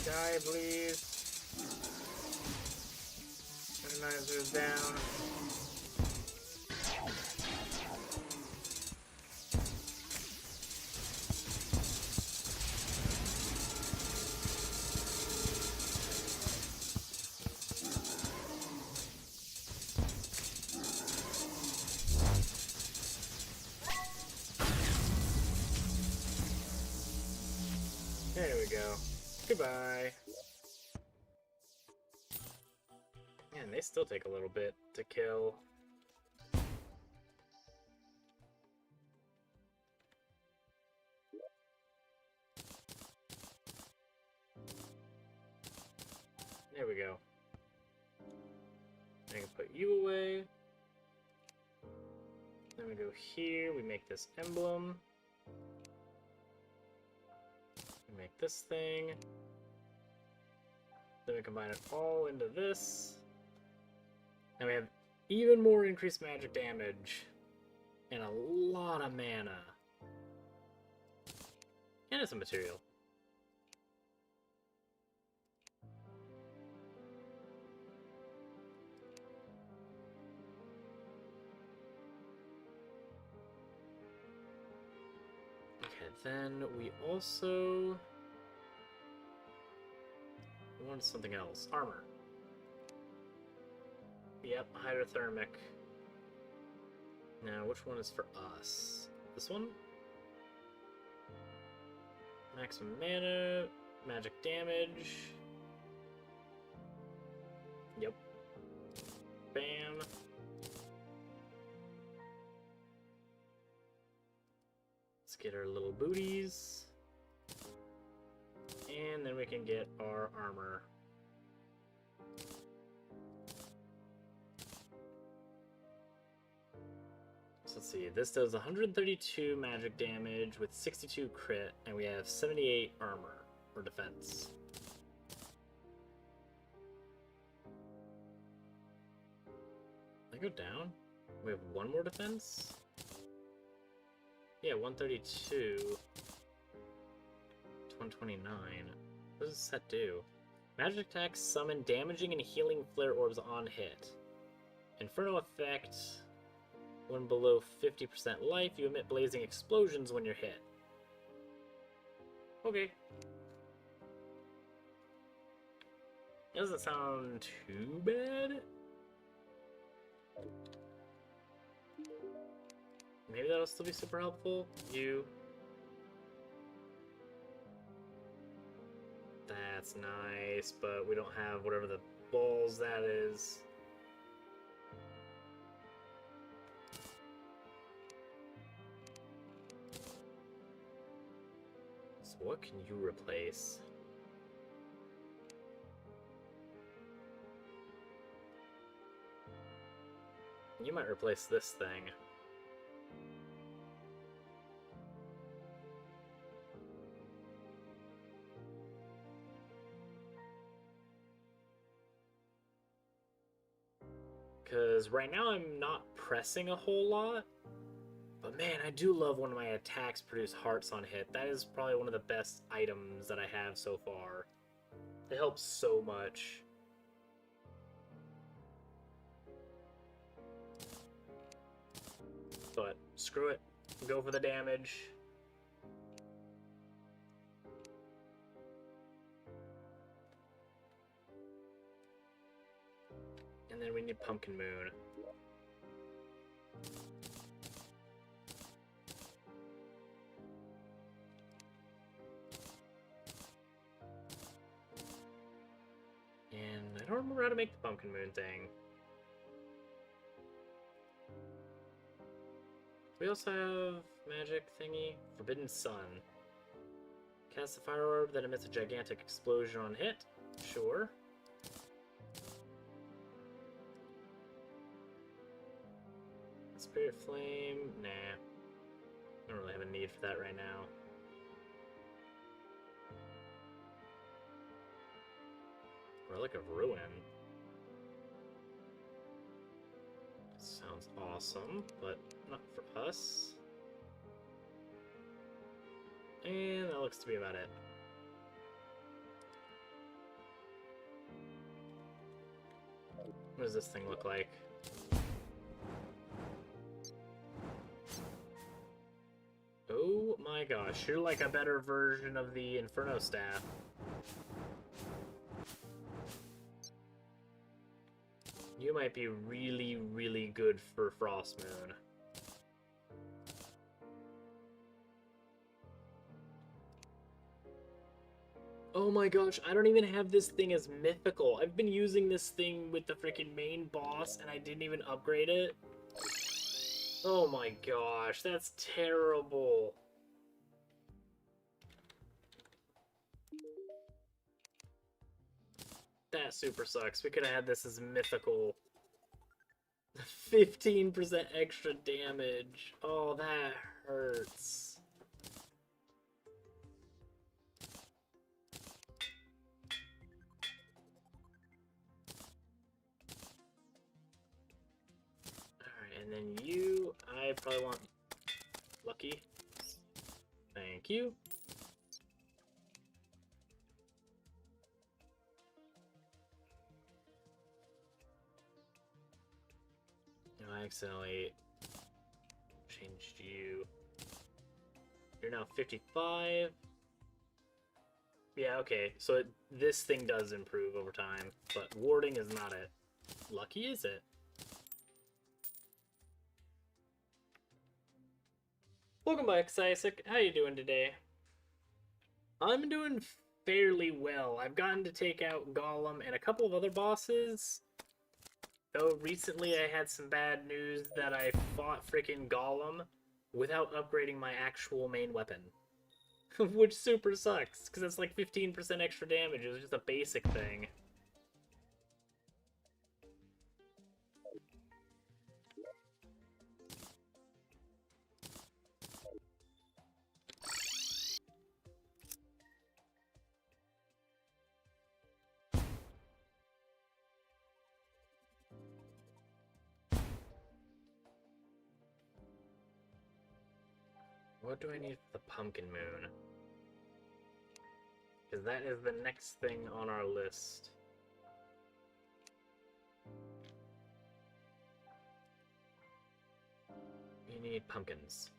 Die, please. Randomizer's down. There we go. Goodbye. Man, they still take a little bit to kill. There we go. I can put you away. Then we go here, we make this emblem. We make this thing. Then we combine it all into this. And we have even more increased magic damage. And a lot of mana. And it's a material. Okay, then we also wanted something else. Armor. Yep, hydrothermic. Now, which one is for us? This one? Maximum mana, magic damage. Yep. Bam. get our little booties. And then we can get our armor. So let's see, this does 132 magic damage with 62 crit, and we have 78 armor, or defense. Did I go down? We have one more defense? Yeah, 132. 129. What does this set do? Magic attacks summon damaging and healing flare orbs on hit. Inferno effect. When below 50% life, you emit blazing explosions when you're hit. Okay. Doesn't sound too bad. Maybe that'll still be super helpful. You. That's nice, but we don't have whatever the balls that is. So what can you replace? You might replace this thing. Because right now I'm not pressing a whole lot. But man, I do love when my attacks produce hearts on hit. That is probably one of the best items that I have so far. It helps so much. But screw it. Go for the damage. And then we need Pumpkin Moon. And I don't remember how to make the Pumpkin Moon thing. We also have magic thingy. Forbidden Sun. Cast a fire orb that emits a gigantic explosion on hit. Sure. Spirit Flame. Nah. I don't really have a need for that right now. Relic of Ruin. Sounds awesome, but not for us. And that looks to be about it. What does this thing look like? Oh my gosh, you're like a better version of the Inferno Staff. You might be really, really good for Frost Moon. Oh my gosh, I don't even have this thing as mythical. I've been using this thing with the freaking main boss and I didn't even upgrade it. Oh my gosh, that's terrible. That super sucks. We could have had this as mythical. 15% extra damage. Oh, that hurts. Alright, and then you, I probably want Lucky. Thank you. I accidentally changed you. You're now 55. Yeah, okay. So this thing does improve over time, but warding is not it. Lucky is it? Welcome back, Isaac. How you doing today? I'm doing fairly well. I've gotten to take out Golem and a couple of other bosses. Though recently I had some bad news that I fought freaking Golem without upgrading my actual main weapon. Which super sucks, because it's like 15% extra damage. It was just a basic thing. What do I need for the Pumpkin Moon? Because that is the next thing on our list. You need pumpkins.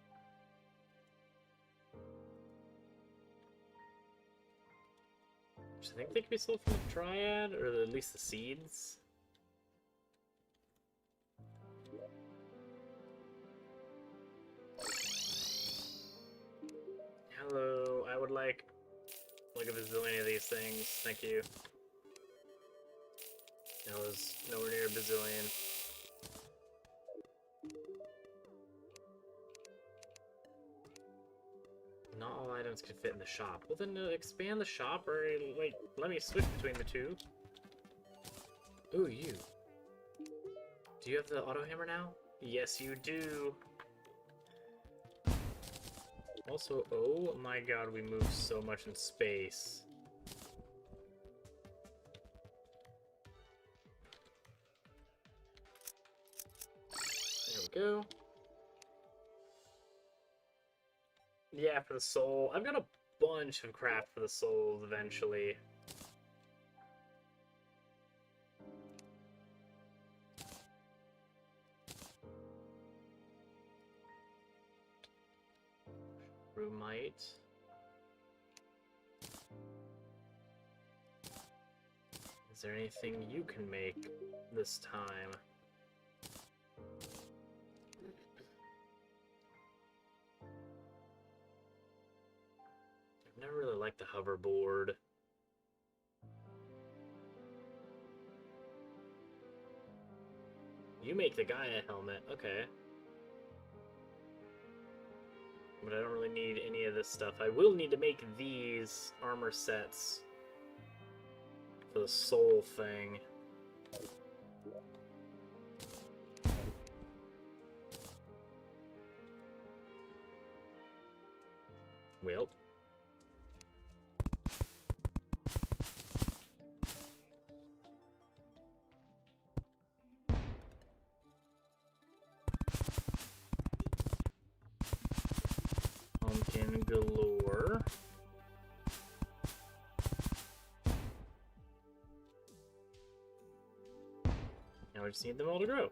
Which I think they could be sold from the Dryad, or at least the seeds. Hello, I would like a bazillion of these things, thank you. That was nowhere near a bazillion. Not all items can fit in the shop. Well then expand the shop, or like, let me switch between the two. Ooh, you. Do you have the auto hammer now? Yes, you do. Also, oh my god, we move so much in space. There we go. Yeah, for the soul. I've got a bunch of crap for the souls eventually. Brumite. Is there anything you can make this time? I've never really liked the hoverboard. You make the Gaia helmet, okay. But I don't really need any of this stuff. I will need to make these armor sets for the soul thing. Well. Pumpkin galore. Now we just need them all to grow.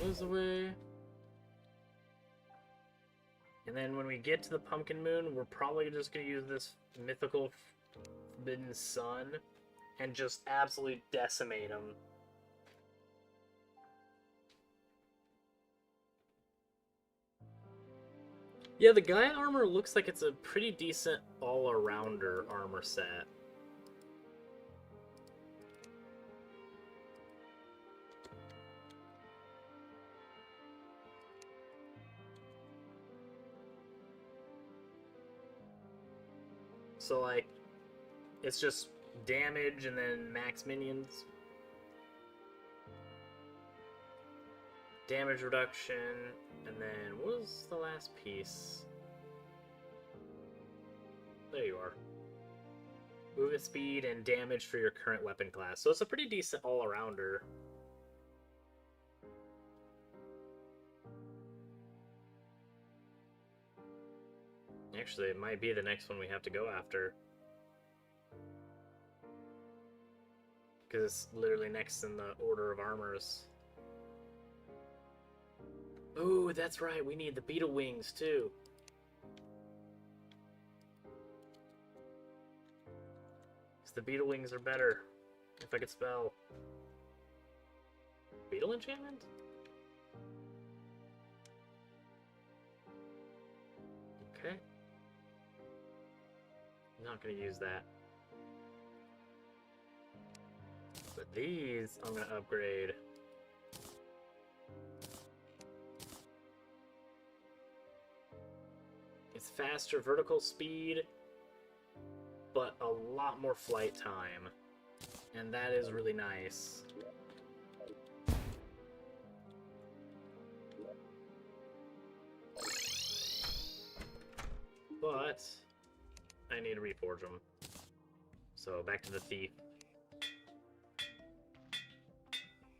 Those away. And then when we get to the Pumpkin Moon, we're probably just going to use this mythical Forbidden Sun and just absolutely decimate them. Yeah, the Gaia armor looks like it's a pretty decent all-arounder armor set. So, like, it's just damage and then max minions. Damage reduction, and then what was the last piece? There you are. Movement speed and damage for your current weapon class. So it's a pretty decent all-arounder. Actually, it might be the next one we have to go after. Because it's literally next in the order of armors. Oh, that's right, we need the beetle wings too. the beetle wings are better. If I could spell. Beetle enchantment? Okay. I'm not gonna use that. But these I'm gonna upgrade. It's faster vertical speed, but a lot more flight time. And that is really nice. But I need to reforge them. So back to the thief.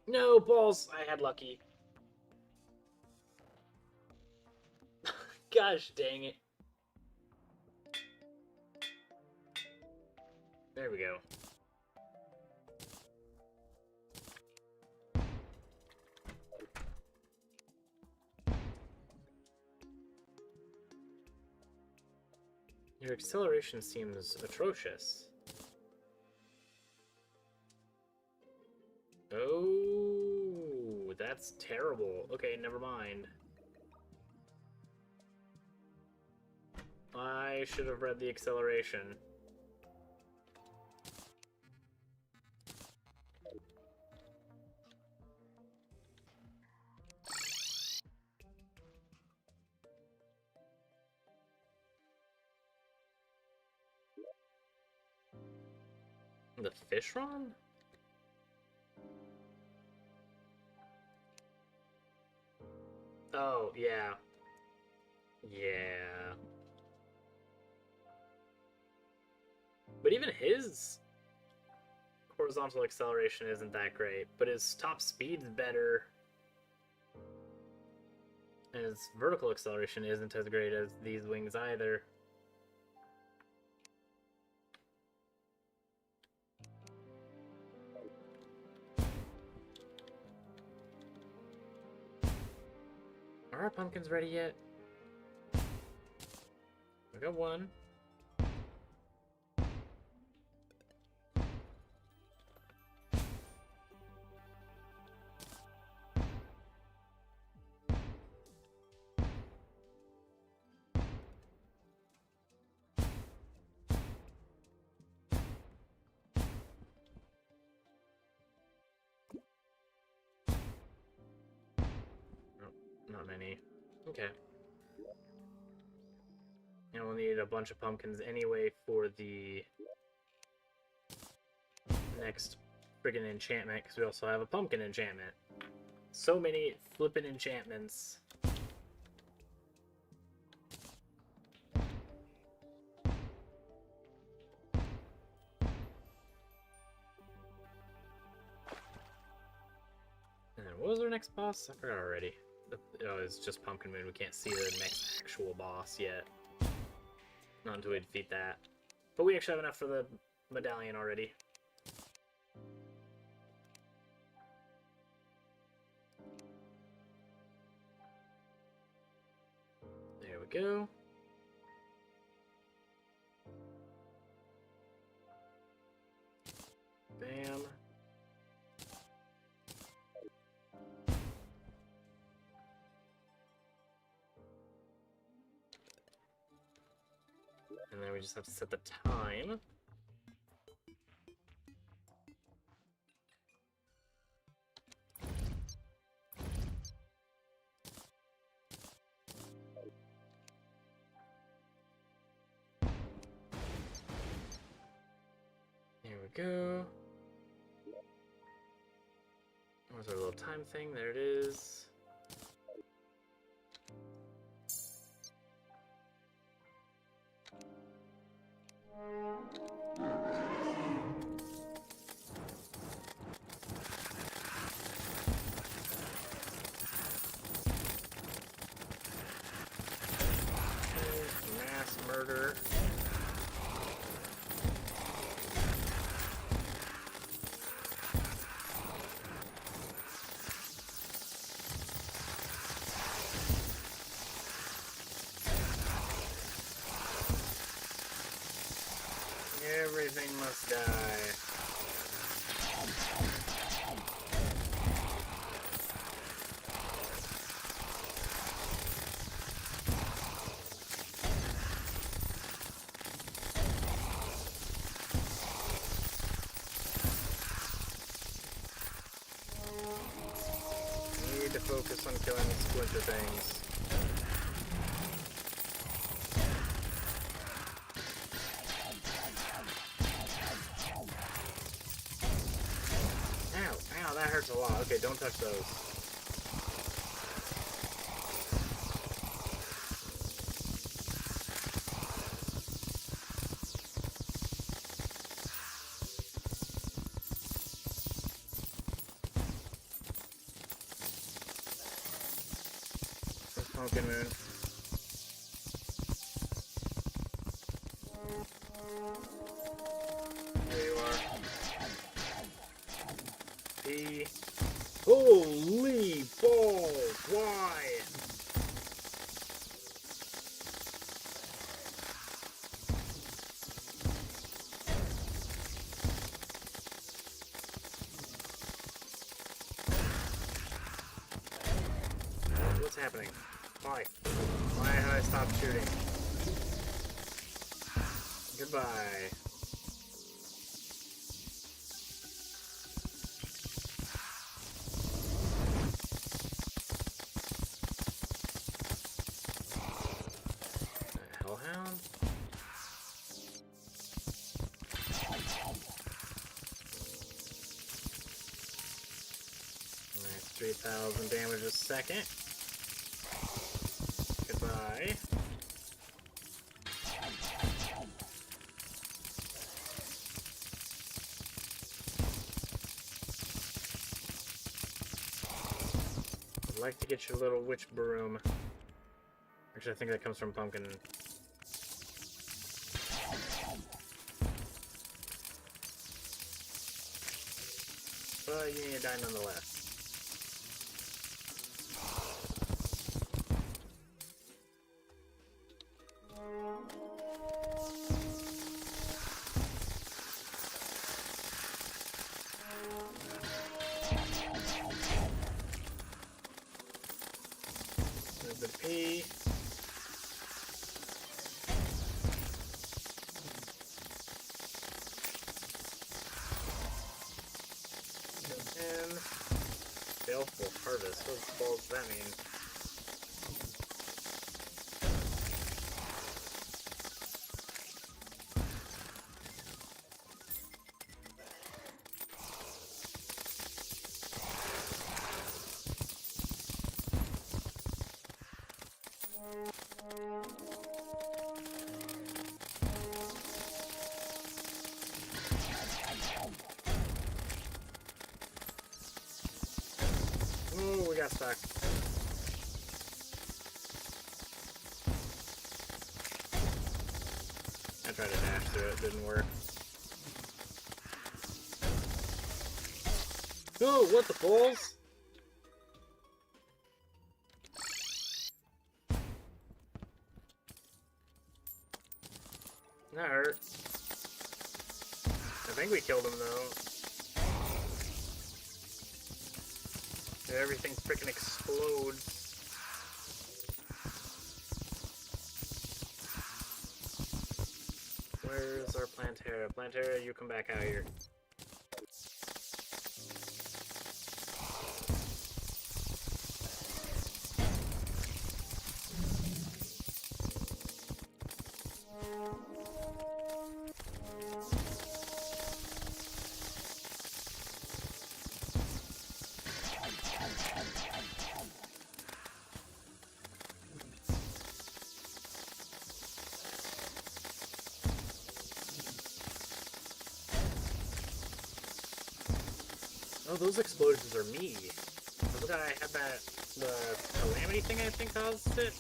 No, balls! I had lucky. Gosh dang it. There we go. Your acceleration seems atrocious. Oh, that's terrible. Okay, never mind. I should have read the acceleration. The fish run? Oh, yeah. Yeah. But even his horizontal acceleration isn't that great, but his top speed's better. And his vertical acceleration isn't as great as these wings either. Are our pumpkins ready yet? We got one. Not many. Okay. And we'll need a bunch of pumpkins anyway for the next friggin' enchantment, because we also have a pumpkin enchantment. So many flippin' enchantments. And then what was our next boss? I forgot already. Oh, it's just Pumpkin Moon. We can't see the next actual boss yet. Not until we defeat that. But we actually have enough for the medallion already. There we go. Bam. And then we just have to set the time. There we go. Where's our little time thing? There it is. Mass murder. focus on killing the splinter things. Ow, that hurts a lot. Okay, don't touch those. Pumpkin moon. There you are. P. Holy balls! Why? What's happening? Why? Why have I stopped shooting? Goodbye. Hellhound? Nice, 3,000 damage a second. Goodbye. I'd like to get your little witch broom. Actually, I think that comes from pumpkin. But you need to die nonetheless. There's the P. Baleful harvest. What the balls does that mean? Oh, we got stuck. I tried to dash through it, didn't work. Oh, what the balls? That hurt. I think we killed him though. Everything freaking explodes. Where's our Plantera? Plantera, you come back out here. Oh, those explosions are me. I forgot I had the calamity thing I think caused it.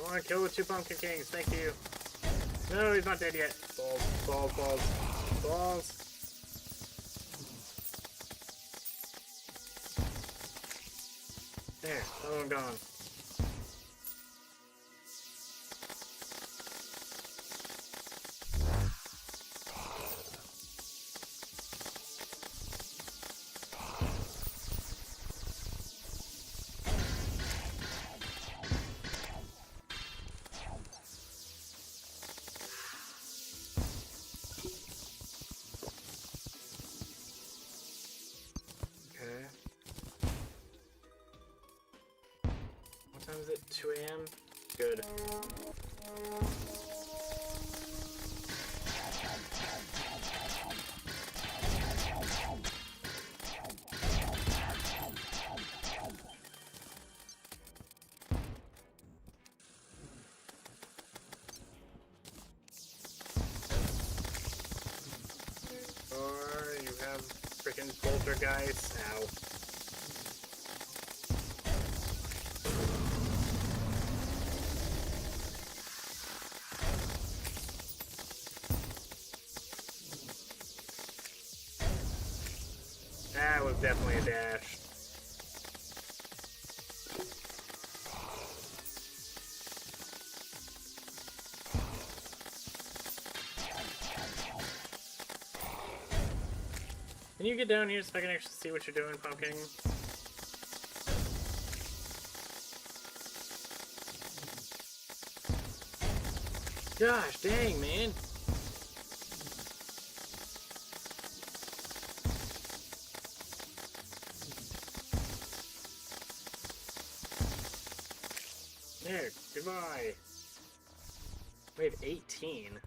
I want to kill the 2 Pumpkin Kings. Thank you. No, he's not dead yet. Balls, balls, balls, balls. There, another one gone. What time is it? 2 a.m.? Good. Or you have freaking poltergeists. Ow. That was definitely a dash. Can you get down here so I can actually see what you're doing, Pumpkin? Gosh dang, man. There, goodbye. We have 18.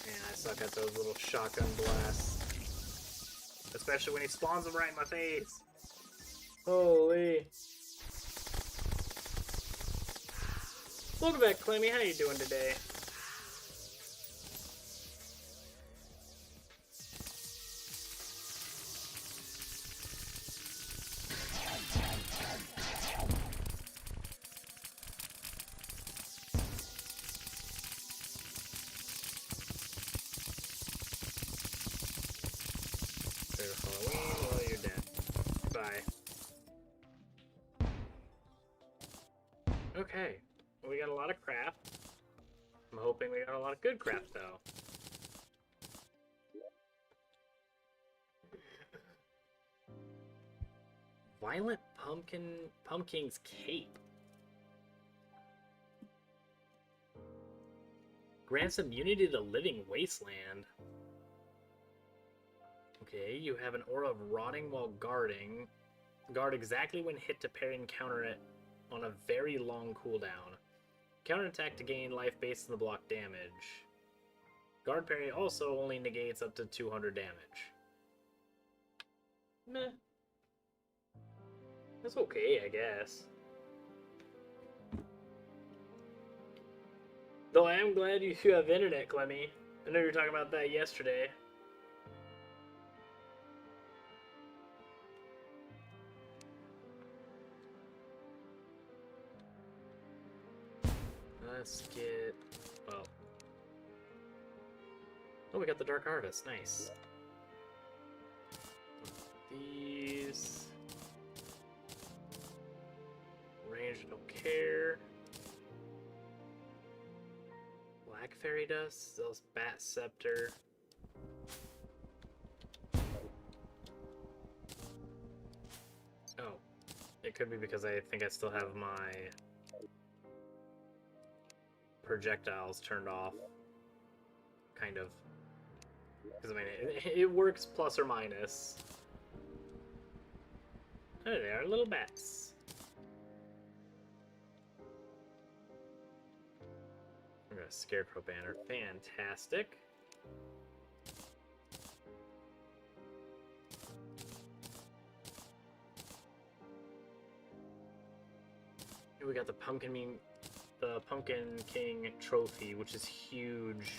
I suck at those little shotgun blasts. Especially when he spawns them right in my face. Holy. Welcome back, Clemmy. How you doing today? Halloween, well, you're dead. Bye. Okay. Well, we got a lot of craft. I'm hoping we got a lot of good craft, though. Violent Pumpkin's Cape. Grants immunity to living wasteland. Okay, you have an aura of rotting while guarding. Guard exactly when hit to parry and counter it on a very long cooldown. Counter attack to gain life based on the block damage. Guard parry also only negates up to 200 damage. Meh. That's okay, I guess. Though I am glad you have internet, Clemmy. I know you were talking about that yesterday. Let's get... well... oh, we got the Dark Harvest. Nice. These... range, don't care. Black Fairy Dust, those Bat Scepter. Oh. It could be because I think I still have my projectiles turned off. Kind of. Because, I mean, it works plus or minus. Oh, they are little bats. Scarecrow banner. Fantastic. Here we got the Pumpkin King trophy, which is huge.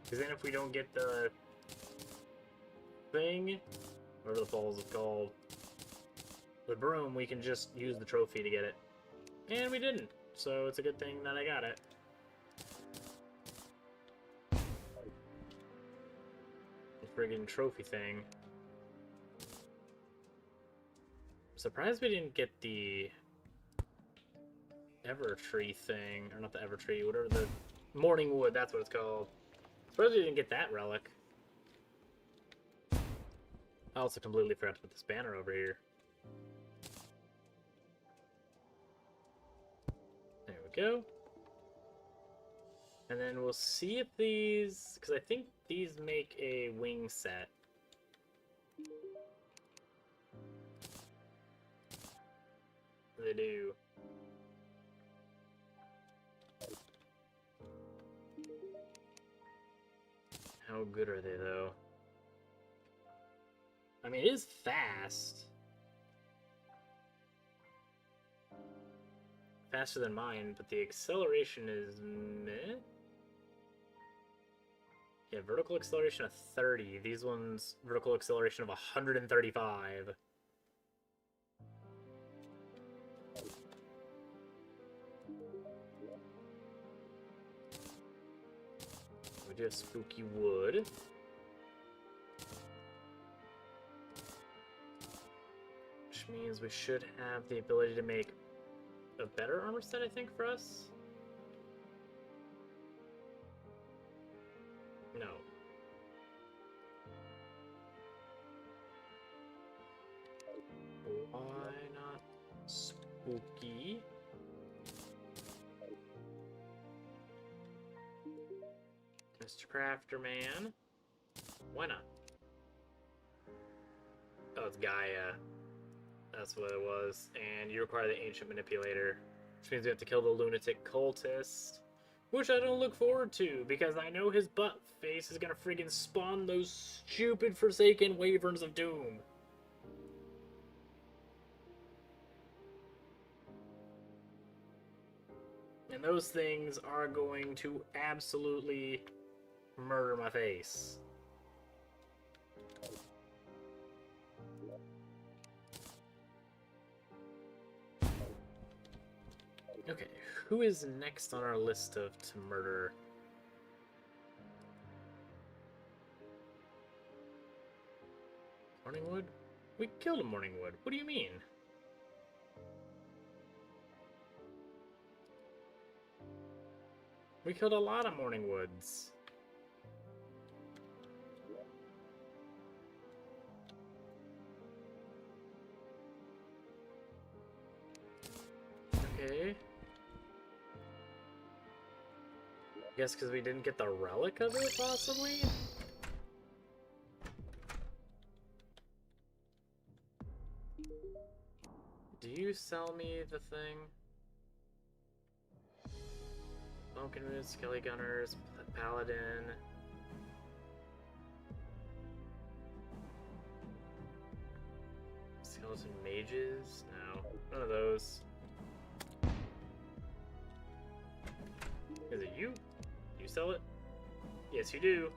Because then if we don't get the thing, whatever the balls is called, the broom, we can just use the trophy to get it. And we didn't, so it's a good thing that I got it. The friggin' trophy thing. I'm surprised we didn't get the Evertree thing, or not the Evertree, whatever, the Morning Wood, that's what it's called. Surprised we didn't get that relic. I also completely forgot to put this banner over here. There we go. And then we'll see if these, because I think these make a wing set. They do. How good are they, though? I mean, it is fast. Faster than mine, but the acceleration is meh. Yeah, vertical acceleration of 30. These ones, vertical acceleration of 135. We do have spooky wood. Which means we should have the ability to make a better armor set, I think, for us. No. Why not spooky? Mr. Crafter Man. Why not? Oh, it's Gaia. That's what it was. And you require the Ancient Manipulator, which means we have to kill the Lunatic Cultist, which I don't look forward to, because I know his butt face is gonna friggin' spawn those stupid Forsaken Wyverns of Doom. And those things are going to absolutely murder my face. Okay, who is next on our list of to murder? Morningwood? We killed a Morningwood. What do you mean? We killed a lot of Morningwoods. Okay. I guess because we didn't get the relic of it, possibly? Do you sell me the thing? Pumpkin Moon, Skelly Gunners, Paladin. Skeleton Mages? No, none of those. Is it you? Do you sell it? Yes, you do.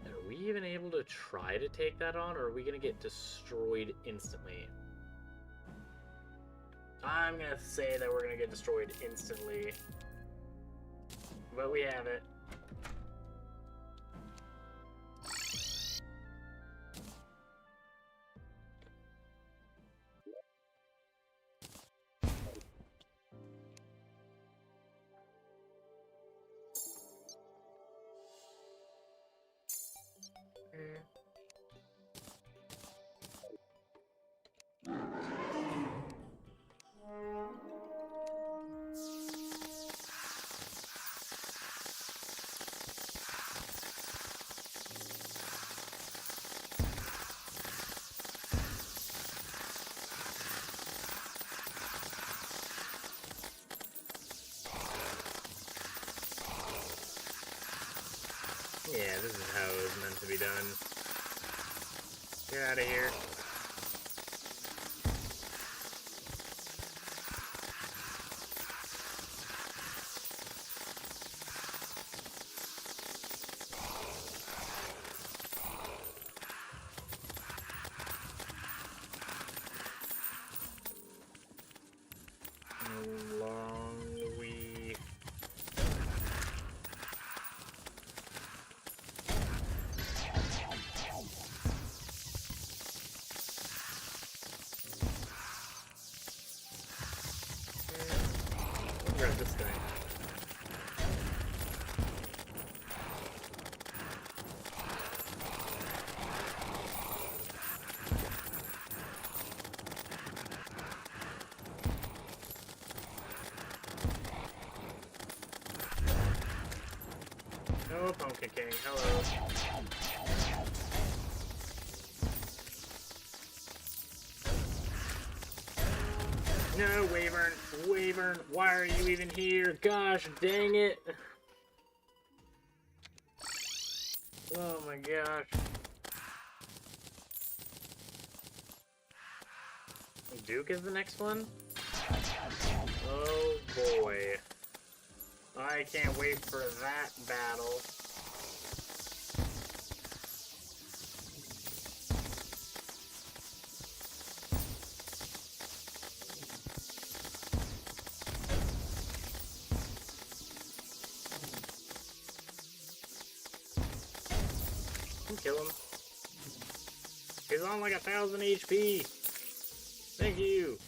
Are we even able to try to take that on, or are we gonna get destroyed instantly? I'm gonna say that we're gonna get destroyed instantly. But we have it. Yeah, this is how it was meant to be done. Get out of here. Grab this thing. Oh, Pumpkin King, hello. No, Wyvern! Wyvern, why are you even here? Gosh, dang it! Oh my gosh. Duke is the next one? Oh boy. I can't wait for that battle. Kill him. He's on like 1,000 HP. Thank you.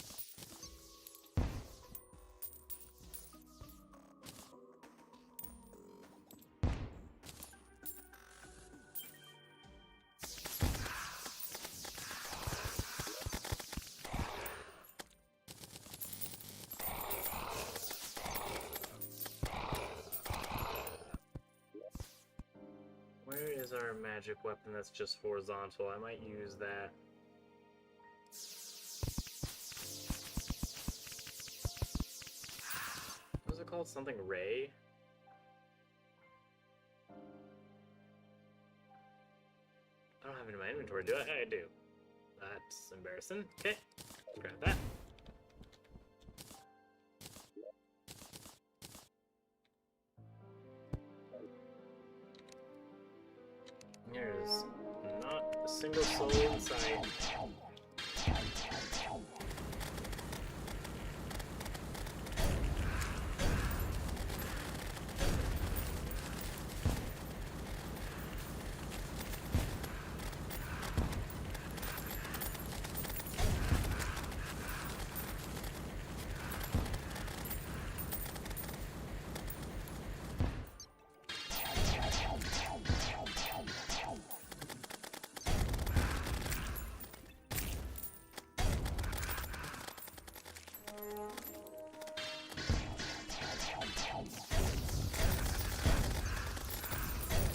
Where is our magic weapon that's just horizontal? I might use that. What was it called? Something Ray? I don't have it in my inventory, do I? I do. That's embarrassing. Okay, grab that. There's not a single soul in sight.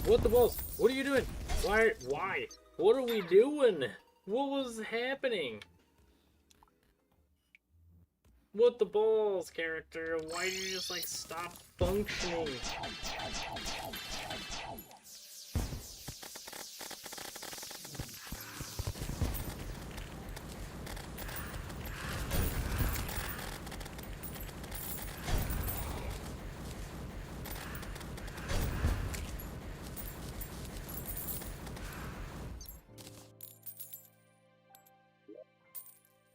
What the balls? What are you doing? Why? Why? What are we doing? What was happening? What the balls, character? Why did you just, like, stop functioning?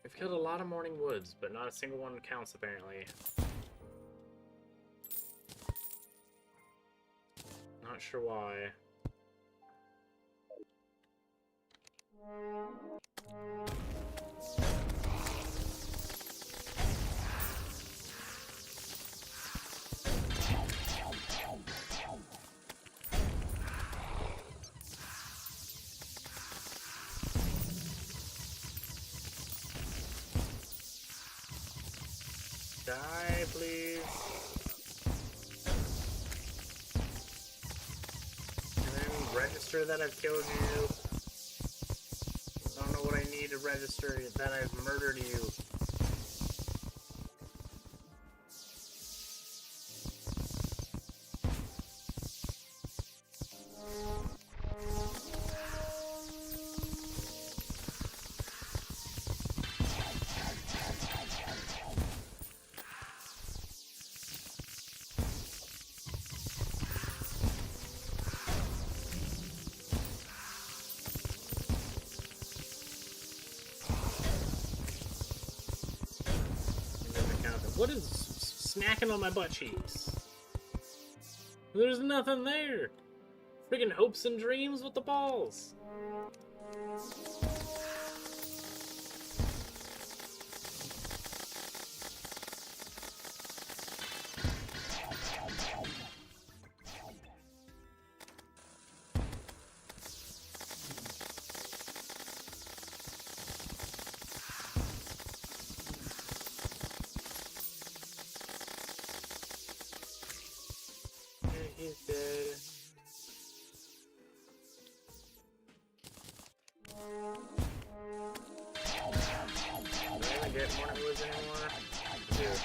We've killed a lot of Morning Woods, but not a single one counts, apparently. Not sure why. Die, please. And then register that I've killed you. I don't know what I need to register that I've murdered you. What is snacking on my butt cheeks? There's nothing there. Friggin' hopes and dreams with the balls. He's dead. Do I even get more woods anymore? Dude.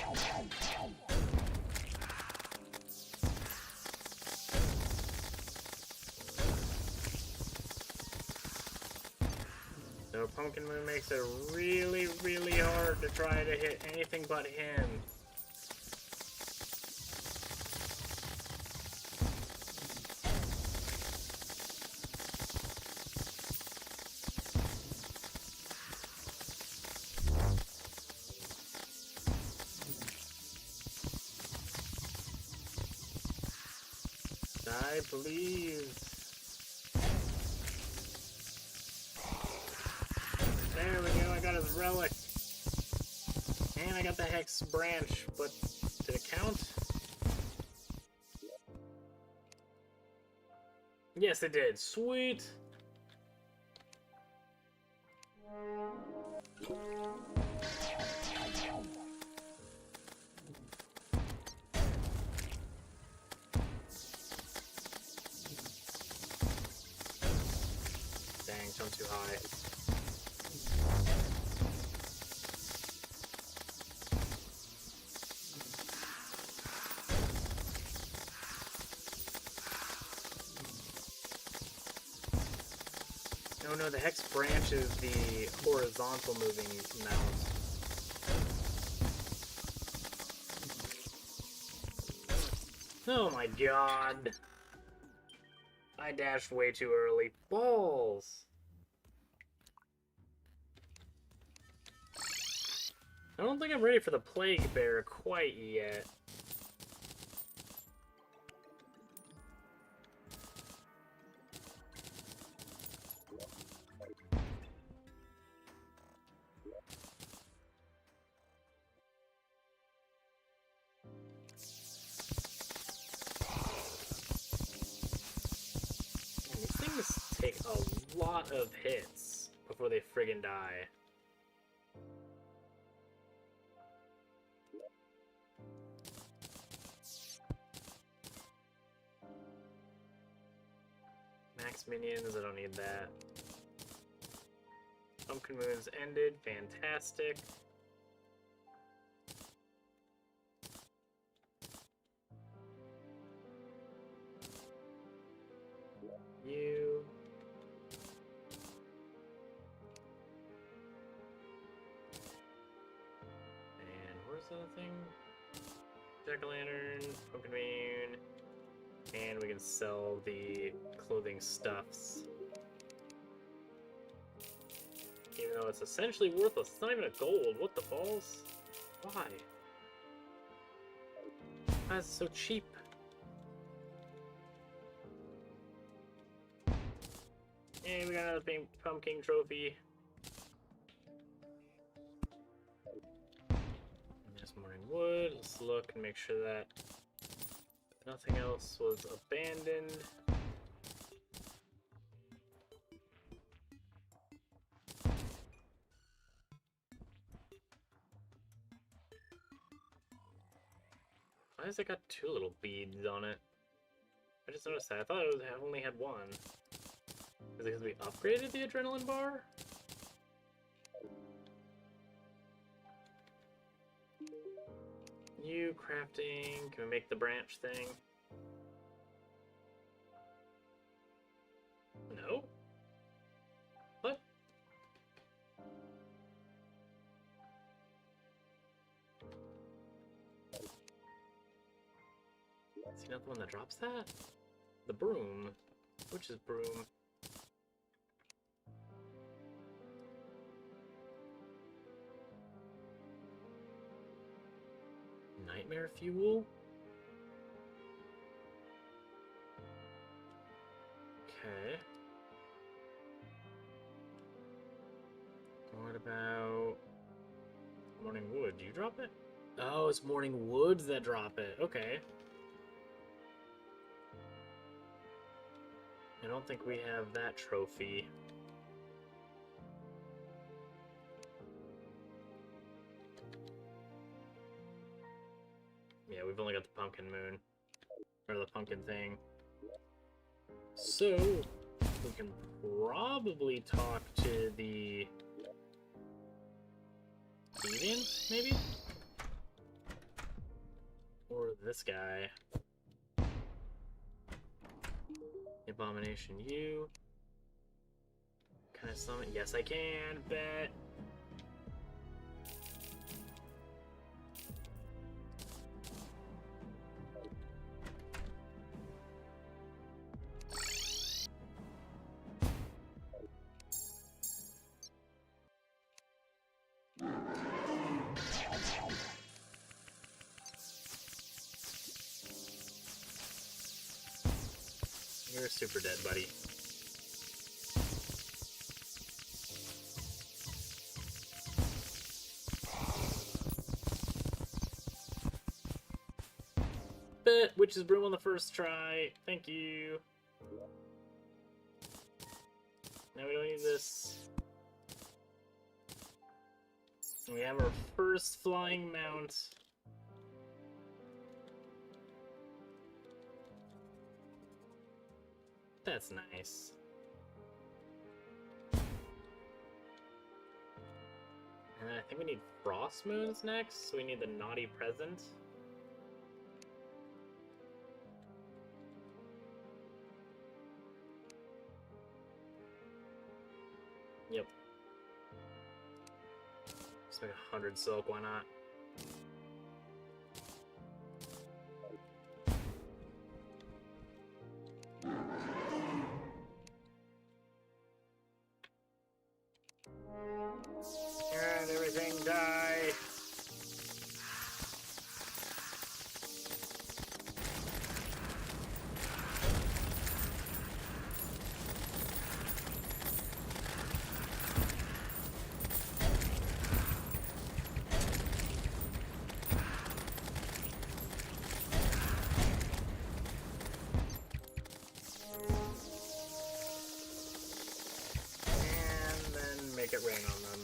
So Pumpkin Moon makes it really, really hard to try to hit anything but him. Die, please. There we go, I got his relic. And I got the hex branch, but did it count? Yes, it did. Sweet. Dang, jumped too high. Oh no, the hex branch is the horizontal moving mount. Oh my god. I dashed way too early. Balls! I don't think I'm ready for the Plague Bear quite yet. Take a lot of hits before they friggin' die. Max minions, I don't need that. Pumpkin Moon's ended, fantastic. You. The other thing? Jack-o'-lantern, Pumpkin Moon, and we can sell the clothing stuffs. Even though it's essentially worthless, it's not even a gold. What the balls? Why? Why is it so cheap? And we got another pumpkin trophy. Morning wood. Let's look and make sure that nothing else was abandoned. Why has it got two little beads on it? I just noticed that. I thought it only had one. Is it because we upgraded the adrenaline bar? You crafting. Can we make the branch thing? No? What? Is he not the one that drops that? The broom. Which is broom? nightmare fuel. Okay. What about morning wood? Do you drop it? Oh, it's morning woods that drop it. Okay. I don't think we have that trophy. Yeah, we've only got the pumpkin moon. Or the pumpkin thing. So, we can probably talk to the Deviant, maybe? Or this guy. Abomination you. Can I summon? Yes, I can. Bet. You're super dead, buddy. Bet Witch's Broom on the first try. Thank you. Now we don't need this. We have our first flying mount. That's nice. And I think we need frost moons next, so we need the naughty present. Yep. Just make 100 silk, why not? And everything die. Make it rain on them.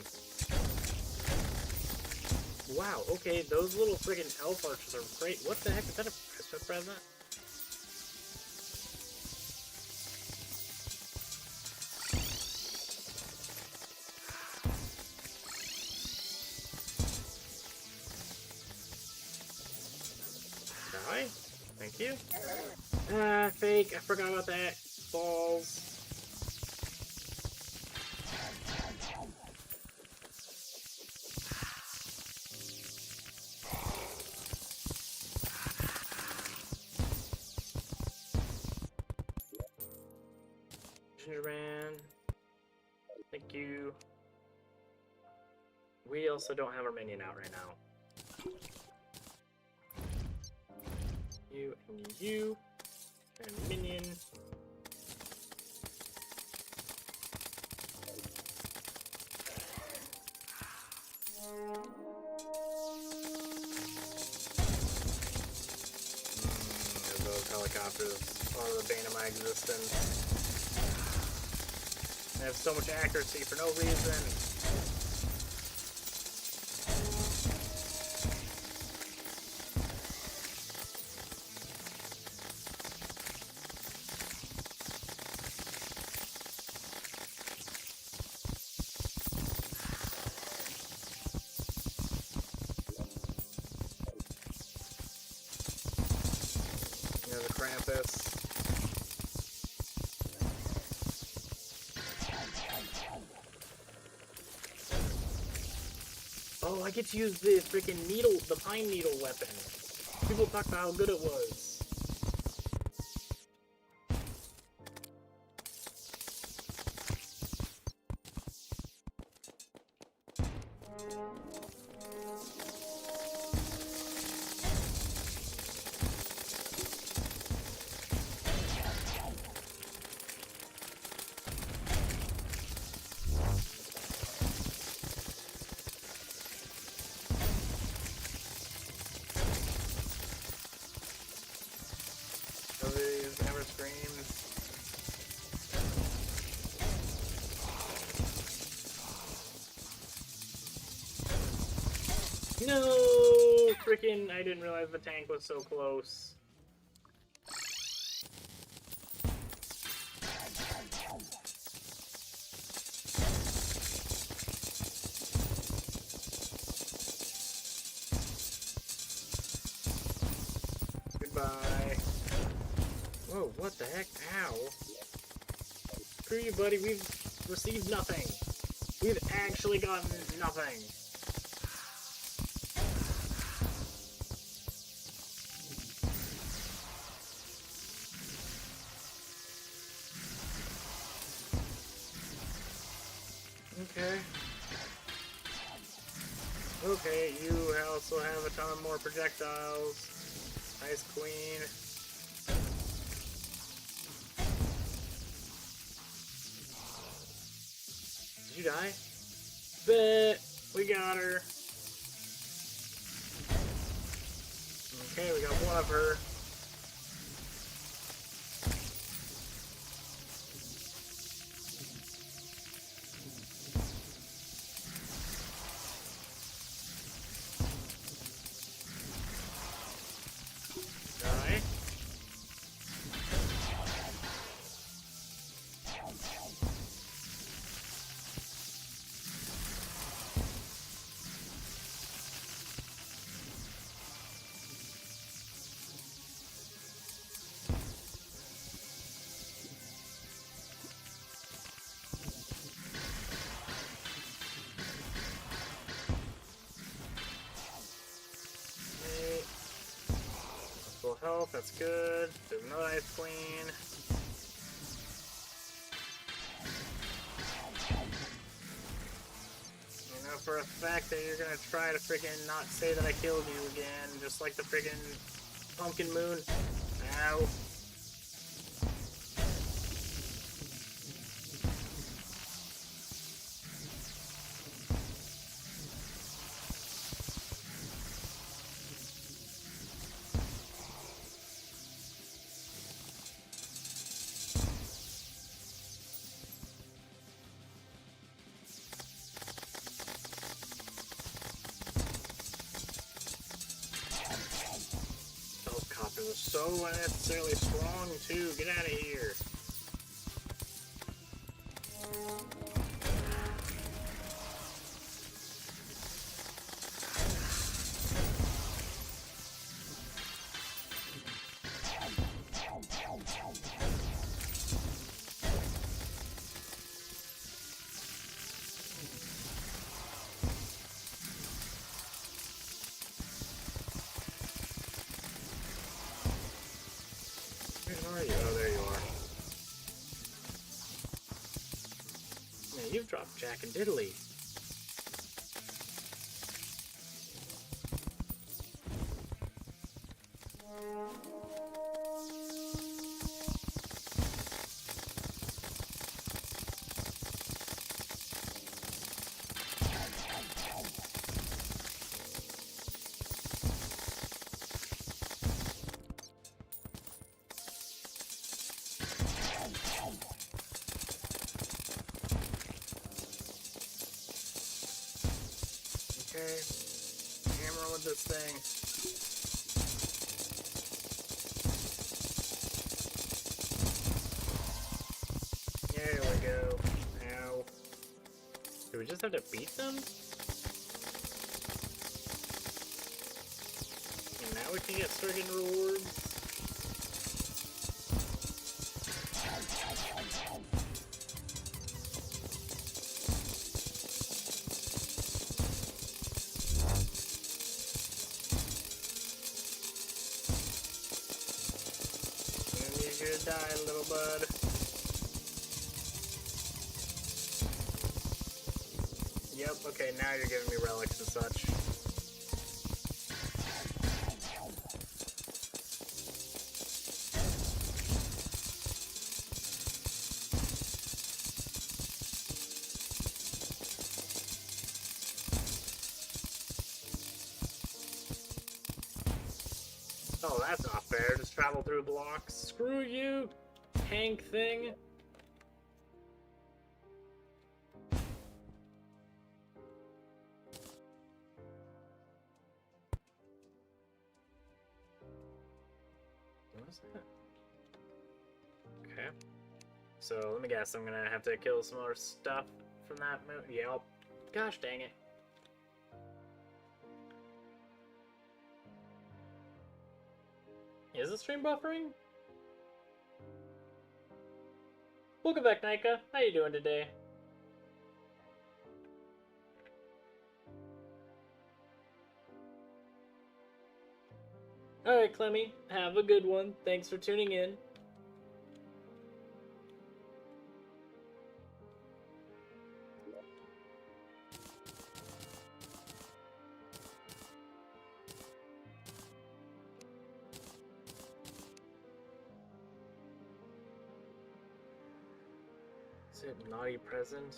Wow, okay, those little friggin' elf archers are great. What the heck? Is that a Christmas present? Die? Thank you. Ah, fake. I forgot about that. Balls. Man. Thank you. We also don't have our minion out right now. You, and minion. Those helicopters are the bane of my existence. I have so much accuracy for no reason. There's a Krampus. Oh, I get to use the freaking needle, the pine needle weapon. People talk about how good it was. freaking... I didn't realize the tank was so close. Goodbye. Whoa, what the heck? Ow. Screw you, buddy. We've received nothing. We've actually gotten nothing. Okay. Okay, you also have a ton of more projectiles. Nice, queen. Did you die? Bet we got her. Okay, we got one of her. Die. Full health, that's good. There's another nice queen. You know for a fact that you're gonna try to freaking not say that I killed you again, just like the freaking pumpkin moon. Ow. It was so unnecessarily strong, too. Get out of here. Where are you? Oh, there you are. Man, you've dropped Jack and Diddley. Okay, hammer with this thing. There we go. Ow. Do we just have to beat them? And now we can get certain rewards? You're gonna die, little bud. Yep, okay, now you're giving me relics and such. Oh, that's not fair. Just travel through blocks. Screw you, tank thing. What's that? Okay. So let me guess, I'm gonna have to kill some more stuff from that move. Yep. Gosh dang it. Is the stream buffering? Welcome back, Nika. How you doing today? Alright, Clemmy. Have a good one. Thanks for tuning in. Is it naughty present?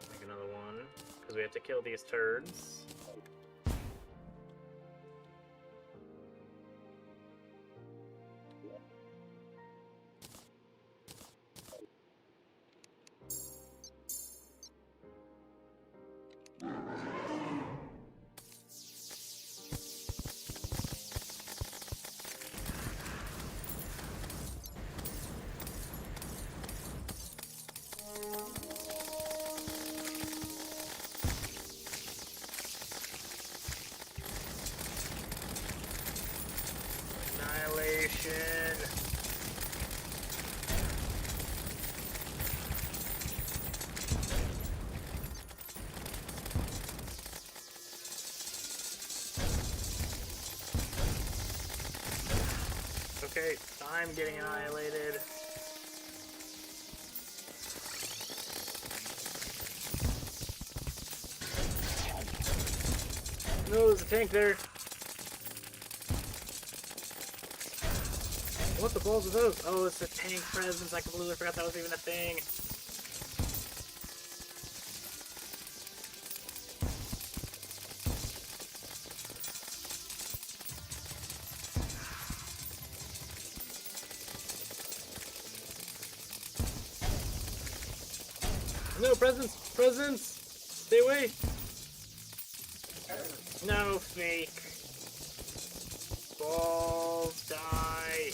Make another one, because we have to kill these turds. Okay, I'm getting annihilated. No, there's a tank there. What the balls are those? Oh, it's a tank presence. I completely forgot that was even a thing. No, presents! Presents! Stay away! No, fake. Balls, die.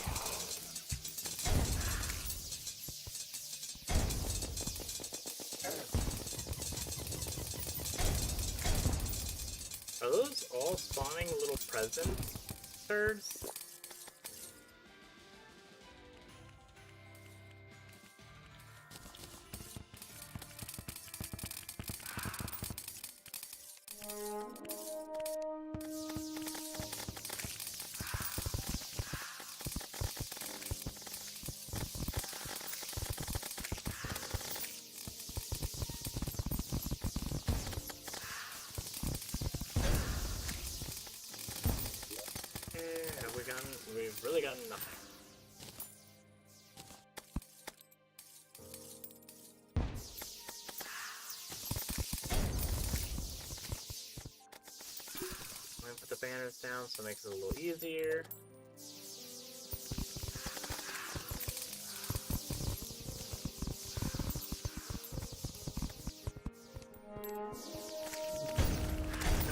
Are those all spawning little present turds? We've really gotten nothing. I'm gonna put the banners down so it makes it a little easier.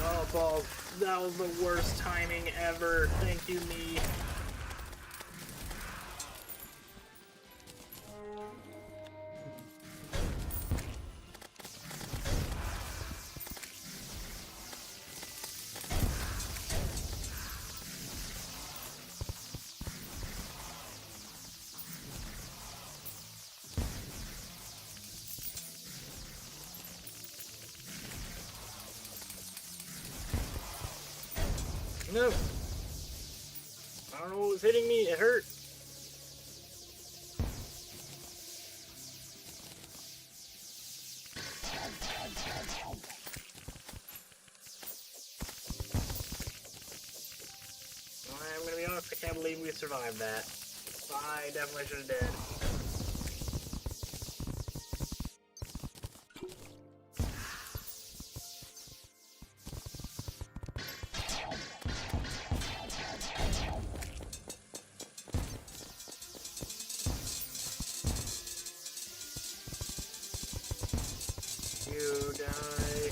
Oh, balls. That was the worst timing ever. Thank you, me. No! I don't know what was hitting me, it hurt! I'm gonna be honest, I can't believe we survived that. I definitely should have died. You die.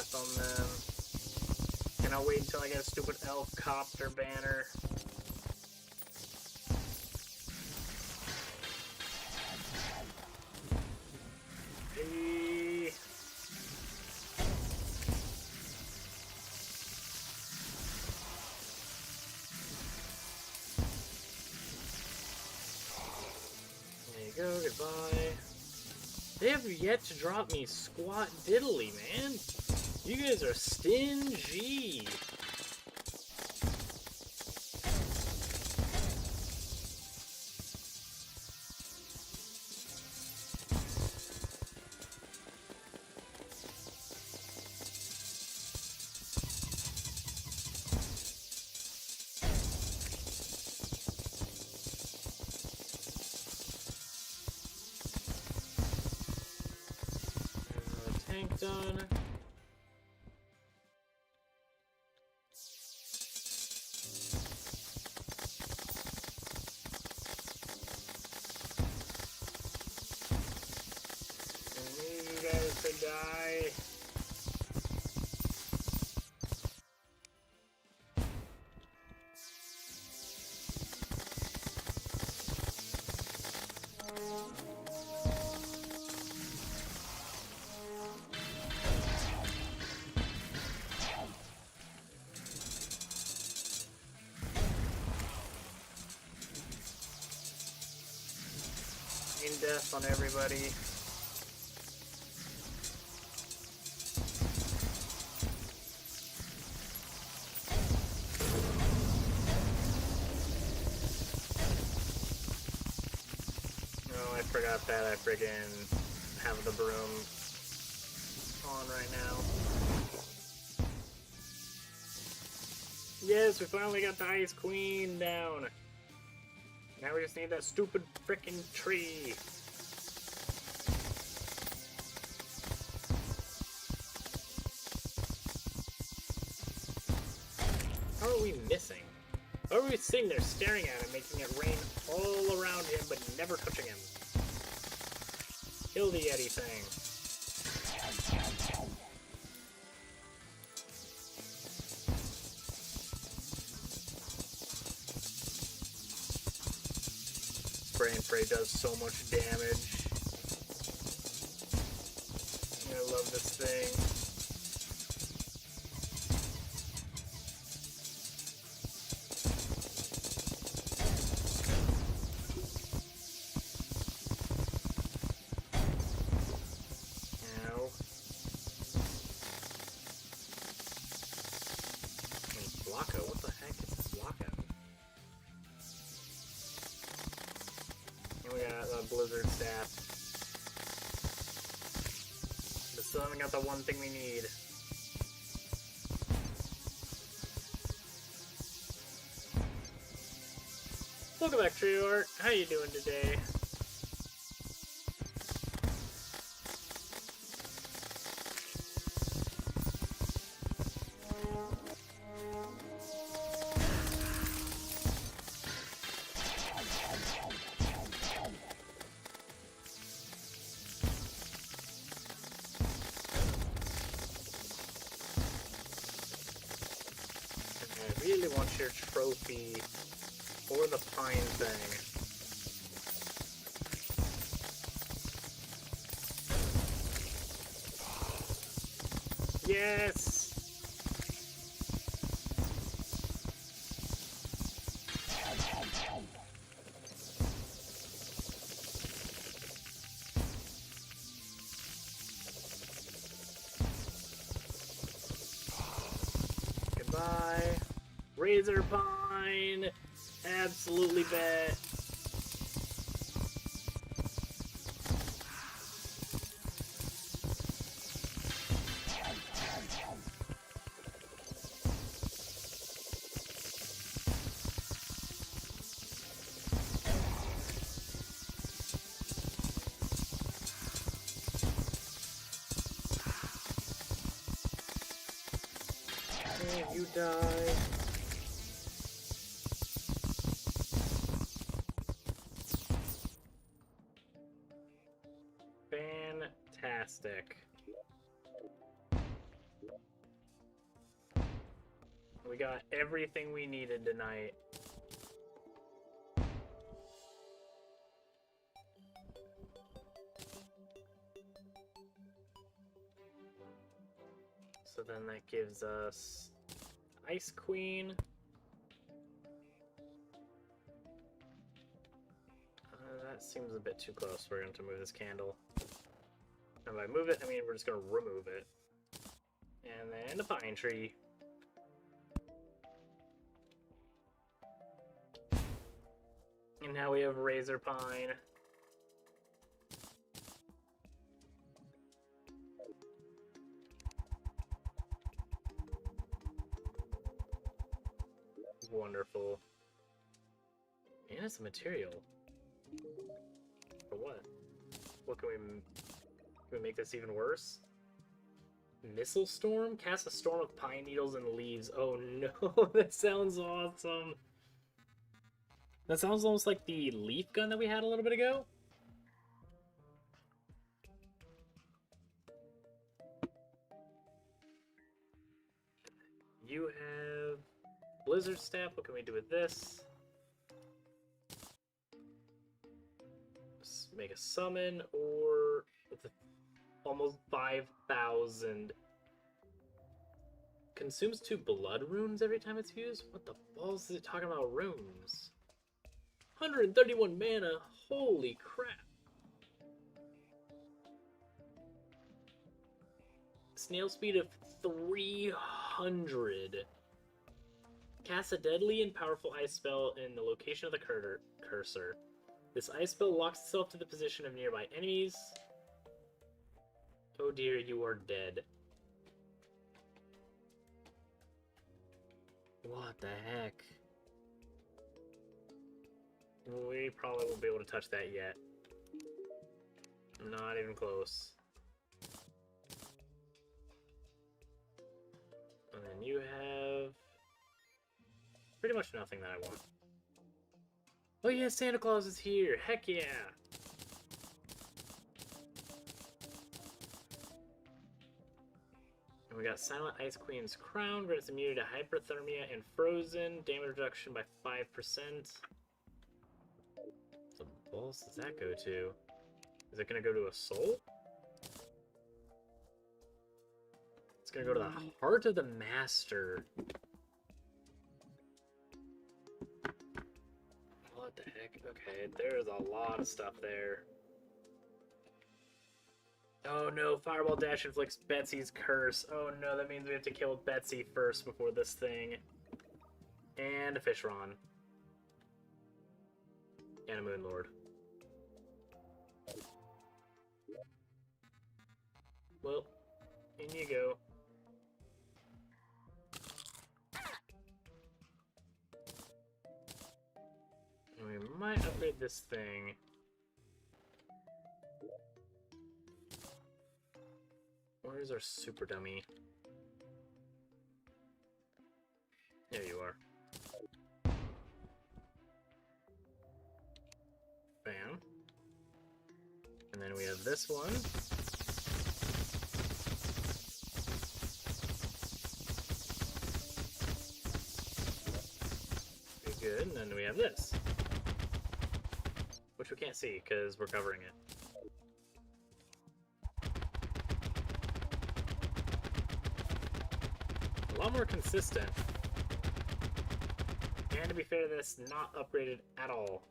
death on them. And I'll wait until I get a stupid elf copter banner. Hey. There you go, goodbye. They have yet to drop me squat diddly, man. You guys are stingy. Tank done. To die. In death on everybody. I forgot that I friggin' have the broom on right now. Yes, we finally got the Ice Queen down. Now we just need that stupid frickin' tree. How are we missing? How are we sitting there staring at him, making it rain all around him, but never touching him? Kill the Yeti thing. Spray and pray does so much damage. I love this thing. Blizzard staff. But still haven't got the one thing we need. Welcome back, Trio Art. How you doing today? I really want your trophy for the pine thing. Yes! Goodbye. Razor Pine! Absolutely bet. Okay, you die. Fantastic. We got everything we needed tonight. So then that gives us Ice Queen. That seems a bit too close. We're going to move this candle. And if I move it, I mean we're just going to remove it. And then a pine tree. And now we have razor pine. Wonderful. And it's a material. For what? What can we make this even worse? Missile storm? Cast a storm of pine needles and leaves. Oh no, that sounds awesome. That sounds almost like the leaf gun that we had a little bit ago. You have Blizzard Staff. What can we do with this? Just make a summon, or with almost 5,000. Consumes 2 blood runes every time it's used? What the balls is it talking about runes? 131 mana, holy crap. Snail speed of 300. Cast a deadly and powerful ice spell in the location of the cursor. This ice spell locks itself to the position of nearby enemies. Oh dear, you are dead. What the heck? We probably won't be able to touch that yet. Not even close. And then you have pretty much nothing that I want. Oh yeah, Santa Claus is here! Heck yeah! And we got Silent Ice Queen's Crown, grants immunity to hyperthermia and frozen, damage reduction by 5%. What the balls does that go to? Is it gonna go to a soul? It's gonna go to the Heart of the Master. What the heck? Okay, there's a lot of stuff there. Oh no, Fireball Dash inflicts Betsy's curse. Oh no, that means we have to kill Betsy first before this thing. And a Fishron. And a Moon Lord. Well, in you go. And we might upgrade this thing. Where's our super dummy? There you are. Bam. And then we have this one. Pretty good. And then we have this. Which we can't see because we're covering it. A lot more consistent. And to be fair, this not upgraded at all.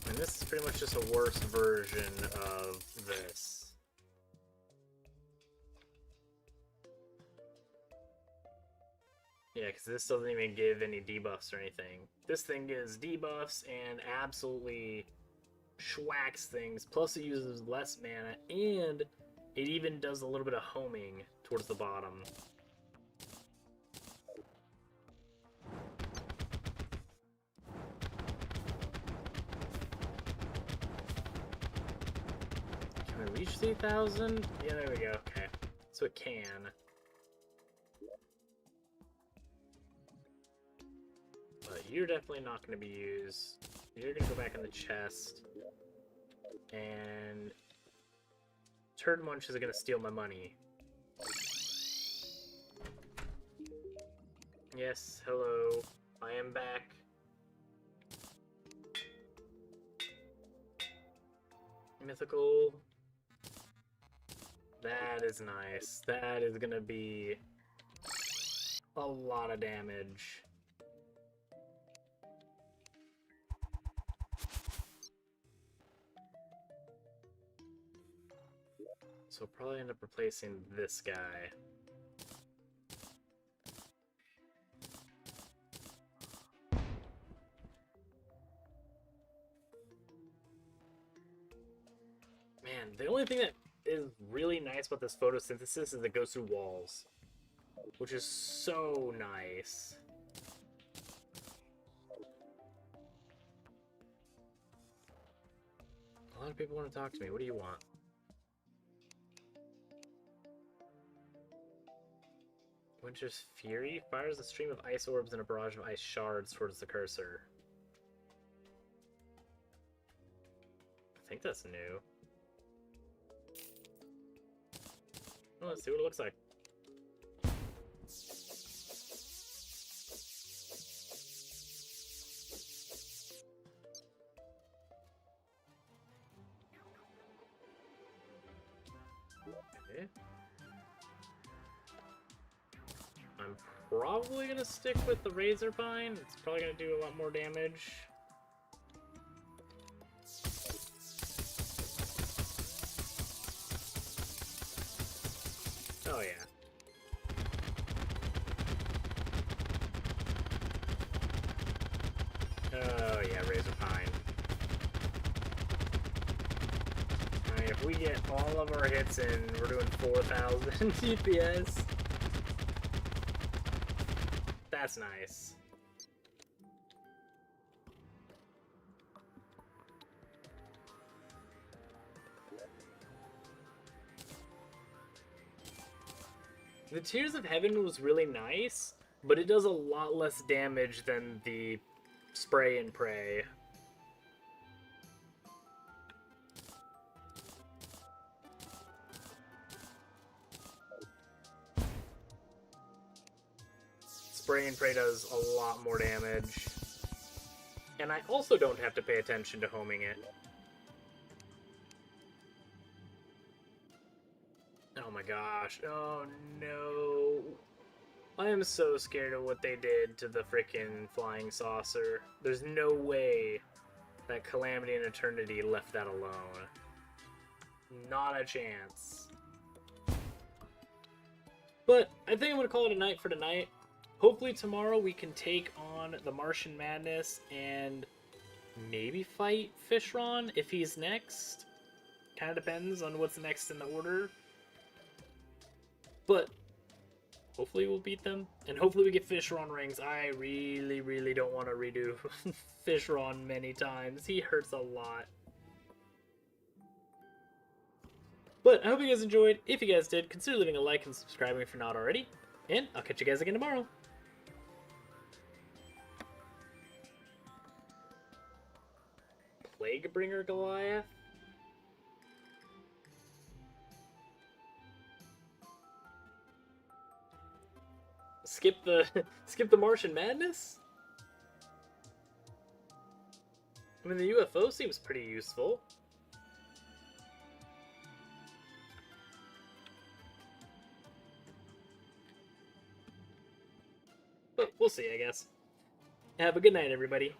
And this is pretty much just a worse version of this. Yeah, because this doesn't even give any debuffs or anything. This thing gives debuffs and absolutely schwacks things, plus it uses less mana, and it even does a little bit of homing towards the bottom. Can we reach 3,000? Yeah, there we go, okay. So it can. But you're definitely not going to be used. You're going to go back in the chest. And Turd Munch is gonna steal my money. Yes, hello. I am back. Mythical. That is nice. That is gonna be a lot of damage. So I'll probably end up replacing this guy. Man, the only thing that is really nice about this photosynthesis is it goes through walls, which is so nice. A lot of people want to talk to me. What do you want? Winter's Fury fires a stream of ice orbs and a barrage of ice shards towards the cursor. I think that's new. Well, let's see what it looks like. Okay. I'm probably gonna stick with the Razor Pine. It's probably gonna do a lot more damage. Oh yeah. Oh yeah, Razor Pine. I mean, if we get all of our hits in, we're doing 4,000 DPS. That's nice. The Tears of Heaven was really nice, but it does a lot less damage than the Spray and Pray. Spray and Pray does a lot more damage. And I also don't have to pay attention to homing it. Oh my gosh. Oh no. I am so scared of what they did to the frickin' flying saucer. There's no way that Calamity and Eternity left that alone. Not a chance. But I think I'm going to call it a night for tonight. Hopefully tomorrow we can take on the Martian Madness and maybe fight Fishron if he's next. Kind of depends on what's next in the order. But hopefully we'll beat them. And hopefully we get Fishron rings. I really, really don't want to redo Fishron many times. He hurts a lot. But I hope you guys enjoyed. If you guys did, consider leaving a like and subscribing if you're not already. And I'll catch you guys again tomorrow. Plaguebringer Goliath? Skip the Martian Madness? I mean, the UFO seems pretty useful. But we'll see, I guess. Have a good night, everybody.